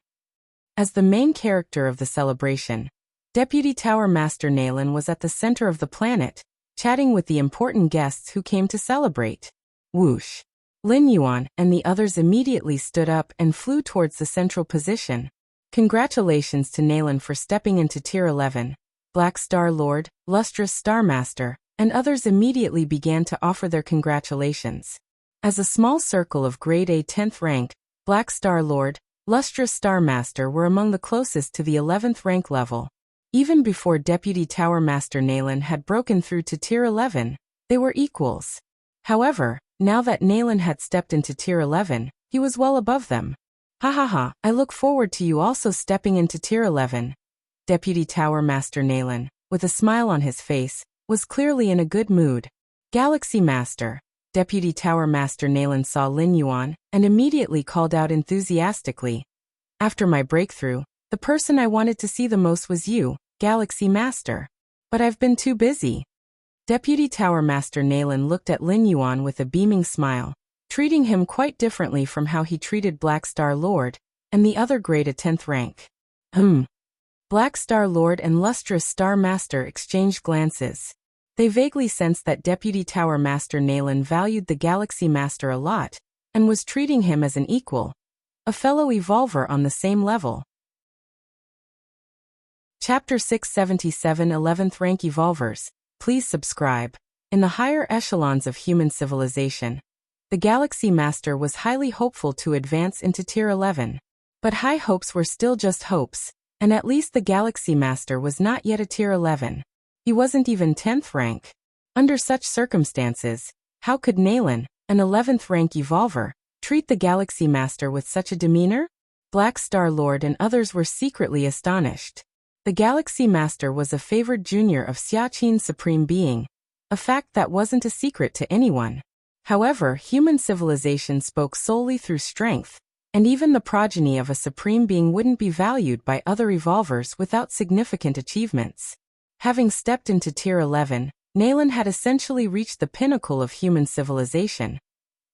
As the main character of the celebration, Deputy Tower Master Nalan was at the center of the planet, chatting with the important guests who came to celebrate. Whoosh! Lin Yuan and the others immediately stood up and flew towards the central position. Congratulations to Nalan for stepping into Tier 11. Black Star Lord, Lustrous Star Master, and others immediately began to offer their congratulations. As a small circle of grade A 10th rank, Black Star Lord, Lustrous Star Master were among the closest to the 11th rank level. Even before Deputy Tower Master Naylan had broken through to Tier 11, they were equals. However, now that Naylan had stepped into Tier 11, he was well above them. Ha ha ha, I look forward to you also stepping into Tier 11. Deputy Tower Master Naylan, with a smile on his face, was clearly in a good mood. Galaxy Master. Deputy Tower Master Naylan saw Lin Yuan and immediately called out enthusiastically. After my breakthrough, the person I wanted to see the most was you, Galaxy Master. But I've been too busy. Deputy Tower Master Naylan looked at Lin Yuan with a beaming smile, treating him quite differently from how he treated Black Star Lord and the other grade A 10th rank. Black Star Lord and Lustrous Star Master exchanged glances. They vaguely sensed that Deputy Tower Master Naylan valued the Galaxy Master a lot and was treating him as an equal, a fellow evolver on the same level. Chapter 677 11th Rank Evolvers. Please subscribe. In the higher echelons of human civilization, the Galaxy Master was highly hopeful to advance into Tier 11. But high hopes were still just hopes, and at least the Galaxy Master was not yet a Tier 11. He wasn't even 10th rank. Under such circumstances, how could Naylan, an 11th rank evolver, treat the Galaxy Master with such a demeanor? Black Star Lord and others were secretly astonished. The Galaxy Master was a favored junior of Xiaqin's Supreme Being, a fact that wasn't a secret to anyone. However, human civilization spoke solely through strength, and even the progeny of a Supreme Being wouldn't be valued by other evolvers without significant achievements. Having stepped into Tier 11, Naylan had essentially reached the pinnacle of human civilization.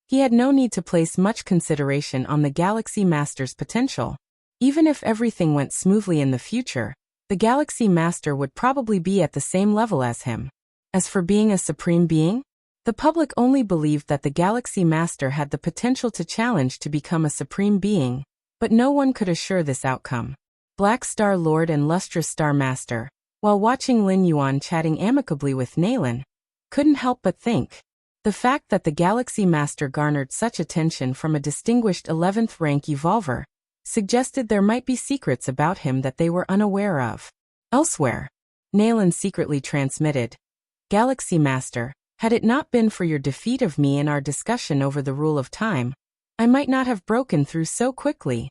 He had no need to place much consideration on the Galaxy Master's potential. Even if everything went smoothly in the future, the Galaxy Master would probably be at the same level as him. As for being a Supreme Being, the public only believed that the Galaxy Master had the potential to challenge to become a Supreme Being, but no one could assure this outcome. Black Star Lord and Lustrous Star Master, while watching Lin Yuan chatting amicably with Naylan, couldn't help but think. The fact that the Galaxy Master garnered such attention from a distinguished 11th rank evolver suggested there might be secrets about him that they were unaware of. Elsewhere, Naylan secretly transmitted, Galaxy Master, had it not been for your defeat of me in our discussion over the rule of time, I might not have broken through so quickly.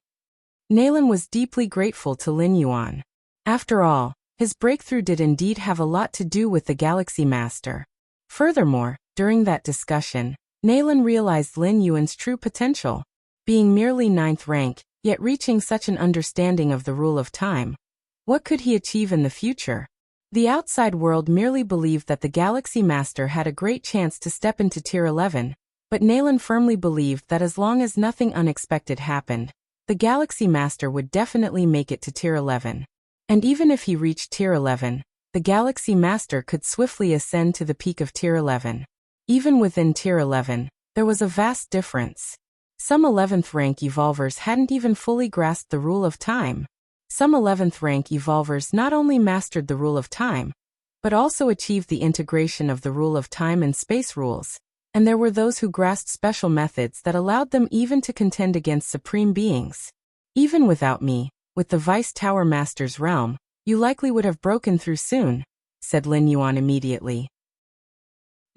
Naylan was deeply grateful to Lin Yuan. After all, his breakthrough did indeed have a lot to do with the Galaxy Master. Furthermore, during that discussion, Naylan realized Lin Yuan's true potential. Being merely 9th rank, yet reaching such an understanding of the rule of time, what could he achieve in the future? The outside world merely believed that the Galaxy Master had a great chance to step into Tier 11, but Naylan firmly believed that as long as nothing unexpected happened, the Galaxy Master would definitely make it to Tier 11. And even if he reached Tier 11, the Galaxy Master could swiftly ascend to the peak of Tier 11. Even within Tier 11, there was a vast difference. Some 11th rank evolvers hadn't even fully grasped the rule of time. Some 11th rank evolvers not only mastered the rule of time, but also achieved the integration of the rule of time and space rules. And there were those who grasped special methods that allowed them even to contend against Supreme Beings. Even without me, with the Vice Tower Master's realm, you likely would have broken through soon, said Lin Yuan immediately.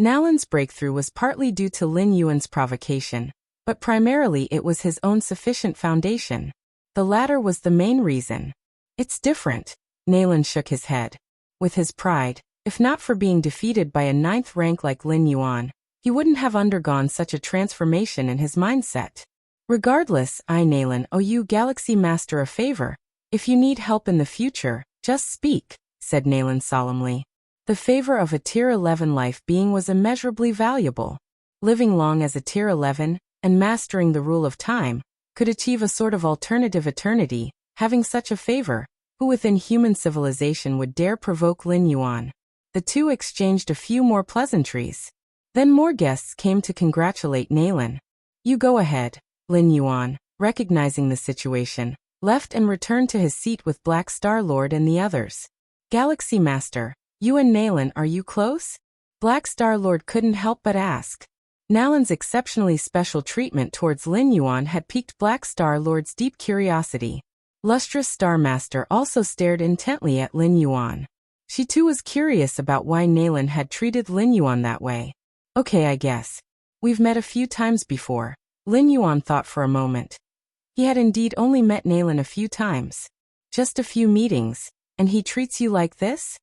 Naylan's breakthrough was partly due to Lin Yuan's provocation, but primarily it was his own sufficient foundation. The latter was the main reason. It's different, Naylan shook his head. With his pride, if not for being defeated by a 9th rank like Lin Yuan, he wouldn't have undergone such a transformation in his mindset. Regardless, I, Naylan, owe you Galaxy Master a favor. If you need help in the future, just speak, said Naylan solemnly. The favor of a Tier 11 life being was immeasurably valuable. Living long as a Tier 11, and mastering the rule of time, could achieve a sort of alternative eternity. Having such a favor, who within human civilization would dare provoke Lin Yuan? The two exchanged a few more pleasantries. Then more guests came to congratulate Naylan. You go ahead. Lin Yuan, recognizing the situation, left and returned to his seat with Black Star Lord and the others. Galaxy Master, you and Naylan, are you close? Black Star Lord couldn't help but ask. Nalan's exceptionally special treatment towards Lin Yuan had piqued Black Star Lord's deep curiosity. Lustrous Star Master also stared intently at Lin Yuan. She too was curious about why Nalan had treated Lin Yuan that way. Okay, I guess. We've met a few times before. Lin Yuan thought for a moment. He had indeed only met Nalan a few times. Just a few meetings, and he treats you like this?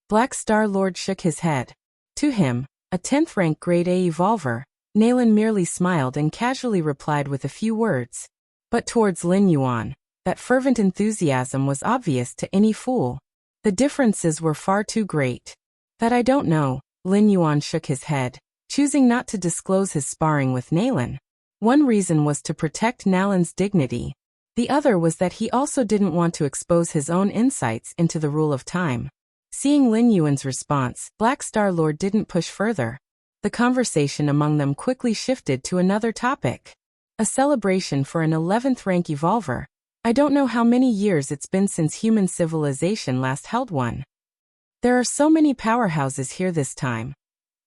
Black Star Lord shook his head. To him, a 10th rank grade A evolver, Nalan merely smiled and casually replied with a few words. But towards Lin Yuan, that fervent enthusiasm was obvious to any fool. The differences were far too great. That I don't know, Lin Yuan shook his head, choosing not to disclose his sparring with Nalan. One reason was to protect Nalan's dignity. The other was that he also didn't want to expose his own insights into the rule of time. Seeing Lin Yuan's response, Black Star Lord didn't push further. The conversation among them quickly shifted to another topic. A celebration for an 11th rank evolver. I don't know how many years it's been since human civilization last held one. There are so many powerhouses here this time.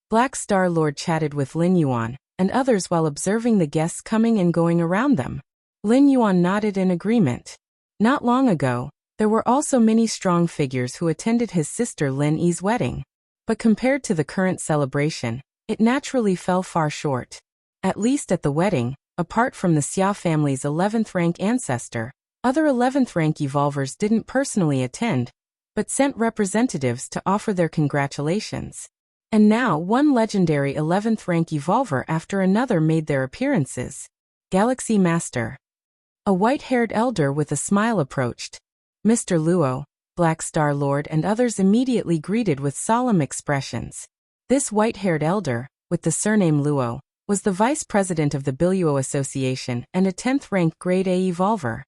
Black Star Lord chatted with Lin Yuan and others while observing the guests coming and going around them. Lin Yuan nodded in agreement. Not long ago, there were also many strong figures who attended his sister Lin Yi's wedding. But compared to the current celebration, it naturally fell far short. At least at the wedding, apart from the Xia family's 11th rank ancestor, other 11th rank evolvers didn't personally attend, but sent representatives to offer their congratulations. And now one legendary 11th rank evolver after another made their appearances. Galaxy Master. A white-haired elder with a smile approached. Mr. Luo, Black Star Lord and others immediately greeted with solemn expressions. This white-haired elder, with the surname Luo, was the vice president of the Biluo Association and a 10th rank grade A evolver.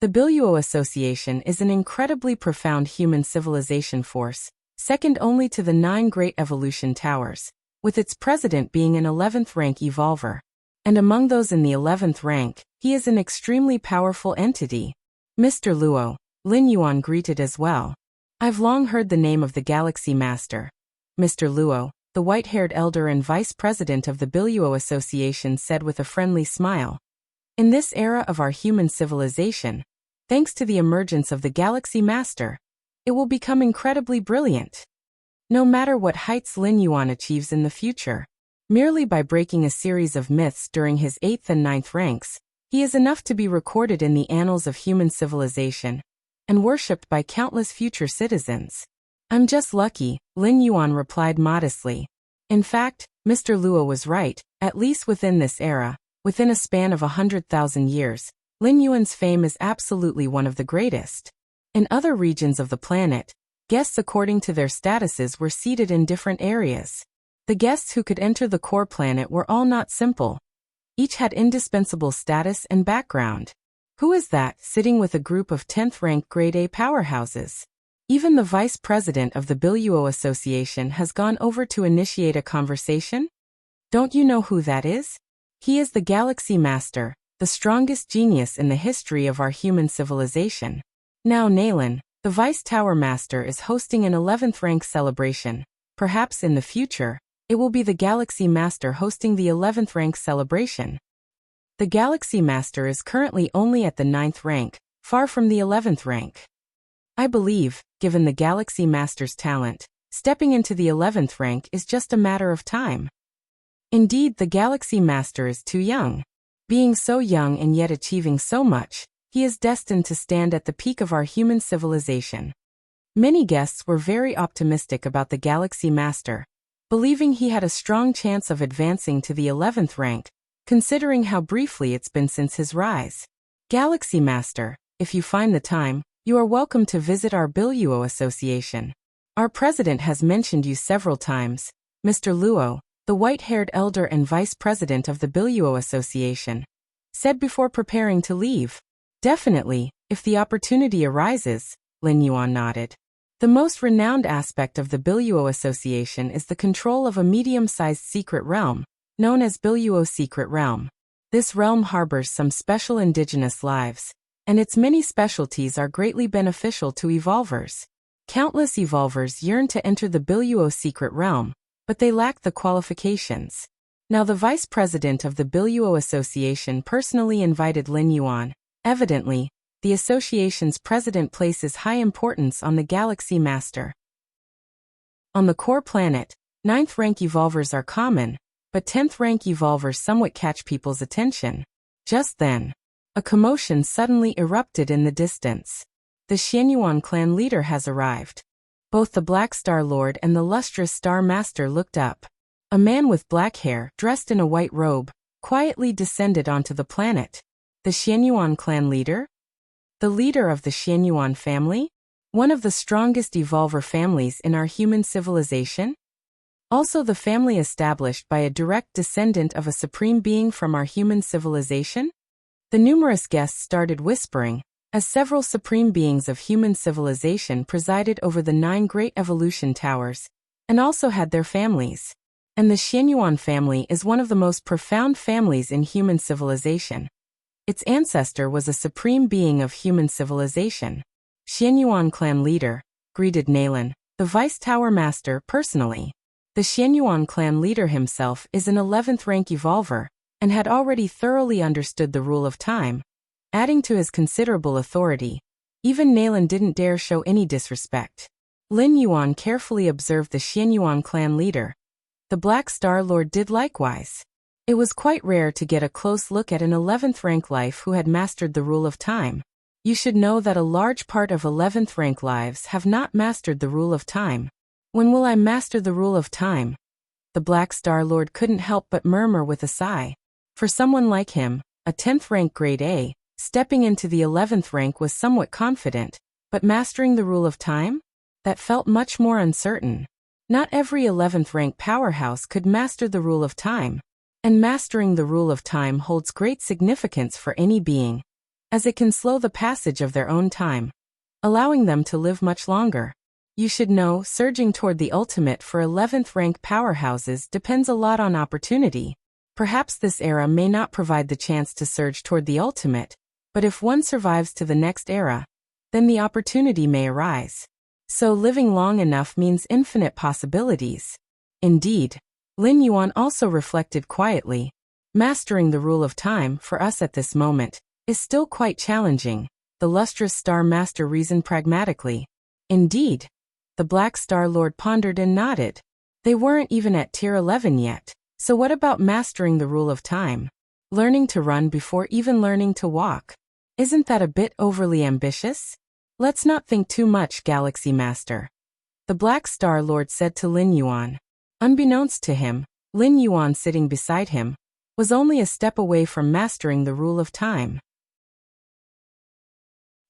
The Biluo Association is an incredibly profound human civilization force, second only to the 9 Great Evolution Towers, with its president being an 11th rank evolver. And among those in the 11th rank, he is an extremely powerful entity. Mr. Luo, Lin Yuan greeted as well. I've long heard the name of the Galaxy Master. Mr. Luo, the white-haired elder and vice president of the Biluo Association said with a friendly smile. In this era of our human civilization, thanks to the emergence of the Galaxy Master, it will become incredibly brilliant. No matter what heights Lin Yuan achieves in the future, merely by breaking a series of myths during his 8th and 9th ranks, he is enough to be recorded in the annals of human civilization and worshipped by countless future citizens. I'm just lucky, Lin Yuan replied modestly. In fact, Mr. Luo was right, at least within this era, within a span of 100,000 years, Lin Yuan's fame is absolutely one of the greatest. In other regions of the planet, guests according to their statuses were seated in different areas. The guests who could enter the core planet were all not simple. Each had indispensable status and background. Who is that sitting with a group of 10th rank grade A powerhouses? Even the vice president of the Biluo Association has gone over to initiate a conversation? Don't you know who that is? He is the Galaxy Master, the strongest genius in the history of our human civilization. Now Nalan, the Vice Tower Master, is hosting an 11th rank celebration. Perhaps in the future, it will be the Galaxy Master hosting the 11th rank celebration. The Galaxy Master is currently only at the 9th rank, far from the 11th rank. I believe, given the Galaxy Master's talent, stepping into the 11th rank is just a matter of time. Indeed, the Galaxy Master is too young. Being so young and yet achieving so much, he is destined to stand at the peak of our human civilization. Many guests were very optimistic about the Galaxy Master, believing he had a strong chance of advancing to the 11th rank, considering how briefly it's been since his rise. Galaxy Master, if you find the time, you are welcome to visit our Biluo Association. Our president has mentioned you several times, Mr. Luo, the white-haired elder and vice president of the Biluo Association, said before preparing to leave. Definitely, if the opportunity arises, Lin Yuan nodded. The most renowned aspect of the Biluo Association is the control of a medium-sized secret realm, known as Biluo Secret Realm. This realm harbors some special indigenous lives, and its many specialties are greatly beneficial to evolvers. Countless evolvers yearned to enter the Biluo secret realm, but they lacked the qualifications. Now the vice president of the Biluo Association personally invited Lin Yuan. Evidently, the association's president places high importance on the Galaxy Master. On the core planet, 9th rank evolvers are common, but 10th rank evolvers somewhat catch people's attention. Just then, a commotion suddenly erupted in the distance. The Xianyuan clan leader has arrived. Both the Black Star Lord and the lustrous Star Master looked up. A man with black hair, dressed in a white robe, quietly descended onto the planet. The Xianyuan clan leader? The leader of the Xianyuan family? One of the strongest evolver families in our human civilization? Also the family established by a direct descendant of a supreme being from our human civilization? The numerous guests started whispering, as several supreme beings of human civilization presided over the 9 great evolution towers, and also had their families. And the Xianyuan family is one of the most profound families in human civilization. Its ancestor was a supreme being of human civilization. Xianyuan clan leader, greeted Nalan, the vice tower master, personally. The Xianyuan clan leader himself is an 11th rank evolver, and had already thoroughly understood the rule of time, adding to his considerable authority. Even Nalan didn't dare show any disrespect. Lin Yuan carefully observed the Xianyuan clan leader. The Black Star Lord did likewise. It was quite rare to get a close look at an 11th rank life who had mastered the rule of time. You should know that a large part of 11th rank lives have not mastered the rule of time. When will I master the rule of time? The Black Star Lord couldn't help but murmur with a sigh. For someone like him, a 10th rank grade A, stepping into the 11th rank was somewhat confident, but mastering the rule of time? That felt much more uncertain. Not every 11th rank powerhouse could master the rule of time. And mastering the rule of time holds great significance for any being, as it can slow the passage of their own time, allowing them to live much longer. You should know, surging toward the ultimate for 11th rank powerhouses depends a lot on opportunity. Perhaps this era may not provide the chance to surge toward the ultimate, but if one survives to the next era, then the opportunity may arise. So living long enough means infinite possibilities. Indeed, Lin Yuan also reflected quietly. Mastering the rule of time for us at this moment is still quite challenging. The lustrous Star Master reasoned pragmatically. Indeed. The Black Star Lord pondered and nodded. They weren't even at tier 11 yet. So what about mastering the rule of time? Learning to run before even learning to walk. Isn't that a bit overly ambitious? Let's not think too much, Galaxy Master. The Black Star Lord said to Lin Yuan. Unbeknownst to him, Lin Yuan sitting beside him was only a step away from mastering the rule of time.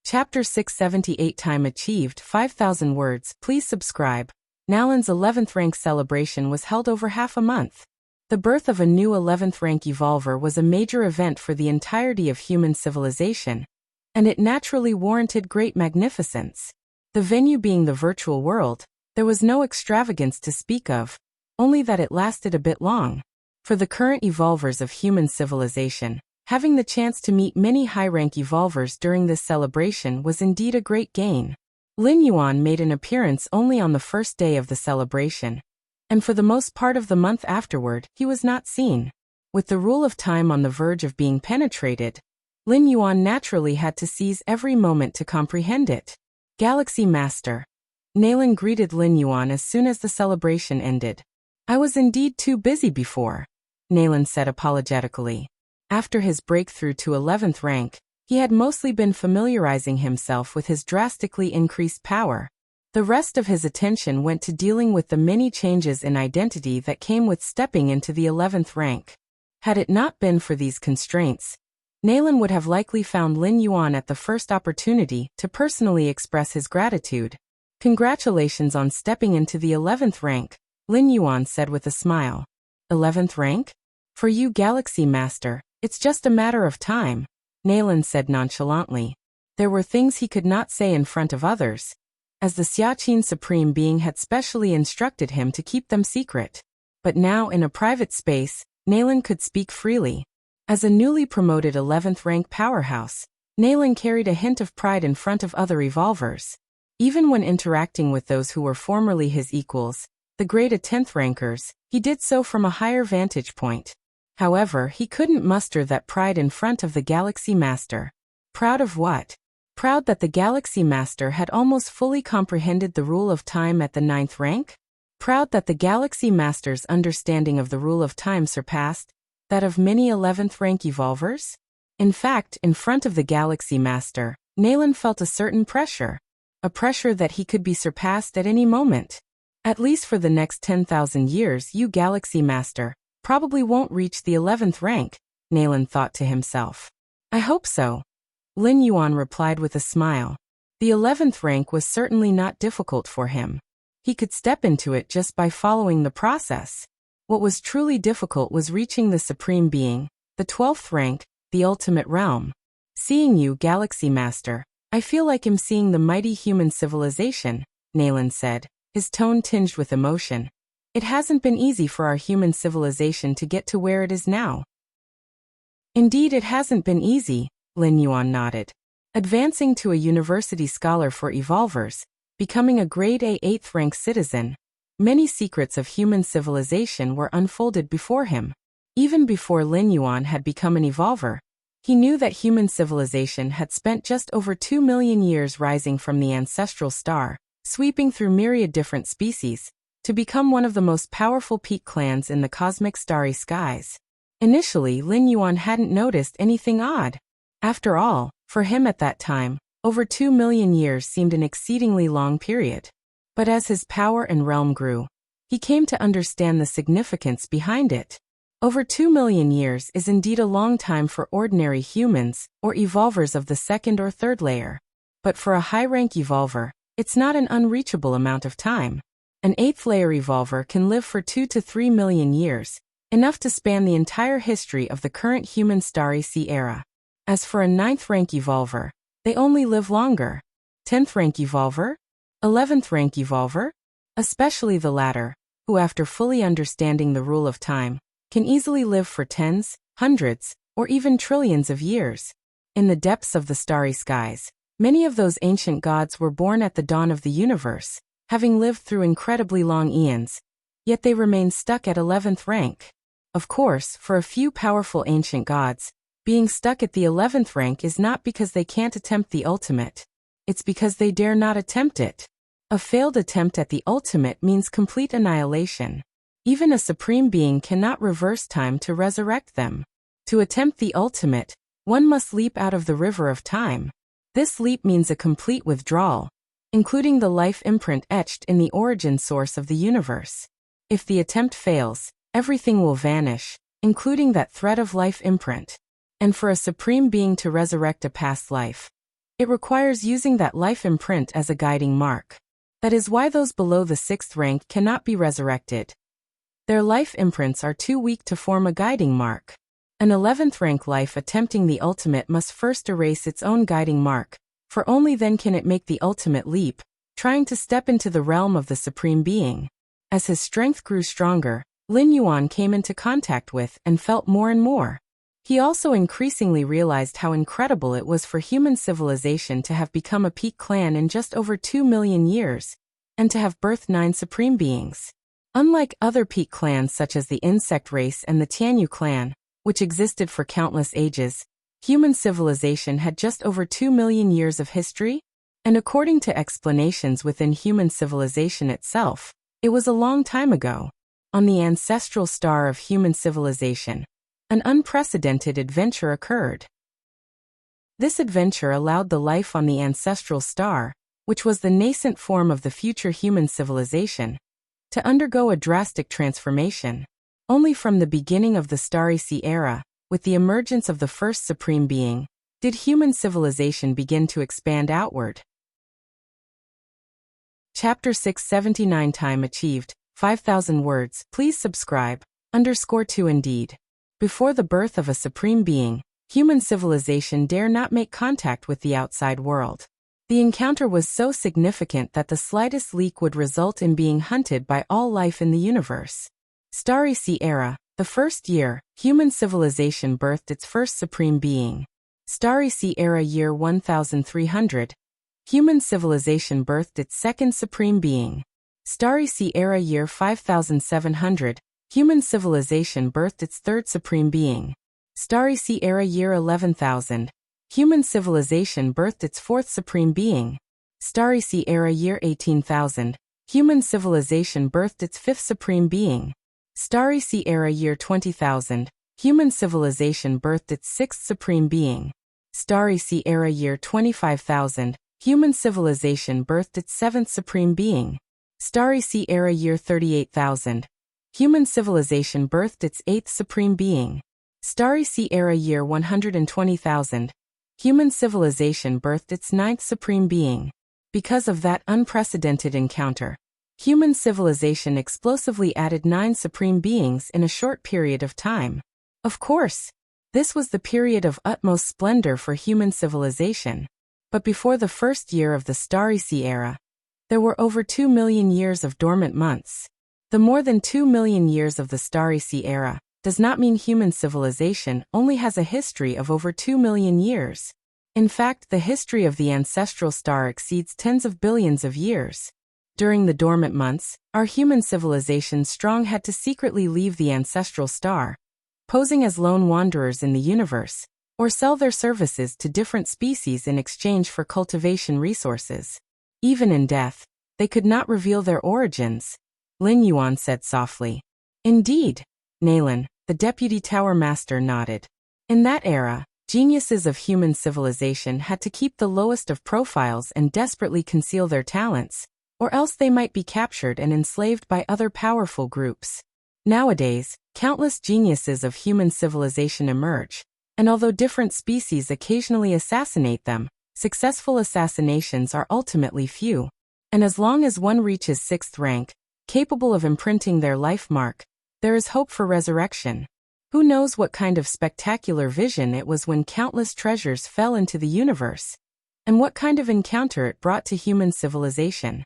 Chapter 678 Time achieved 5,000 words. Please subscribe. Nalan's 11th rank celebration was held over half a month. The birth of a new 11th rank evolver was a major event for the entirety of human civilization, and it naturally warranted great magnificence. The venue being the virtual world, there was no extravagance to speak of, only that it lasted a bit long. For the current evolvers of human civilization, having the chance to meet many high-rank evolvers during this celebration was indeed a great gain. Lin Yuan made an appearance only on the first day of the celebration, and for the most part of the month afterward, he was not seen. With the rule of time on the verge of being penetrated, Lin Yuan naturally had to seize every moment to comprehend it. Galaxy Master. Nalan greeted Lin Yuan as soon as the celebration ended. I was indeed too busy before, Nalan said apologetically. After his breakthrough to 11th rank, he had mostly been familiarizing himself with his drastically increased power. The rest of his attention went to dealing with the many changes in identity that came with stepping into the 11th rank. Had it not been for these constraints, Nalan would have likely found Lin Yuan at the first opportunity to personally express his gratitude. Congratulations on stepping into the 11th rank, Lin Yuan said with a smile. 11th rank? For you, Galaxy Master, it's just a matter of time, Nalan said nonchalantly. There were things he could not say in front of others, as the Xiaqin Supreme Being had specially instructed him to keep them secret. But now in a private space, Nalan could speak freely. As a newly promoted 11th rank powerhouse, Nalan carried a hint of pride in front of other evolvers. Even when interacting with those who were formerly his equals, the great 10th rankers, he did so from a higher vantage point. However, he couldn't muster that pride in front of the Galaxy Master. Proud of what? Proud that the Galaxy Master had almost fully comprehended the rule of time at the 9th rank? Proud that the Galaxy Master's understanding of the rule of time surpassed that of many 11th rank evolvers? In fact, in front of the Galaxy Master, Nalan felt a certain pressure. A pressure that he could be surpassed at any moment. At least for the next 10,000 years, you Galaxy Master probably won't reach the 11th rank, Nalan thought to himself. I hope so. Lin Yuan replied with a smile. The 11th rank was certainly not difficult for him. He could step into it just by following the process. What was truly difficult was reaching the Supreme Being, the 12th rank, the ultimate realm. Seeing you, Galaxy Master, I feel like I'm seeing the mighty human civilization, Nalan said, his tone tinged with emotion. It hasn't been easy for our human civilization to get to where it is now. Indeed, it hasn't been easy, Lin Yuan nodded. Advancing to a university scholar for evolvers, becoming a grade A 8th rank citizen, many secrets of human civilization were unfolded before him. Even before Lin Yuan had become an evolver, he knew that human civilization had spent just over 2 million years rising from the ancestral star, sweeping through myriad different species, to become one of the most powerful peak clans in the cosmic starry skies. Initially, Lin Yuan hadn't noticed anything odd. After all, for him at that time, over 2 million years seemed an exceedingly long period. But as his power and realm grew, he came to understand the significance behind it. Over 2 million years is indeed a long time for ordinary humans, or evolvers of the 2nd or 3rd layer. But for a high-rank evolver, it's not an unreachable amount of time. An 8th layer evolver can live for 2 to 3 million years, enough to span the entire history of the current human starry sea era. As for a 9th rank evolver, they only live longer. 10th rank evolver? 11th rank evolver? Especially the latter, who after fully understanding the rule of time, can easily live for tens, hundreds, or even trillions of years. In the depths of the starry skies, many of those ancient gods were born at the dawn of the universe, having lived through incredibly long eons, yet they remain stuck at 11th rank. Of course, for a few powerful ancient gods, being stuck at the 11th rank is not because they can't attempt the ultimate. It's because they dare not attempt it. A failed attempt at the ultimate means complete annihilation. Even a supreme being cannot reverse time to resurrect them. To attempt the ultimate, one must leap out of the river of time. This leap means a complete withdrawal, including the life imprint etched in the origin source of the universe. If the attempt fails, everything will vanish, including that thread of life imprint. And for a supreme being to resurrect a past life, it requires using that life imprint as a guiding mark. That is why those below the 6th rank cannot be resurrected. Their life imprints are too weak to form a guiding mark. An 11th rank life attempting the ultimate must first erase its own guiding mark, for only then can it make the ultimate leap, trying to step into the realm of the Supreme Being. As his strength grew stronger, Lin Yuan came into contact with and felt more and more. He also increasingly realized how incredible it was for human civilization to have become a peak clan in just over 2 million years, and to have birthed 9 supreme beings. Unlike other peak clans such as the insect race and the Tianyu clan, which existed for countless ages, human civilization had just over 2 million years of history, and according to explanations within human civilization itself, it was a long time ago. On the ancestral star of human civilization, an unprecedented adventure occurred. This adventure allowed the life on the ancestral star, which was the nascent form of the future human civilization, to undergo a drastic transformation. Only from the beginning of the Starry Sea era, with the emergence of the first Supreme Being, did human civilization begin to expand outward. Chapter 679 Time achieved, 5,000 words. Please subscribe, _2 Indeed. Before the birth of a Supreme Being, human civilization dare not make contact with the outside world. The encounter was so significant that the slightest leak would result in being hunted by all life in the universe. Starry Sea Era, the first year, human civilization birthed its first Supreme Being. Starry Sea Era Year 1300, Human civilization birthed its second supreme being. Starry Sea Era year 5700. Human civilization birthed its third supreme being. Starry Sea Era year 11,000. Human civilization birthed its fourth supreme being. Starry Sea Era year 18,000. Human civilization birthed its fifth supreme being. Starry Sea Era year 20,000. Human civilization birthed its sixth supreme being. Starry Sea Era year 25,000. Human civilization birthed its seventh supreme being. Starry Sea Era year 38,000. Human civilization birthed its eighth supreme being. Starry Sea Era year 120,000. Human civilization birthed its ninth supreme being. Because of that unprecedented encounter, human civilization explosively added 9 supreme beings in a short period of time. Of course, this was the period of utmost splendor for human civilization. But before the first year of the Starry Sea Era, there were over 2 million years of dormant months. The more than 2 million years of the Starry Sea Era does not mean human civilization only has a history of over 2 million years. In fact, the history of the ancestral star exceeds tens of billions of years. During the dormant months, our human civilization strong had to secretly leave the ancestral star, posing as lone wanderers in the universe, or sell their services to different species in exchange for cultivation resources. Even in death, they could not reveal their origins, Lin Yuan said softly. Indeed, Naylan, the deputy tower master, nodded. In that era, geniuses of human civilization had to keep the lowest of profiles and desperately conceal their talents, or else they might be captured and enslaved by other powerful groups. Nowadays, countless geniuses of human civilization emerge, and although different species occasionally assassinate them, successful assassinations are ultimately few. And as long as one reaches 6th rank, capable of imprinting their life mark, there is hope for resurrection. Who knows what kind of spectacular vision it was when countless treasures fell into the universe, and what kind of encounter it brought to human civilization.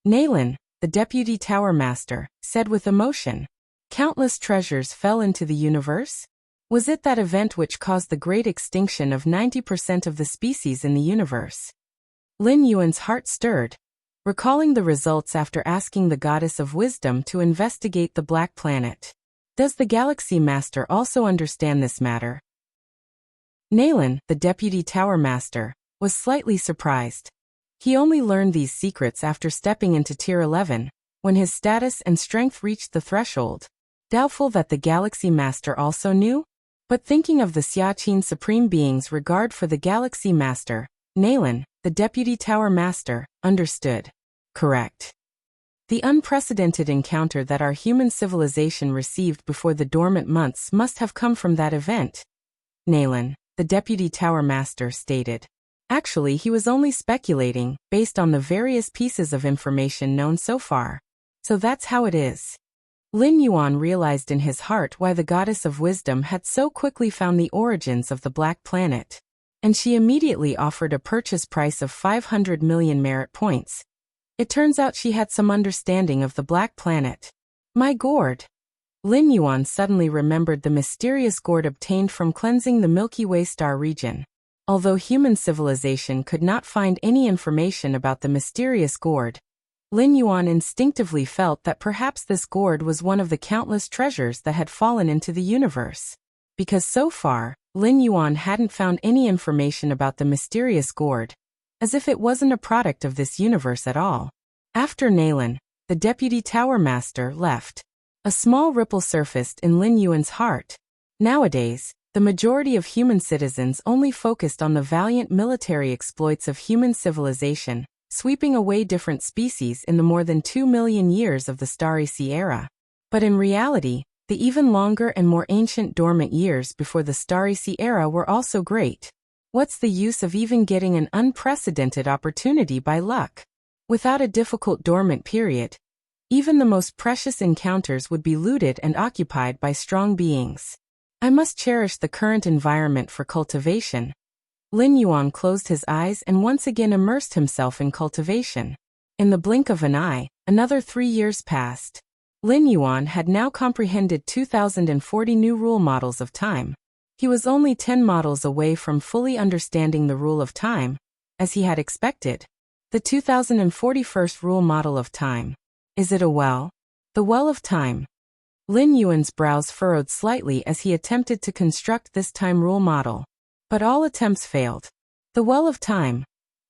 Naylan, the deputy tower master, said with emotion. Countless treasures fell into the universe? Was it that event which caused the great extinction of 90% of the species in the universe? Lin Yuan's heart stirred, recalling the results after asking the goddess of wisdom to investigate the black planet. Does the Galaxy Master also understand this matter? Naylan, the deputy tower master, was slightly surprised. He only learned these secrets after stepping into Tier 11, when his status and strength reached the threshold. Doubtful that the Galaxy Master also knew? But thinking of the Xiaqin Supreme Being's regard for the Galaxy Master, Naylan, the deputy tower master, understood. Correct. The unprecedented encounter that our human civilization received before the dormant months must have come from that event, Naylan, the deputy tower master, stated. Actually, he was only speculating, based on the various pieces of information known so far. So that's how it is. Lin Yuan realized in his heart why the goddess of wisdom had so quickly found the origins of the black planet. And she immediately offered a purchase price of 500 million merit points. It turns out she had some understanding of the black planet. My gourd. Lin Yuan suddenly remembered the mysterious gourd obtained from cleansing the Milky Way star region. Although human civilization could not find any information about the mysterious gourd, Lin Yuan instinctively felt that perhaps this gourd was one of the countless treasures that had fallen into the universe. Because so far, Lin Yuan hadn't found any information about the mysterious gourd, as if it wasn't a product of this universe at all. After Naylan, the deputy tower master, left, a small ripple surfaced in Lin Yuan's heart. Nowadays, the majority of human citizens only focused on the valiant military exploits of human civilization, sweeping away different species in the more than 2 million years of the Starry Sea Era. But in reality, the even longer and more ancient dormant years before the Starry Sea Era were also great. What's the use of even getting an unprecedented opportunity by luck? Without a difficult dormant period, even the most precious encounters would be looted and occupied by strong beings. I must cherish the current environment for cultivation. Lin Yuan closed his eyes and once again immersed himself in cultivation. In the blink of an eye, another 3 years passed. Lin Yuan had now comprehended 2040 new rule models of time. He was only 10 models away from fully understanding the rule of time, as he had expected. The 2041st Rule Model of Time. Is it a well? The Well of Time. Lin Yuan's brows furrowed slightly as he attempted to construct this time rule model. But all attempts failed. The Well of Time.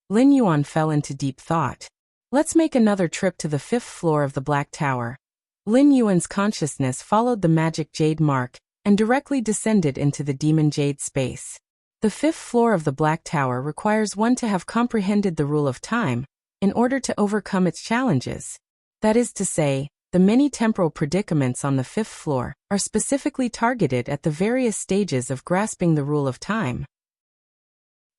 Lin Yuan fell into deep thought. Let's make another trip to the 5th floor of the Black Tower. Lin Yuan's consciousness followed the magic jade mark and directly descended into the demon jade space. The 5th floor of the Black Tower requires one to have comprehended the rule of time in order to overcome its challenges. That is to say, the many temporal predicaments on the 5th floor are specifically targeted at the various stages of grasping the rule of time.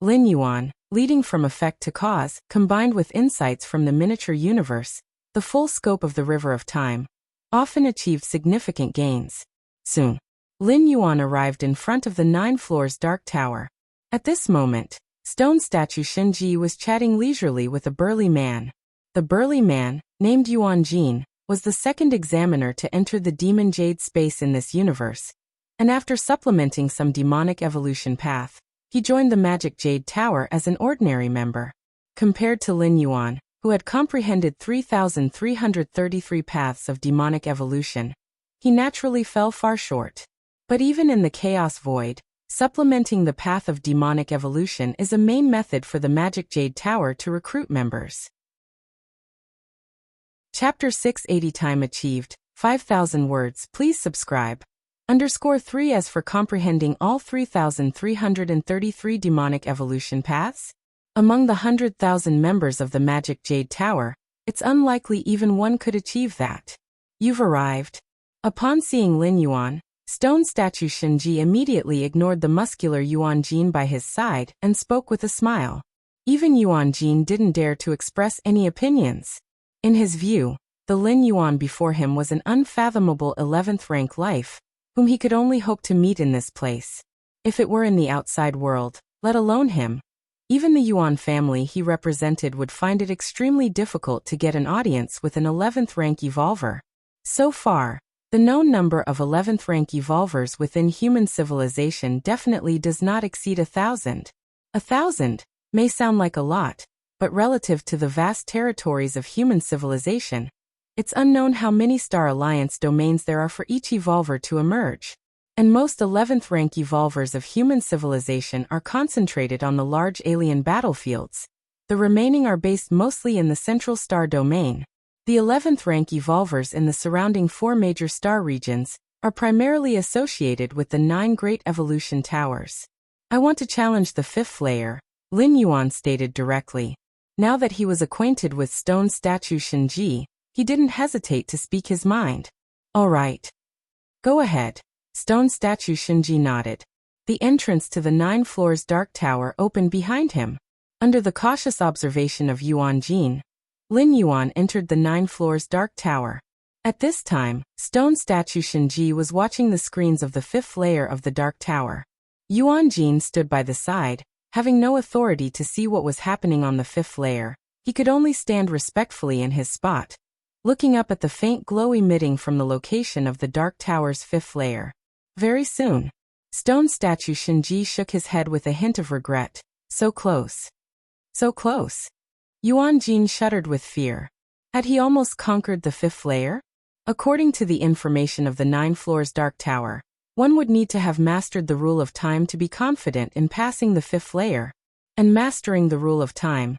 Lin Yuan, leading from effect to cause, combined with insights from the miniature universe, the full scope of the river of time, often achieved significant gains. Soon, Lin Yuan arrived in front of the 9 floors Dark Tower. At this moment, stone statue Shenji was chatting leisurely with a burly man. The burly man, named Yuan Jin, was the second examiner to enter the demon jade space in this universe, and after supplementing some demonic evolution path, he joined the magic jade tower as an ordinary member. Compared to Lin Yuan, who had comprehended 3,333 paths of demonic evolution, he naturally fell far short. But even in the chaos void, supplementing the path of demonic evolution is a main method for the magic jade tower to recruit members. Chapter 680 Time achieved, 5,000 words. Please subscribe. _3 As for comprehending all 3,333 demonic evolution paths? Among the 100,000 members of the Magic Jade Tower, it's unlikely even one could achieve that. You've arrived. Upon seeing Lin Yuan, stone statue Shenji immediately ignored the muscular Yuan Jin by his side and spoke with a smile. Even Yuan Jin didn't dare to express any opinions. In his view, the Lin Yuan before him was an unfathomable 11th rank life, whom he could only hope to meet in this place. If it were in the outside world, let alone him, even the Yuan family he represented would find it extremely difficult to get an audience with an 11th rank evolver. So far, the known number of 11th rank evolvers within human civilization definitely does not exceed 1,000. 1,000 may sound like a lot, but relative to the vast territories of human civilization, it's unknown how many Star Alliance domains there are for each evolver to emerge. And most 11th rank evolvers of human civilization are concentrated on the large alien battlefields. The remaining are based mostly in the Central Star domain. The 11th rank evolvers in the surrounding 4 major star regions are primarily associated with the 9 great evolution towers. I want to challenge the 5th layer, Lin Yuan stated directly. Now that he was acquainted with stone statue Shenji, he didn't hesitate to speak his mind. All right. Go ahead. Stone statue Shenji nodded. The entrance to the 9 floors Dark Tower opened behind him. Under the cautious observation of Yuan Jin, Lin Yuan entered the 9 floors Dark Tower. At this time, stone statue Shenji was watching the screens of the 5th layer of the Dark Tower. Yuan Jin stood by the side, having no authority to see what was happening on the 5th layer. He could only stand respectfully in his spot, looking up at the faint glow emitting from the location of the Dark Tower's 5th layer. Very soon, stone statue Shenji shook his head with a hint of regret. So close. So close. Yuan Jin shuddered with fear. Had he almost conquered the 5th layer? According to the information of the 9 floors Dark Tower, one would need to have mastered the rule of time to be confident in passing the 5th layer. And mastering the rule of time,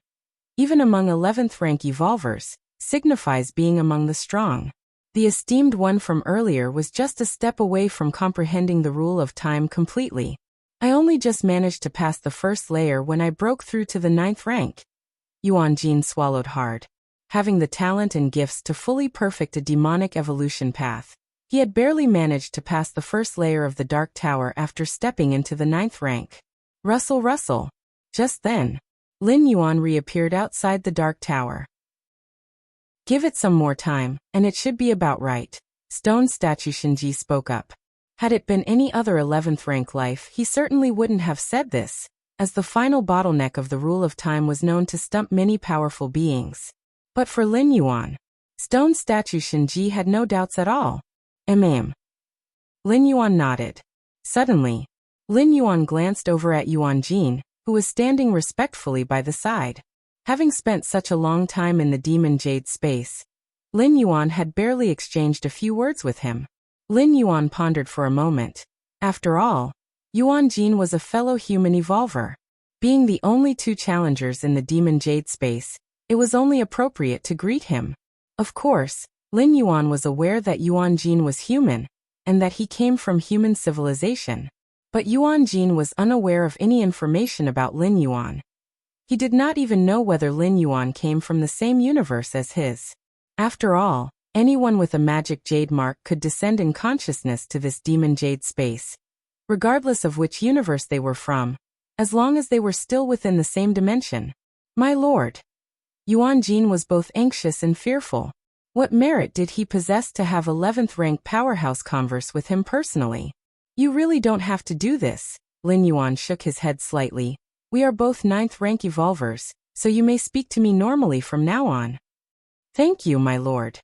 even among 11th rank evolvers, signifies being among the strong. The esteemed one from earlier was just a step away from comprehending the rule of time completely. I only just managed to pass the 1st layer when I broke through to the 9th rank. Yuan Jin swallowed hard. Having the talent and gifts to fully perfect a demonic evolution path, he had barely managed to pass the 1st layer of the Dark Tower after stepping into the 9th rank. Rustle, rustle. Just then, Lin Yuan reappeared outside the Dark Tower. Give it some more time, and it should be about right. Stone statue Shenji spoke up. Had it been any other 11th rank life, he certainly wouldn't have said this, as the final bottleneck of the rule of time was known to stump many powerful beings. But for Lin Yuan, stone statue Shenji had no doubts at all. Lin Yuan nodded. Suddenly, Lin Yuan glanced over at Yuan Jin, who was standing respectfully by the side. Having spent such a long time in the demon jade space, Lin Yuan had barely exchanged a few words with him. Lin Yuan pondered for a moment. After all, Yuan Jin was a fellow human evolver. Being the only two challengers in the demon jade space, it was only appropriate to greet him. Of course, Lin Yuan was aware that Yuan Jin was human, and that he came from human civilization. But Yuan Jin was unaware of any information about Lin Yuan. He did not even know whether Lin Yuan came from the same universe as his. After all, anyone with a magic jade mark could descend in consciousness to this demon jade space, regardless of which universe they were from, as long as they were still within the same dimension. My lord. Yuan Jin was both anxious and fearful. What merit did he possess to have 11th rank powerhouse converse with him personally? You really don't have to do this. Lin Yuan shook his head slightly. We are both 9th rank evolvers, so you may speak to me normally from now on. Thank you, my lord.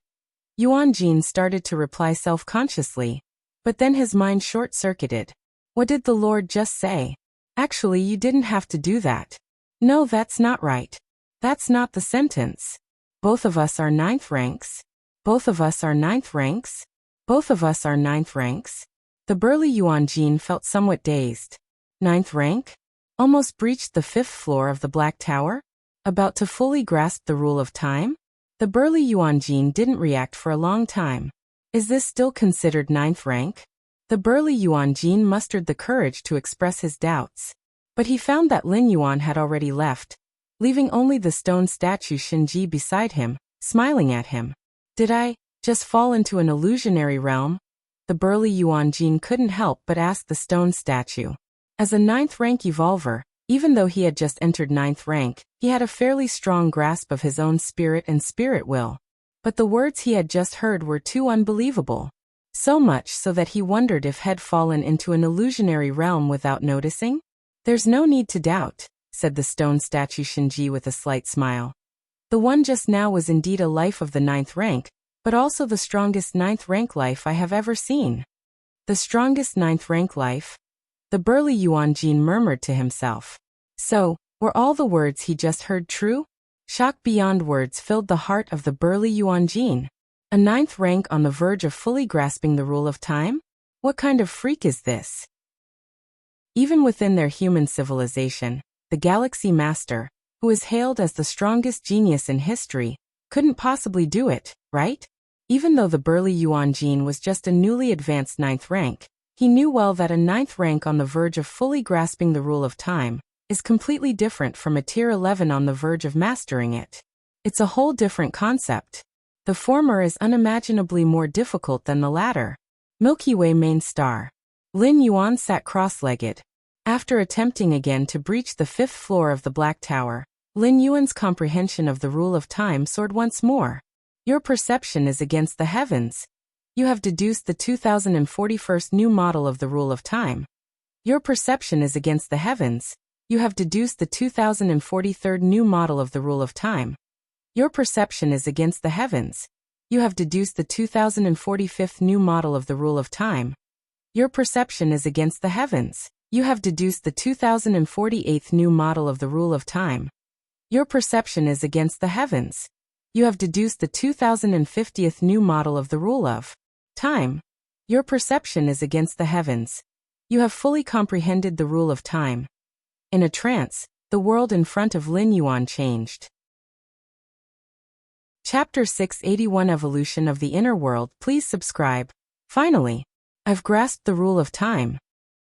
Yuan Jin started to reply self-consciously, but then his mind short-circuited. What did the lord just say? Actually, you didn't have to do that. No, that's not right. That's not the sentence. Both of us are 9th ranks. Both of us are 9th ranks. Both of us are 9th ranks. The burly Yuan Jin felt somewhat dazed. 9th rank? Almost breached the 5th floor of the Black Tower? About to fully grasp the rule of time? The burly Yuan Jin didn't react for a long time. Is this still considered 9th rank? The burly Yuan Jin mustered the courage to express his doubts. But he found that Lin Yuan had already left, leaving only the stone statue Shinji beside him, smiling at him. Did I just fall into an illusionary realm? The burly Yuan Jin couldn't help but ask the stone statue. As a 9th rank evolver, even though he had just entered 9th rank, he had a fairly strong grasp of his own spirit and spirit will. But the words he had just heard were too unbelievable. So much so that he wondered if had fallen into an illusionary realm without noticing? There's no need to doubt, said the stone statue Shinji with a slight smile. The one just now was indeed a life of the 9th rank, but also the strongest 9th rank life I have ever seen. The strongest 9th rank life? The burly Yuan Jin murmured to himself. So, were all the words he just heard true? Shock beyond words filled the heart of the burly Yuan Jin. A 9th rank on the verge of fully grasping the rule of time? What kind of freak is this? Even within their human civilization, the Galaxy Master, who is hailed as the strongest genius in history, couldn't possibly do it, right? Even though the burly Yuan Jin was just a newly advanced 9th rank, he knew well that a 9th rank on the verge of fully grasping the rule of time is completely different from a tier 11 on the verge of mastering it. It's a whole different concept. The former is unimaginably more difficult than the latter. Milky Way main star. Lin Yuan sat cross-legged. After attempting again to breach the 5th floor of the Black Tower, Lin Yuan's comprehension of the rule of time soared once more. Your perception is against the heavens. You have deduced the 2041st new model of the rule of time. Your perception is against the heavens. You have deduced the 2043rd new model of the rule of time. Your perception is against the heavens. You have deduced the 2045th new model of the rule of time. Your perception is against the heavens. You have deduced the 2048th new model of the rule of time. Your perception is against the heavens. You have deduced the 2050th new model of the rule of time. Your perception is against the heavens. You have fully comprehended the rule of time. In a trance, the world in front of Lin Yuan changed. Chapter 681 Evolution of the Inner World. Please subscribe. Finally, I've grasped the rule of time.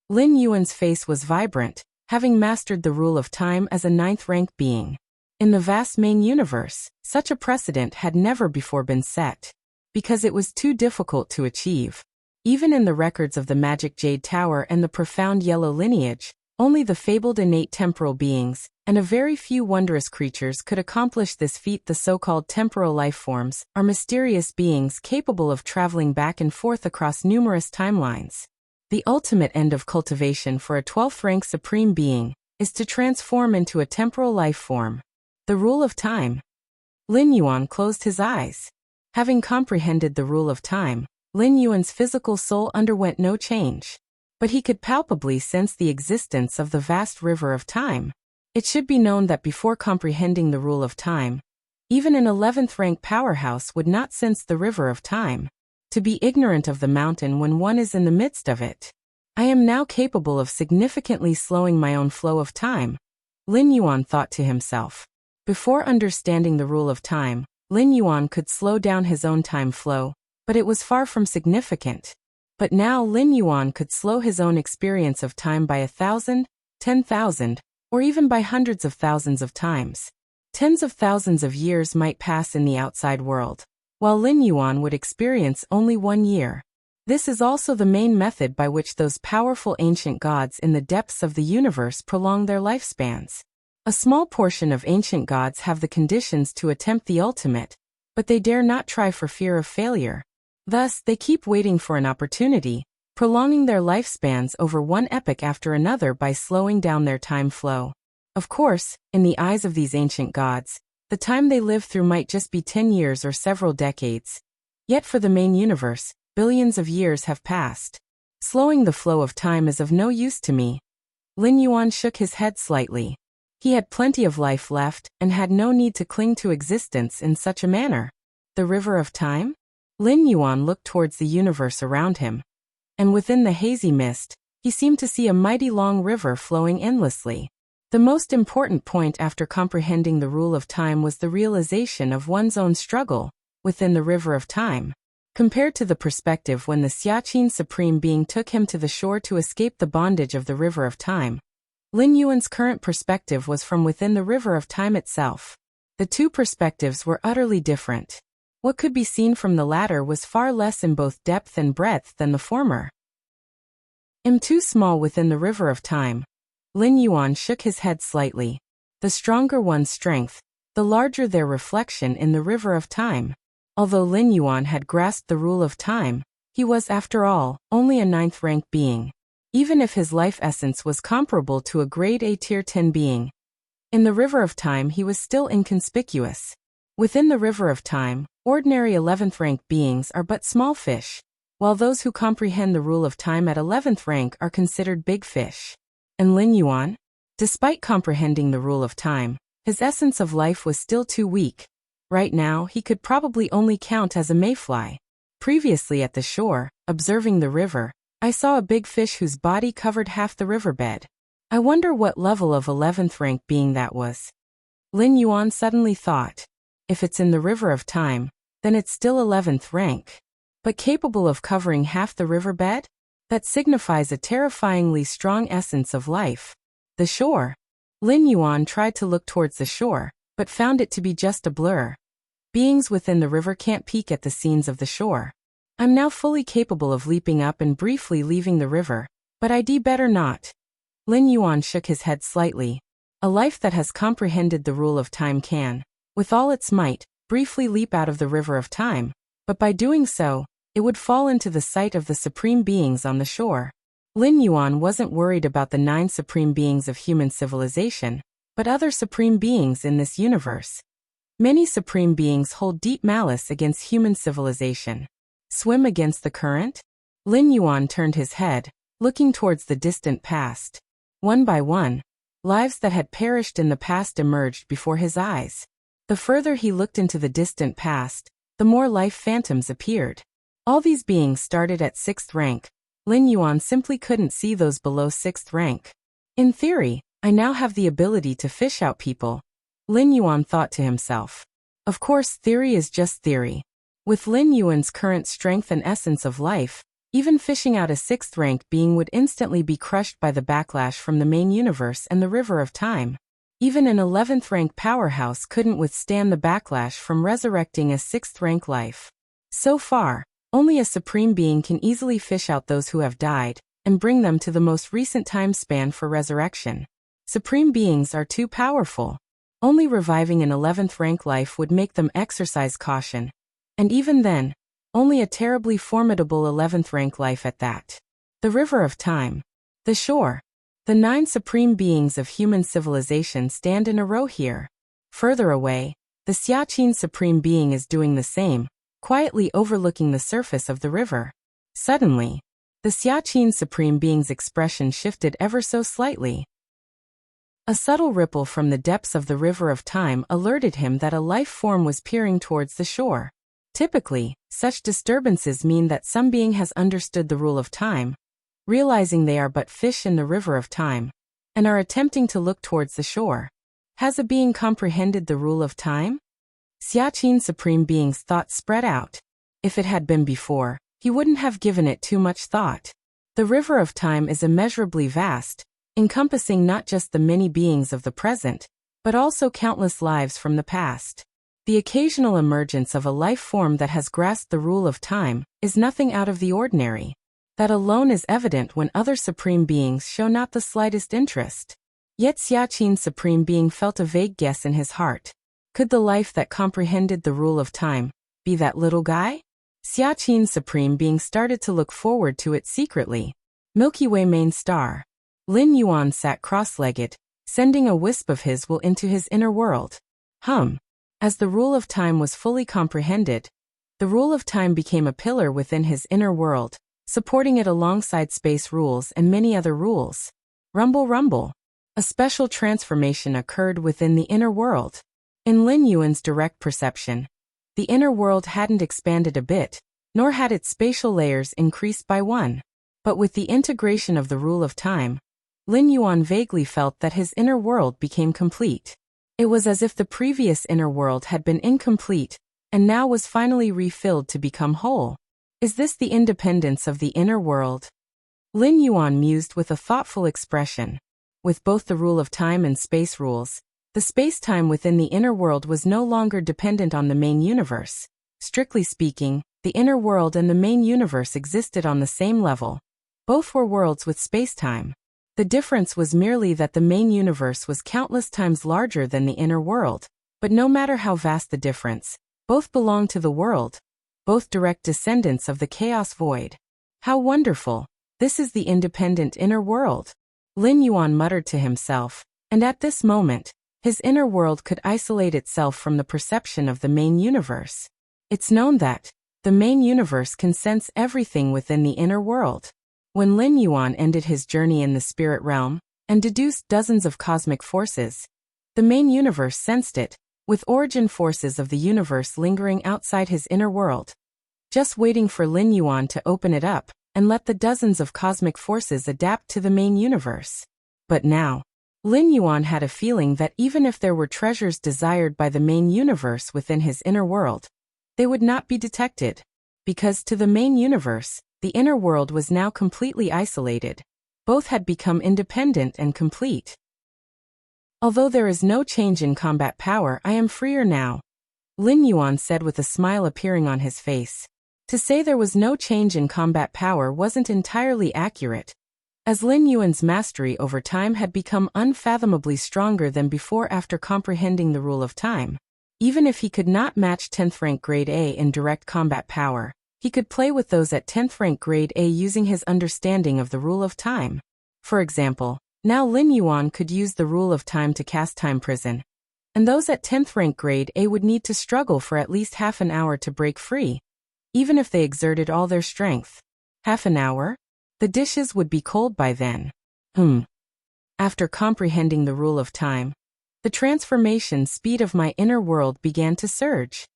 Lin Yuan's face was vibrant, having mastered the rule of time as a 9th rank being. In the vast main universe, such a precedent had never before been set, because it was too difficult to achieve. Even in the records of the Magic Jade Tower and the profound yellow lineage, only the fabled innate temporal beings, and a very few wondrous creatures could accomplish this feat. The so-called temporal life forms are mysterious beings capable of traveling back and forth across numerous timelines. The ultimate end of cultivation for a 12th rank supreme being is to transform into a temporal life form. The rule of time. Lin Yuan closed his eyes. Having comprehended the rule of time, Lin Yuan's physical soul underwent no change. But he could palpably sense the existence of the vast river of time. It should be known that before comprehending the rule of time, even an 11th rank powerhouse would not sense the river of time. To be ignorant of the mountain when one is in the midst of it. I am now capable of significantly slowing my own flow of time, Lin Yuan thought to himself. Before understanding the rule of time, Lin Yuan could slow down his own time flow, but it was far from significant. But now Lin Yuan could slow his own experience of time by 1,000, 10,000, or even by hundreds of thousands of times. Tens of thousands of years might pass in the outside world, while Lin Yuan would experience only 1 year. This is also the main method by which those powerful ancient gods in the depths of the universe prolong their lifespans. A small portion of ancient gods have the conditions to attempt the ultimate, but they dare not try for fear of failure. Thus, they keep waiting for an opportunity, prolonging their lifespans over one epoch after another by slowing down their time flow. Of course, in the eyes of these ancient gods, the time they live through might just be 10 years or several decades. Yet for the main universe, billions of years have passed. Slowing the flow of time is of no use to me. Lin Yuan shook his head slightly. He had plenty of life left and had no need to cling to existence in such a manner. The river of time? Lin Yuan looked towards the universe around him. And within the hazy mist, he seemed to see a mighty long river flowing endlessly. The most important point after comprehending the rule of time was the realization of one's own struggle within the river of time. Compared to the perspective when the Xiaqin Supreme Being took him to the shore to escape the bondage of the river of time, Lin Yuan's current perspective was from within the river of time itself. The two perspectives were utterly different. What could be seen from the latter was far less in both depth and breadth than the former. Am too small within the river of time. Lin Yuan shook his head slightly. The stronger one's strength, the larger their reflection in the river of time. Although Lin Yuan had grasped the rule of time, he was, after all, only a 9th rank being. Even if his life essence was comparable to a grade A tier 10 being, in the river of time he was still inconspicuous. Within the river of time, ordinary 11th rank beings are but small fish, while those who comprehend the rule of time at 11th rank are considered big fish. And Lin Yuan? Despite comprehending the rule of time, his essence of life was still too weak. Right now, he could probably only count as a mayfly. Previously at the shore, observing the river, I saw a big fish whose body covered half the riverbed. I wonder what level of 11th rank being that was. Lin Yuan suddenly thought. If it's in the river of time, then it's still 11th rank. But capable of covering half the riverbed? That signifies a terrifyingly strong essence of life. The shore. Lin Yuan tried to look towards the shore, but found it to be just a blur. Beings within the river can't peek at the scenes of the shore. I'm now fully capable of leaping up and briefly leaving the river, but I'd better not. Lin Yuan shook his head slightly. A life that has comprehended the rule of time can, with all its might, briefly leap out of the river of time, but by doing so, it would fall into the sight of the supreme beings on the shore. Lin Yuan wasn't worried about the 9 supreme beings of human civilization, but other supreme beings in this universe. Many supreme beings hold deep malice against human civilization. Swim against the current? Lin Yuan turned his head, looking towards the distant past. One by one, lives that had perished in the past emerged before his eyes. The further he looked into the distant past, the more life phantoms appeared. All these beings started at 6th rank. Lin Yuan simply couldn't see those below 6th rank. In theory, I now have the ability to fish out people. Lin Yuan thought to himself. Of course, theory is just theory. With Lin Yuan's current strength and essence of life, even fishing out a 6th rank being would instantly be crushed by the backlash from the main universe and the river of time. Even an 11th rank powerhouse couldn't withstand the backlash from resurrecting a 6th rank life. So far, only a supreme being can easily fish out those who have died, and bring them to the most recent time span for resurrection. Supreme beings are too powerful. Only reviving an 11th rank life would make them exercise caution. And even then, only a terribly formidable 11th rank life at that. The river of time. The shore. The 9 supreme beings of human civilization stand in a row here. Further away, the Xiaqin Supreme Being is doing the same, quietly overlooking the surface of the river. Suddenly, the Xiaqin Supreme Being's expression shifted ever so slightly. A subtle ripple from the depths of the river of time alerted him that a life form was peering towards the shore. Typically, such disturbances mean that some being has understood the rule of time, realizing they are but fish in the river of time, and are attempting to look towards the shore. Has a being comprehended the rule of time? Xiaqin Supreme Being's thoughts spread out. If it had been before, he wouldn't have given it too much thought. The river of time is immeasurably vast, encompassing not just the many beings of the present, but also countless lives from the past. The occasional emergence of a life form that has grasped the rule of time is nothing out of the ordinary. That alone is evident when other supreme beings show not the slightest interest. Yet Xiaqin Supreme Being felt a vague guess in his heart. Could the life that comprehended the rule of time be that little guy? Xiaqin Supreme Being started to look forward to it secretly. Milky Way main star. Lin Yuan sat cross-legged, sending a wisp of his will into his inner world. As the rule of time was fully comprehended, the rule of time became a pillar within his inner world, supporting it alongside space rules and many other rules. Rumble rumble. A special transformation occurred within the inner world. In Lin Yuan's direct perception, the inner world hadn't expanded a bit, nor had its spatial layers increased by one. But with the integration of the rule of time, Lin Yuan vaguely felt that his inner world became complete. It was as if the previous inner world had been incomplete, and now was finally refilled to become whole. Is this the independence of the inner world? Lin Yuan mused with a thoughtful expression. With both the rule of time and space rules, the space-time within the inner world was no longer dependent on the main universe. Strictly speaking, the inner world and the main universe existed on the same level. Both were worlds with space-time. The difference was merely that the main universe was countless times larger than the inner world, but no matter how vast the difference, both belong to the world, both direct descendants of the chaos void. How wonderful! This is the independent inner world. Lin Yuan muttered to himself, and at this moment, his inner world could isolate itself from the perception of the main universe. It's known that the main universe can sense everything within the inner world. When Lin Yuan ended his journey in the spirit realm and deduced dozens of cosmic forces, the main universe sensed it, with origin forces of the universe lingering outside his inner world, just waiting for Lin Yuan to open it up and let the dozens of cosmic forces adapt to the main universe. But now, Lin Yuan had a feeling that even if there were treasures desired by the main universe within his inner world, they would not be detected, because to the main universe, the inner world was now completely isolated. Both had become independent and complete. Although there is no change in combat power, I am freer now, Lin Yuan said with a smile appearing on his face. To say there was no change in combat power wasn't entirely accurate, as Lin Yuan's mastery over time had become unfathomably stronger than before after comprehending the rule of time. Even if he could not match 10th rank grade A in direct combat power, he could play with those at 10th rank grade A using his understanding of the rule of time. For example, now Lin Yuan could use the rule of time to cast Time Prison, and those at 10th rank grade A would need to struggle for at least half an hour to break free, even if they exerted all their strength. Half an hour? The dishes would be cold by then. After comprehending the rule of time, the transformation speed of my inner world began to surge.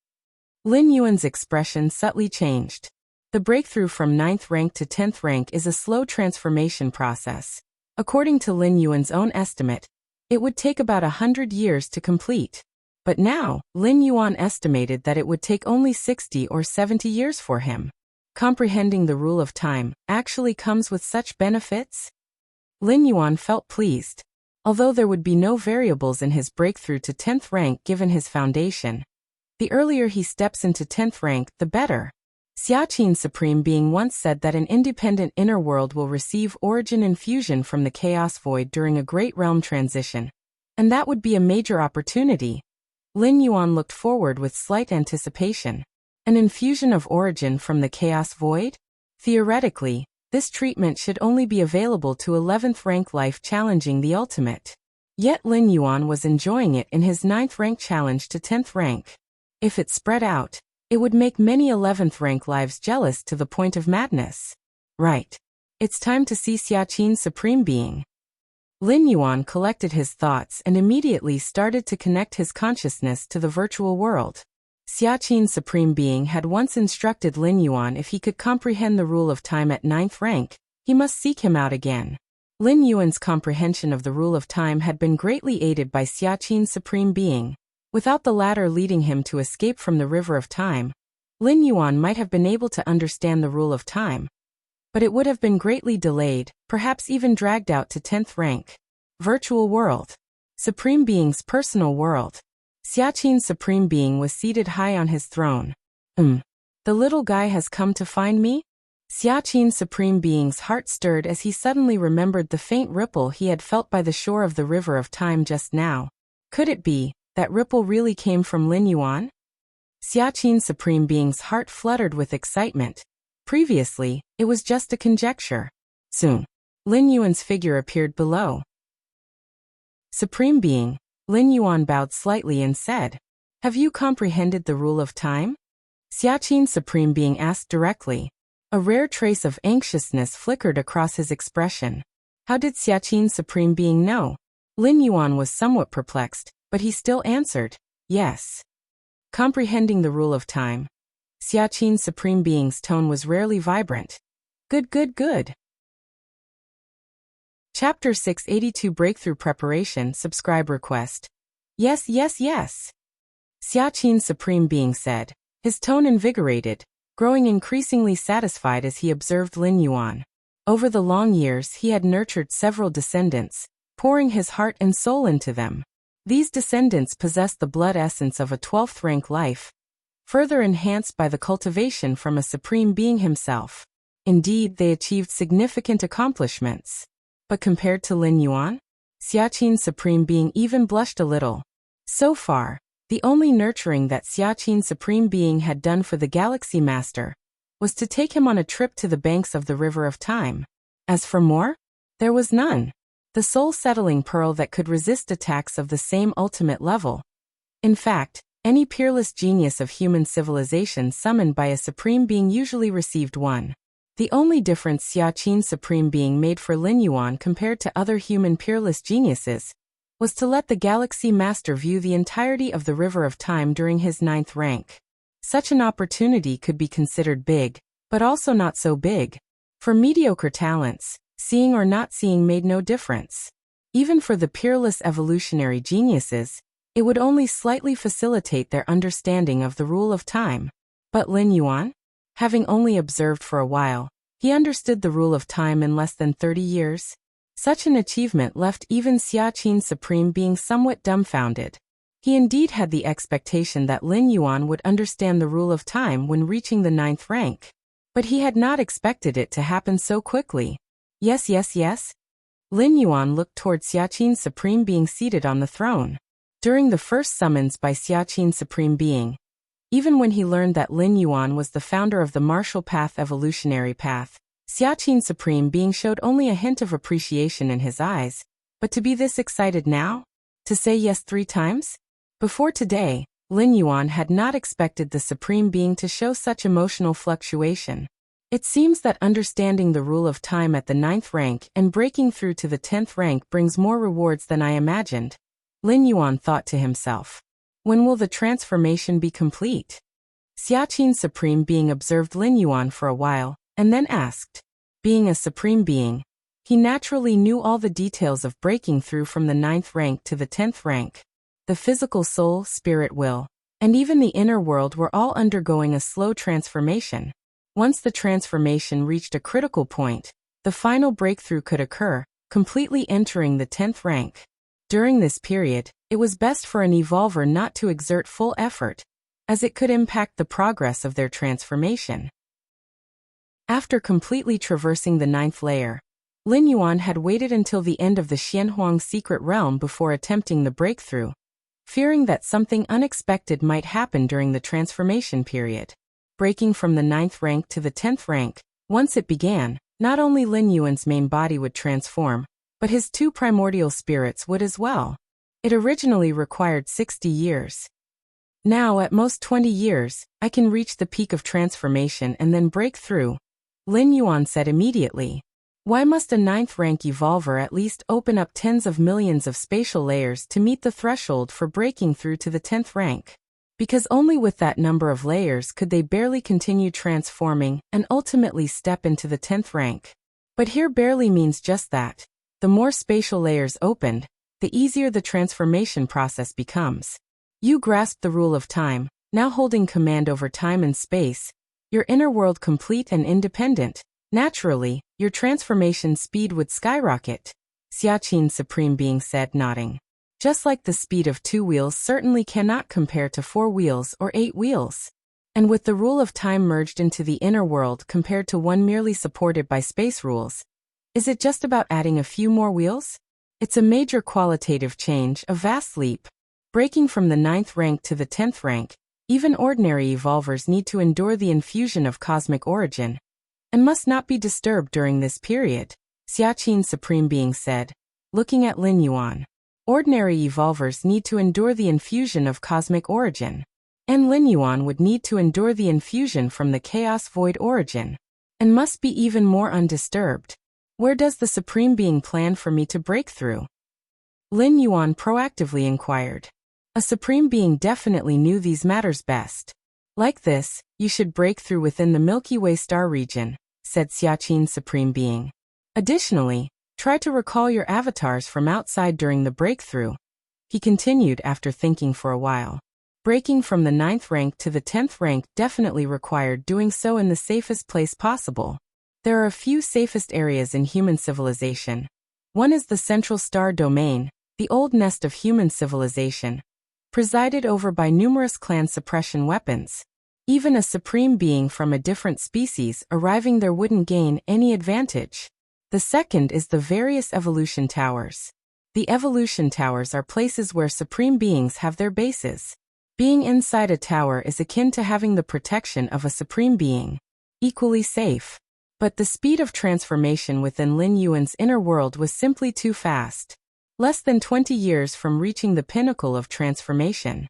Lin Yuan's expression subtly changed. The breakthrough from 9th rank to 10th rank is a slow transformation process. According to Lin Yuan's own estimate, it would take about 100 years to complete. But now, Lin Yuan estimated that it would take only 60 or 70 years for him. Comprehending the rule of time actually comes with such benefits? Lin Yuan felt pleased. Although there would be no variables in his breakthrough to 10th rank given his foundation, the earlier he steps into 10th rank, the better. Xiaqin Supreme Being once said that an independent inner world will receive origin infusion from the chaos void during a great realm transition, and that would be a major opportunity. Lin Yuan looked forward with slight anticipation. An infusion of origin from the chaos void? Theoretically, this treatment should only be available to 11th rank life challenging the ultimate. Yet Lin Yuan was enjoying it in his 9th rank challenge to 10th rank. If it spread out, it would make many 11th rank lives jealous to the point of madness. Right. It's time to see Xiaqin Supreme Being. Lin Yuan collected his thoughts and immediately started to connect his consciousness to the virtual world. Xiaqin Supreme Being had once instructed Lin Yuan if he could comprehend the rule of time at 9th rank, he must seek him out again. Lin Yuan's comprehension of the rule of time had been greatly aided by Xiaqin Supreme Being. Without the latter leading him to escape from the river of time, Lin Yuan might have been able to understand the rule of time, but it would have been greatly delayed, perhaps even dragged out to 10th rank. Virtual World. Supreme Being's personal world. Xiaqin Supreme Being was seated high on his throne. The little guy has come to find me? Xiaqin Supreme Being's heart stirred as he suddenly remembered the faint ripple he had felt by the shore of the river of time just now. Could it be that ripple really came from Lin Yuan? Xiaqin Supreme Being's heart fluttered with excitement. Previously, it was just a conjecture. Soon, Lin Yuan's figure appeared below. Supreme Being, Lin Yuan bowed slightly and said, "Have you comprehended the rule of time?" Xiaqin Supreme Being asked directly. A rare trace of anxiousness flickered across his expression. How did Xiaqin Supreme Being know? Lin Yuan was somewhat perplexed, but he still answered, "Yes." Comprehending the rule of time. Xiaqin Supreme Being's tone was rarely vibrant. Good. Chapter 682 Breakthrough Preparation Subscribe Request. Yes. Xiaqin Supreme Being said, his tone invigorated, growing increasingly satisfied as he observed Lin Yuan. Over the long years he had nurtured several descendants, pouring his heart and soul into them. These descendants possessed the blood essence of a 12th rank life, further enhanced by the cultivation from a Supreme Being himself. Indeed, they achieved significant accomplishments. But compared to Lin Yuan, Xiaqin Supreme Being even blushed a little. So far, the only nurturing that Xiaqin Supreme Being had done for the Galaxy Master was to take him on a trip to the banks of the River of Time. As for more, there was none. The soul-settling pearl that could resist attacks of the same ultimate level. In fact, any peerless genius of human civilization summoned by a Supreme Being usually received one. The only difference Xiaqin Supreme Being made for Lin Yuan compared to other human peerless geniuses was to let the Galaxy Master view the entirety of the River of Time during his 9th rank. Such an opportunity could be considered big, but also not so big. For mediocre talents, seeing or not seeing made no difference. Even for the peerless evolutionary geniuses, it would only slightly facilitate their understanding of the rule of time. But Lin Yuan? Having only observed for a while, he understood the rule of time in less than 30 years. Such an achievement left even Xiaqin Supreme Being somewhat dumbfounded. He indeed had the expectation that Lin Yuan would understand the rule of time when reaching the 9th rank. But he had not expected it to happen so quickly. Yes. Lin Yuan looked toward Xiaqin Supreme Being seated on the throne. During the first summons by Xiaqin Supreme Being, even when he learned that Lin Yuan was the founder of the martial path evolutionary path, Xiaqin Supreme Being showed only a hint of appreciation in his eyes. But to be this excited now? To say yes 3 times? Before today, Lin Yuan had not expected the Supreme Being to show such emotional fluctuation. It seems that understanding the rule of time at the 9th rank and breaking through to the 10th rank brings more rewards than I imagined. Lin Yuan thought to himself. When will the transformation be complete? Xiaqin Supreme Being observed Lin Yuan for a while, and then asked. Being a Supreme Being, he naturally knew all the details of breaking through from the 9th rank to the 10th rank. The physical soul, spirit, will, and even the inner world were all undergoing a slow transformation. Once the transformation reached a critical point, the final breakthrough could occur, completely entering the 10th rank. During this period, it was best for an evolver not to exert full effort, as it could impact the progress of their transformation. After completely traversing the 9th layer, Lin Yuan had waited until the end of the Xianhuang secret realm before attempting the breakthrough, fearing that something unexpected might happen during the transformation period. Breaking from the 9th rank to the 10th rank, once it began, not only Lin Yuan's main body would transform, but his 2 primordial spirits would as well. It originally required 60 years. Now, at most 20 years, I can reach the peak of transformation and then break through, Lin Yuan said immediately. Why must a 9th rank evolver at least open up tens of millions of spatial layers to meet the threshold for breaking through to the 10th rank? Because only with that number of layers could they barely continue transforming and ultimately step into the 10th rank. But here barely means just that. The more spatial layers opened, the easier the transformation process becomes. You grasp the rule of time, now holding command over time and space, your inner world complete and independent. Naturally, your transformation speed would skyrocket, Xiaqin Supreme Being said, nodding. Just like the speed of 2 wheels certainly cannot compare to 4 wheels or 8 wheels. And with the rule of time merged into the inner world compared to one merely supported by space rules, is it just about adding a few more wheels? It's a major qualitative change, a vast leap. Breaking from the 9th rank to the 10th rank, even ordinary evolvers need to endure the infusion of cosmic origin, and must not be disturbed during this period, Xiaqin Supreme Being said, looking at Lin Yuan. Ordinary evolvers need to endure the infusion of cosmic origin, and Lin Yuan would need to endure the infusion from the chaos void origin, and must be even more undisturbed. Where does the Supreme Being plan for me to break through? Lin Yuan proactively inquired. A Supreme Being definitely knew these matters best. Like this, you should break through within the Milky Way star region, said Xiaqin Supreme Being. Additionally, try to recall your avatars from outside during the breakthrough. He continued after thinking for a while. Breaking from the 9th rank to the 10th rank definitely required doing so in the safest place possible. There are a few safest areas in human civilization. One is the Central Star Domain, the old nest of human civilization, presided over by numerous clan suppression weapons. Even a Supreme Being from a different species arriving there wouldn't gain any advantage. The second is the various evolution towers. The evolution towers are places where Supreme Beings have their bases. Being inside a tower is akin to having the protection of a Supreme Being. Equally safe. But the speed of transformation within Lin Yuan's inner world was simply too fast. Less than 20 years from reaching the pinnacle of transformation.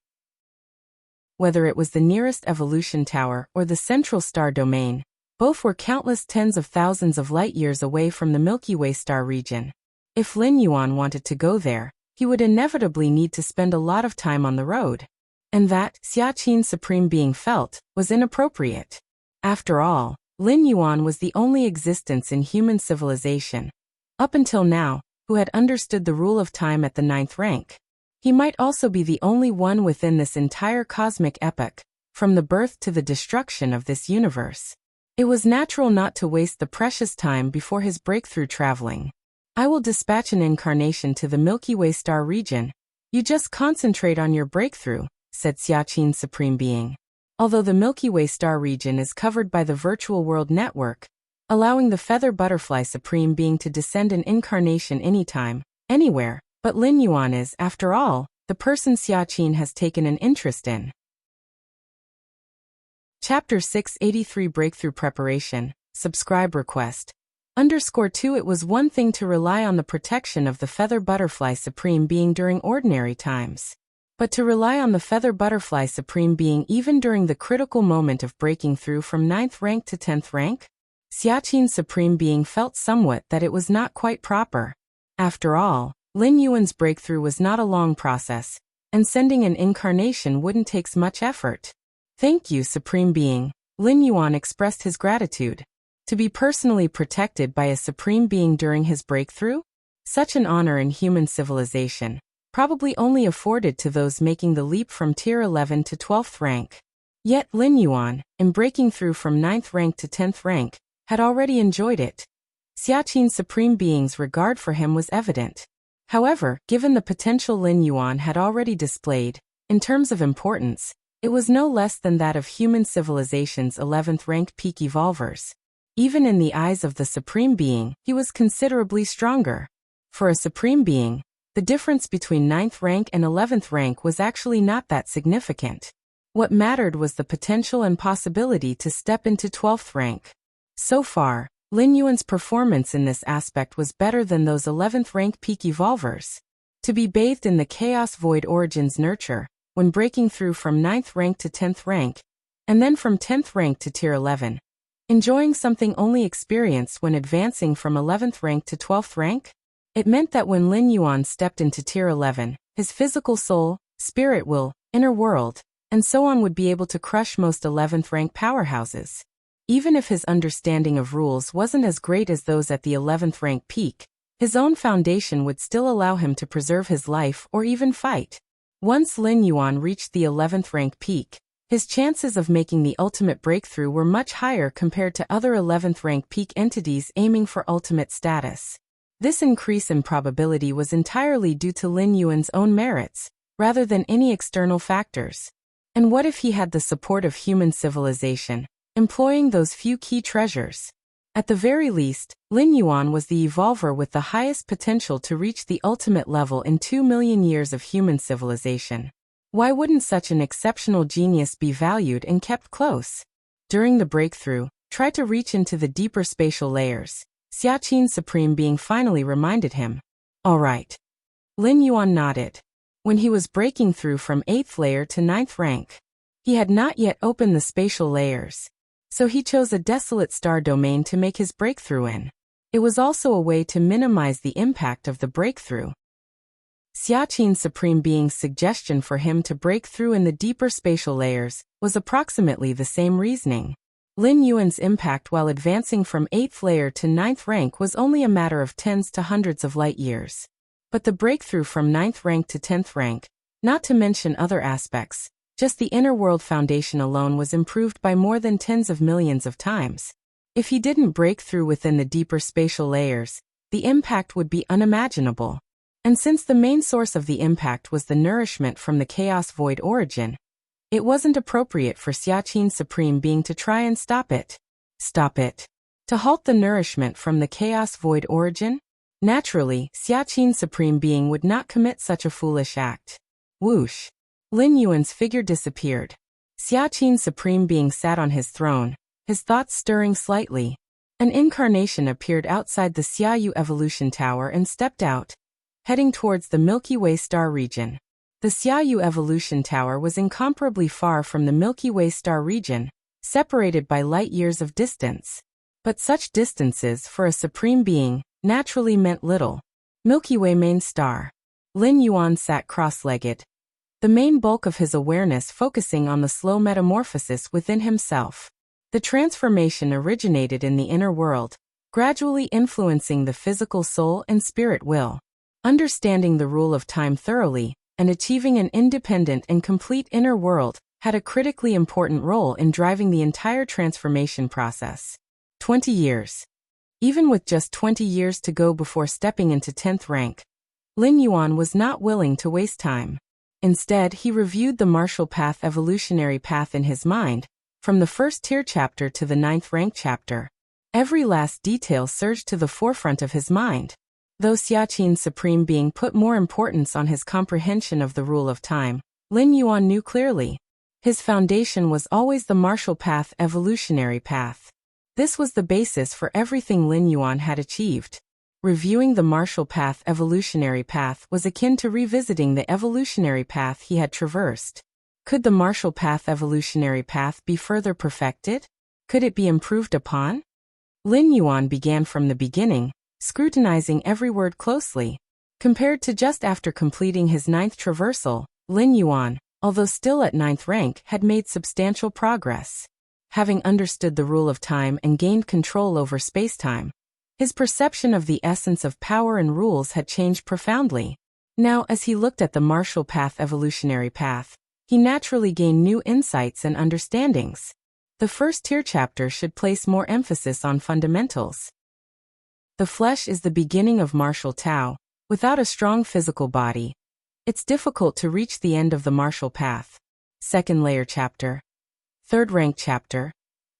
Whether it was the nearest evolution tower or the Central Star Domain, both were countless tens of thousands of light years away from the Milky Way star region. If Lin Yuan wanted to go there, he would inevitably need to spend a lot of time on the road. And that, Xiaqin Supreme Being felt, was inappropriate. After all, Lin Yuan was the only existence in human civilization, up until now, who had understood the rule of time at the 9th rank. He might also be the only one within this entire cosmic epoch, from the birth to the destruction of this universe. It was natural not to waste the precious time before his breakthrough traveling. I will dispatch an incarnation to the Milky Way star region. You just concentrate on your breakthrough, said Xiaqin Supreme Being. Although the Milky Way star region is covered by the virtual world network, allowing the Feather Butterfly Supreme Being to descend an incarnation anytime, anywhere, but Lin Yuan is, after all, the person Xiaqin has taken an interest in. Chapter 683 Breakthrough Preparation, Subscribe Request. _2 It was one thing to rely on the protection of the Feather Butterfly Supreme Being during ordinary times. But to rely on the Feather Butterfly Supreme Being even during the critical moment of breaking through from 9th rank to 10th rank? Xiaqin Supreme Being felt somewhat that it was not quite proper. After all, Lin Yuan's breakthrough was not a long process, and sending an incarnation wouldn't take much effort. Thank you, Supreme Being. Lin Yuan expressed his gratitude. To be personally protected by a Supreme Being during his breakthrough? Such an honor in human civilization, probably only afforded to those making the leap from tier 11 to 12th rank. Yet Lin Yuan, in breaking through from 9th rank to 10th rank, had already enjoyed it. Xiaqin Supreme Being's regard for him was evident. However, given the potential Lin Yuan had already displayed, in terms of importance, it was no less than that of human civilization's 11th rank peak evolvers. Even in the eyes of the Supreme Being, he was considerably stronger. For a Supreme Being, the difference between 9th rank and 11th rank was actually not that significant. What mattered was the potential and possibility to step into 12th rank. So far, Lin Yuan's performance in this aspect was better than those 11th rank peak evolvers. To be bathed in the Chaos Void Origin's nurture, when breaking through from 9th rank to 10th rank, and then from 10th rank to tier 11, Enjoying something only experienced when advancing from 11th rank to 12th rank? It meant that when Lin Yuan stepped into Tier 11, his physical soul, spirit will, inner world, and so on would be able to crush most 11th rank powerhouses. Even if his understanding of rules wasn't as great as those at the 11th rank peak, his own foundation would still allow him to preserve his life or even fight. Once Lin Yuan reached the 11th rank peak, his chances of making the ultimate breakthrough were much higher compared to other 11th rank peak entities aiming for ultimate status. This increase in probability was entirely due to Lin Yuan's own merits, rather than any external factors. And what if he had the support of human civilization, employing those few key treasures? At the very least, Lin Yuan was the evolver with the highest potential to reach the ultimate level in 2 million years of human civilization. Why wouldn't such an exceptional genius be valued and kept close? During the breakthrough, try to reach into the deeper spatial layers, Xiaqin Supreme Being finally reminded him. All right. Lin Yuan nodded. When he was breaking through from 8th layer to 9th rank, he had not yet opened the spatial layers, so he chose a desolate star domain to make his breakthrough in. It was also a way to minimize the impact of the breakthrough. Xiaqin Supreme Being's suggestion for him to break through in the deeper spatial layers was approximately the same reasoning. Lin Yuan's impact while advancing from 8th layer to 9th rank was only a matter of tens to hundreds of light years. But the breakthrough from 9th rank to 10th rank, not to mention other aspects, just the inner world foundation alone was improved by more than tens of millions of times. If he didn't break through within the deeper spatial layers, the impact would be unimaginable. And since the main source of the impact was the nourishment from the chaos void origin, it wasn't appropriate for Xiaqin Supreme Being to try and stop it. Stop it. To halt the nourishment from the chaos void origin? Naturally, Xiaqin Supreme Being would not commit such a foolish act. Whoosh. Lin Yuan's figure disappeared. Xiaqin Supreme Being sat on his throne, his thoughts stirring slightly. An incarnation appeared outside the Xiaoyu Evolution Tower and stepped out, heading towards the Milky Way star region. The Xiaoyu Evolution Tower was incomparably far from the Milky Way star region, separated by light years of distance. But such distances for a supreme being naturally meant little. Milky Way main star. Lin Yuan sat cross-legged, the main bulk of his awareness focusing on the slow metamorphosis within himself. The transformation originated in the inner world, gradually influencing the physical soul and spirit will. Understanding the rule of time thoroughly, and achieving an independent and complete inner world, had a critically important role in driving the entire transformation process. 20 years. Even with just 20 years to go before stepping into 10th rank, Lin Yuan was not willing to waste time. Instead, he reviewed the martial path evolutionary path in his mind, from the 1st tier chapter to the 9th rank chapter. Every last detail surged to the forefront of his mind. Though Xiaqin Supreme Being put more importance on his comprehension of the rule of time, Lin Yuan knew clearly. His foundation was always the martial path evolutionary path. This was the basis for everything Lin Yuan had achieved. Reviewing the martial path evolutionary path was akin to revisiting the evolutionary path he had traversed. Could the martial path evolutionary path be further perfected? Could it be improved upon? Lin Yuan began from the beginning, scrutinizing every word closely. Compared to just after completing his 9th traversal, Lin Yuan, although still at 9th rank, had made substantial progress. Having understood the rule of time and gained control over space-time, his perception of the essence of power and rules had changed profoundly. Now, as he looked at the martial path evolutionary path, he naturally gained new insights and understandings. The 1st tier chapter should place more emphasis on fundamentals. The flesh is the beginning of martial Tao. Without a strong physical body, it's difficult to reach the end of the martial path. 2nd layer chapter. 3rd rank chapter.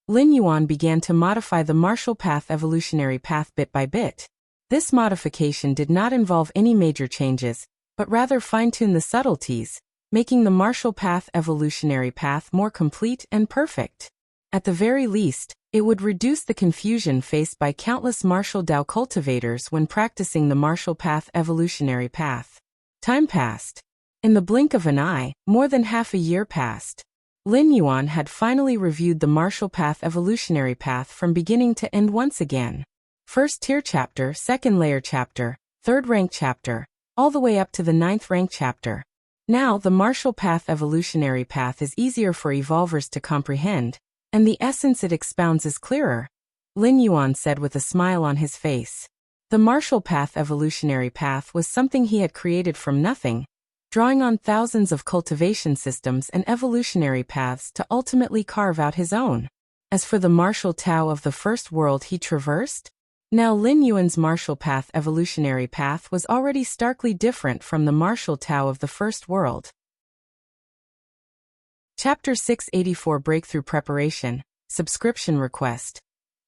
Lin Yuan began to modify the martial path evolutionary path bit by bit. This modification did not involve any major changes, but rather fine-tune the subtleties, making the martial path evolutionary path more complete and perfect. At the very least, it would reduce the confusion faced by countless martial Tao cultivators when practicing the martial path evolutionary path. Time passed. In the blink of an eye, more than half a year passed. Lin Yuan had finally reviewed the martial path evolutionary path from beginning to end once again. First tier chapter, second layer chapter, third rank chapter, all the way up to the 9th rank chapter. Now the martial path evolutionary path is easier for evolvers to comprehend, and the essence it expounds is clearer, Lin Yuan said with a smile on his face. The martial path evolutionary path was something he had created from nothing, drawing on thousands of cultivation systems and evolutionary paths to ultimately carve out his own. As for the martial Tao of the first world he traversed, now Lin Yuan's martial path evolutionary path was already starkly different from the martial Tao of the first world. Chapter 684 Breakthrough Preparation, Subscription Request.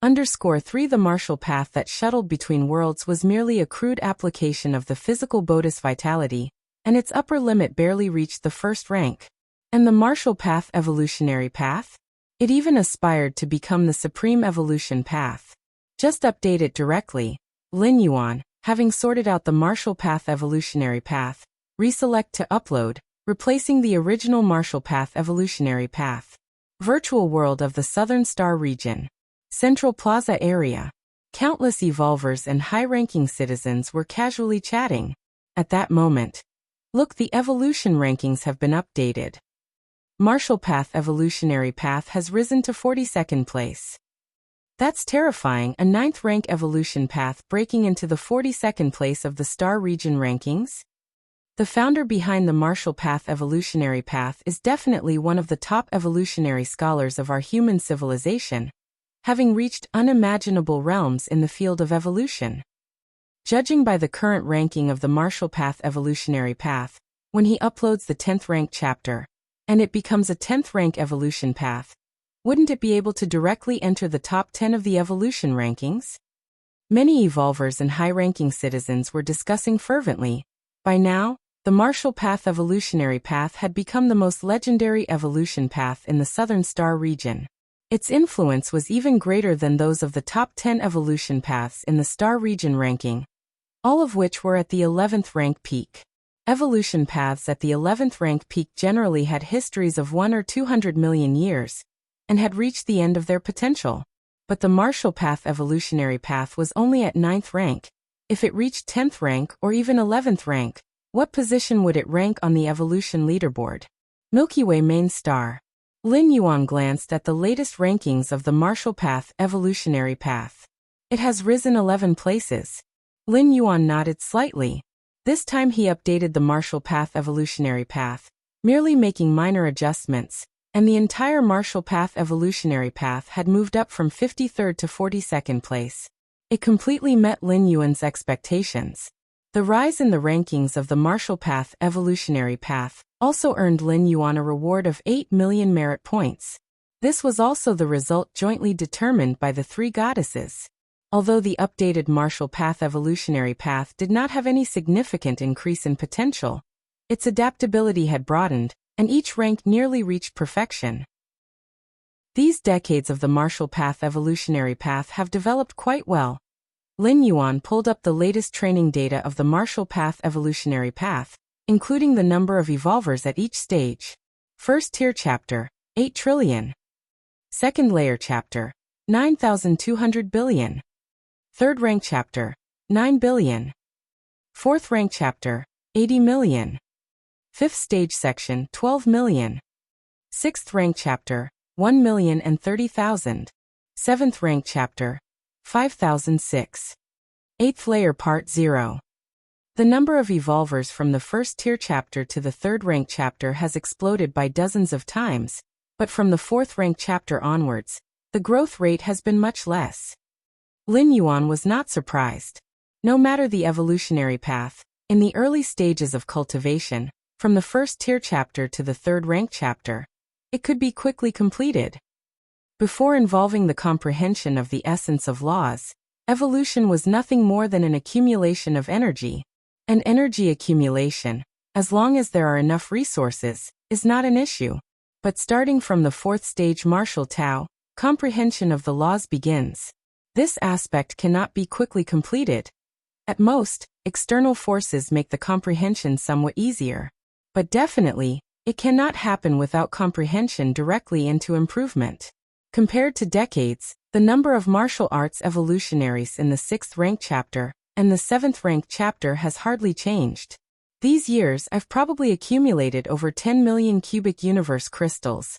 _3 The martial path that shuttled between worlds was merely a crude application of the physical Bodhis vitality, and its upper limit barely reached the first rank. And the martial path evolutionary path? It even aspired to become the supreme evolution path. Just update it directly. Lin Yuan, having sorted out the martial path evolutionary path, reselect to upload, replacing the original martial path evolutionary path. Virtual world of the Southern Star region. Central Plaza area. Countless evolvers and high-ranking citizens were casually chatting. At that moment, look, the evolution rankings have been updated. Martial path evolutionary path has risen to 42nd place. That's terrifying, a 9th rank evolution path breaking into the 42nd place of the Star region rankings? The founder behind the martial path evolutionary path is definitely one of the top evolutionary scholars of our human civilization, having reached unimaginable realms in the field of evolution. Judging by the current ranking of the martial path evolutionary path, when he uploads the 10th rank chapter, and it becomes a 10th rank evolution path, wouldn't it be able to directly enter the top 10 of the evolution rankings? Many evolvers and high-ranking citizens were discussing fervently. By now, the martial path evolutionary path had become the most legendary evolution path in the Southern Star region. Its influence was even greater than those of the top 10 evolution paths in the Star region ranking, all of which were at the 11th rank peak. Evolution paths at the 11th rank peak generally had histories of 1 or 200 million years, and had reached the end of their potential. But the martial path evolutionary path was only at 9th rank. If it reached 10th rank or even 11th rank, what position would it rank on the evolution leaderboard? Milky Way main star. Lin Yuan glanced at the latest rankings of the martial path evolutionary path. It has risen 11 places. Lin Yuan nodded slightly. This time he updated the martial path evolutionary path, merely making minor adjustments, and the entire martial path evolutionary path had moved up from 53rd to 42nd place. It completely met Lin Yuan's expectations. The rise in the rankings of the martial path evolutionary path also earned Lin Yuan a reward of 8 million merit points. This was also the result jointly determined by the three goddesses. Although the updated martial path evolutionary path did not have any significant increase in potential, its adaptability had broadened, and each rank nearly reached perfection. These decades of the martial path evolutionary path have developed quite well. Lin Yuan pulled up the latest training data of the martial path evolutionary path, including the number of evolvers at each stage. First tier chapter, 8 trillion. Second layer chapter, 9,200 billion. Third rank chapter, 9 billion. Fourth rank chapter, 80 million. Fifth stage section, 12 million. Sixth rank chapter, 1,030,000. Seventh rank chapter, 5,006. Eighth layer part 0. The number of evolvers from the first tier chapter to the third rank chapter has exploded by dozens of times, but from the fourth rank chapter onwards, the growth rate has been much less. Lin Yuan was not surprised. No matter the evolutionary path, in the early stages of cultivation, from the first tier chapter to the third rank chapter, it could be quickly completed. Before involving the comprehension of the essence of laws, evolution was nothing more than an accumulation of energy. And energy accumulation, as long as there are enough resources, is not an issue. But starting from the fourth stage martial Tao, comprehension of the laws begins. This aspect cannot be quickly completed. At most, external forces make the comprehension somewhat easier. But definitely, It cannot happen without comprehension directly into improvement. Compared to decades, the number of martial arts evolutionaries in the 6th rank chapter and the 7th rank chapter has hardly changed. These years I've probably accumulated over 10 million cubic universe crystals.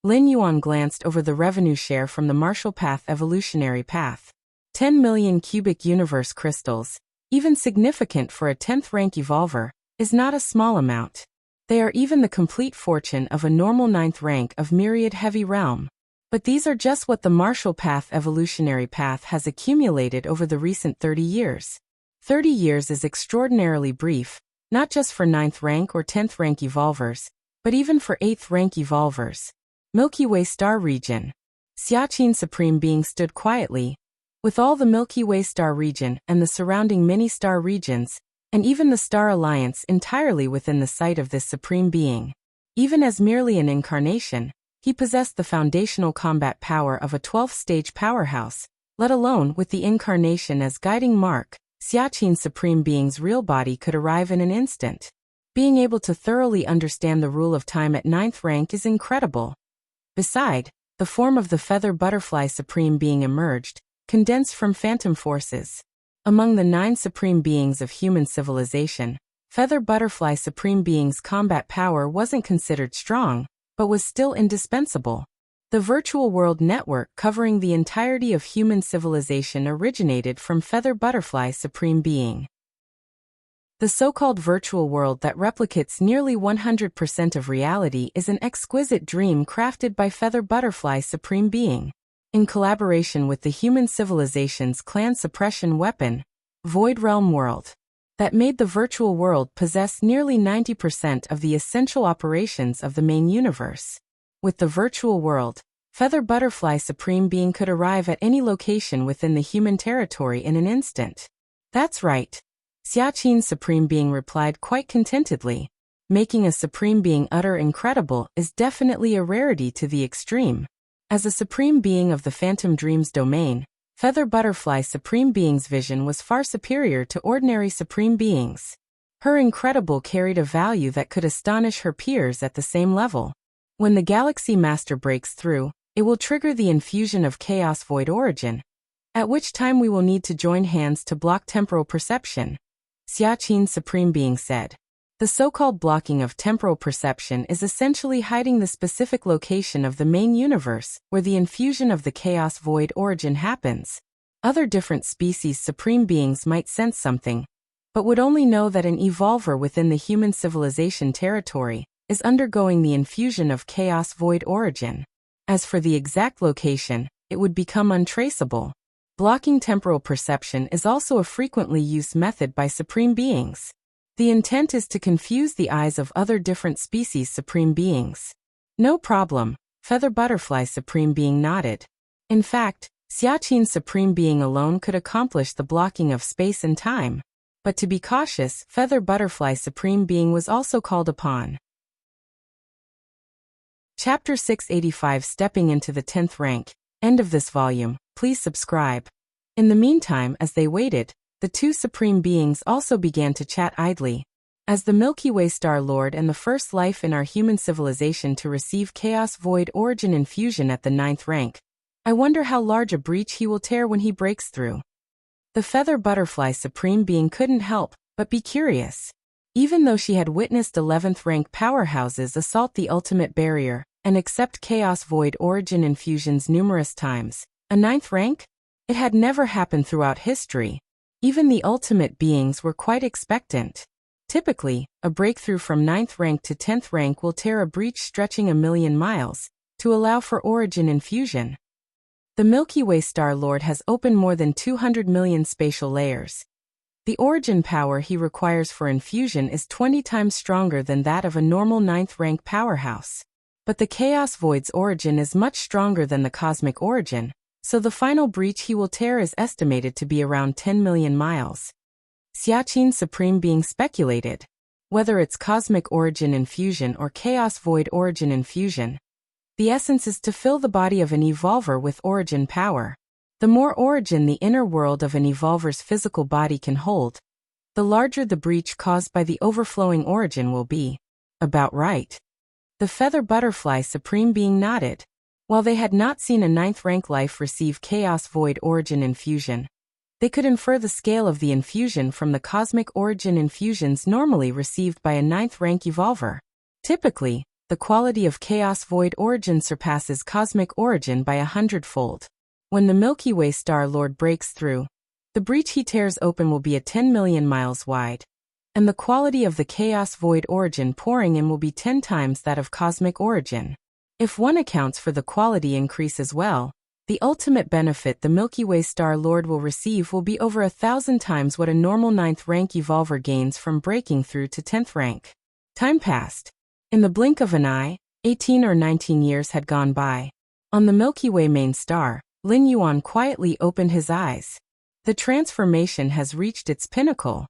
Lin Yuan glanced over the revenue share from the martial path evolutionary path. 10 million cubic universe crystals, even significant for a 10th rank evolver, is not a small amount. They are even the complete fortune of a normal 9th rank of myriad heavy realm. But these are just what the martial path evolutionary path has accumulated over the recent 30 years. 30 years is extraordinarily brief, not just for 9th rank or 10th rank evolvers, but even for 8th rank evolvers. Milky Way star region. Xiaqin Supreme Being stood quietly, with all the Milky Way star region and the surrounding mini-star regions, and even the Star Alliance entirely within the sight of this Supreme Being. Even as merely an incarnation, he possessed the foundational combat power of a 12th stage powerhouse, let alone with the incarnation as guiding mark. Xiaqin Supreme Being's real body could arrive in an instant. Being able to thoroughly understand the rule of time at 9th rank is incredible. Beside, the form of the Feather Butterfly Supreme Being emerged, condensed from phantom forces. Among the 9 Supreme Beings of human civilization, Feather Butterfly Supreme Being's combat power wasn't considered strong, but was still indispensable. The virtual world network covering the entirety of human civilization originated from Feather Butterfly Supreme Being. The so-called virtual world that replicates nearly 100% of reality is an exquisite dream crafted by Feather Butterfly Supreme Being, in collaboration with the human civilization's clan suppression weapon, Void Realm World, that made the virtual world possess nearly 90% of the essential operations of the main universe. With the virtual world, Feather Butterfly Supreme Being could arrive at any location within the human territory in an instant. That's right. Xiaqin Supreme Being replied quite contentedly. Making a Supreme Being utter incredible is definitely a rarity to the extreme. As a Supreme Being of the Phantom Dreams domain, Feather Butterfly Supreme Being's vision was far superior to ordinary Supreme Beings. Her incredible carried a value that could astonish her peers at the same level. When the Galaxy Master breaks through, it will trigger the infusion of Chaos Void Origin, at which time we will need to join hands to block temporal perception, Xiaqin Supreme Being said. The so-called blocking of temporal perception is essentially hiding the specific location of the main universe where the infusion of the Chaos Void Origin happens. Other different species Supreme Beings might sense something, but would only know that an evolver within the human civilization territory is undergoing the infusion of Chaos Void Origin. As for the exact location, it would become untraceable. Blocking temporal perception is also a frequently used method by Supreme Beings. The intent is to confuse the eyes of other different species Supreme Beings. No problem, Feather Butterfly Supreme Being nodded. In fact, Xiaqin Supreme Being alone could accomplish the blocking of space and time. But to be cautious, Feather Butterfly Supreme Being was also called upon. Chapter 685 Stepping into the 10th Rank. End of this volume. Please subscribe. In the meantime, as they waited, the 2 Supreme Beings also began to chat idly. As the Milky Way Star Lord and the first life in our human civilization to receive Chaos Void Origin infusion at the 9th rank, I wonder how large a breach he will tear when he breaks through. The Feather Butterfly Supreme Being couldn't help but be curious. Even though she had witnessed 11th rank powerhouses assault the ultimate barrier and accept Chaos Void Origin infusions numerous times, a 9th rank? It had never happened throughout history. Even the ultimate beings were quite expectant. Typically, a breakthrough from 9th rank to 10th rank will tear a breach stretching a million miles, to allow for origin infusion. The Milky Way Star Lord has opened more than 200 million spatial layers. The origin power he requires for infusion is 20 times stronger than that of a normal 9th rank powerhouse. But the Chaos Void's origin is much stronger than the cosmic origin, so the final breach he will tear is estimated to be around 10 million miles. Xiaqin Supreme Being speculated. Whether it's cosmic origin infusion or Chaos Void Origin infusion, the essence is to fill the body of an evolver with origin power. The more origin the inner world of an evolver's physical body can hold, the larger the breach caused by the overflowing origin will be. About right. The feather butterfly supreme being nodded. While they had not seen a ninth-rank life receive chaos void origin infusion, they could infer the scale of the infusion from the cosmic origin infusions normally received by a ninth-rank evolver. Typically, the quality of chaos void origin surpasses cosmic origin by 100-fold. When the Milky Way star lord breaks through, the breach he tears open will be a 10 million miles wide, and the quality of the chaos void origin pouring in will be 10 times that of cosmic origin. If one accounts for the quality increase as well, the ultimate benefit the Milky Way star lord will receive will be over 1,000 times what a normal 9th rank evolver gains from breaking through to 10th rank. Time passed. In the blink of an eye, 18 or 19 years had gone by. On the Milky Way main star, Lin Yuan quietly opened his eyes. The transformation has reached its pinnacle.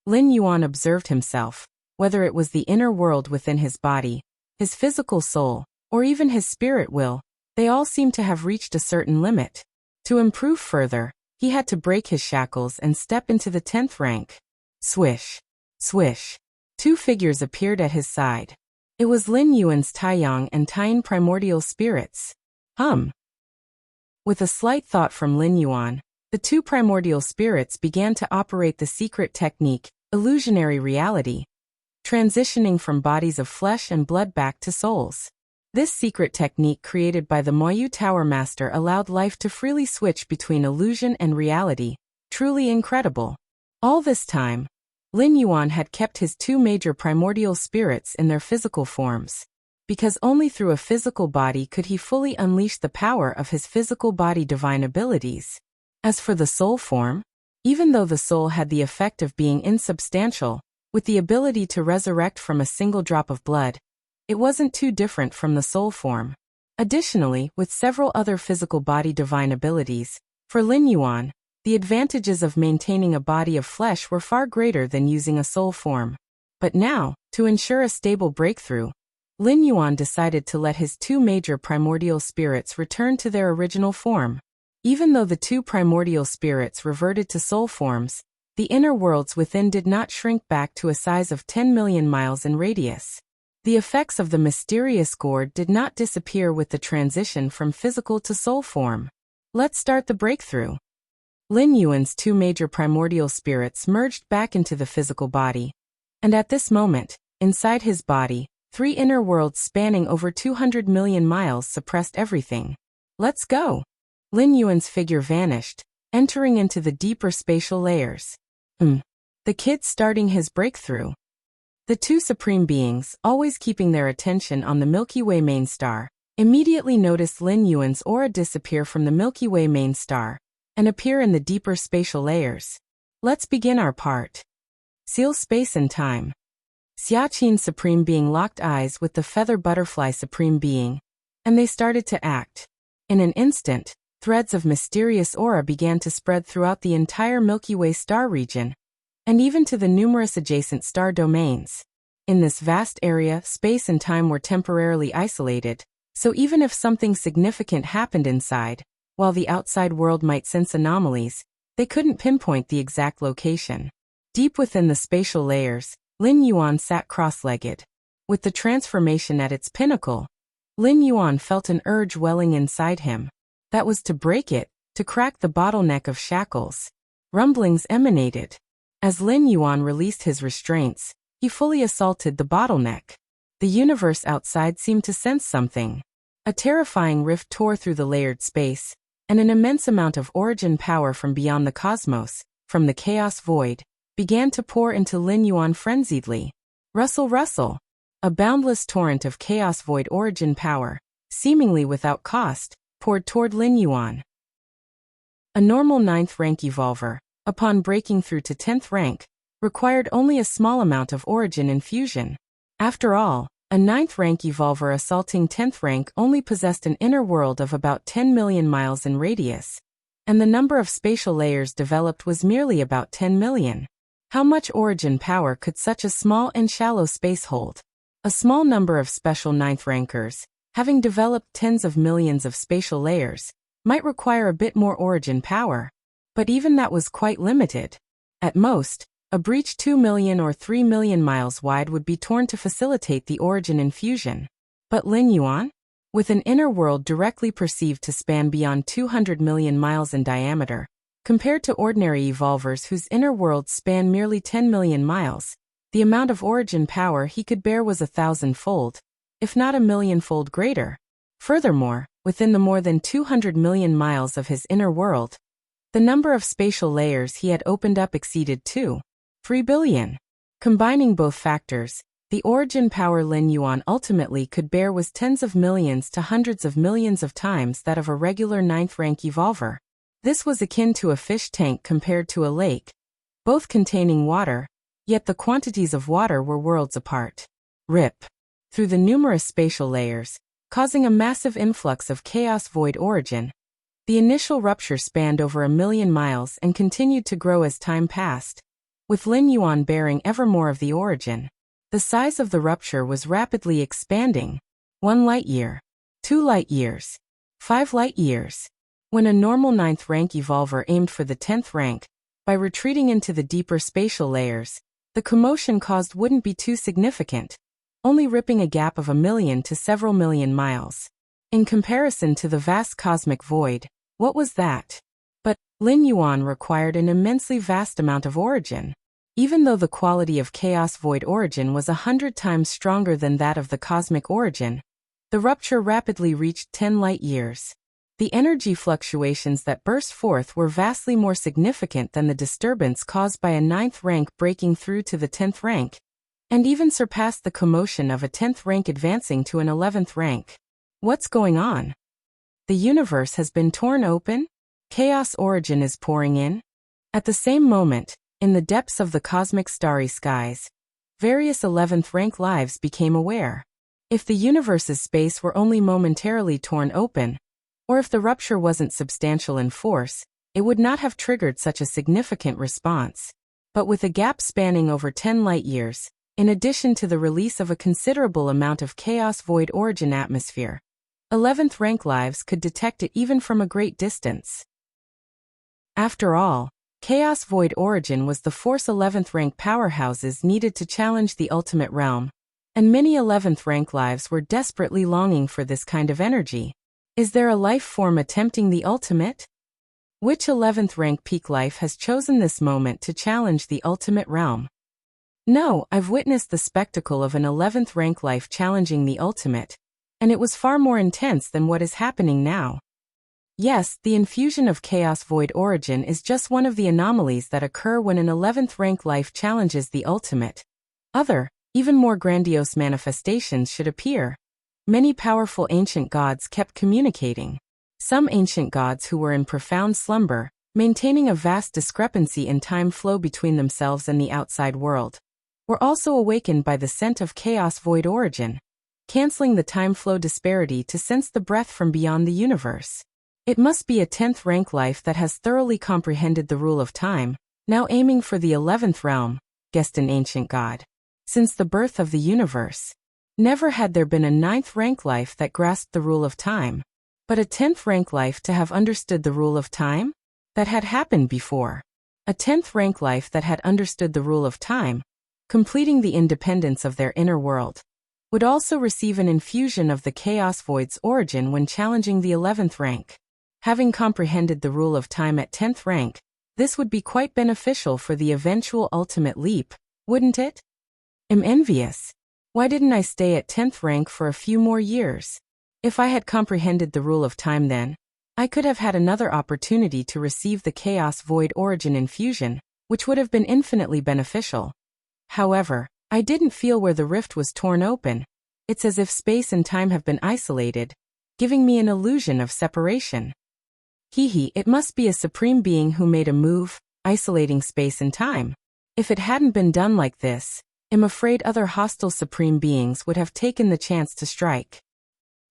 Lin Yuan observed himself, whether it was the inner world within his body, his physical soul, or even his spirit will, they all seemed to have reached a certain limit. To improve further, he had to break his shackles and step into the 10th rank. Swish. Swish. 2 figures appeared at his side. It was Lin Yuan's Taiyang and Taiyin primordial spirits. With a slight thought from Lin Yuan, the 2 primordial spirits began to operate the secret technique, illusionary reality, transitioning from bodies of flesh and blood back to souls. This secret technique created by the Moyu Tower Master allowed life to freely switch between illusion and reality, truly incredible. All this time, Lin Yuan had kept his 2 major primordial spirits in their physical forms, because only through a physical body could he fully unleash the power of his physical body divine abilities. As for the soul form, even though the soul had the effect of being insubstantial, with the ability to resurrect from a single drop of blood, it wasn't too different from the soul form. Additionally, with several other physical body divine abilities, for Lin Yuan, the advantages of maintaining a body of flesh were far greater than using a soul form. But now, to ensure a stable breakthrough, Lin Yuan decided to let his 2 major primordial spirits return to their original form. Even though the 2 primordial spirits reverted to soul forms, the inner worlds within did not shrink back to a size of 10 million miles in radius. The effects of the mysterious gourd did not disappear with the transition from physical to soul form. Let's start the breakthrough. Lin Yuan's 2 major primordial spirits merged back into the physical body. And at this moment, inside his body, 3 inner worlds spanning over 200 million miles suppressed everything. Let's go. Lin Yuan's figure vanished, entering into the deeper spatial layers. The kid starting his breakthrough. The 2 supreme beings, always keeping their attention on the Milky Way main star, immediately noticed Lin Yuan's aura disappear from the Milky Way main star and appear in the deeper spatial layers. Let's begin our part. Seal space and time. Xiaqin supreme being locked eyes with the feather butterfly supreme being, and they started to act. In an instant, threads of mysterious aura began to spread throughout the entire Milky Way star region, and even to the numerous adjacent star domains. In this vast area, space and time were temporarily isolated, so even if something significant happened inside, while the outside world might sense anomalies, they couldn't pinpoint the exact location. Deep within the spatial layers, Lin Yuan sat cross-legged. With the transformation at its pinnacle, Lin Yuan felt an urge welling inside him. That was to break it, to crack the bottleneck of shackles. Rumblings emanated. As Lin Yuan released his restraints, he fully assaulted the bottleneck. The universe outside seemed to sense something. A terrifying rift tore through the layered space, and an immense amount of origin power from beyond the cosmos, from the chaos void, began to pour into Lin Yuan frenziedly. Rustle, rustle. A boundless torrent of chaos void origin power, seemingly without cost, poured toward Lin Yuan. A normal 9th rank evolver, upon breaking through to 10th rank, required only a small amount of origin infusion. After all, a 9th rank evolver assaulting 10th rank only possessed an inner world of about 10 million miles in radius, and the number of spatial layers developed was merely about 10 million. How much origin power could such a small and shallow space hold? A small number of special 9th rankers, having developed tens of millions of spatial layers, might require a bit more origin power. But even that was quite limited. At most, A breach 2 million or 3 million miles wide would be torn to facilitate the origin infusion. But Lin Yuan? With an inner world directly perceived to span beyond 200 million miles in diameter, compared to ordinary evolvers whose inner worlds span merely 10 million miles, the amount of origin power he could bear was 1,000-fold, if not 1,000,000-fold greater. Furthermore, within the more than 200 million miles of his inner world, the number of spatial layers he had opened up exceeded 3 billion. Combining both factors, the origin power Lin Yuan ultimately could bear was tens of millions to hundreds of millions of times that of a regular 9th-rank evolver. This was akin to a fish tank compared to a lake, both containing water, yet the quantities of water were worlds apart. Rip. Through the numerous spatial layers, causing a massive influx of chaos void origin. The initial rupture spanned over 1,000,000 miles and continued to grow as time passed, with Lin Yuan bearing ever more of the origin. The size of the rupture was rapidly expanding. 1 light year, 2 light years, 5 light years. When a normal 9th-rank evolver aimed for the 10th rank, by retreating into the deeper spatial layers, the commotion caused wouldn't be too significant, only ripping a gap of 1,000,000 to several million miles. In comparison to the vast cosmic void, what was that? But Lin Yuan required an immensely vast amount of origin. Even though the quality of chaos void origin was 100 times stronger than that of the cosmic origin, the rupture rapidly reached 10 light years. The energy fluctuations that burst forth were vastly more significant than the disturbance caused by a 9th rank breaking through to the 10th rank, and even surpassed the commotion of a 10th rank advancing to an 11th rank. What's going on? The universe has been torn open? Chaos origin is pouring in? At the same moment, in the depths of the cosmic starry skies, various 11th rank lives became aware. If the universe's space were only momentarily torn open, or if the rupture wasn't substantial in force, it would not have triggered such a significant response. But with a gap spanning over 10 light years, in addition to the release of a considerable amount of chaos void origin atmosphere, 11th rank lives could detect it even from a great distance. After all, chaos void origin was the force 11th rank powerhouses needed to challenge the ultimate realm, and many 11th rank lives were desperately longing for this kind of energy. Is there a life form attempting the ultimate? Which 11th rank peak life has chosen this moment to challenge the ultimate realm? No, I've witnessed the spectacle of an 11th rank life challenging the ultimate, and it was far more intense than what is happening now. Yes, the infusion of chaos void origin is just one of the anomalies that occur when an 11th rank life challenges the ultimate. Other, even more grandiose manifestations should appear. Many powerful ancient gods kept communicating. Some ancient gods who were in profound slumber, maintaining a vast discrepancy in time flow between themselves and the outside world, were also awakened by the scent of chaos void origin, canceling the time flow disparity to sense the breath from beyond the universe. It must be a 10th rank life that has thoroughly comprehended the rule of time, now aiming for the 11th realm, guessed an ancient god. Since the birth of the universe, never had there been a 9th rank life that grasped the rule of time. But a 10th rank life to have understood the rule of time? That had happened before. A 10th rank life that had understood the rule of time, completing the independence of their inner world, would also receive an infusion of the chaos void's origin when challenging the 11th rank. Having comprehended the rule of time at 10th rank, this would be quite beneficial for the eventual ultimate leap, wouldn't it? I'm envious. Why didn't I stay at 10th rank for a few more years? If I had comprehended the rule of time then, I could have had another opportunity to receive the chaos void origin infusion, which would have been infinitely beneficial. However, I didn't feel where the rift was torn open. It's as if space and time have been isolated, giving me an illusion of separation. It must be a supreme being who made a move, isolating space and time. If it hadn't been done like this, I'm afraid other hostile supreme beings would have taken the chance to strike.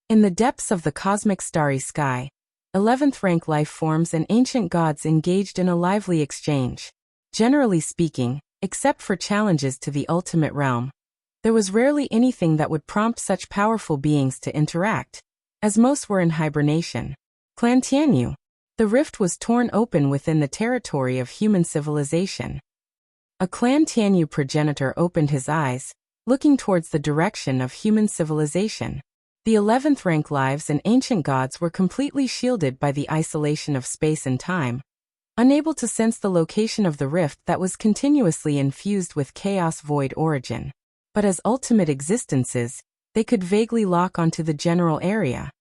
In the depths of the cosmic starry sky, 11th rank life forms and ancient gods engaged in a lively exchange. Generally speaking, except for challenges to the ultimate realm, there was rarely anything that would prompt such powerful beings to interact, as most were in hibernation. Clan Tianyu. The rift was torn open within the territory of human civilization. A Clan Tianyu progenitor opened his eyes, looking towards the direction of human civilization. The 11th rank lives and ancient gods were completely shielded by the isolation of space and time, unable to sense the location of the rift that was continuously infused with chaos void origin. But as ultimate existences, they could vaguely lock onto the general area.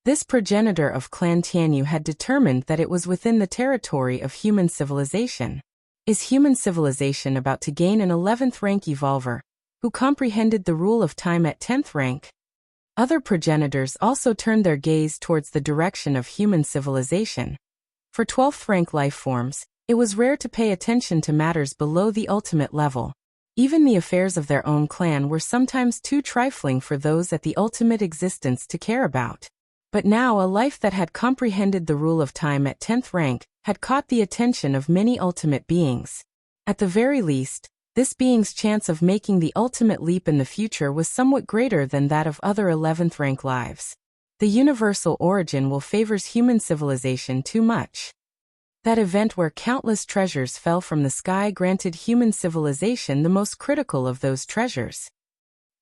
This progenitor of Clan Tianyu had determined that it was within the territory of human civilization. Is human civilization about to gain an 11th rank evolver, who comprehended the rule of time at 10th rank? Other progenitors also turned their gaze towards the direction of human civilization. For 12th rank life forms, it was rare to pay attention to matters below the ultimate level. Even the affairs of their own clan were sometimes too trifling for those at the ultimate existence to care about. But now a life that had comprehended the rule of time at 10th rank had caught the attention of many ultimate beings. At the very least, this being's chance of making the ultimate leap in the future was somewhat greater than that of other 11th rank lives. The universal origin will favors human civilization too much. That event where countless treasures fell from the sky granted human civilization the most critical of those treasures.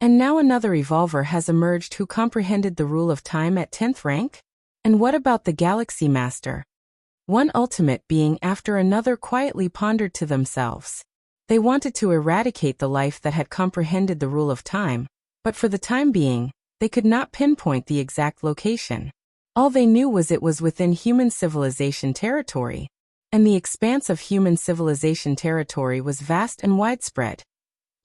And now another evolver has emerged who comprehended the rule of time at 10th rank? And what about the Galaxy Master? One ultimate being after another quietly pondered to themselves. They wanted to eradicate the life that had comprehended the rule of time, but for the time being, they could not pinpoint the exact location. All they knew was it was within human civilization territory, and the expanse of human civilization territory was vast and widespread.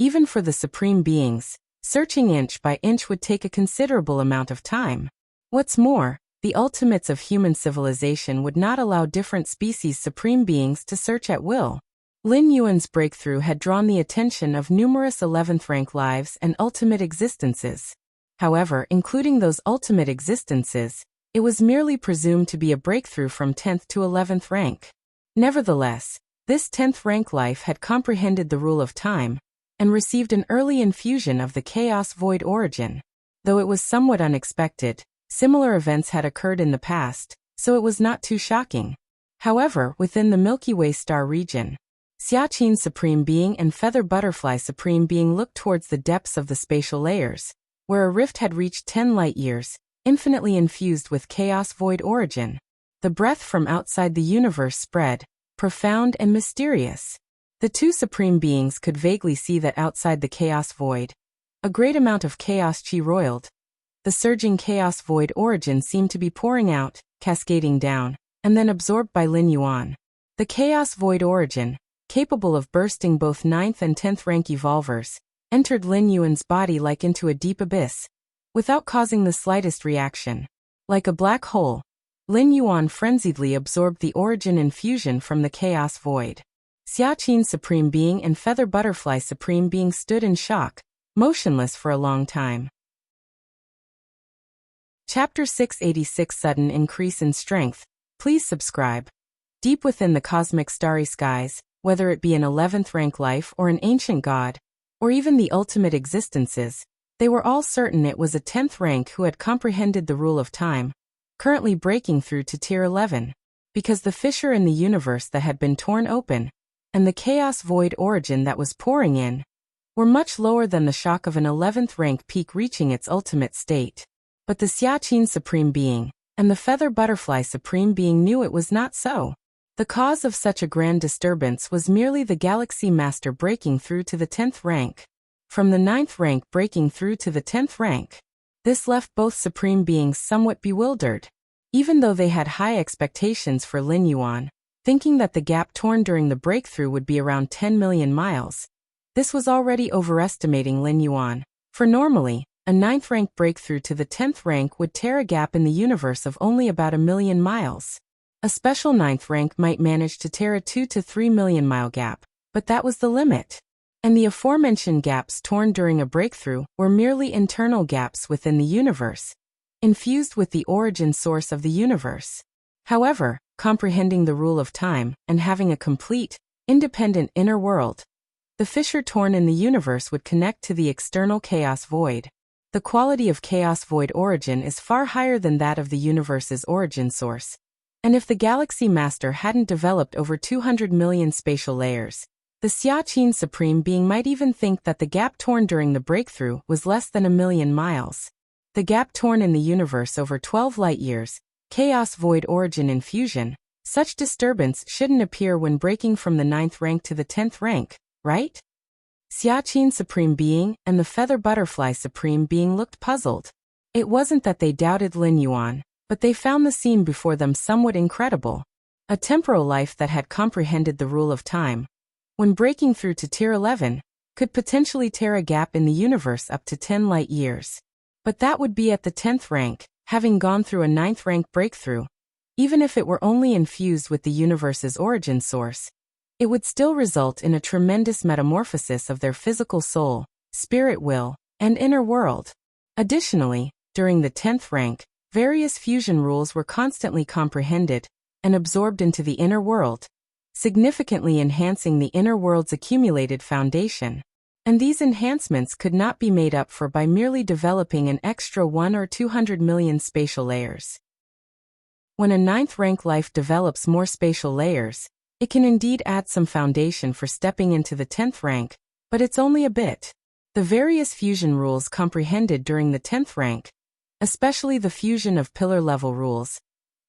Even for the supreme beings, searching inch by inch would take a considerable amount of time. What's more, the ultimates of human civilization would not allow different species supreme beings to search at will. Lin Yuan's breakthrough had drawn the attention of numerous 11th rank lives and ultimate existences. However, including those ultimate existences, it was merely presumed to be a breakthrough from 10th to 11th rank. Nevertheless, this 10th rank life had comprehended the rule of time, and received an early infusion of the chaos void origin. Though it was somewhat unexpected, similar events had occurred in the past, so it was not too shocking. However, within the Milky Way star region, Xiaqin Supreme Being and Feather Butterfly Supreme Being looked towards the depths of the spatial layers, where a rift had reached 10 light-years, infinitely infused with chaos void origin. The breath from outside the universe spread, profound and mysterious. The two supreme beings could vaguely see that outside the chaos void, a great amount of chaos chi roiled. The surging chaos void origin seemed to be pouring out, cascading down, and then absorbed by Lin Yuan. The chaos void origin, capable of bursting both 9th and 10th rank evolvers, entered Lin Yuan's body like into a deep abyss, without causing the slightest reaction. Like a black hole, Lin Yuan frenziedly absorbed the origin infusion from the chaos void. Xiaqin Supreme Being and Feather Butterfly Supreme Being stood in shock, motionless for a long time. Chapter 686 Sudden Increase in Strength. Please subscribe. Deep within the cosmic starry skies, whether it be an 11th rank life or an ancient god, or even the ultimate existences, they were all certain it was a 10th rank who had comprehended the rule of time, currently breaking through to tier 11. Because the fissure in the universe that had been torn open, and the chaos void origin that was pouring in, were much lower than the shock of an 11th rank peak reaching its ultimate state. But the Xiaqin Supreme Being, and the Feather Butterfly Supreme Being knew it was not so. The cause of such a grand disturbance was merely the Galaxy Master breaking through to the 10th rank. From the 9th rank breaking through to the 10th rank. This left both Supreme Beings somewhat bewildered. Even though they had high expectations for Lin Yuan, thinking that the gap torn during the breakthrough would be around 10 million miles, this was already overestimating Lin Yuan. For normally, a 9th rank breakthrough to the 10th rank would tear a gap in the universe of only about 1 million miles. A special 9th rank might manage to tear a 2 to 3 million mile gap, but that was the limit. And the aforementioned gaps torn during a breakthrough were merely internal gaps within the universe, infused with the origin source of the universe. However, comprehending the rule of time and having a complete, independent inner world, the fissure torn in the universe would connect to the external chaos void. The quality of chaos void origin is far higher than that of the universe's origin source. And if the Galaxy Master hadn't developed over 200 million spatial layers, The Xiaqin Supreme Being might even think that the gap torn during the breakthrough was less than 1,000,000 miles. The gap torn in the universe over 12 light-years, chaos void origin infusion. Such disturbance shouldn't appear when breaking from the 9th rank to the 10th rank, right? Xiaqin Supreme Being and the Feather Butterfly Supreme Being looked puzzled. It wasn't that they doubted Lin Yuan, but they found the scene before them somewhat incredible. A temporal life that had comprehended the rule of time, when breaking through to Tier 11, could potentially tear a gap in the universe up to 10 light-years. But that would be at the 10th rank, having gone through a 9th rank breakthrough. Even if it were only infused with the universe's origin source, it would still result in a tremendous metamorphosis of their physical soul, spirit will, and inner world. Additionally, during the 10th rank, various fusion rules were constantly comprehended and absorbed into the inner world, significantly enhancing the inner world's accumulated foundation. And these enhancements could not be made up for by merely developing an extra 1 or 200 million spatial layers. When a 9th rank life develops more spatial layers, it can indeed add some foundation for stepping into the 10th rank, but it's only a bit. The various fusion rules comprehended during the 10th rank, especially the fusion of pillar-level rules,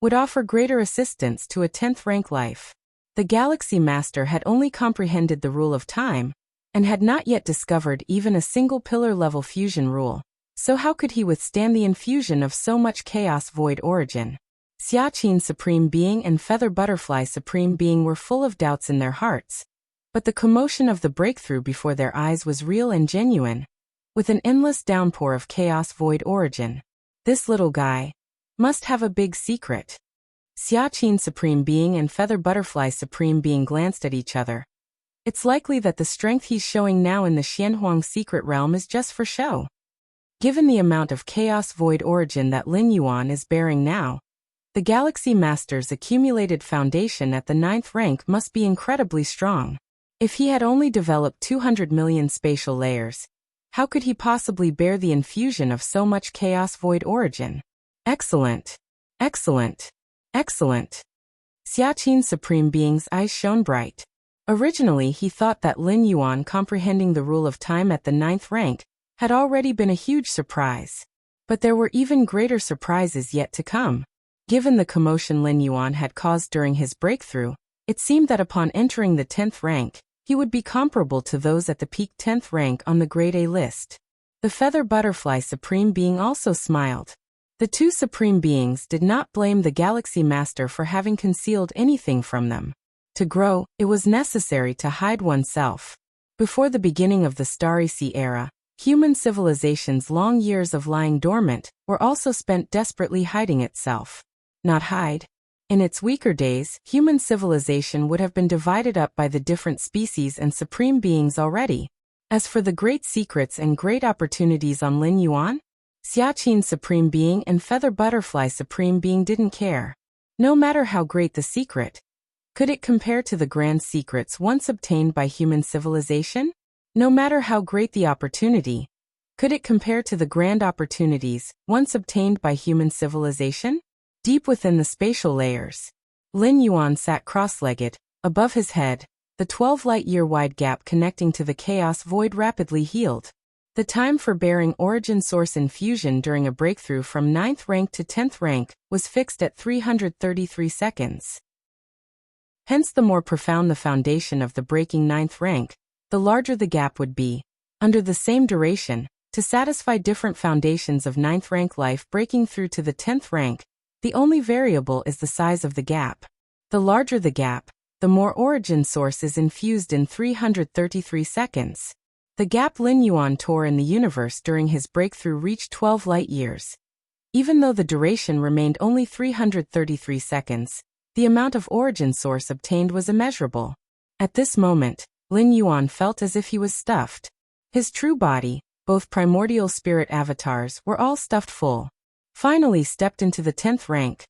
would offer greater assistance to a 10th rank life. The Galaxy Master had only comprehended the rule of time, and had not yet discovered even a single pillar-level fusion rule, so how could he withstand the infusion of so much chaos void origin? Xiaqin Supreme Being and Feather Butterfly Supreme Being were full of doubts in their hearts, but the commotion of the breakthrough before their eyes was real and genuine, with an endless downpour of chaos void origin. This little guy must have a big secret. Xiaqin Supreme Being and Feather Butterfly Supreme Being glanced at each other. It's likely that the strength he's showing now in the Xianhuang secret realm is just for show. Given the amount of chaos void origin that Lin Yuan is bearing now, the Galaxy Master's accumulated foundation at the 9th rank must be incredibly strong. If he had only developed 200 million spatial layers, how could he possibly bear the infusion of so much chaos void origin? Excellent. Excellent. Excellent. Xiaqin Supreme Being's eyes shone bright. Originally he thought that Lin Yuan comprehending the rule of time at the 9th rank had already been a huge surprise. But there were even greater surprises yet to come. Given the commotion Lin Yuan had caused during his breakthrough, it seemed that upon entering the 10th rank, he would be comparable to those at the peak 10th rank on the Grade A list. The Feather Butterfly Supreme Being also smiled. The two Supreme Beings did not blame the Galaxy Master for having concealed anything from them. To grow, it was necessary to hide oneself. Before the beginning of the Starry Sea era, human civilization's long years of lying dormant were also spent desperately hiding itself. Not hide. In its weaker days, human civilization would have been divided up by the different species and supreme beings already. As for the great secrets and great opportunities on Lin Yuan, Xiaqin Supreme Being and Feather Butterfly Supreme Being didn't care. No matter how great the secret, could it compare to the grand secrets once obtained by human civilization? No matter how great the opportunity, could it compare to the grand opportunities once obtained by human civilization? Deep within the spatial layers, Lin Yuan sat cross-legged. Above his head, the 12 light-year wide gap connecting to the chaos void rapidly healed. The time for bearing origin source infusion during a breakthrough from 9th rank to 10th rank was fixed at 333 seconds. Hence the more profound the foundation of the breaking 9th rank, the larger the gap would be. Under the same duration, to satisfy different foundations of 9th rank life breaking through to the 10th rank, the only variable is the size of the gap. The larger the gap, the more origin source is infused in 333 seconds. The gap Lin Yuan tore in the universe during his breakthrough reached 12 light-years. Even though the duration remained only 333 seconds, the amount of origin source obtained was immeasurable. At this moment, Lin Yuan felt as if he was stuffed. His true body, both primordial spirit avatars, were all stuffed full. Finally stepped into the 10th rank.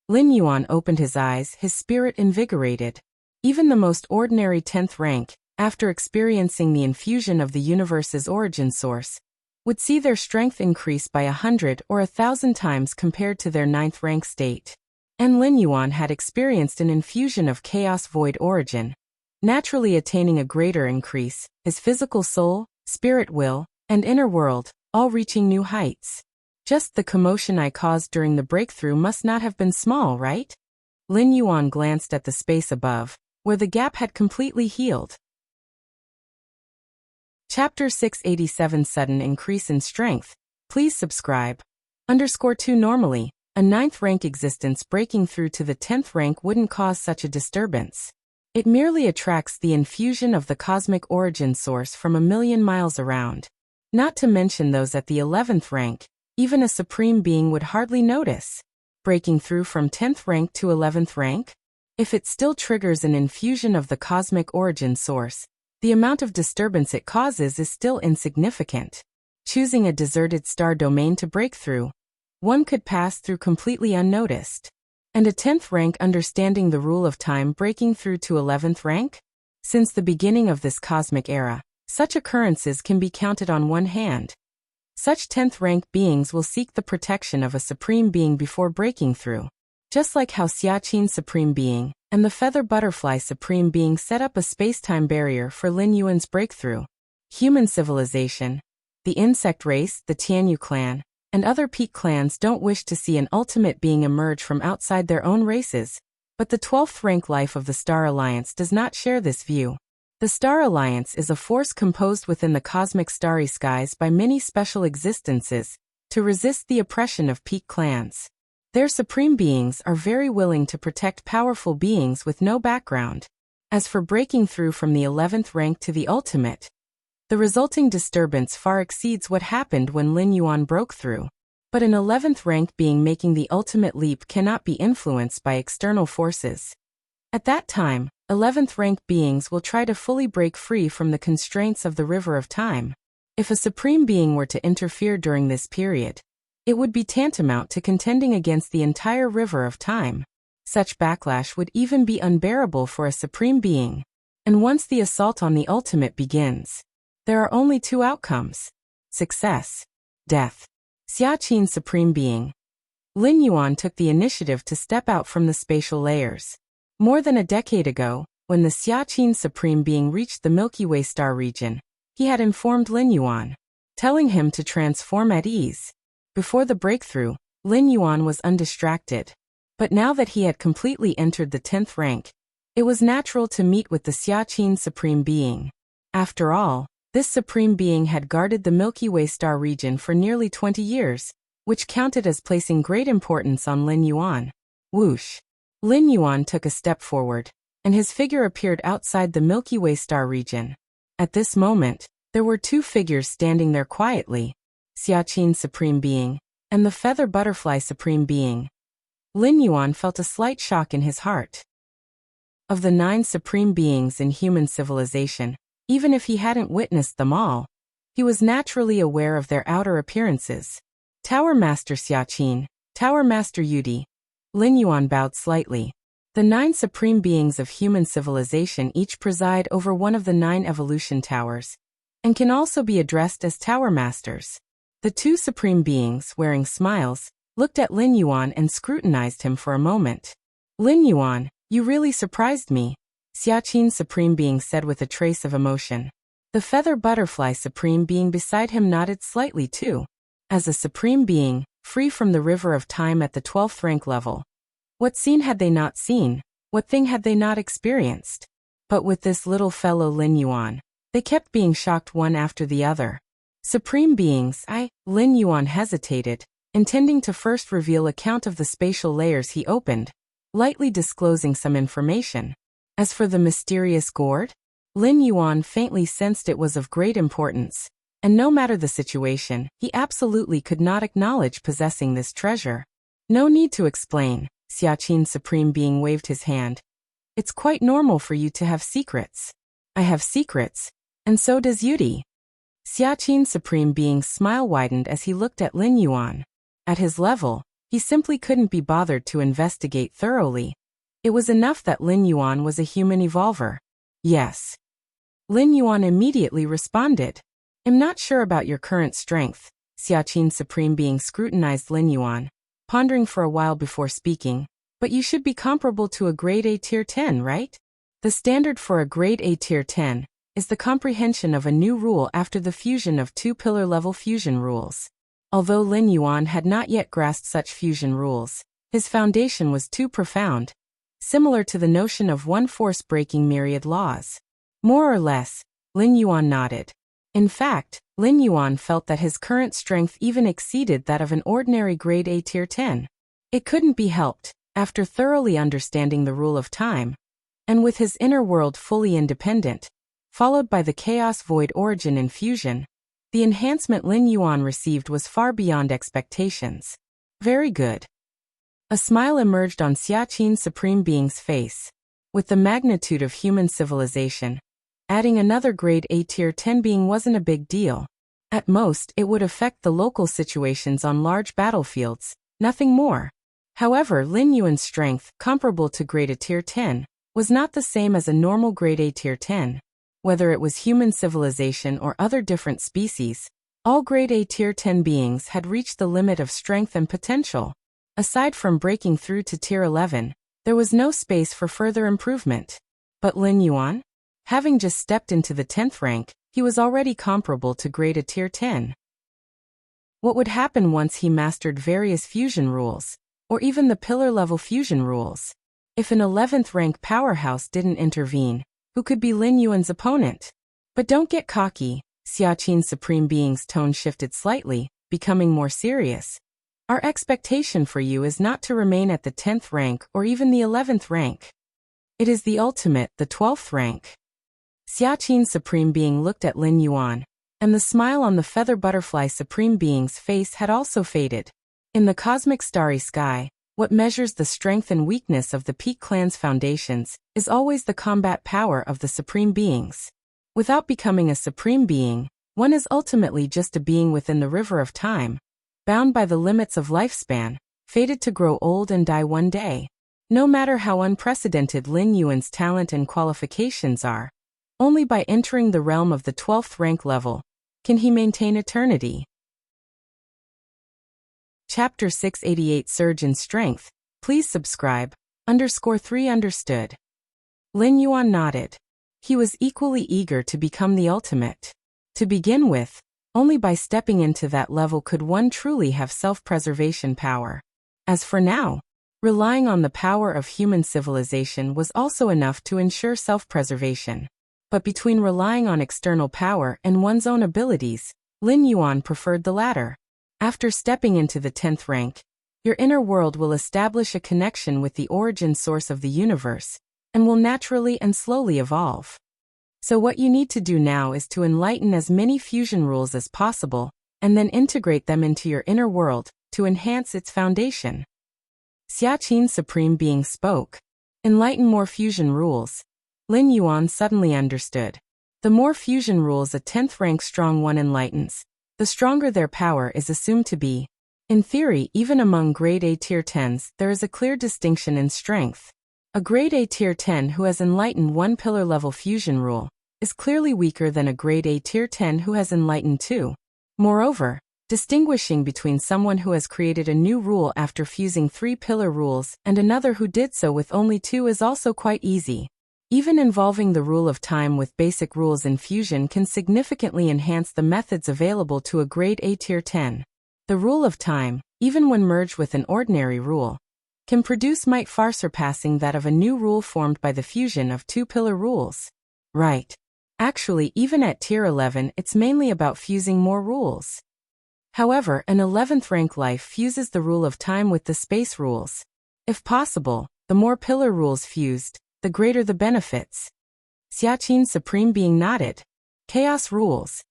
Lin Yuan opened his eyes, his spirit invigorated. Even the most ordinary 10th rank, after experiencing the infusion of the universe's origin source, would see their strength increase by 100 or 1,000 times compared to their 9th rank state. And Lin Yuan had experienced an infusion of chaos void origin. naturally attaining a greater increase, his physical soul, spirit will, and inner world, all reaching new heights. Just the commotion I caused during the breakthrough must not have been small, right? Lin Yuan glanced at the space above, where the gap had completely healed. Chapter 687 Sudden Increase in Strength. Please subscribe. _2 Normally, a 9th rank existence breaking through to the 10th rank wouldn't cause such a disturbance. It merely attracts the infusion of the cosmic origin source from a million miles around. Not to mention those at the 11th rank, even a supreme being would hardly notice. Breaking through from 10th rank to 11th rank? If it still triggers an infusion of the cosmic origin source, the amount of disturbance it causes is still insignificant. Choosing a deserted star domain to break through, one could pass through completely unnoticed. And a 10th rank understanding the rule of time breaking through to 11th rank? Since the beginning of this cosmic era, such occurrences can be counted on one hand. Such 10th rank beings will seek the protection of a supreme being before breaking through. Just like how Xiaqin Supreme Being and the Feather Butterfly Supreme Being set up a space-time barrier for Lin Yuan's breakthrough. Human civilization, the insect race, the Tianyu clan, and other peak clans don't wish to see an ultimate being emerge from outside their own races, but the 12th rank life of the Star Alliance does not share this view. The Star Alliance is a force composed within the cosmic starry skies by many special existences to resist the oppression of peak clans. Their supreme beings are very willing to protect powerful beings with no background. As for breaking through from the 11th rank to the ultimate, the resulting disturbance far exceeds what happened when Lin Yuan broke through. But an 11th rank being making the ultimate leap cannot be influenced by external forces. At that time, 11th rank beings will try to fully break free from the constraints of the river of time. If a supreme being were to interfere during this period, it would be tantamount to contending against the entire river of time. Such backlash would even be unbearable for a supreme being. And once the assault on the ultimate begins, there are only two outcomes: success, death. Xiaqin Supreme Being. Lin Yuan took the initiative to step out from the spatial layers. More than a decade ago, when the Xiaqin Supreme Being reached the Milky Way star region, he had informed Lin Yuan, telling him to transform at ease. Before the breakthrough, Lin Yuan was undistracted. But now that he had completely entered the 10th rank, it was natural to meet with the Xiaqin Supreme Being. After all, this Supreme Being had guarded the Milky Way star region for nearly 20 years, which counted as placing great importance on Lin Yuan. Whoosh! Lin Yuan took a step forward, and his figure appeared outside the Milky Way star region. At this moment, there were two figures standing there quietly: Xiaqin Supreme Being and the Feather Butterfly Supreme Being. Lin Yuan felt a slight shock in his heart. Of the 9 supreme beings in human civilization, even if he hadn't witnessed them all, he was naturally aware of their outer appearances. Tower Master Xiaqin, Tower Master Yudi. Lin Yuan bowed slightly. The 9 supreme beings of human civilization each preside over one of the 9 evolution towers, and can also be addressed as Tower Masters. The 2 supreme beings, wearing smiles, looked at Lin Yuan and scrutinized him for a moment. Lin Yuan, you really surprised me, Xiaqin Supreme Being said with a trace of emotion. The Feather Butterfly Supreme Being beside him nodded slightly too. As a supreme being, free from the river of time at the 12th rank level, what scene had they not seen? What thing had they not experienced? But with this little fellow Lin Yuan, they kept being shocked one after the other. Supreme beings, Lin Yuan hesitated, intending to first reveal account of the spatial layers he opened, lightly disclosing some information. As for the mysterious gourd, Lin Yuan faintly sensed it was of great importance, and no matter the situation, he absolutely could not acknowledge possessing this treasure. No need to explain, Xiaqin Supreme Being waved his hand. It's quite normal for you to have secrets. I have secrets, and so does Yudi. Xiaqin Supreme Being's smile widened as he looked at Lin Yuan. At his level, he simply couldn't be bothered to investigate thoroughly. It was enough that Lin Yuan was a human evolver. Yes. Lin Yuan immediately responded. I'm not sure about your current strength. Xiaqin Supreme Being scrutinized Lin Yuan, pondering for a while before speaking, but you should be comparable to a grade A tier 10, right? The standard for a grade A tier 10 is the comprehension of a new rule after the fusion of two pillar-level fusion rules. Although Lin Yuan had not yet grasped such fusion rules, his foundation was too profound, similar to the notion of one force breaking myriad laws. More or less, Lin Yuan nodded. In fact, Lin Yuan felt that his current strength even exceeded that of an ordinary grade A tier 10. It couldn't be helped, after thoroughly understanding the rule of time, and with his inner world fully independent, followed by the chaos void origin in fusion, the enhancement Lin Yuan received was far beyond expectations. Very good. A smile emerged on Xiaqin's Supreme Being's face. With the magnitude of human civilization, adding another grade A tier 10 being wasn't a big deal. At most, it would affect the local situations on large battlefields, nothing more. However, Lin Yuan's strength, comparable to grade A tier 10, was not the same as a normal grade A tier 10. Whether it was human civilization or other different species, all grade A tier 10 beings had reached the limit of strength and potential. Aside from breaking through to tier 11, there was no space for further improvement. But Lin Yuan? Having just stepped into the 10th rank, he was already comparable to grade A tier 10. What would happen once he mastered various fusion rules, or even the pillar-level fusion rules? If an 11th rank powerhouse didn't intervene, who could be Lin Yuan's opponent? But don't get cocky, Xiaqin's Supreme Being's tone shifted slightly, becoming more serious. Our expectation for you is not to remain at the 10th rank or even the 11th rank. It is the ultimate, the 12th rank. Xiaqin's Supreme Being looked at Lin Yuan, and the smile on the feather butterfly Supreme Being's face had also faded. In the cosmic starry sky, what measures the strength and weakness of the Peak Clan's foundations is always the combat power of the Supreme Beings. Without becoming a Supreme Being, one is ultimately just a being within the river of time, bound by the limits of lifespan, fated to grow old and die one day. No matter how unprecedented Lin Yuan's talent and qualifications are, only by entering the realm of the 12th rank level can he maintain eternity. Chapter 688 Surge in Strength. Please subscribe. _3 Understood. Lin Yuan nodded. He was equally eager to become the ultimate. To begin with, only by stepping into that level could one truly have self-preservation power. As for now, relying on the power of human civilization was also enough to ensure self-preservation. But between relying on external power and one's own abilities, Lin Yuan preferred the latter. After stepping into the 10th rank, your inner world will establish a connection with the origin source of the universe, and will naturally and slowly evolve. So what you need to do now is to enlighten as many fusion rules as possible, and then integrate them into your inner world, to enhance its foundation. Xiaqin's Supreme Being spoke. Enlighten more fusion rules. Lin Yuan suddenly understood. The more fusion rules a 10th rank strong one enlightens, the stronger their power is assumed to be. In theory, even among grade A tier 10s, there is a clear distinction in strength. A grade A tier 10 who has enlightened one pillar-level fusion rule is clearly weaker than a grade A tier 10 who has enlightened two. Moreover, distinguishing between someone who has created a new rule after fusing 3 pillar rules and another who did so with only 2 is also quite easy. Even involving the rule of time with basic rules in fusion can significantly enhance the methods available to a grade A tier 10. The rule of time, even when merged with an ordinary rule, can produce might far surpassing that of a new rule formed by the fusion of 2 pillar rules. Right. Actually, even at tier 11, it's mainly about fusing more rules. However, an 11th rank life fuses the rule of time with the space rules. If possible, the more pillar rules fused, the greater the benefits. Xiaqin's Supreme Being nodded. Chaos rules.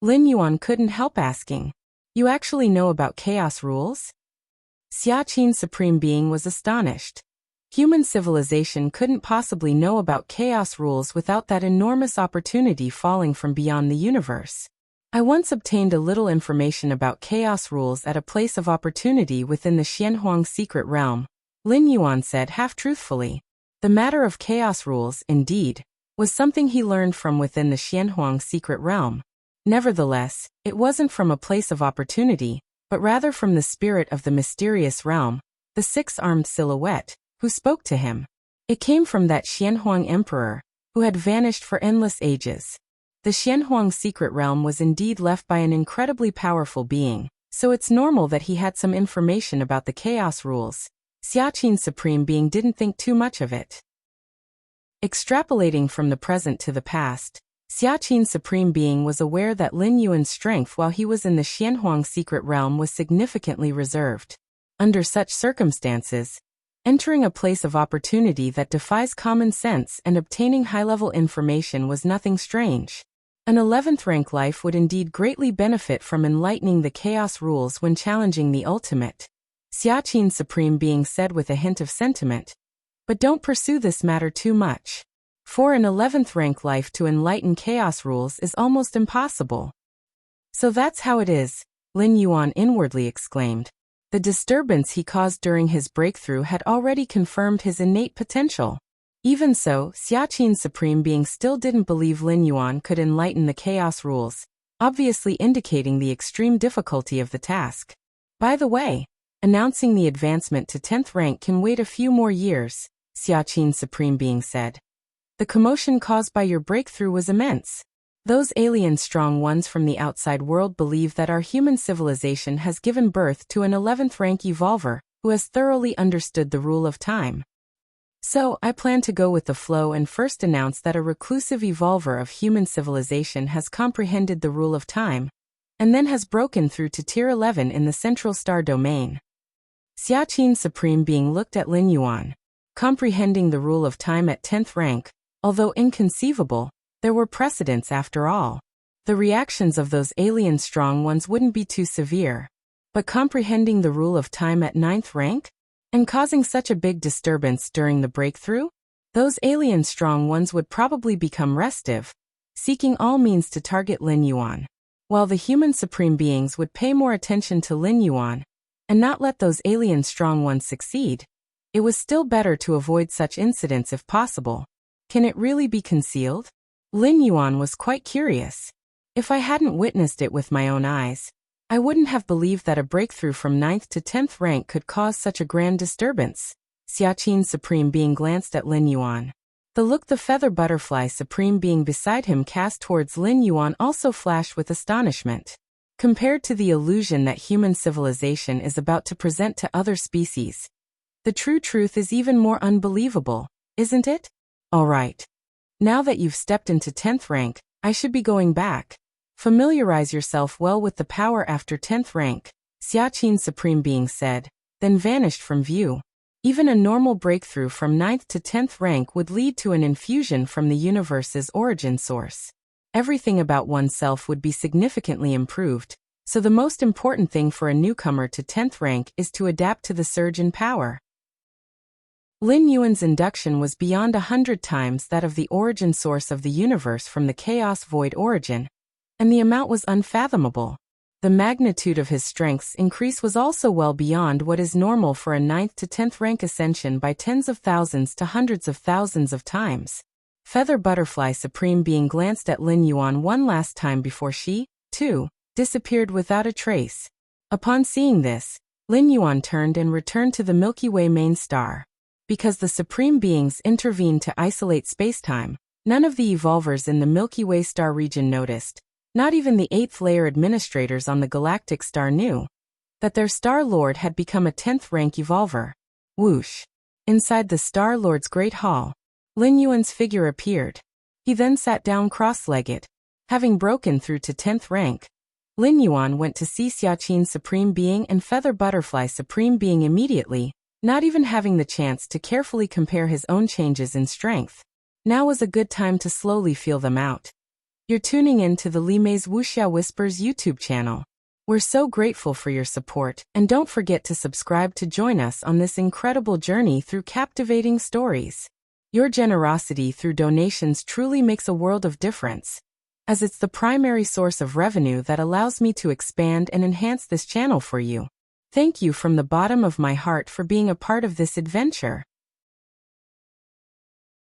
Lin Yuan couldn't help asking. You actually know about chaos rules? Xiaqin's Supreme Being was astonished. Human civilization couldn't possibly know about chaos rules without that enormous opportunity falling from beyond the universe. I once obtained a little information about chaos rules at a place of opportunity within the Xianhuang secret realm, Lin Yuan said half-truthfully. The matter of chaos rules, indeed, was something he learned from within the Xianhuang secret realm. Nevertheless, it wasn't from a place of opportunity, but rather from the spirit of the mysterious realm, the 6-armed silhouette, who spoke to him. It came from that Xianhuang emperor, who had vanished for endless ages. The Xianhuang secret realm was indeed left by an incredibly powerful being, so it's normal that he had some information about the chaos rules. Xiaqin Supreme Being didn't think too much of it. Extrapolating from the present to the past, Xiaqin Supreme Being was aware that Lin Yuan's strength while he was in the Xianhuang secret realm was significantly reserved. Under such circumstances, entering a place of opportunity that defies common sense and obtaining high-level information was nothing strange. An 11th rank life would indeed greatly benefit from enlightening the chaos rules when challenging the ultimate. Xiaqin Supreme Being said with a hint of sentiment. But don't pursue this matter too much. For an 11th rank life to enlighten chaos rules is almost impossible. So that's how it is, Lin Yuan inwardly exclaimed. The disturbance he caused during his breakthrough had already confirmed his innate potential. Even so, Xiaqin Supreme Being still didn't believe Lin Yuan could enlighten the chaos rules, obviously indicating the extreme difficulty of the task. By the way, announcing the advancement to 10th rank can wait a few more years, Xiaqin Supreme Being said. The commotion caused by your breakthrough was immense. Those alien strong ones from the outside world believe that our human civilization has given birth to an 11th rank evolver who has thoroughly understood the rule of time. So, I plan to go with the flow and first announce that a reclusive evolver of human civilization has comprehended the rule of time, and then has broken through to Tier 11 in the Central Star Domain. Xiaqin Supreme Being looked at Lin Yuan. Comprehending the rule of time at 10th rank, although inconceivable, there were precedents after all. The reactions of those alien strong ones wouldn't be too severe. But comprehending the rule of time at 9th rank? And causing such a big disturbance during the breakthrough? Those alien strong ones would probably become restive, seeking all means to target Lin Yuan. While the human supreme beings would pay more attention to Lin Yuan, and not let those alien strong ones succeed, it was still better to avoid such incidents if possible. Can it really be concealed? Lin Yuan was quite curious. If I hadn't witnessed it with my own eyes, I wouldn't have believed that a breakthrough from 9th to 10th rank could cause such a grand disturbance. Xiaqin Supreme Being glanced at Lin Yuan. The look the feather butterfly Supreme Being beside him cast towards Lin Yuan also flashed with astonishment. Compared to the illusion that human civilization is about to present to other species, the true truth is even more unbelievable, isn't it? All right. Now that you've stepped into 10th rank, I should be going back. Familiarize yourself well with the power after 10th rank, Xiaqin Supreme Being said, then vanished from view. Even a normal breakthrough from 9th to 10th rank would lead to an infusion from the universe's origin source. Everything about oneself would be significantly improved, so the most important thing for a newcomer to 10th rank is to adapt to the surge in power. Lin Yuan's induction was beyond 100 times that of the origin source of the universe from the chaos void origin, and the amount was unfathomable. The magnitude of his strength's increase was also well beyond what is normal for a 9th to 10th rank ascension by tens of thousands to hundreds of thousands of times. Feather Butterfly Supreme Being glanced at Lin Yuan one last time before she, too, disappeared without a trace. Upon seeing this, Lin Yuan turned and returned to the Milky Way main star. Because the Supreme Beings intervened to isolate spacetime, none of the evolvers in the Milky Way star region noticed. Not even the 8th layer administrators on the galactic star knew that their Star Lord had become a 10th rank evolver. Whoosh! Inside the Star Lord's great hall, Lin Yuan's figure appeared. He then sat down cross-legged. Having broken through to 10th rank, Lin Yuan went to see Xiaqin Supreme Being and Feather Butterfly Supreme Being immediately, not even having the chance to carefully compare his own changes in strength. Now was a good time to slowly feel them out. You're tuning in to the Li Mei's Wuxia Whispers YouTube channel. We're so grateful for your support, and don't forget to subscribe to join us on this incredible journey through captivating stories. Your generosity through donations truly makes a world of difference, as it's the primary source of revenue that allows me to expand and enhance this channel for you. Thank you from the bottom of my heart for being a part of this adventure.